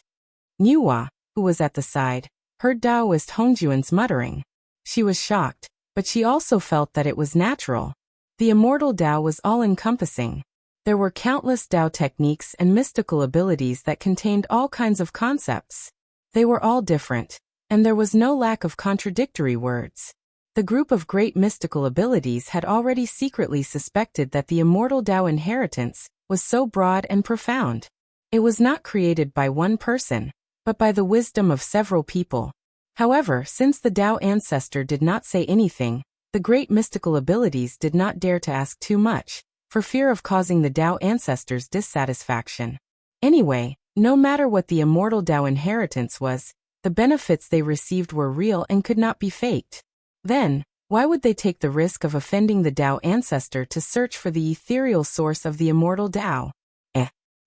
Speaker 1: Nuwa, who was at the side, heard Taoist Hongjun's muttering. She was shocked, but she also felt that it was natural. The immortal Tao was all-encompassing. There were countless Tao techniques and mystical abilities that contained all kinds of concepts. They were all different, and there was no lack of contradictory words. The group of great mystical abilities had already secretly suspected that the immortal Tao inheritance was so broad and profound. It was not created by one person, but by the wisdom of several people. However, since the Tao ancestor did not say anything, the great mystical abilities did not dare to ask too much, for fear of causing the Tao ancestors dissatisfaction. Anyway, no matter what the immortal Tao inheritance was, the benefits they received were real and could not be faked. Then, why would they take the risk of offending the Tao ancestor to search for the ethereal source of the immortal Tao?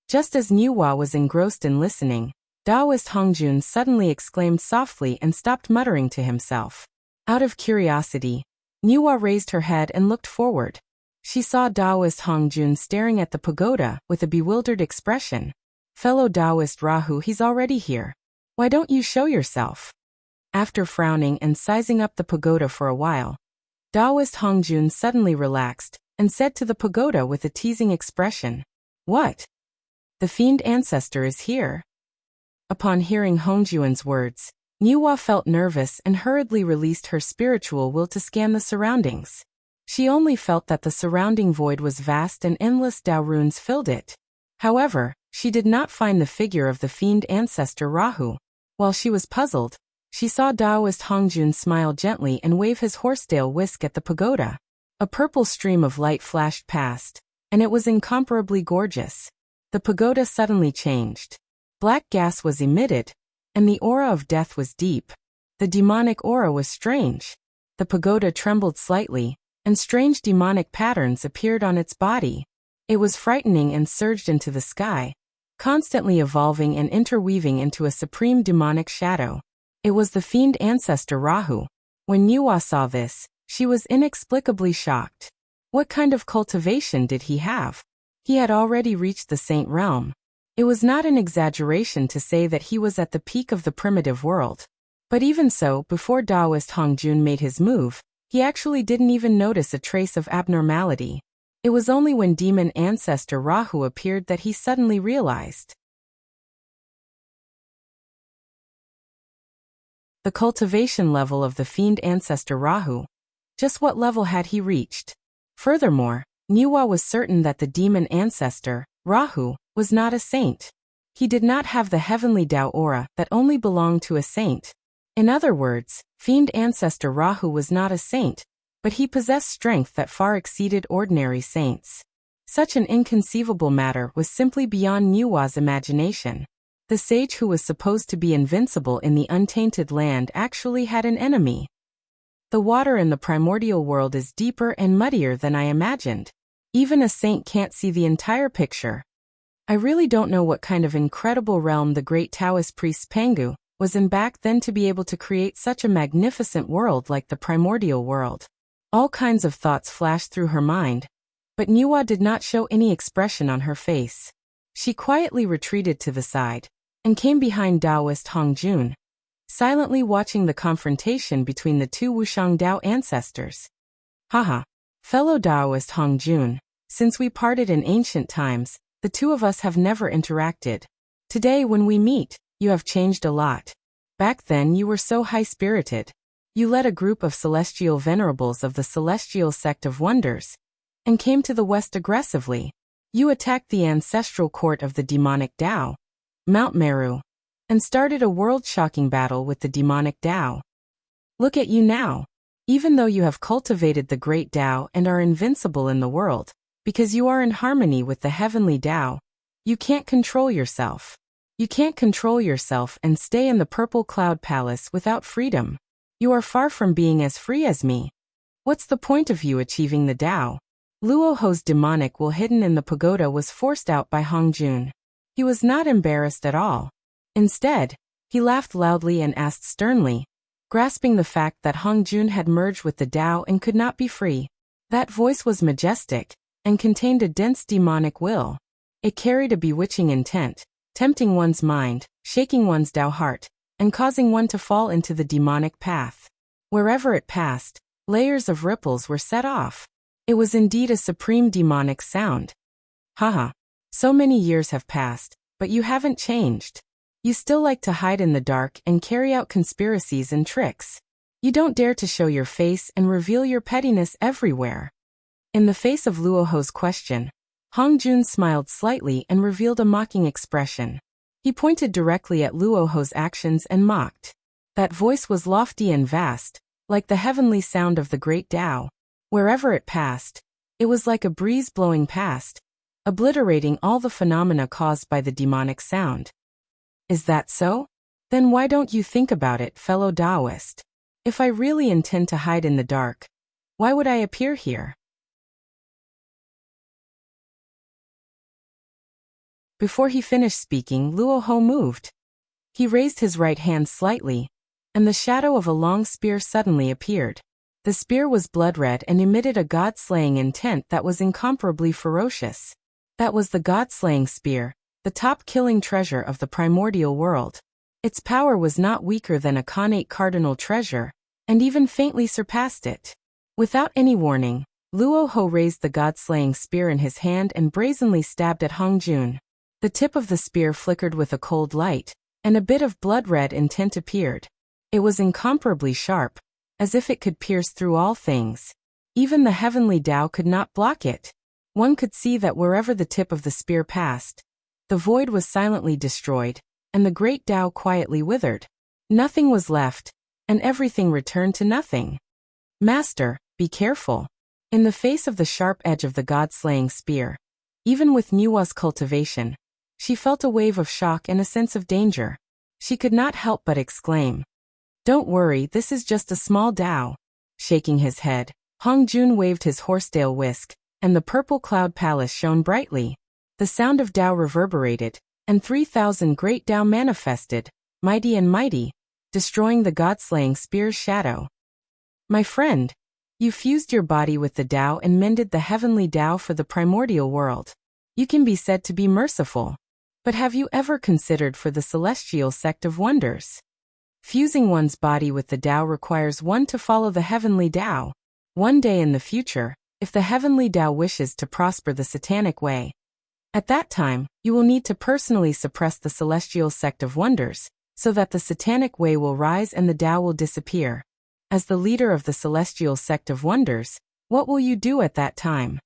Speaker 1: Just as Nuwa was engrossed in listening, Taoist Hongjun suddenly exclaimed softly and stopped muttering to himself. Out of curiosity, Nuwa raised her head and looked forward. She saw Taoist Hongjun staring at the pagoda with a bewildered expression. "Fellow Taoist Rahu, he's already here. Why don't you show yourself?" After frowning and sizing up the pagoda for a while, Taoist Hongjun suddenly relaxed and said to the pagoda with a teasing expression, "What? The fiend ancestor is here?" Upon hearing Hongjun's words, Nuwa felt nervous and hurriedly released her spiritual will to scan the surroundings. She only felt that the surrounding void was vast and endless Tao runes filled it. However, she did not find the figure of the fiend ancestor Rahu. While she was puzzled, she saw Taoist Hongjun smile gently and wave his horsetail whisk at the pagoda. A purple stream of light flashed past, and it was incomparably gorgeous. The pagoda suddenly changed. Black gas was emitted, and the aura of death was deep. The demonic aura was strange. The pagoda trembled slightly, and strange demonic patterns appeared on its body. It was frightening and surged into the sky, constantly evolving and interweaving into a supreme demonic shadow. It was the fiend ancestor Rahu. When Nuwa saw this, she was inexplicably shocked. What kind of cultivation did he have? He had already reached the saint realm. It was not an exaggeration to say that he was at the peak of the primitive world. But even so, before Taoist Hongjun made his move, he actually didn't even notice a trace of abnormality. It was only when demon ancestor Rahu appeared that he suddenly realized. The cultivation level of the fiend ancestor Rahu. Just what level had he reached? Furthermore, Nuwa was certain that the demon ancestor, Rahu, was not a saint. He did not have the heavenly Tao aura that only belonged to a saint. In other words, fiend ancestor Rahu was not a saint, but he possessed strength that far exceeded ordinary saints. Such an inconceivable matter was simply beyond Nuwa's imagination. The sage who was supposed to be invincible in the untainted land actually had an enemy. The water in the primordial world is deeper and muddier than I imagined. Even a saint can't see the entire picture. I really don't know what kind of incredible realm the great Taoist priest Pangu was in back then to be able to create such a magnificent world like the primordial world. All kinds of thoughts flashed through her mind, but Nuwa did not show any expression on her face. She quietly retreated to the side and came behind Taoist Hongjun, silently watching the confrontation between the two Wuxiang Dao ancestors. Haha. Fellow Taoist Hongjun, since we parted in ancient times, the two of us have never interacted. Today when we meet, you have changed a lot. Back then you were so high-spirited. You led a group of celestial venerables of the celestial sect of wonders, and came to the west aggressively. You attacked the ancestral court of the demonic Dao, Mount Meru, and started a world-shocking battle with the demonic Dao. Look at you now. Even though you have cultivated the great Dao and are invincible in the world, because you are in harmony with the heavenly Dao, you can't control yourself. You can't control yourself and stay in the purple cloud palace without freedom. You are far from being as free as me. What's the point of you achieving the Dao? Luoho's demonic will hidden in the pagoda was forced out by Hongjun. He was not embarrassed at all. Instead, he laughed loudly and asked sternly, grasping the fact that Hongjun had merged with the Dao and could not be free. That voice was majestic and contained a dense demonic will. It carried a bewitching intent, tempting one's mind, shaking one's Dao heart, and causing one to fall into the demonic path. Wherever it passed, layers of ripples were set off. It was indeed a supreme demonic sound. Haha. So many years have passed, but you haven't changed. You still like to hide in the dark and carry out conspiracies and tricks. You don't dare to show your face and reveal your pettiness everywhere. In the face of Luoho's question, Hongjun smiled slightly and revealed a mocking expression. He pointed directly at Luoho's actions and mocked. That voice was lofty and vast, like the heavenly sound of the great Dao. Wherever it passed, it was like a breeze blowing past, obliterating all the phenomena caused by the demonic sound. Is that so? Then why don't you think about it, fellow Taoist? If I really intend to hide in the dark, why would I appear here? Before he finished speaking, Luoho moved. He raised his right hand slightly, and the shadow of a long spear suddenly appeared. The spear was blood-red and emitted a god-slaying intent that was incomparably ferocious. That was the god-slaying spear, the top-killing treasure of the primordial world. Its power was not weaker than a connate cardinal treasure, and even faintly surpassed it. Without any warning, Luoho raised the god-slaying spear in his hand and brazenly stabbed at Hongjun. The tip of the spear flickered with a cold light, and a bit of blood-red intent appeared. It was incomparably sharp, as if it could pierce through all things. Even the heavenly Dao could not block it. One could see that wherever the tip of the spear passed, the void was silently destroyed, and the great Dao quietly withered. Nothing was left, and everything returned to nothing. Master, be careful. In the face of the sharp edge of the god-slaying spear, even with Nuwa's cultivation, she felt a wave of shock and a sense of danger. She could not help but exclaim, "Don't worry, this is just a small Dao." Shaking his head, Hongjun waved his horsetail whisk, and the purple cloud palace shone brightly. The sound of Dao reverberated, and 3,000 great Dao manifested, mighty and mighty, destroying the god-slaying spear's shadow. My friend, you fused your body with the Dao and mended the heavenly Dao for the primordial world. You can be said to be merciful. But have you ever considered for the celestial sect of wonders? Fusing one's body with the Dao requires one to follow the heavenly Dao. One day in the future, if the heavenly Dao wishes to prosper the satanic way, at that time, you will need to personally suppress the celestial sect of wonders, so that the satanic way will rise and the Dao will disappear. As the leader of the celestial sect of wonders, what will you do at that time?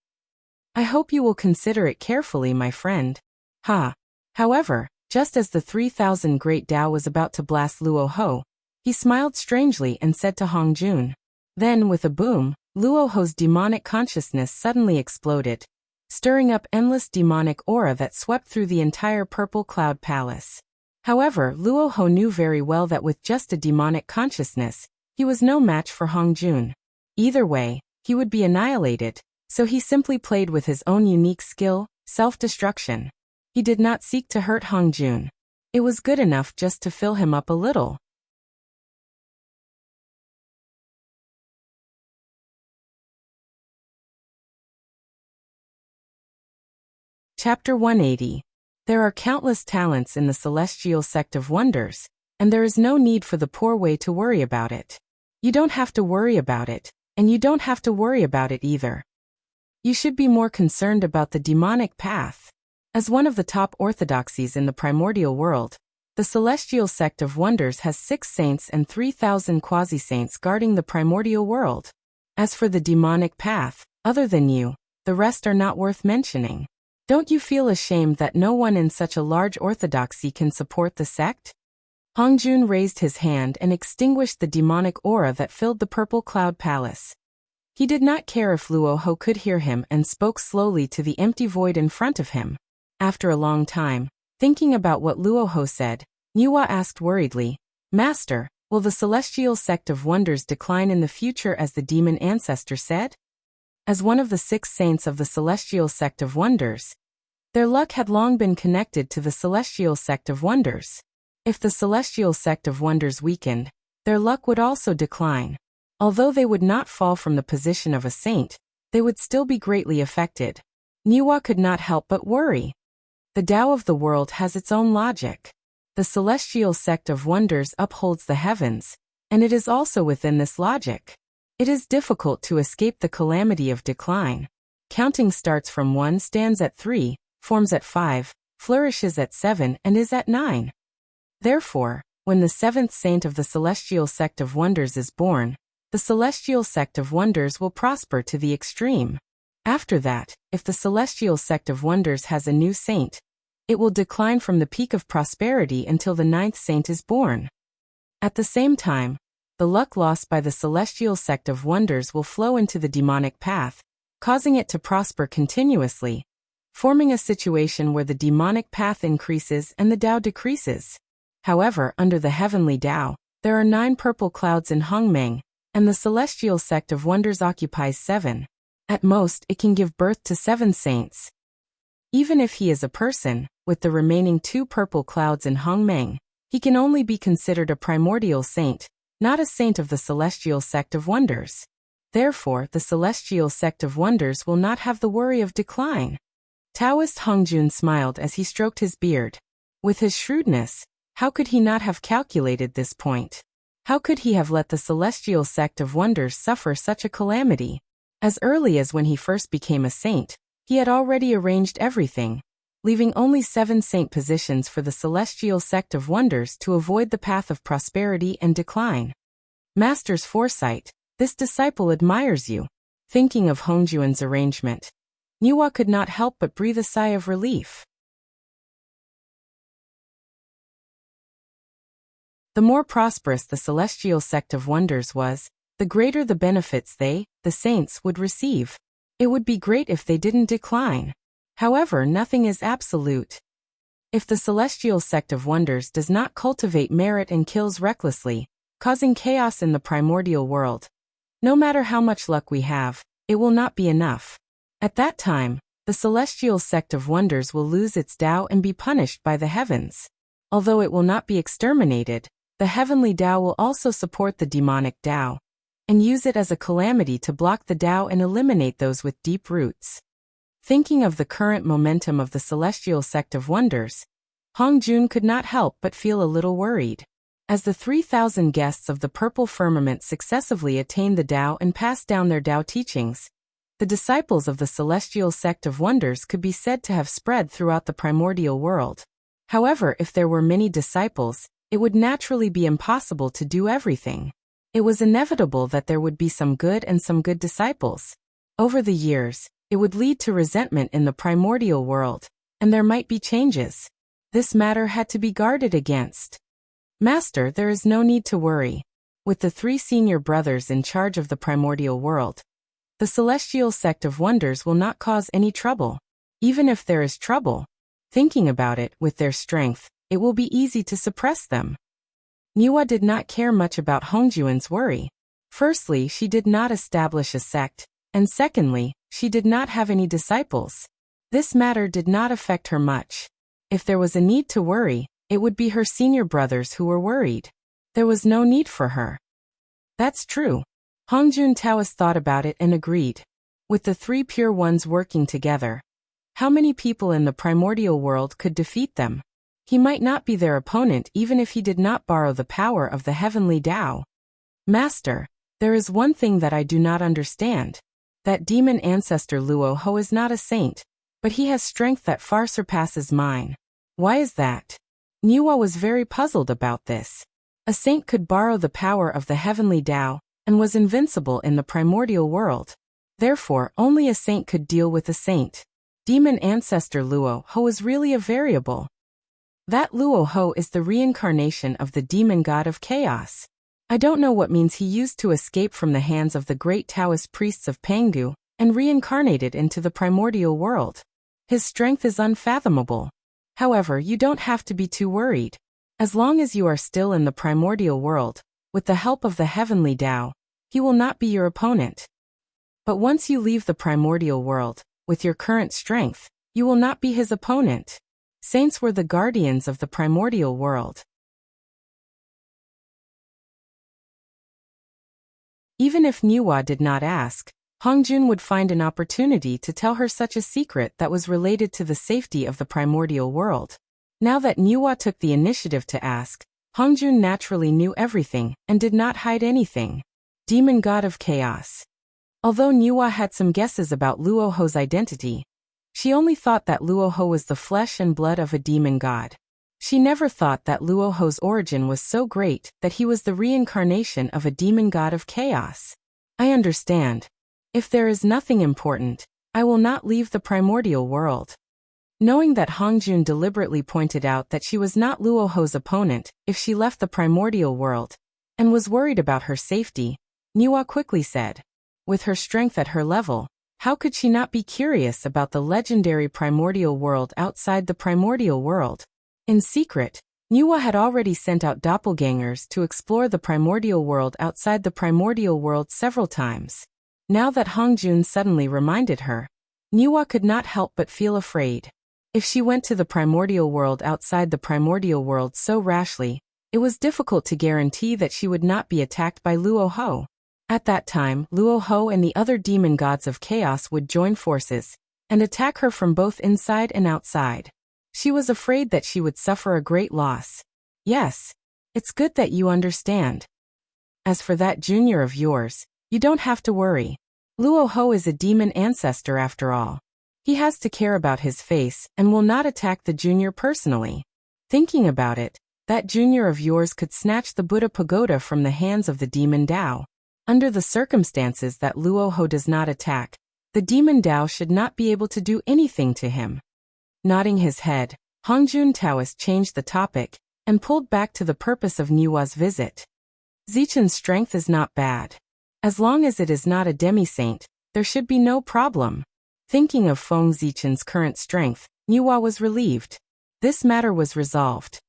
Speaker 1: I hope you will consider it carefully, my friend. Ha! However, just as the 3,000 great Dao was about to blast Luoho, he smiled strangely and said to Hongjun. Then, with a boom, Luoho's demonic consciousness suddenly exploded. stirring up endless demonic aura that swept through the entire purple cloud palace. However, Luoho knew very well that with just a demonic consciousness, he was no match for Hongjun. Either way, he would be annihilated, so he simply played with his own unique skill, self-destruction. He did not seek to hurt Hongjun. It was good enough just to fill him up a little. Chapter 180. There are countless talents in the celestial sect of wonders, and there is no need for the poor way to worry about it. You don't have to worry about it, and you don't have to worry about it either. You should be more concerned about the demonic path. As one of the top orthodoxies in the primordial world, the celestial sect of wonders has 6 saints and 3,000 quasi-saints guarding the primordial world. As for the demonic path, other than you, the rest are not worth mentioning. Don't you feel ashamed that no one in such a large orthodoxy can support the sect? Hongjun raised his hand and extinguished the demonic aura that filled the purple cloud palace. He did not care if Luoho could hear him and spoke slowly to the empty void in front of him. After a long time, thinking about what Luoho said, Niwa asked worriedly, "Master, will the celestial sect of wonders decline in the future as the demon ancestor said?" As one of the 6 saints of the celestial sect of wonders, their luck had long been connected to the celestial sect of wonders. If the celestial sect of wonders weakened, their luck would also decline. Although they would not fall from the position of a saint, they would still be greatly affected. Niwa could not help but worry. The Tao of the world has its own logic. The celestial sect of wonders upholds the heavens, and it is also within this logic. It is difficult to escape the calamity of decline. Counting starts from 1, stands at 3, forms at 5, flourishes at 7, and is at 9. Therefore, when the 7th saint of the celestial sect of wonders is born, the celestial sect of wonders will prosper to the extreme. After that, if the celestial sect of wonders has a new saint, it will decline from the peak of prosperity until the 9th saint is born. At the same time, the luck lost by the celestial sect of wonders will flow into the demonic path, causing it to prosper continuously, forming a situation where the demonic path increases and the Tao decreases. However, under the heavenly Tao, there are 9 purple clouds in Hongmeng, and the celestial sect of wonders occupies 7. At most, it can give birth to 7 saints. Even if he is a person, with the remaining 2 purple clouds in Hongmeng, he can only be considered a primordial saint, not a saint of the celestial sect of wonders. Therefore, the celestial sect of wonders will not have the worry of decline. Taoist Hongjun smiled as he stroked his beard. With his shrewdness, how could he not have calculated this point? How could he have let the celestial sect of wonders suffer such a calamity? As early as when he first became a saint, he had already arranged everything, leaving only 7 saint positions for the celestial sect of wonders to avoid the path of prosperity and decline. Master's foresight, this disciple admires you. Thinking of Hongjun's arrangement, Niwa could not help but breathe a sigh of relief. The more prosperous the celestial sect of wonders was, the greater the benefits they, the saints, would receive. It would be great if they didn't decline. However, nothing is absolute. If the celestial sect of wonders does not cultivate merit and kills recklessly, causing chaos in the primordial world, no matter how much luck we have, it will not be enough. At that time, the celestial sect of wonders will lose its Tao and be punished by the heavens. Although it will not be exterminated, the heavenly Tao will also support the demonic Tao, and use it as a calamity to block the Tao and eliminate those with deep roots. Thinking of the current momentum of the celestial sect of wonders, Hongjun could not help but feel a little worried. As the 3,000 guests of the purple firmament successively attained the Tao and passed down their Tao teachings, the disciples of the celestial sect of wonders could be said to have spread throughout the primordial world. However, if there were many disciples, it would naturally be impossible to do everything. It was inevitable that there would be some good and some good disciples. Over the years, it would lead to resentment in the primordial world, and there might be changes. This matter had to be guarded against. Master, there is no need to worry. With the 3 senior brothers in charge of the primordial world, The celestial sect of wonders will not cause any trouble. Even if there is trouble, thinking about it with their strength, it will be easy to suppress them. Niwa did not care much about Hongjuan's worry. Firstly, she did not establish a sect, and secondly, she did not have any disciples. This matter did not affect her much. If there was a need to worry, it would be her senior brothers who were worried. There was no need for her. That's true. Hongjun Taoist thought about it and agreed. With the three pure ones working together, how many people in the primordial world could defeat them? He might not be their opponent even if he did not borrow the power of the heavenly Tao. Master, there is one thing that I do not understand. That demon ancestor Luo Ho is not a saint, but he has strength that far surpasses mine. Why is that? Niwa was very puzzled about this. A saint could borrow the power of the heavenly Tao, and was invincible in the primordial world. Therefore, only a saint could deal with a saint. Demon ancestor Luo Ho is really a variable. That Luo Ho is the reincarnation of the demon god of chaos. I don't know what means he used to escape from the hands of the great Taoist priests of Pengdu, and reincarnated into the primordial world. His strength is unfathomable. However, you don't have to be too worried. As long as you are still in the primordial world, with the help of the heavenly Tao, he will not be your opponent. But once you leave the primordial world, with your current strength, you will not be his opponent. Saints were the guardians of the primordial world. Even if Niwa did not ask, Hongjun would find an opportunity to tell her such a secret that was related to the safety of the primordial world. Now that Niwa took the initiative to ask, Hongjun naturally knew everything and did not hide anything. Demon god of chaos. Although Niwa had some guesses about Luo Ho's identity, she only thought that Luo Ho was the flesh and blood of a demon god. She never thought that Luo Ho's origin was so great that he was the reincarnation of a demon god of chaos. I understand. If there is nothing important, I will not leave the primordial world. Knowing that Hongjun deliberately pointed out that she was not Luo Ho's opponent if she left the primordial world, and was worried about her safety, Niwa quickly said. With her strength at her level, how could she not be curious about the legendary primordial world outside the primordial world? In secret, Niwa had already sent out doppelgangers to explore the primordial world outside the primordial world several times. Now that Hongjun suddenly reminded her, Niwa could not help but feel afraid. If she went to the primordial world outside the primordial world so rashly, it was difficult to guarantee that she would not be attacked by Luo Ho. At that time, Luo Ho and the other demon gods of chaos would join forces and attack her from both inside and outside. She was afraid that she would suffer a great loss. Yes, it's good that you understand. As for that junior of yours, you don't have to worry. Luo Ho is a demon ancestor after all. He has to care about his face and will not attack the junior personally. Thinking about it, that junior of yours could snatch the Buddha pagoda from the hands of the demon Tao. Under the circumstances that Luo Ho does not attack, the demon Tao should not be able to do anything to him. Nodding his head, Hongjun Taoist changed the topic and pulled back to the purpose of Niwa's visit. Zichen's strength is not bad. As long as it is not a demi-saint, there should be no problem. Thinking of Feng Zichen's current strength, Niwa was relieved. This matter was resolved.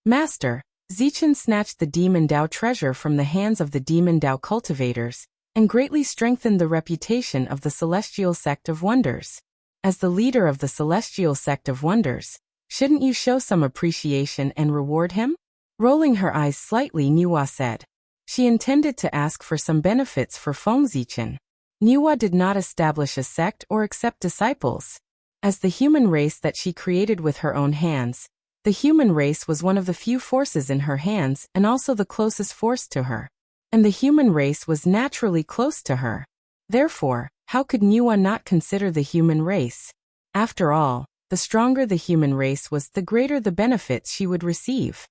Speaker 1: Master, Zichen snatched the demon Tao treasure from the hands of the demon Tao cultivators, and greatly strengthened the reputation of the Celestial Sect of Wonders. As the leader of the Celestial Sect of Wonders, shouldn't you show some appreciation and reward him? Rolling her eyes slightly, Niwa said. She intended to ask for some benefits for Feng Zichen. Niwa did not establish a sect or accept disciples. As the human race that she created with her own hands, the human race was one of the few forces in her hands and also the closest force to her. And the human race was naturally close to her. Therefore, how could Niwa not consider the human race? After all, the stronger the human race was, the greater the benefits she would receive.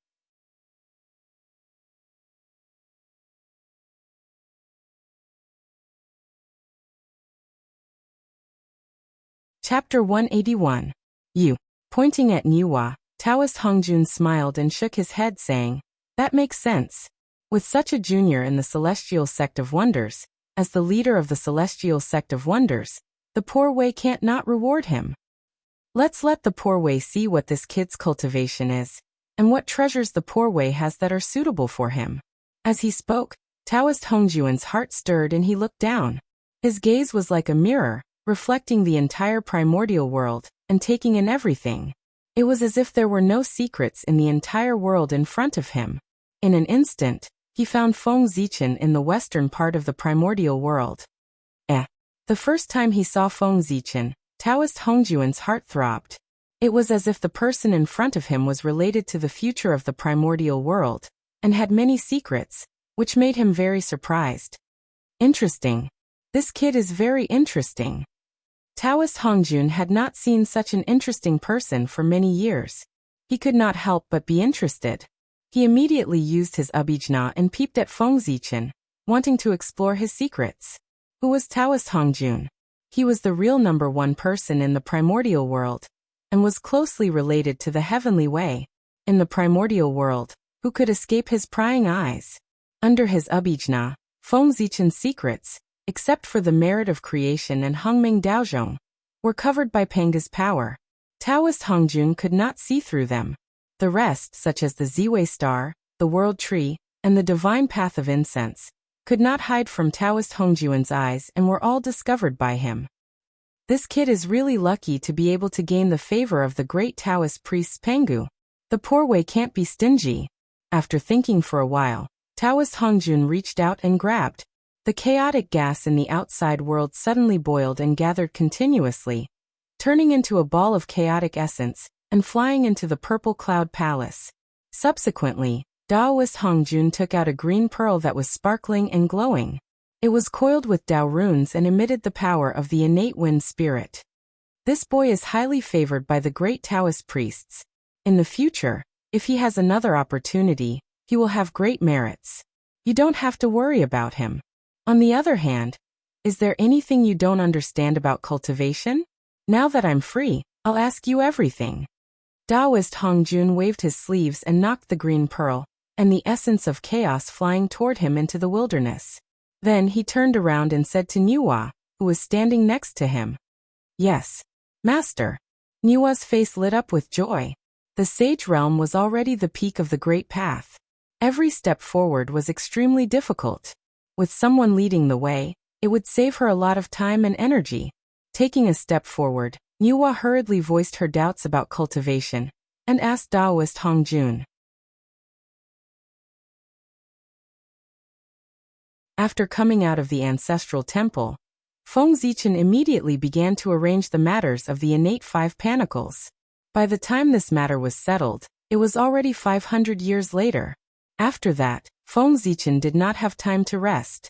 Speaker 1: Chapter 181. You. Pointing at Niwa, Taoist Hongjun smiled and shook his head saying, that makes sense. With such a junior in the Celestial Sect of Wonders, as the leader of the celestial sect of wonders, the poor Wei can't not reward him. Let's let the poor Wei see what this kid's cultivation is, and what treasures the poor Wei has that are suitable for him. As he spoke, Taoist Hongjuan's heart stirred and he looked down. His gaze was like a mirror, reflecting the entire primordial world, and taking in everything. It was as if there were no secrets in the entire world in front of him. In an instant, he found Feng Zichen in the western part of the primordial world. The first time he saw Feng Zichen, Taoist Hongjuan's heart throbbed. It was as if the person in front of him was related to the future of the primordial world, and had many secrets, which made him very surprised. Interesting. This kid is very interesting. Taoist Hongjun had not seen such an interesting person for many years. He could not help but be interested. He immediately used his abijna and peeped at Feng Zichen, wanting to explore his secrets. Who was Taoist Hongjun? He was the real number one person in the primordial world, and was closely related to the heavenly way. In the primordial world, who could escape his prying eyes? Under his abijna, Feng Zichen's secrets, except for the merit of creation and Hongming Daozhong, were covered by Panga's power. Taoist Hongjun could not see through them. The rest, such as the Ziwei star, the world tree, and the divine path of incense, could not hide from Taoist Hongjuan's eyes and were all discovered by him. This kid is really lucky to be able to gain the favor of the great Taoist priest Pangu. The poor Wei can't be stingy. After thinking for a while, Taoist Hongjun reached out and grabbed. The chaotic gas in the outside world suddenly boiled and gathered continuously, turning into a ball of chaotic essence, and flying into the purple cloud palace. Subsequently, Taoist Hongjun took out a green pearl that was sparkling and glowing. It was coiled with Dao runes and emitted the power of the innate wind spirit. This boy is highly favored by the great Taoist priests. In the future, if he has another opportunity, he will have great merits. You don't have to worry about him. On the other hand, is there anything you don't understand about cultivation? Now that I'm free, I'll ask you everything. Taoist Hongjun waved his sleeves and knocked the green pearl, and the essence of chaos flying toward him into the wilderness. Then he turned around and said to Niwa, who was standing next to him. Yes, Master. Niwa's face lit up with joy. The sage realm was already the peak of the great path. Every step forward was extremely difficult. With someone leading the way, it would save her a lot of time and energy. Taking a step forward, Niwa hurriedly voiced her doubts about cultivation, and asked Taoist Hongjun. After coming out of the ancestral temple, Feng Zichen immediately began to arrange the matters of the innate 5 panicles. By the time this matter was settled, it was already 500 years later. After that, Feng Zichen did not have time to rest.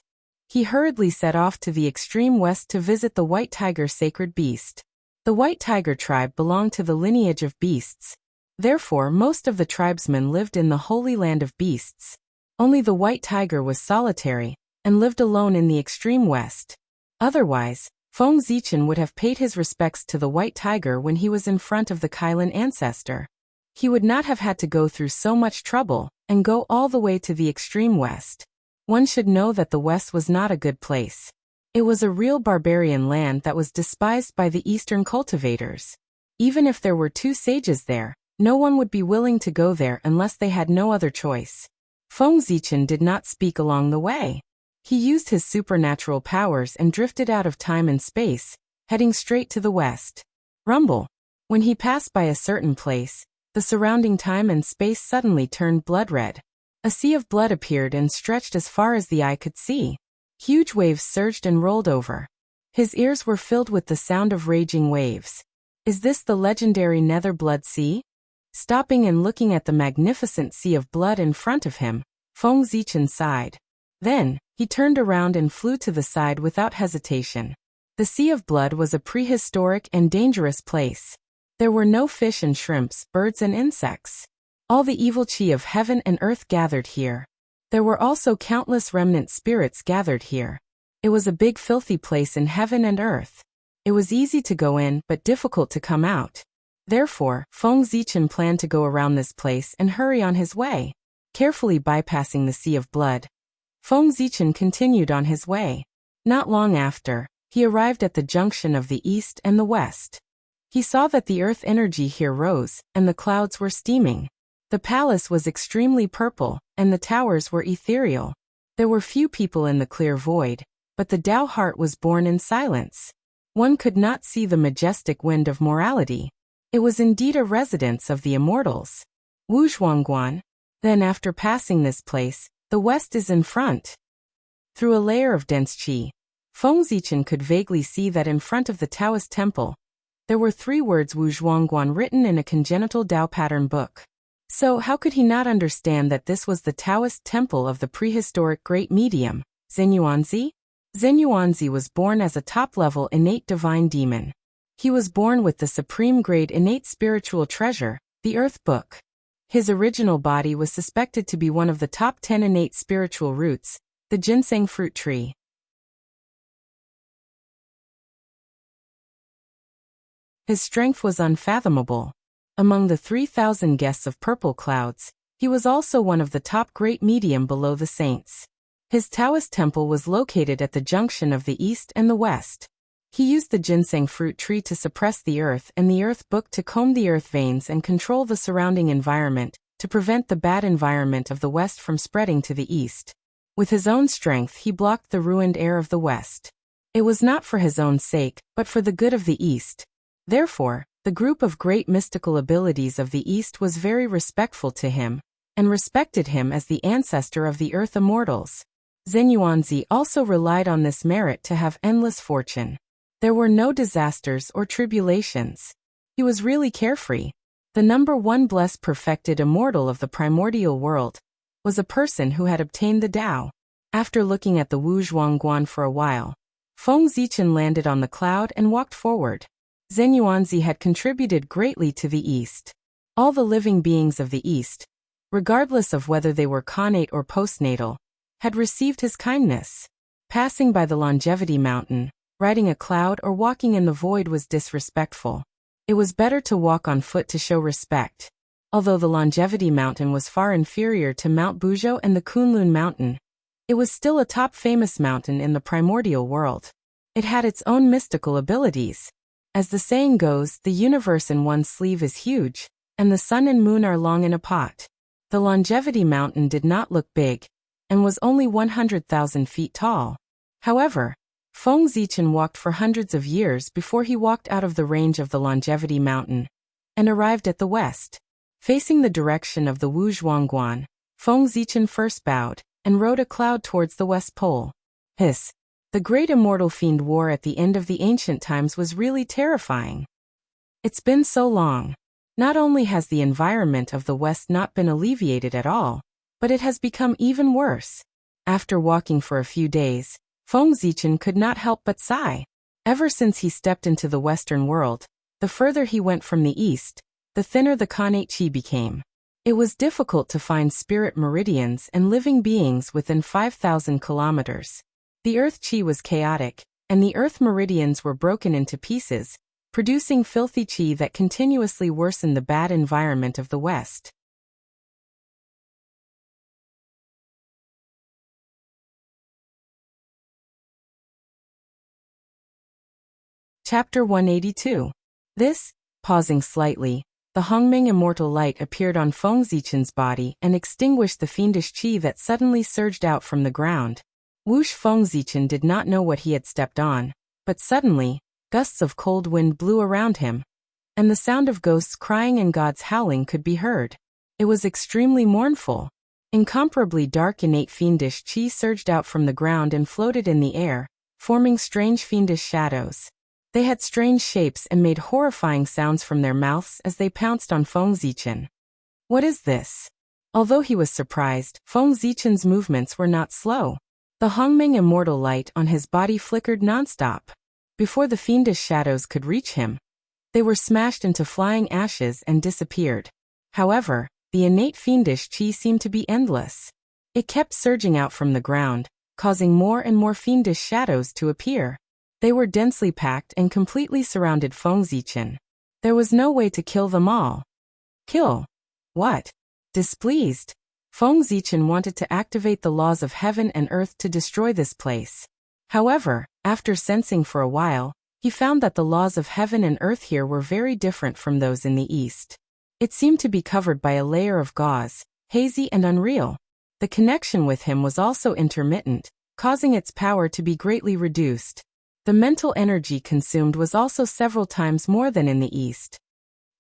Speaker 1: He hurriedly set off to the extreme west to visit the white tiger sacred beast. The white tiger tribe belonged to the lineage of beasts. Therefore, most of the tribesmen lived in the holy land of beasts. Only the white tiger was solitary, and lived alone in the extreme west. Otherwise, Feng Zichen would have paid his respects to the white tiger when he was in front of the Kailan ancestor. He would not have had to go through so much trouble, and go all the way to the extreme west. One should know that the west was not a good place. It was a real barbarian land that was despised by the eastern cultivators. Even if there were 2 sages there, no one would be willing to go there unless they had no other choice. Feng Zichen did not speak along the way. He used his supernatural powers and drifted out of time and space, heading straight to the west. Rumble. When he passed by a certain place, the surrounding time and space suddenly turned blood red. A sea of blood appeared and stretched as far as the eye could see. Huge waves surged and rolled over. His ears were filled with the sound of raging waves. Is this the legendary Nether Blood Sea? Stopping and looking at the magnificent sea of blood in front of him, Feng Zichen sighed. Then, he turned around and flew to the side without hesitation. The Sea of Blood was a prehistoric and dangerous place. There were no fish and shrimps, birds and insects. All the evil chi of heaven and earth gathered here. There were also countless remnant spirits gathered here. It was a big filthy place in heaven and earth. It was easy to go in but difficult to come out. Therefore, Feng Zichen planned to go around this place and hurry on his way. Carefully bypassing the Sea of Blood, Feng Zichen continued on his way. Not long after, he arrived at the junction of the east and the west. He saw that the earth energy here rose, and the clouds were steaming. The palace was extremely purple, and the towers were ethereal. There were few people in the clear void, but the Tao heart was born in silence. One could not see the majestic wind of morality. It was indeed a residence of the immortals. Wuzhuangguan. Then after passing this place, the west is in front. Through a layer of dense qi, Feng Zichen could vaguely see that in front of the Taoist temple, there were 3 words Wuzhuangguan written in a congenital Tao pattern book. So how could he not understand that this was the Taoist temple of the prehistoric great medium, Zenyuanzi? Zenyuanzi was born as a top-level innate divine demon. He was born with the supreme grade innate spiritual treasure, the Earth Book. His original body was suspected to be one of the top 10 innate spiritual roots, the ginseng fruit tree. His strength was unfathomable. Among the 3,000 guests of purple clouds, he was also one of the top great medium below the saints. His Taoist temple was located at the junction of the east and the west. He used the ginseng fruit tree to suppress the earth and the earth book to comb the earth veins and control the surrounding environment, to prevent the bad environment of the west from spreading to the east. With his own strength he blocked the ruined air of the west. It was not for his own sake, but for the good of the east. Therefore, the group of great mystical abilities of the East was very respectful to him, and respected him as the ancestor of the earth immortals. Zenyuanzi also relied on this merit to have endless fortune. There were no disasters or tribulations. He was really carefree. The number 1 blessed perfected immortal of the primordial world was a person who had obtained the Tao. After looking at the Wuzhuangguan for a while, Feng Zichen landed on the cloud and walked forward. Zenyuanzi had contributed greatly to the East. All the living beings of the East, regardless of whether they were connate or postnatal, had received his kindness. Passing by the Longevity Mountain, riding a cloud or walking in the void was disrespectful. It was better to walk on foot to show respect. Although the Longevity Mountain was far inferior to Mount Buzhou and the Kunlun Mountain, it was still a top famous mountain in the primordial world. It had its own mystical abilities. As the saying goes, the universe in one sleeve is huge, and the sun and moon are long in a pot. The Longevity Mountain did not look big, and was only 100,000 feet tall. However, Feng Zichen walked for hundreds of years before he walked out of the range of the Longevity Mountain, and arrived at the west. Facing the direction of the Wuzhuangguan, Feng Zichen first bowed, and rode a cloud towards the west pole. Hiss! The great immortal fiend war at the end of the ancient times was really terrifying. It's been so long. Not only has the environment of the West not been alleviated at all, but it has become even worse. After walking for a few days, Feng Zichen could not help but sigh. Ever since he stepped into the Western world, the further he went from the East, the thinner the connate qi became. It was difficult to find spirit meridians and living beings within 5,000 kilometers. The earth qi was chaotic, and the earth meridians were broken into pieces, producing filthy qi that continuously worsened the bad environment of the West. Chapter 182. Pausing slightly, the Hongming immortal light appeared on Feng Zichen's body and extinguished the fiendish qi that suddenly surged out from the ground. Whoosh! Feng Zichen did not know what he had stepped on, but suddenly, gusts of cold wind blew around him, and the sound of ghosts crying and gods howling could be heard. It was extremely mournful. Incomparably dark innate fiendish qi surged out from the ground and floated in the air, forming strange fiendish shadows. They had strange shapes and made horrifying sounds from their mouths as they pounced on Feng Zichen. What is this? Although he was surprised, Feng Zichen's movements were not slow. The Hongming immortal light on his body flickered nonstop. Before the fiendish shadows could reach him, they were smashed into flying ashes and disappeared. However, the innate fiendish qi seemed to be endless. It kept surging out from the ground, causing more and more fiendish shadows to appear. They were densely packed and completely surrounded Feng Zichen. There was no way to kill them all. Kill? What? Displeased, Feng Zichen wanted to activate the laws of heaven and earth to destroy this place. However, after sensing for a while, he found that the laws of heaven and earth here were very different from those in the east. It seemed to be covered by a layer of gauze, hazy and unreal. The connection with him was also intermittent, causing its power to be greatly reduced. The mental energy consumed was also several times more than in the east.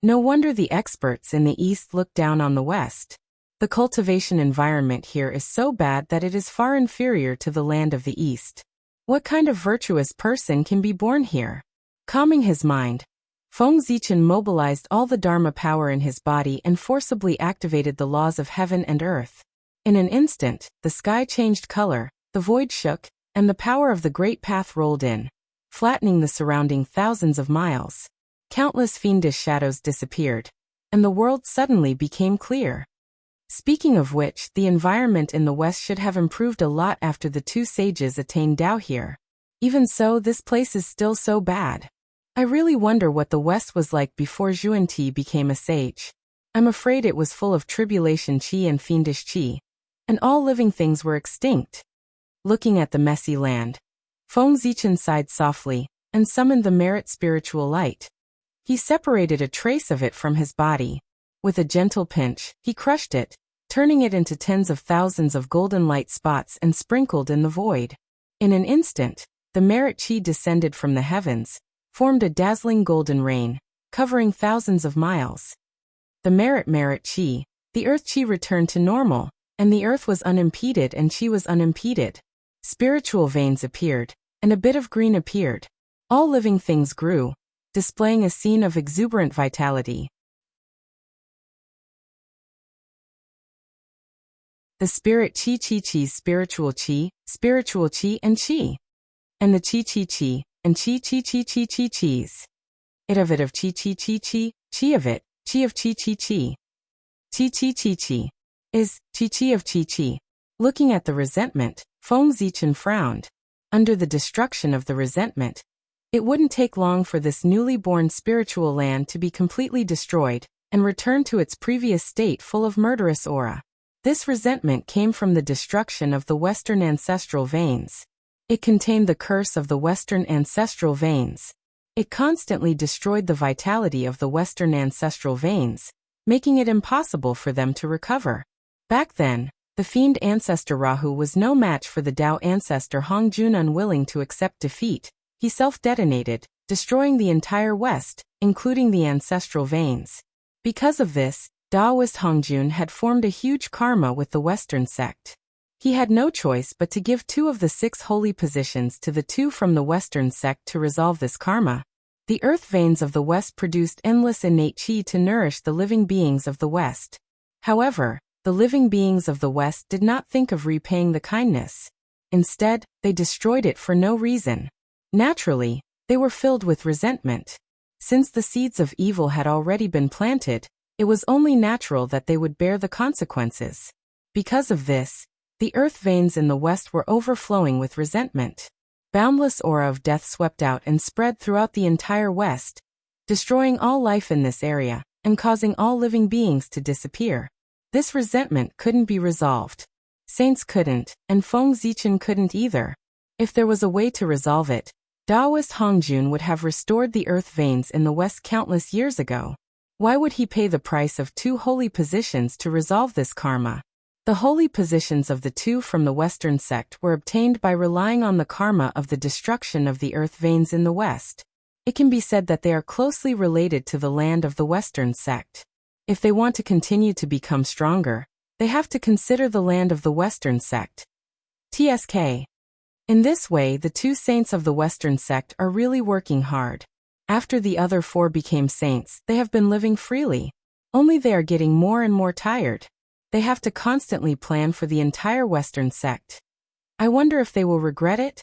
Speaker 1: No wonder the experts in the east looked down on the west. The cultivation environment here is so bad that it is far inferior to the land of the east. What kind of virtuous person can be born here? Calming his mind, Feng Zichen mobilized all the Dharma power in his body and forcibly activated the laws of heaven and earth. In an instant, the sky changed color, the void shook, and the power of the great path rolled in, flattening the surrounding thousands of miles. Countless fiendish shadows disappeared, and the world suddenly became clear. Speaking of which, the environment in the west should have improved a lot after the two sages attained Tao here. Even so, this place is still so bad. I really wonder what the west was like before Zhuan-Ti became a sage. I'm afraid it was full of tribulation qi and fiendish qi, and all living things were extinct. Looking at the messy land, Feng Zichen sighed softly and summoned the merit spiritual light. He separated a trace of it from his body. With a gentle pinch, he crushed it, turning it into tens of thousands of golden light spots and sprinkled in the void. In an instant, the merit qi descended from the heavens, formed a dazzling golden rain, covering thousands of miles. The merit qi, the earth qi returned to normal, and the earth was unimpeded and qi was unimpeded. Spiritual veins appeared, and a bit of green appeared. All living things grew, displaying a scene of exuberant vitality. The spirit qi, spiritual qi, and qi. And the qi, and qi, qis. It of qi of it, qi of qi. Qi is qi of qi. Looking at the resentment, Feng Zichen frowned. Under the destruction of the resentment, it wouldn't take long for this newly born spiritual land to be completely destroyed and return to its previous state full of murderous aura. This resentment came from the destruction of the Western ancestral veins. It contained the curse of the Western ancestral veins. It constantly destroyed the vitality of the Western ancestral veins, making it impossible for them to recover. Back then, the fiend ancestor Rahu was no match for the Tao ancestor Hongjun. Unwilling to accept defeat, he self-detonated, destroying the entire West, including the ancestral veins. Because of this, Taoist Hongjun had formed a huge karma with the Western sect. He had no choice but to give 2 of the 6 holy positions to the 2 from the Western sect to resolve this karma. The earth veins of the West produced endless innate qi to nourish the living beings of the West. However, the living beings of the West did not think of repaying the kindness. Instead, they destroyed it for no reason. Naturally, they were filled with resentment. Since the seeds of evil had already been planted, it was only natural that they would bear the consequences. Because of this, the earth veins in the West were overflowing with resentment. Boundless aura of death swept out and spread throughout the entire West, destroying all life in this area and causing all living beings to disappear. This resentment couldn't be resolved. Saints couldn't, and Feng Zichen couldn't either. If there was a way to resolve it, Taoist Hongjun would have restored the earth veins in the West countless years ago. Why would he pay the price of 2 holy positions to resolve this karma? The holy positions of the 2 from the Western sect were obtained by relying on the karma of the destruction of the earth veins in the West. It can be said that they are closely related to the land of the Western sect. If they want to continue to become stronger, they have to consider the land of the Western sect. TSK. In this way, the 2 saints of the Western sect are really working hard. After the other 4 became saints, they have been living freely. Only they are getting more and more tired. They have to constantly plan for the entire Western sect. I wonder if they will regret it?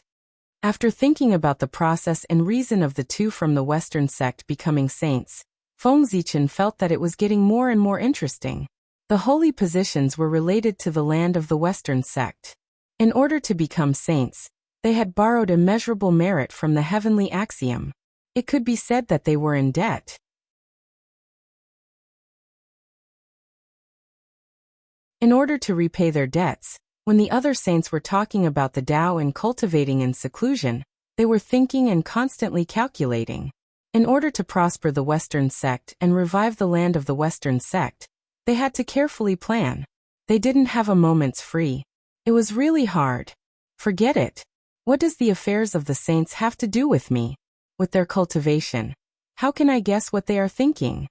Speaker 1: After thinking about the process and reason of the 2 from the Western sect becoming saints, Feng Zichen felt that it was getting more and more interesting. The holy positions were related to the land of the Western sect. In order to become saints, they had borrowed immeasurable merit from the heavenly axiom. It could be said that they were in debt. In order to repay their debts, When the other saints were talking about the Tao and cultivating in seclusion, they were thinking and constantly calculating. In order to prosper the Western sect and revive the land of the Western sect, they had to carefully plan. They didn't have a moment's free. It was really hard. Forget it. What does the affairs of the saints have to do with me? With their cultivation? How can I guess what they are thinking?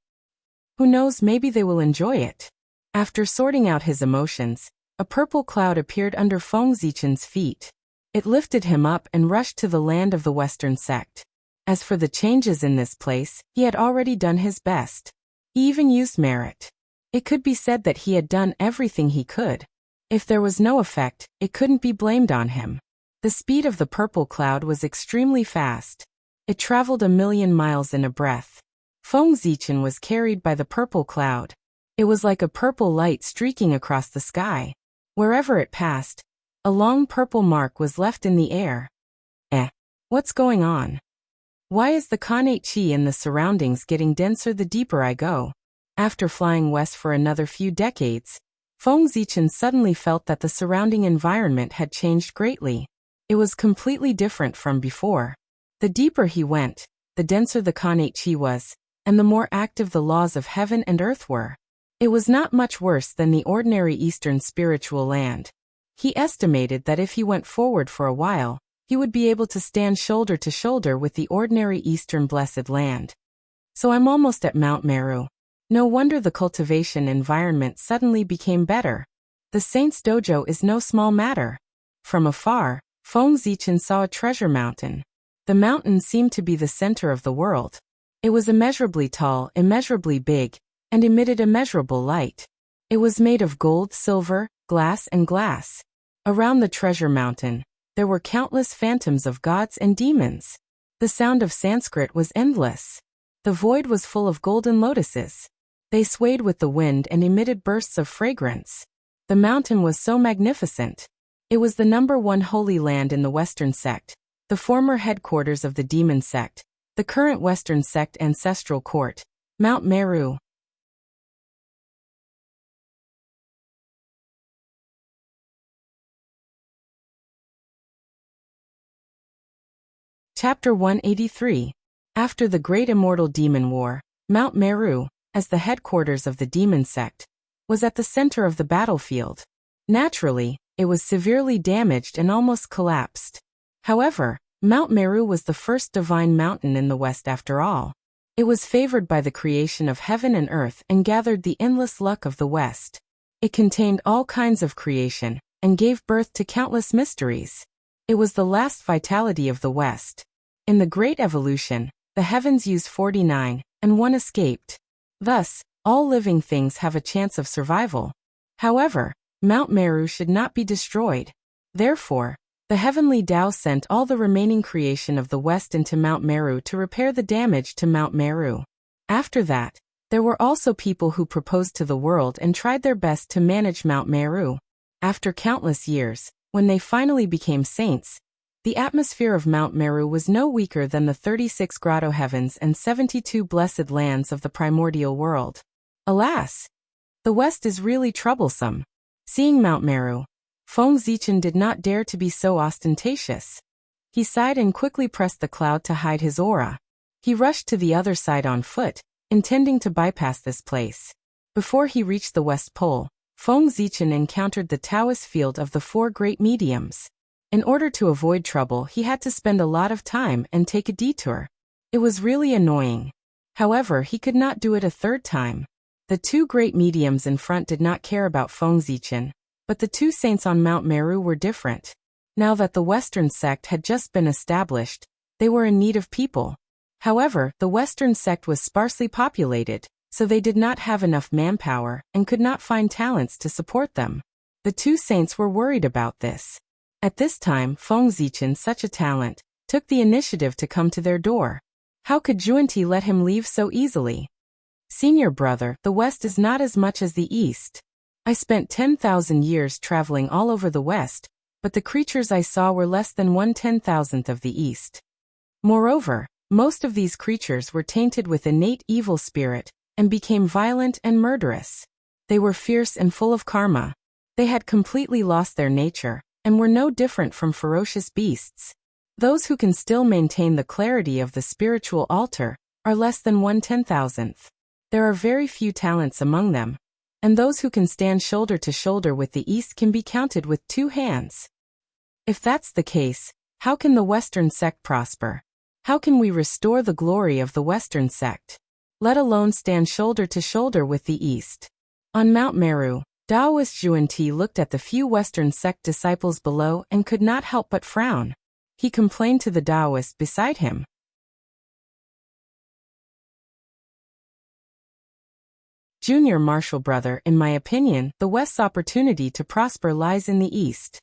Speaker 1: Who knows, maybe they will enjoy it. After sorting out his emotions, a purple cloud appeared under Feng Zichen's feet. It lifted him up and rushed to the land of the Western sect. As for the changes in this place, he had already done his best. He even used merit. It could be said that he had done everything he could. If there was no effect, it couldn't be blamed on him. The speed of the purple cloud was extremely fast. It traveled 1,000,000 miles in a breath. Feng Zichen was carried by the purple cloud. It was like a purple light streaking across the sky. Wherever it passed, a long purple mark was left in the air. What's going on? Why is the Khanate Chi in the surroundings getting denser the deeper I go? After flying west for another few decades, Feng Zichen suddenly felt that the surrounding environment had changed greatly. It was completely different from before. The deeper he went, the denser the Khanate Chi was, and the more active the laws of heaven and earth were. It was not much worse than the ordinary Eastern spiritual land. He estimated that if he went forward for a while, he would be able to stand shoulder to shoulder with the ordinary Eastern blessed land. So I'm almost at Mount Meru. No wonder the cultivation environment suddenly became better. The Saint's dojo is no small matter. From afar, Feng Zichen saw a treasure mountain. The mountain seemed to be the center of the world. It was immeasurably tall, immeasurably big, and emitted immeasurable light. It was made of gold, silver, glass, and glass. Around the treasure mountain, there were countless phantoms of gods and demons. The sound of Sanskrit was endless. The void was full of golden lotuses. They swayed with the wind and emitted bursts of fragrance. The mountain was so magnificent. It was the #1 holy land in the Western sect, the former headquarters of the demon sect, the current Western sect ancestral court, Mount Meru. Chapter 183. After the Great Immortal Demon War, Mount Meru, as the headquarters of the demon sect, was at the center of the battlefield. Naturally, it was severely damaged and almost collapsed. However, Mount Meru was the first divine mountain in the West after all. It was favored by the creation of heaven and earth and gathered the endless luck of the West. It contained all kinds of creation and gave birth to countless mysteries. It was the last vitality of the West. In the Great Evolution, the heavens used 49, and one escaped. Thus, all living things have a chance of survival. However, Mount Meru should not be destroyed. Therefore, the heavenly Tao sent all the remaining creation of the West into Mount Meru to repair the damage to Mount Meru. After that, there were also people who proposed to the world and tried their best to manage Mount Meru. After countless years, when they finally became saints, the atmosphere of Mount Meru was no weaker than the 36 grotto heavens and 72 blessed lands of the primordial world. Alas! The West is really troublesome. Seeing Mount Meru, Feng Zichen did not dare to be so ostentatious. He sighed and quickly pressed the cloud to hide his aura. He rushed to the other side on foot, intending to bypass this place. Before he reached the West Pole, Feng Zichen encountered the Taoist field of the 4 great mediums. In order to avoid trouble, he had to spend a lot of time and take a detour. It was really annoying. However, he could not do it a third time. The 2 great mediums in front did not care about Feng Zichen, but the 2 saints on Mount Meru were different. Now that the Western sect had just been established, they were in need of people. However, the Western sect was sparsely populated, so they did not have enough manpower and could not find talents to support them. The 2 saints were worried about this. At this time, Feng Zichen, such a talent, took the initiative to come to their door. How could Juanti let him leave so easily? Senior brother, the West is not as much as the East. I spent 10,000 years traveling all over the West, but the creatures I saw were less than 1/10,000th of the East. Moreover, most of these creatures were tainted with innate evil spirit and became violent and murderous. They were fierce and full of karma. They had completely lost their nature, and were no different from ferocious beasts. Those who can still maintain the clarity of the spiritual altar are less than 1/10,000th. There are very few talents among them, and those who can stand shoulder to shoulder with the East can be counted with 2 hands. If that's the case, how can the Western sect prosper? How can we restore the glory of the Western sect, let alone stand shoulder to shoulder with the East? On Mount Meru, Taoist Xuanti looked at the few Western sect disciples below and could not help but frown. He complained to the Taoist beside him. Junior Marshall brother, in my opinion, the West's opportunity to prosper lies in the East.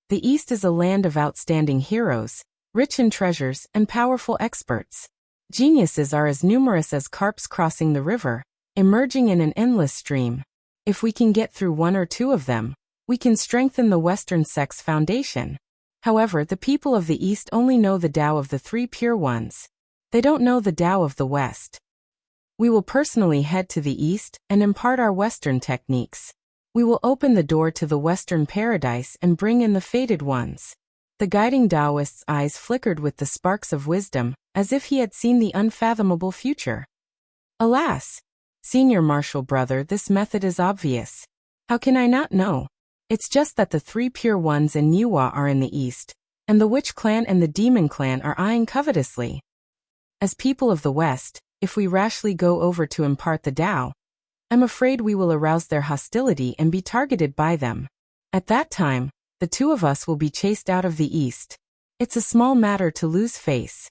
Speaker 1: The East is a land of outstanding heroes, rich in treasures and powerful experts. Geniuses are as numerous as carps crossing the river, emerging in an endless stream. If we can get through 1 or 2 of them, we can strengthen the Western sect's foundation. However, the people of the East only know the Tao of the 3 pure ones. They don't know the Tao of the West. We will personally head to the East and impart our Western techniques. We will open the door to the Western paradise and bring in the fated ones. The guiding Taoist's eyes flickered with the sparks of wisdom, as if he had seen the unfathomable future. Alas! Senior Marshall brother, this method is obvious. How can I not know? It's just that the 3 pure ones and Niwa are in the East, and the Witch clan and the Demon clan are eyeing covetously. As people of the West, if we rashly go over to impart the Tao, I'm afraid we will arouse their hostility and be targeted by them. At that time, the 2 of us will be chased out of the East. It's a small matter to lose face.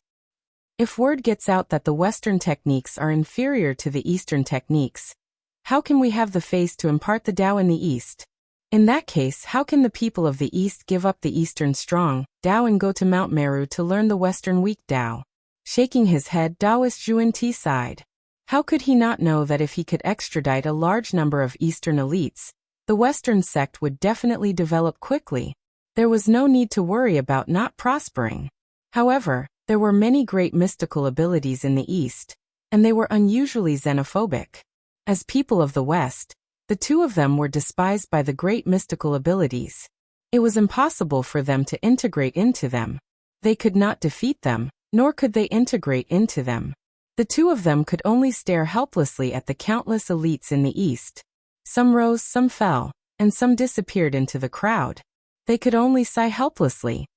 Speaker 1: If word gets out that the Western techniques are inferior to the Eastern techniques, how can we have the face to impart the Tao in the East? In that case, how can the people of the East give up the Eastern strong Tao and go to Mount Meru to learn the Western weak Tao? Shaking his head, Taoist Xuanti sighed. How could he not know that if he could extradite a large number of Eastern elites, the Western sect would definitely develop quickly? There was no need to worry about not prospering. However, there were many great mystical abilities in the East, and they were unusually xenophobic. As people of the West, the 2 of them were despised by the great mystical abilities. It was impossible for them to integrate into them. They could not defeat them, nor could they integrate into them. The 2 of them could only stare helplessly at the countless elites in the East. Some rose, some fell, and some disappeared into the crowd. They could only sigh helplessly.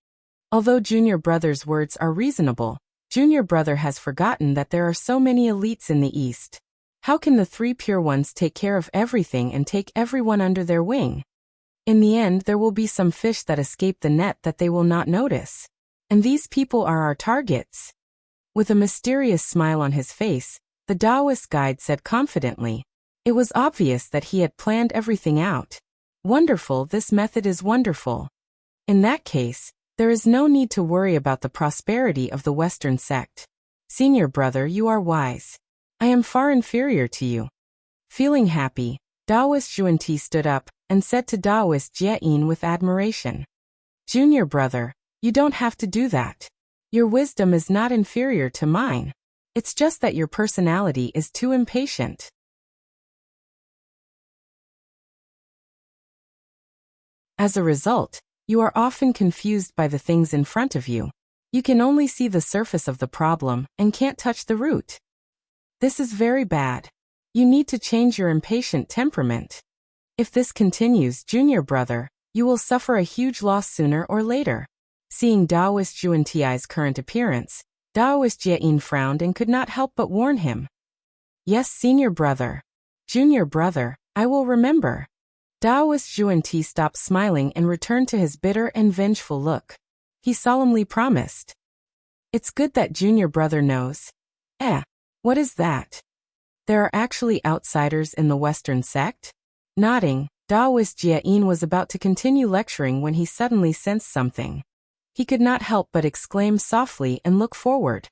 Speaker 1: Although Junior Brother's words are reasonable, Junior Brother has forgotten that there are so many elites in the East. How can the 3 pure ones take care of everything and take everyone under their wing? In the end, there will be some fish that escape the net that they will not notice. And these people are our targets. With a mysterious smile on his face, the Taoist guide said confidently. It was obvious that he had planned everything out. Wonderful, this method is wonderful. In that case, there is no need to worry about the prosperity of the Western sect. Senior brother, you are wise. I am far inferior to you. Feeling happy, Taoist Xuanti stood up and said to Taoist Jie with admiration. Junior brother, you don't have to do that. Your wisdom is not inferior to mine. It's just that your personality is too impatient. As a result, you are often confused by the things in front of you. You can only see the surface of the problem and can't touch the root. This is very bad. You need to change your impatient temperament. If this continues, junior brother, you will suffer a huge loss sooner or later. Seeing Taoist Xuanti's current appearance, Taoist Jie frowned and could not help but warn him. Yes, senior brother. Junior brother, I will remember. Taoist Xuanti stopped smiling and returned to his bitter and vengeful look. He solemnly promised. It's good that junior brother knows. What is that? There are actually outsiders in the Western sect? Nodding, Taoist Jie was about to continue lecturing when he suddenly sensed something. He could not help but exclaim softly and look forward.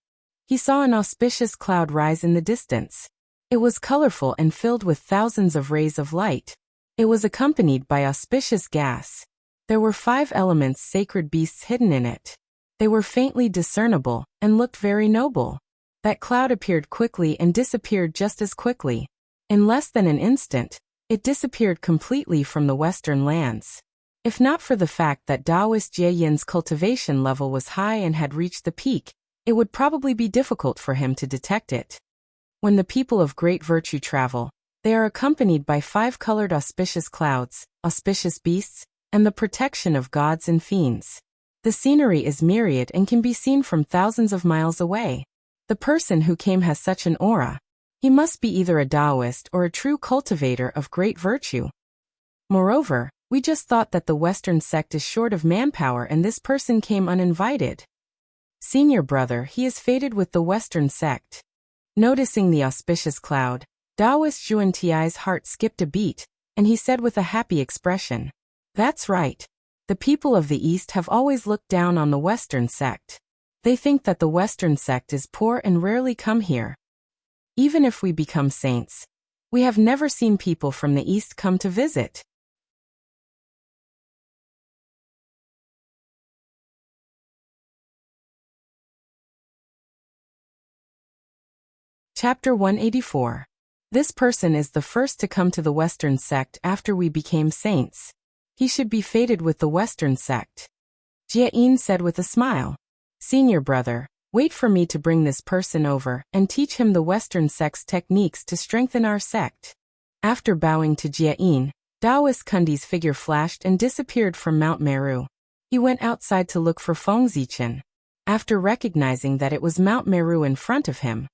Speaker 1: He saw an auspicious cloud rise in the distance. It was colorful and filled with thousands of rays of light. It was accompanied by auspicious gas. There were 5 elements sacred beasts hidden in it. They were faintly discernible and looked very noble. That cloud appeared quickly and disappeared just as quickly. In less than an instant, It disappeared completely from the Western lands. If not for the fact that Taoist Jie Yin's cultivation level was high and had reached the peak, it would probably be difficult for him to detect it. When the people of great virtue travel, they are accompanied by 5-colored auspicious clouds, auspicious beasts, and the protection of gods and fiends. The scenery is myriad and can be seen from thousands of miles away. The person who came has such an aura. He must be either a Taoist or a true cultivator of great virtue. Moreover, we just thought that the Western sect is short of manpower and this person came uninvited. Senior brother, he is fated with the Western sect. Noticing the auspicious cloud, Taoist Zhuan Ti's heart skipped a beat, and he said with a happy expression, "That's right. The people of the East have always looked down on the Western sect. They think that the Western sect is poor and rarely come here. Even if we become saints, we have never seen people from the East come to visit." Chapter 184. This person is the first to come to the Western sect after we became saints. He should be fated with the Western sect. Jie Yin said with a smile, "Senior brother, wait for me to bring this person over and teach him the Western sect's techniques to strengthen our sect." After bowing to Jie Yin, Taoist Kundi's figure flashed and disappeared from Mount Meru. He went outside to look for Feng Zichen. After recognizing that it was Mount Meru in front of him,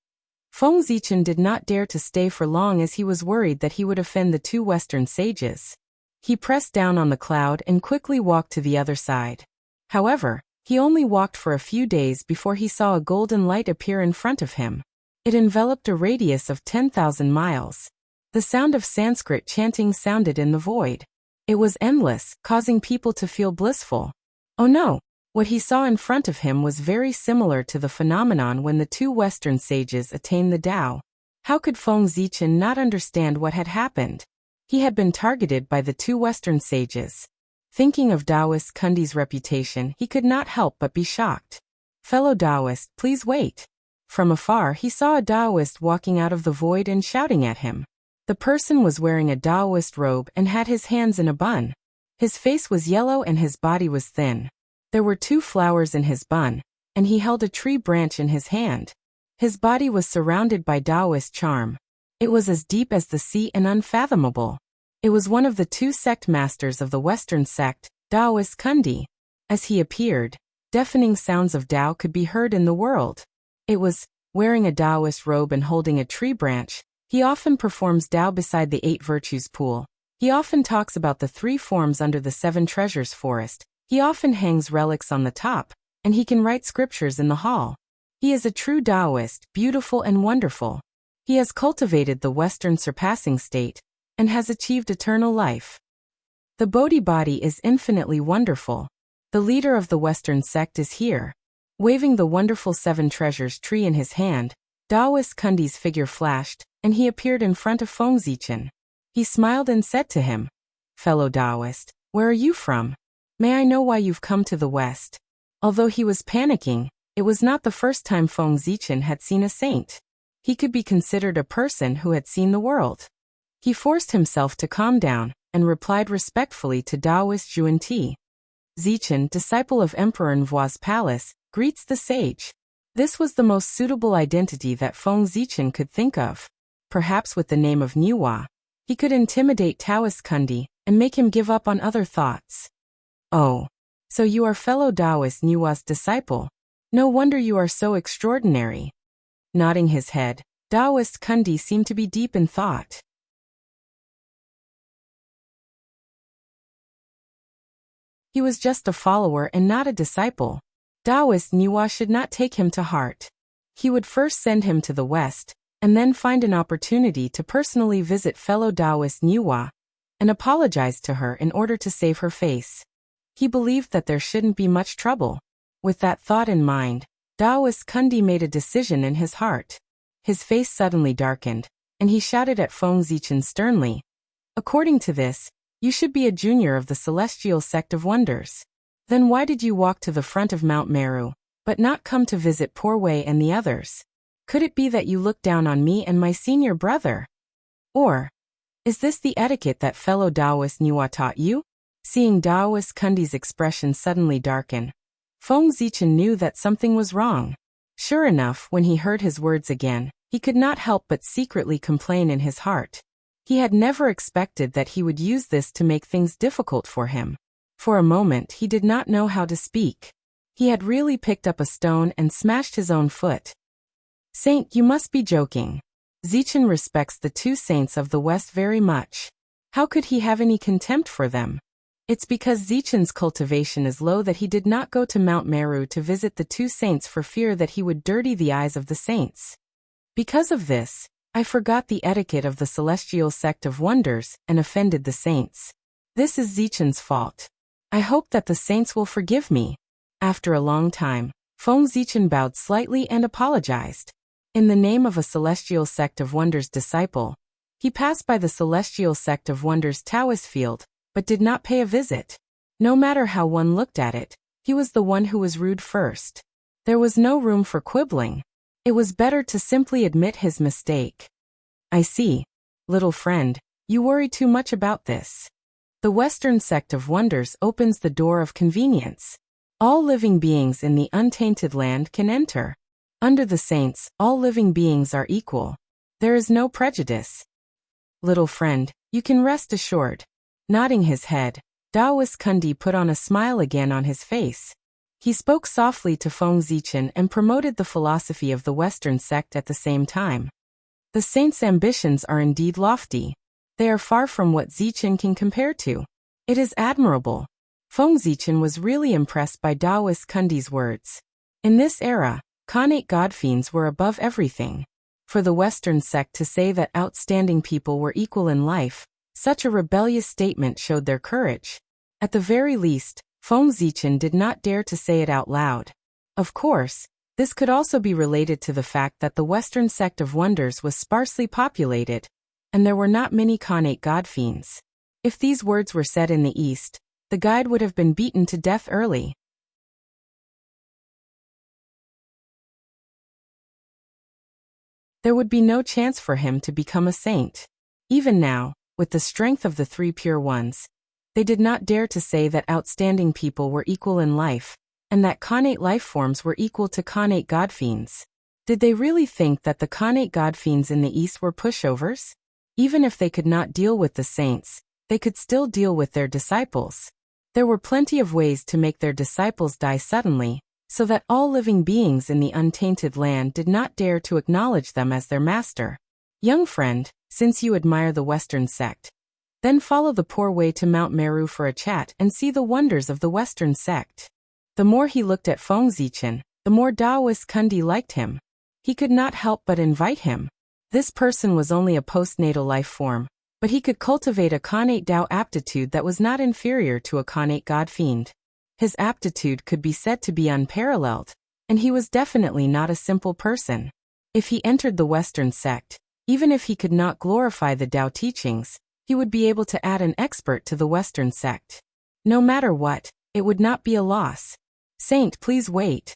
Speaker 1: Feng Zichen did not dare to stay for long as he was worried that he would offend the 2 Western sages. He pressed down on the cloud and quickly walked to the other side. However, he only walked for a few days before he saw a golden light appear in front of him. It enveloped a radius of 10,000 miles. The sound of Sanskrit chanting sounded in the void. It was endless, causing people to feel blissful. Oh no! What he saw in front of him was very similar to the phenomenon when the 2 Western sages attained the Tao. How could Feng Zichen not understand what had happened? He had been targeted by the 2 Western sages. Thinking of Taoist Kundi's reputation, he could not help but be shocked. "Fellow Taoist, please wait." From afar he saw a Taoist walking out of the void and shouting at him. The person was wearing a Taoist robe and had his hands in a bun. His face was yellow and his body was thin. There were 2 flowers in his bun, and he held a tree branch in his hand. His body was surrounded by Taoist charm. It was as deep as the sea and unfathomable. It was one of the 2 sect masters of the Western sect, Taoist Kundi. As he appeared, deafening sounds of Tao could be heard in the world. It was, wearing a Taoist robe and holding a tree branch, he often performs Tao beside the 8 virtues pool. He often talks about the 3 forms under the 7 treasures forest. He often hangs relics on the top, and he can write scriptures in the hall. He is a true Taoist, beautiful and wonderful. He has cultivated the Western surpassing state, and has achieved eternal life. The Bodhi body is infinitely wonderful. The leader of the Western sect is here. Waving the wonderful 7 treasures tree in his hand, Taoist Kundi's figure flashed, and he appeared in front of Feng Zichen. He smiled and said to him, "Fellow Taoist, where are you from? May I know why you've come to the West?" Although he was panicking, it was not the first time Feng Zichen had seen a saint. He could be considered a person who had seen the world. He forced himself to calm down, and replied respectfully to Taoist Zhuan Ti. "Zichen, disciple of Emperor Nvua's palace, greets the sage." This was the most suitable identity that Feng Zichen could think of. Perhaps with the name of Nwa, he could intimidate Taoist Kundi, and make him give up on other thoughts. "Oh, so you are fellow Taoist Nwa's disciple. No wonder you are so extraordinary." Nodding his head, Taoist Kundi seemed to be deep in thought. He was just a follower and not a disciple. Taoist Nwa should not take him to heart. He would first send him to the West, and then find an opportunity to personally visit fellow Taoist Nwa, and apologize to her in order to save her face. He believed that there shouldn't be much trouble. With that thought in mind, Taoist Kundi made a decision in his heart. His face suddenly darkened, and he shouted at Feng Zichen sternly, "According to this, you should be a junior of the Celestial Sect of Wonders. Then why did you walk to the front of Mount Meru, but not come to visit Poor Wei and the others? Could it be that you looked down on me and my senior brother? Or Is this the etiquette that fellow Taoist Niwa taught you? Seeing Taoist Kundi's expression suddenly darken, Feng Zichen knew that something was wrong. Sure enough, when he heard his words again, he could not help but secretly complain in his heart. He had never expected that he would use this to make things difficult for him. For a moment he did not know how to speak. He had really picked up a stone and smashed his own foot. Saint, you must be joking. Zichen respects the two saints of the West very much. How could he have any contempt for them? It's because Zichen's cultivation is low that he did not go to Mount Meru to visit the two saints for fear that he would dirty the eyes of the saints. Because of this, I forgot the etiquette of the celestial sect of wonders and offended the saints. This is Zichen's fault. I hope that the saints will forgive me. After a long time, Feng Zichen bowed slightly and apologized. In the name of a celestial sect of wonders disciple, he passed by the celestial sect of wonders Taoist field, but did not pay a visit. No matter how one looked at it, he was the one who was rude first. There was no room for quibbling. It was better to simply admit his mistake. I see. Little friend, you worry too much about this. The Western sect of wonders opens the door of convenience. All living beings in the untainted land can enter. Under the saints, all living beings are equal. There is no prejudice. Little friend, you can rest assured. Nodding his head, Taoist Kundi put on a smile again on his face. He spoke softly to Feng Zichen and promoted the philosophy of the Western sect at the same time. The saints' ambitions are indeed lofty. They are far from what Zichen can compare to. It is admirable. Feng Zichen was really impressed by Taoist Kundi's words. In this era, Khanate godfiends were above everything. For the Western sect to say that outstanding people were equal in life, such a rebellious statement showed their courage. At the very least, Feng Zichen did not dare to say it out loud. Of course, this could also be related to the fact that the Western sect of wonders was sparsely populated, and there were not many Khanate godfiends. If these words were said in the East, the guide would have been beaten to death early. There would be no chance for him to become a saint. Even now, with the strength of the three pure ones, they did not dare to say that outstanding people were equal in life, and that Khanate life forms were equal to Khanate godfiends. Did they really think that the Khanate godfiends in the East were pushovers? Even if they could not deal with the saints, they could still deal with their disciples. There were plenty of ways to make their disciples die suddenly, so that all living beings in the untainted land did not dare to acknowledge them as their master. Young friend, since you admire the Western sect, then follow the poor way to Mount Meru for a chat and see the wonders of the Western sect. The more he looked at Feng Zichen, the more Taoist Kundi liked him. He could not help but invite him. This person was only a postnatal life form, but he could cultivate a Khanate Tao aptitude that was not inferior to a Khanate godfiend. His aptitude could be said to be unparalleled, and he was definitely not a simple person. If he entered the Western sect, even if he could not glorify the Tao teachings, he would be able to add an expert to the Western sect. No matter what, it would not be a loss. Saint, please wait.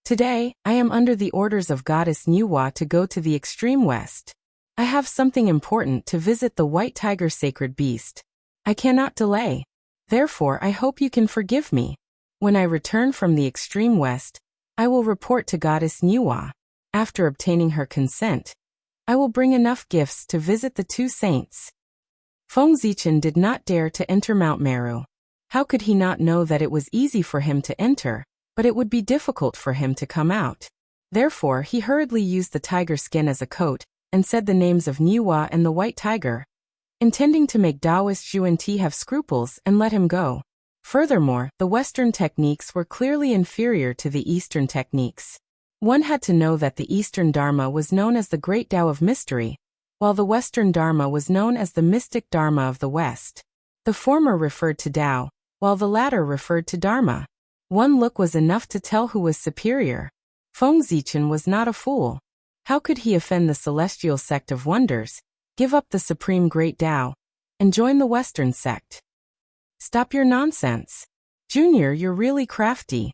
Speaker 1: Today, I am under the orders of Goddess Niwa to go to the extreme west. I have something important to visit the White Tiger sacred beast. I cannot delay. Therefore, I hope you can forgive me. When I return from the extreme west, I will report to Goddess Niwa. After obtaining her consent, I will bring enough gifts to visit the two saints. Feng Zichen did not dare to enter Mount Meru. How could he not know that it was easy for him to enter, but it would be difficult for him to come out? Therefore, he hurriedly used the tiger skin as a coat, and said the names of Niwa and the White Tiger, intending to make Taoist Zhuan-Ti have scruples and let him go. Furthermore, the Western techniques were clearly inferior to the Eastern techniques. One had to know that the Eastern Dharma was known as the Great Tao of Mystery, while the Western Dharma was known as the Mystic Dharma of the West. The former referred to Tao, while the latter referred to Dharma. One look was enough to tell who was superior. Feng Zichen was not a fool. How could he offend the celestial sect of wonders, give up the supreme Great Tao, and join the Western sect? Stop your nonsense. Junior, you're really crafty.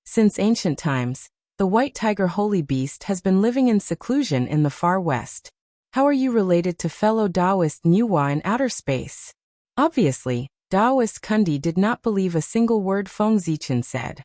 Speaker 1: Since ancient times, the White Tiger holy beast has been living in seclusion in the far west. How are you related to fellow Taoist Nuwa in outer space? Obviously, Taoist Kundi did not believe a single word Feng Zichen said.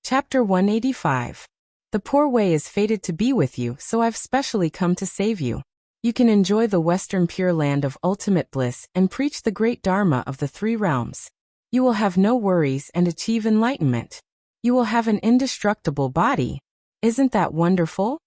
Speaker 1: Chapter 185. The poor way is fated to be with you, so I've specially come to save you. You can enjoy the Western Pure Land of ultimate bliss and preach the great Dharma of the three realms. You will have no worries and achieve enlightenment. You will have an indestructible body. Isn't that wonderful?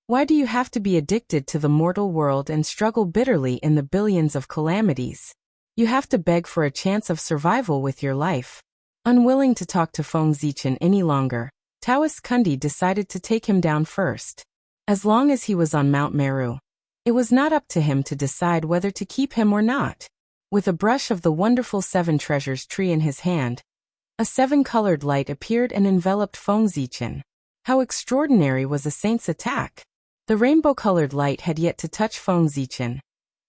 Speaker 1: Why do you have to be addicted to the mortal world and struggle bitterly in the billions of calamities? You have to beg for a chance of survival with your life. Unwilling to talk to Feng Zichen any longer, Taoist Kundi decided to take him down first. As long as he was on Mount Meru, it was not up to him to decide whether to keep him or not. With a brush of the wonderful seven treasures tree in his hand, a seven-colored light appeared and enveloped Feng Zichen. How extraordinary was a saint's attack! The rainbow-colored light had yet to touch Feng Zichen,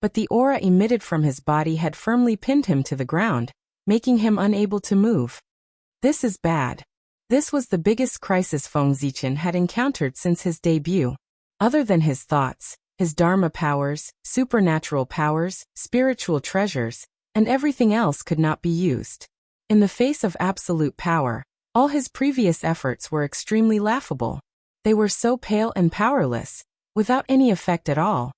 Speaker 1: but the aura emitted from his body had firmly pinned him to the ground, making him unable to move. This is bad. This was the biggest crisis Feng Zichen had encountered since his debut. Other than his thoughts, his Dharma powers, supernatural powers, spiritual treasures, and everything else could not be used. In the face of absolute power, all his previous efforts were extremely laughable. They were so pale and powerless, without any effect at all.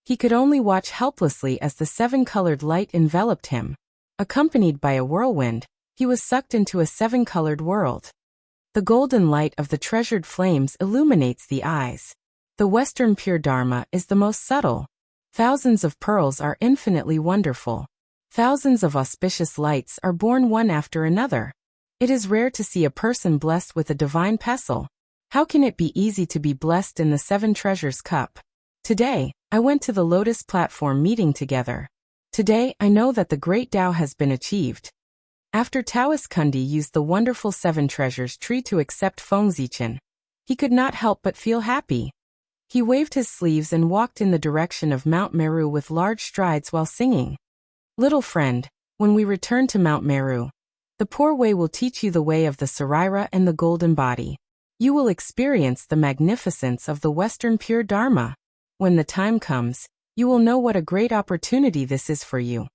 Speaker 1: He could only watch helplessly as the seven-colored light enveloped him. Accompanied by a whirlwind, he was sucked into a seven-colored world. The golden light of the treasured flames illuminates the eyes. The Western Pure Dharma is the most subtle. Thousands of pearls are infinitely wonderful. Thousands of auspicious lights are born one after another. It is rare to see a person blessed with a divine pestle. How can it be easy to be blessed in the Seven Treasures Cup? Today, I went to the Lotus Platform meeting together. Today, I know that the great Tao has been achieved. After Taoist Kundi used the wonderful Seven Treasures tree to accept Feng Zichen, he could not help but feel happy. He waved his sleeves and walked in the direction of Mount Meru with large strides while singing. Little friend, when we return to Mount Meru, the poor way will teach you the way of the Sarira and the golden body. You will experience the magnificence of the Western Pure Dharma. When the time comes, you will know what a great opportunity this is for you.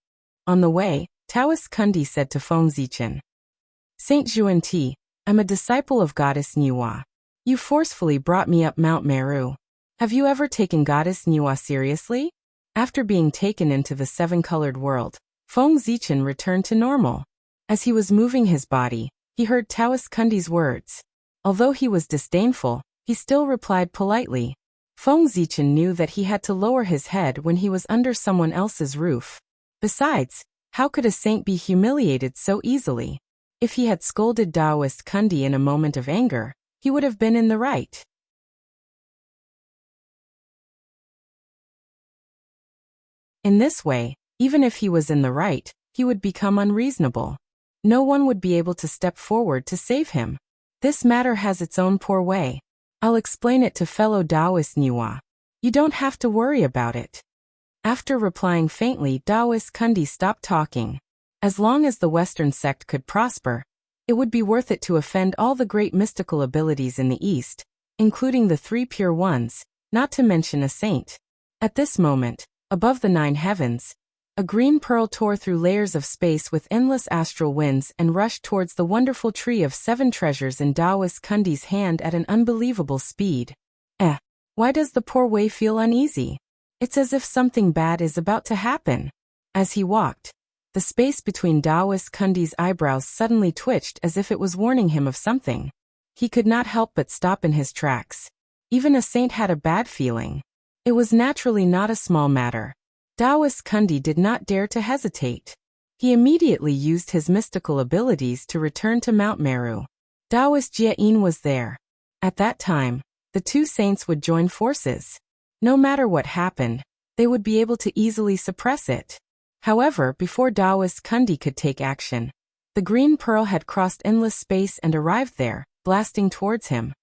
Speaker 1: On the way, Taoist Kundi said to Feng Zichen, Saint Xuanti, I'm a disciple of Goddess Nuwa. You forcefully brought me up Mount Meru. Have you ever taken Goddess Nuwa seriously? After being taken into the seven-colored world, Feng Zichen returned to normal. As he was moving his body, he heard Taoist Kundi's words. Although he was disdainful, he still replied politely. Feng Zichen knew that he had to lower his head when he was under someone else's roof. Besides, how could a saint be humiliated so easily? If he had scolded Taoist Kundi in a moment of anger, he would have been in the right. In this way, even if he was in the right, he would become unreasonable. No one would be able to step forward to save him. This matter has its own poor way. I'll explain it to fellow Taoist Nuwa. You don't have to worry about it. After replying faintly, Taoist Kundi stopped talking. As long as the Western sect could prosper, it would be worth it to offend all the great mystical abilities in the East, including the three pure ones, not to mention a saint. At this moment, above the nine heavens, a green pearl tore through layers of space with endless astral winds and rushed towards the wonderful tree of seven treasures in Taoist Kundi's hand at an unbelievable speed. Why does the poor way feel uneasy? It's as if something bad is about to happen. As he walked, the space between Taoist Kundi's eyebrows suddenly twitched as if it was warning him of something. He could not help but stop in his tracks. Even a saint had a bad feeling. It was naturally not a small matter. Taoist Kundi did not dare to hesitate. He immediately used his mystical abilities to return to Mount Meru. Taoist Jia-in was there. At that time, the two saints would join forces. No matter what happened, they would be able to easily suppress it. However, before Taoist Kundi could take action, the green pearl had crossed endless space and arrived there, blasting towards him.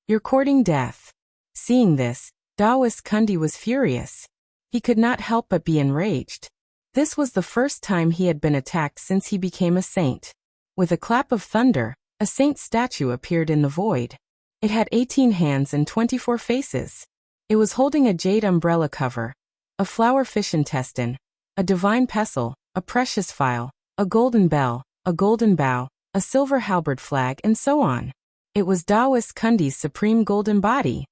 Speaker 1: You're courting death. Seeing this, Taoist Kundi was furious. He could not help but be enraged. This was the first time he had been attacked since he became a saint. With a clap of thunder, a saint statue appeared in the void. It had 18 hands and 24 faces. It was holding a jade umbrella cover, a flower fish intestine, a divine pestle, a precious phial, a golden bell, a golden bow, a silver halberd flag, and so on. It was Taoist Kundi's supreme golden body.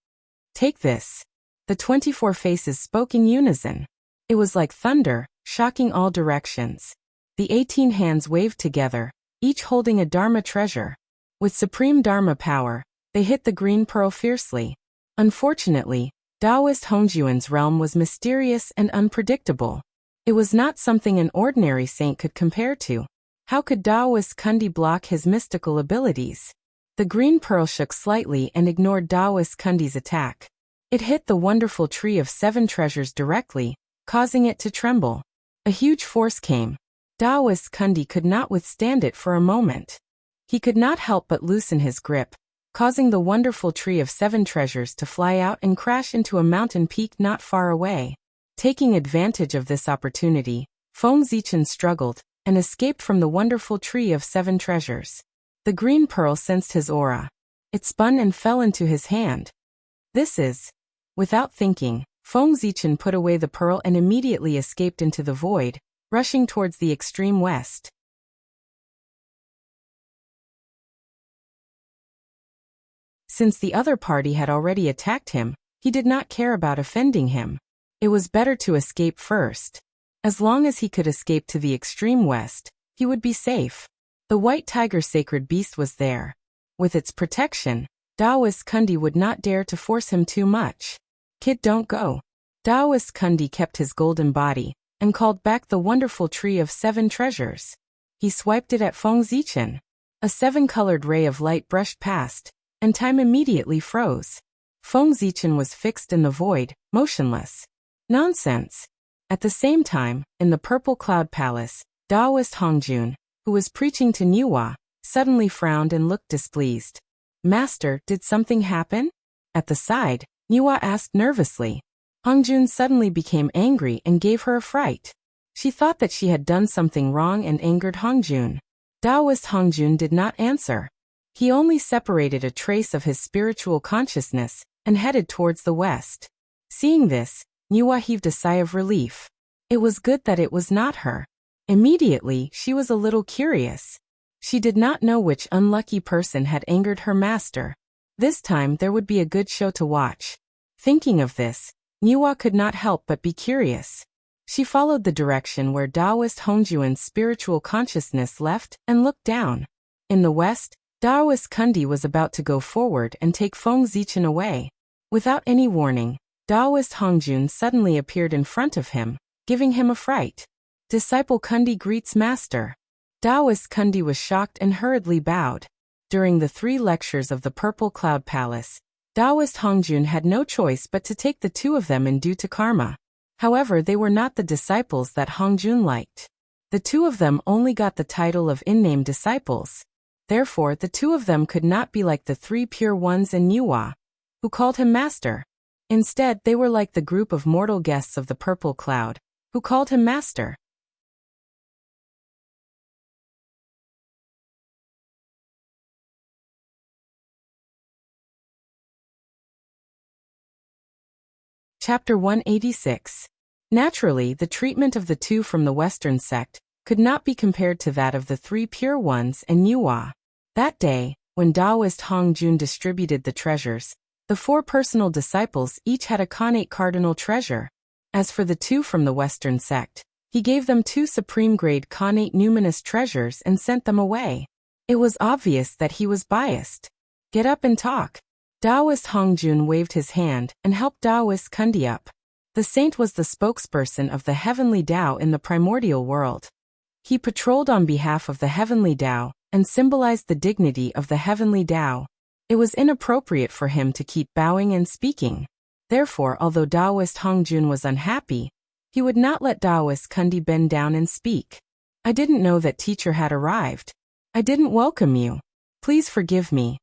Speaker 1: Take this. The 24 faces spoke in unison. It was like thunder, shocking all directions. The 18 hands waved together, each holding a Dharma treasure. With supreme Dharma power, they hit the green pearl fiercely. Unfortunately, Taoist Hongjuan's realm was mysterious and unpredictable. It was not something an ordinary saint could compare to. How could Taoist Kundi block his mystical abilities? The green pearl shook slightly and ignored Taoist Kundi's attack. It hit the wonderful tree of 7 treasures directly, causing it to tremble. A huge force came. Taoist Kundi could not withstand it for a moment. He could not help but loosen his grip, causing the wonderful tree of 7 treasures to fly out and crash into a mountain peak not far away. Taking advantage of this opportunity, Feng Zichen struggled and escaped from the wonderful tree of 7 treasures. The green pearl sensed his aura. It spun and fell into his hand. This is. Without thinking, Feng Zichen put away the pearl and immediately escaped into the void, rushing towards the extreme west. Since the other party had already attacked him, he did not care about offending him. It was better to escape first. As long as he could escape to the extreme west, he would be safe. The white tiger sacred beast was there. With its protection, Taoist Kundi would not dare to force him too much. Kid, don't go. Taoist Kundi kept his golden body and called back the wonderful tree of 7 treasures. He swiped it at Feng Zichen. A 7-colored ray of light brushed past, and time immediately froze. Feng Zichen was fixed in the void, motionless. Nonsense. At the same time, in the Purple Cloud Palace, Taoist Hongjun, who was preaching to Nuwa, suddenly frowned and looked displeased. Master, did something happen? At the side, Nuwa asked nervously. Hongjun suddenly became angry and gave her a fright. She thought that she had done something wrong and angered Hongjun. Taoist Hongjun did not answer. He only separated a trace of his spiritual consciousness and headed towards the west. Seeing this, Nuwa heaved a sigh of relief. It was good that it was not her. Immediately, she was a little curious. She did not know which unlucky person had angered her master. This time there would be a good show to watch. Thinking of this, Nuwa could not help but be curious. She followed the direction where Taoist Hongjuan's spiritual consciousness left and looked down. In the west, Taoist Kundi was about to go forward and take Feng Zichen away. Without any warning, Taoist Hongjun suddenly appeared in front of him, giving him a fright. Disciple Kundi greets master. Taoist Kundi was shocked and hurriedly bowed. During the 3 lectures of the Purple Cloud Palace, Taoist Hongjun had no choice but to take the 2 of them in due to karma. However, they were not the disciples that Hongjun liked. The 2 of them only got the title of in-name disciples. Therefore, the 2 of them could not be like the 3 pure ones in Nuwa, who called him master. Instead, they were like the group of mortal guests of the Purple Cloud, who called him master. Chapter 186. Naturally, the treatment of the 2 from the Western sect could not be compared to that of the 3 pure ones in Nuwa. That day, when Taoist Hongjun distributed the treasures, the 4 personal disciples each had a connate cardinal treasure. As for the 2 from the Western sect, he gave them 2 supreme-grade connate numinous treasures and sent them away. It was obvious that he was biased. Get up and talk. Taoist Hongjun waved his hand and helped Taoist Kundi up. The saint was the spokesperson of the heavenly Tao in the primordial world. He patrolled on behalf of the heavenly Tao and symbolized the dignity of the heavenly Tao. It was inappropriate for him to keep bowing and speaking. Therefore, although Taoist Hongjun was unhappy, he would not let Taoist Kundi bend down and speak. I didn't know that teacher had arrived. I didn't welcome you. Please forgive me.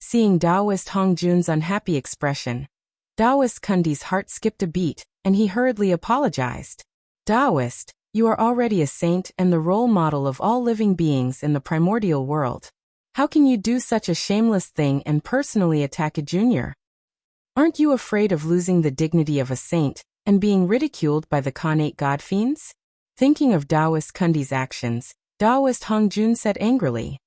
Speaker 1: Seeing Taoist Hongjun's unhappy expression, Taoist Kundi's heart skipped a beat, and he hurriedly apologized. Taoist, You are already a saint and the role model of all living beings in the primordial world. How can you do such a shameless thing and personally attack a junior? Aren't you afraid of losing the dignity of a saint and being ridiculed by the Khanate godfiends? Thinking of Taoist Kundi's actions, Taoist Hongjun said angrily.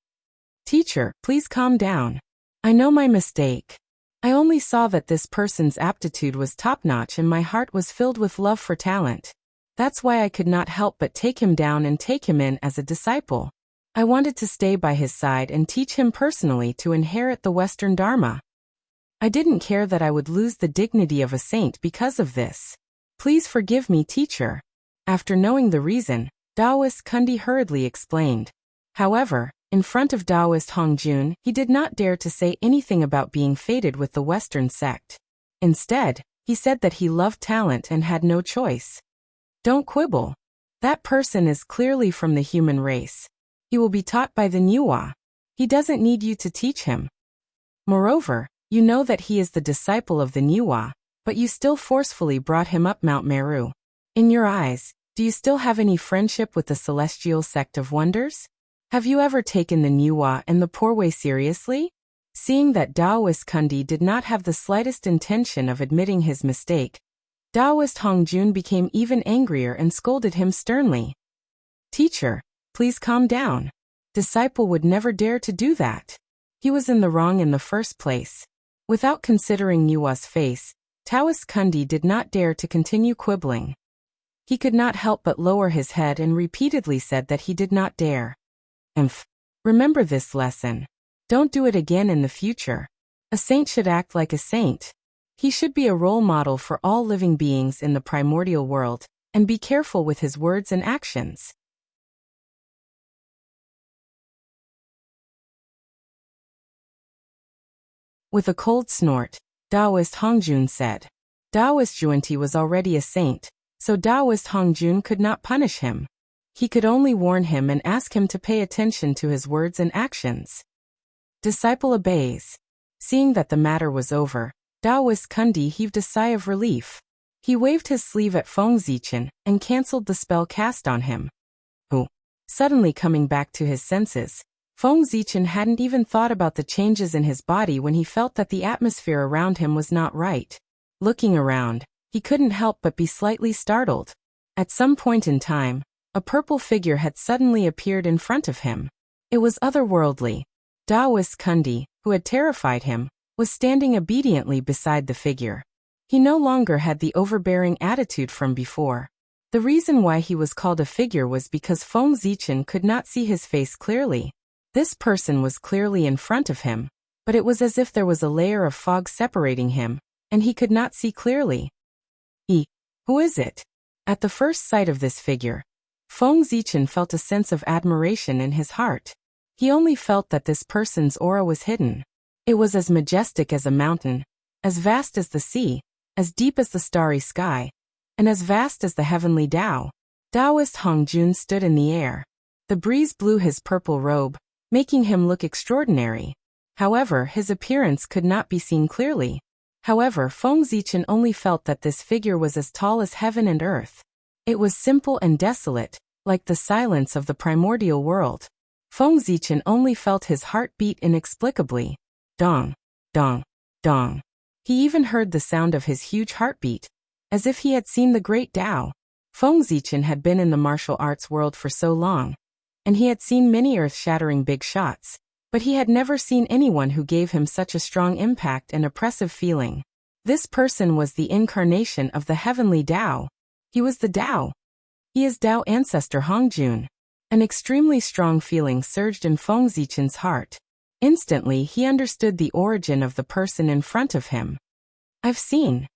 Speaker 1: Teacher, please calm down. I know my mistake. I only saw that this person's aptitude was top-notch and my heart was filled with love for talent. That's why I could not help but take him down and take him in as a disciple. I wanted to stay by his side and teach him personally to inherit the Western Dharma. I didn't care that I would lose the dignity of a saint because of this. Please forgive me, teacher. After knowing the reason, Taoist Kundi hurriedly explained. However, in front of Taoist Hongjun, he did not dare to say anything about being fated with the Western sect. Instead, he said that he loved talent and had no choice. Don't quibble. That person is clearly from the human race. He will be taught by the Nuwa. He doesn't need you to teach him. Moreover, you know that he is the disciple of the Nuwa, but you still forcefully brought him up Mount Meru. In your eyes, do you still have any friendship with the celestial sect of wonders? Have you ever taken the Nuwa and the Porway seriously? Seeing that Taoist Kundi did not have the slightest intention of admitting his mistake, Taoist Hongjun became even angrier and scolded him sternly. Teacher, please calm down. Disciple would never dare to do that. He was in the wrong in the first place. Without considering Nuwa's face, Taoist Kundi did not dare to continue quibbling. He could not help but lower his head and repeatedly said that he did not dare. Remember this lesson. Don't do it again in the future. A saint should act like a saint. He should be a role model for all living beings in the primordial world, and be careful with his words and actions. With a cold snort, Taoist Hongjun said. Taoist Juanti was already a saint, so Taoist Hongjun could not punish him. He could only warn him and ask him to pay attention to his words and actions. Disciple obeys. Seeing that the matter was over, Taoist Kundi heaved a sigh of relief. He waved his sleeve at Feng Zichen and cancelled the spell cast on him. Suddenly coming back to his senses, Feng Zichen hadn't even thought about the changes in his body when he felt that the atmosphere around him was not right. Looking around, he couldn't help but be slightly startled. At some point in time, a purple figure had suddenly appeared in front of him. It was otherworldly. Taoist Kundi, who had terrified him, was standing obediently beside the figure. He no longer had the overbearing attitude from before. The reason why he was called a figure was because Feng Zichen could not see his face clearly. This person was clearly in front of him, but it was as if there was a layer of fog separating him, and he could not see clearly. Who is it? At the first sight of this figure, Feng Zichen felt a sense of admiration in his heart. He only felt that this person's aura was hidden. It was as majestic as a mountain, as vast as the sea, as deep as the starry sky, and as vast as the heavenly Tao. Taoist Hongjun stood in the air. The breeze blew his purple robe, making him look extraordinary. However, his appearance could not be seen clearly. However, Feng Zichen only felt that this figure was as tall as heaven and earth. It was simple and desolate, like the silence of the primordial world. Feng Zichen only felt his heart beat inexplicably. Dong, dong, dong. He even heard the sound of his huge heartbeat, as if he had seen the great Tao. Feng Zichen had been in the martial arts world for so long, and he had seen many earth-shattering big shots, but he had never seen anyone who gave him such a strong impact and oppressive feeling. This person was the incarnation of the heavenly Tao. He was the Tao. He is Tao ancestor Hongjun. An extremely strong feeling surged in Feng Zichen's heart. Instantly, he understood the origin of the person in front of him. I've seen.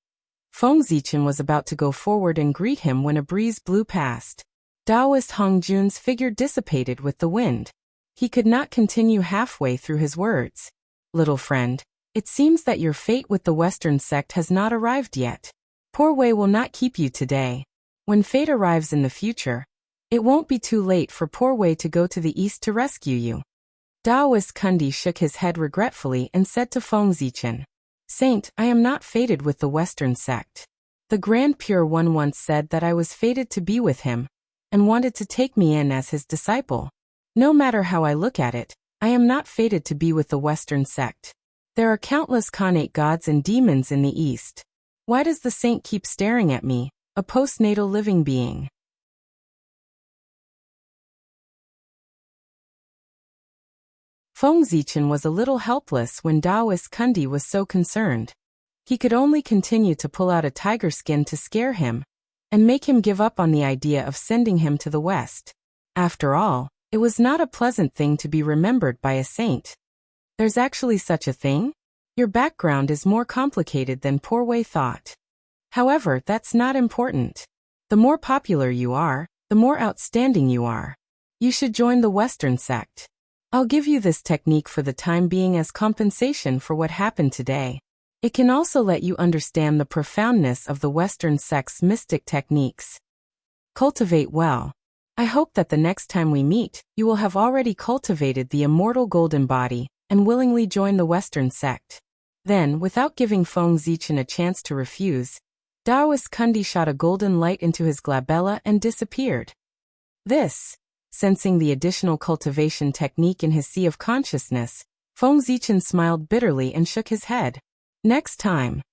Speaker 1: Feng Zichen was about to go forward and greet him when a breeze blew past. Taoist Hongjun's figure dissipated with the wind. He could not continue halfway through his words. Little friend, it seems that your fate with the Western sect has not arrived yet. Poor Wei will not keep you today. When fate arrives in the future, it won't be too late for poor Wei to go to the east to rescue you. Taoist Kundi shook his head regretfully and said to Feng Zichen, Saint, I am not fated with the Western sect. The Grand Pure One once said that I was fated to be with him, and wanted to take me in as his disciple. No matter how I look at it, I am not fated to be with the Western sect. There are countless Khanate gods and demons in the East. Why does the saint keep staring at me, a postnatal living being? Feng Zichen was a little helpless when Daoist Kundi was so concerned. He could only continue to pull out a tiger skin to scare him, and make him give up on the idea of sending him to the West. After all, it was not a pleasant thing to be remembered by a saint. There's actually such a thing? Your background is more complicated than Poor Wei thought. However, that's not important. The more popular you are, the more outstanding you are. You should join the Western sect. I'll give you this technique for the time being as compensation for what happened today. It can also let you understand the profoundness of the Western sect's mystic techniques. Cultivate well. I hope that the next time we meet, you will have already cultivated the immortal golden body and willingly join the Western sect. Then, without giving Feng Zichen a chance to refuse, Daoist Kundi shot a golden light into his glabella and disappeared. Sensing the additional cultivation technique in his sea of consciousness, Feng Zichen smiled bitterly and shook his head. Next time.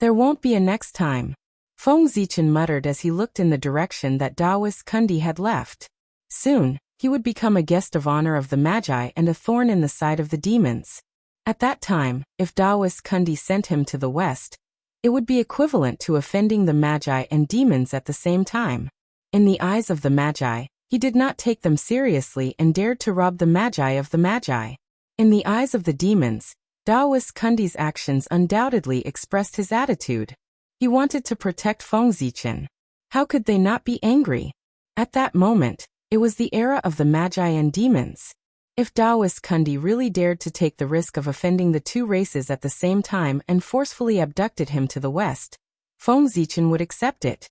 Speaker 1: There won't be a next time. Feng Zichen muttered as he looked in the direction that Daoist Kundi had left. Soon, he would become a guest of honor of the Magi and a thorn in the side of the demons. At that time, if Daoist Kundi sent him to the West, it would be equivalent to offending the Magi and demons at the same time. In the eyes of the Magi, he did not take them seriously and dared to rob the Magi of the Magi. In the eyes of the demons, Daoist Kundi's actions undoubtedly expressed his attitude. He wanted to protect Feng Zichen. How could they not be angry? At that moment, it was the era of the Magi and demons. If Daoist Kundi really dared to take the risk of offending the two races at the same time and forcefully abducted him to the West, Feng Zichen would accept it.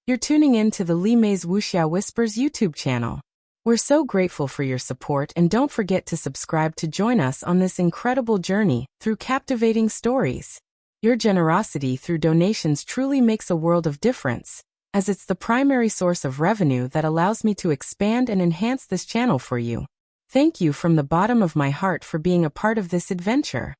Speaker 1: You're tuning in to the Li Mei's Wuxia Whispers YouTube channel. We're so grateful for your support, and don't forget to subscribe to join us on this incredible journey through captivating stories. Your generosity through donations truly makes a world of difference, as it's the primary source of revenue that allows me to expand and enhance this channel for you. Thank you from the bottom of my heart for being a part of this adventure.